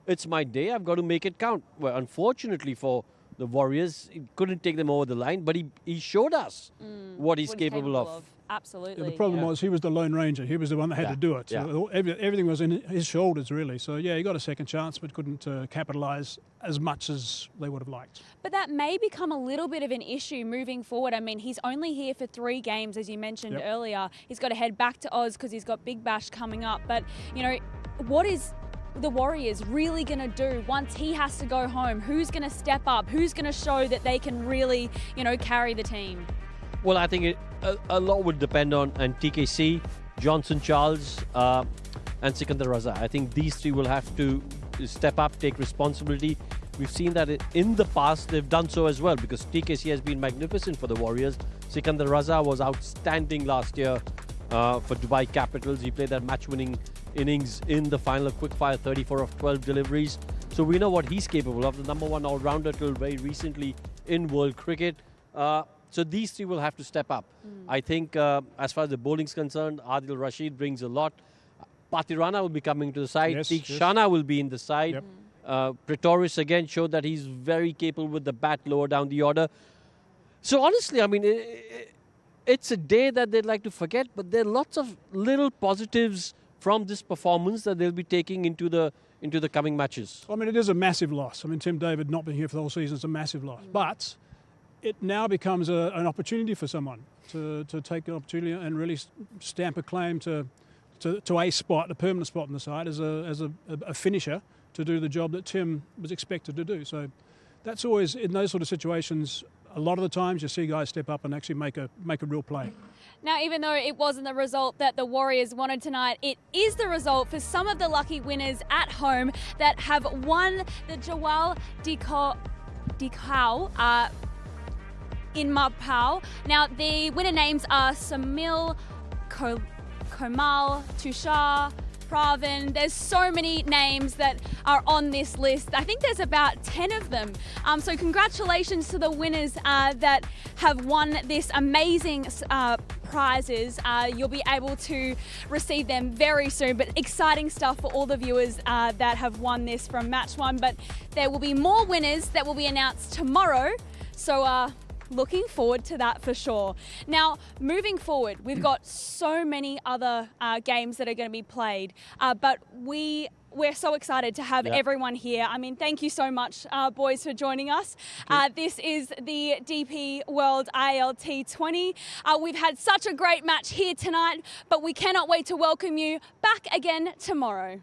It's my day. I've got to make it count. Well, unfortunately for the Warriors, he couldn't take them over the line, but he showed us what he's capable of. Absolutely. Yeah, the problem was he was the Lone Ranger. He was the one that had to do it. So everything was in his shoulders, really. So, yeah, he got a second chance, but couldn't capitalise as much as they would have liked. But that may become a little bit of an issue moving forward. I mean, he's only here for 3 games, as you mentioned earlier. He's got to head back to Oz because he's got Big Bash coming up. But, you know, what is the Warriors really going to do once he has to go home? Who's going to step up? Who's going to show that they can really, you know, carry the team? Well, I think a lot would depend on TKC, Johnson Charles, and Sikandar Raza. I think these 3 will have to step up, take responsibility. We've seen that in the past they've done so as well because TKC has been magnificent for the Warriors. Sikandar Raza was outstanding last year for Dubai Capitals. He played that match-winning innings in the final, quick-fire 34 of 12 deliveries. So we know what he's capable of, the #1 all-rounder till very recently in world cricket. So these 3 will have to step up. I think as far as the bowling's concerned, Adil Rashid brings a lot. Patirana will be coming to the side. Shana will be in the side. Pretorius again showed that he's very capable with the bat lower down the order. So honestly, I mean, it's a day that they'd like to forget, but there are lots of little positives from this performance that they'll be taking into the coming matches. I mean, it is a massive loss. I mean, Tim David not being here for the whole season is a massive loss. But it now becomes an opportunity for someone to take an opportunity and really stamp a claim to a spot, a permanent spot on the side as a finisher to do the job that Tim was expected to do. So that's always, in those sort of situations, a lot of the times you see guys step up and actually make a real play. Now, even though it wasn't the result that the Warriors wanted tonight, it is the result for some of the lucky winners at home that have won the Jawal Dikau in Mapau. Now, the winner names are Samil, Komal, Tushar, Pravin. There's so many names that are on this list. I think there's about 10 of them. So congratulations to the winners that have won this amazing prizes. You'll be able to receive them very soon, but exciting stuff for all the viewers that have won this from Match 1. But there will be more winners that will be announced tomorrow. So looking forward to that for sure. Now, moving forward, we've got so many other games that are going to be played, but we we're so excited to have everyone here. I mean, thank you so much, boys, for joining us. This is the DP World ILT20. We've had such a great match here tonight, but we cannot wait to welcome you back again tomorrow.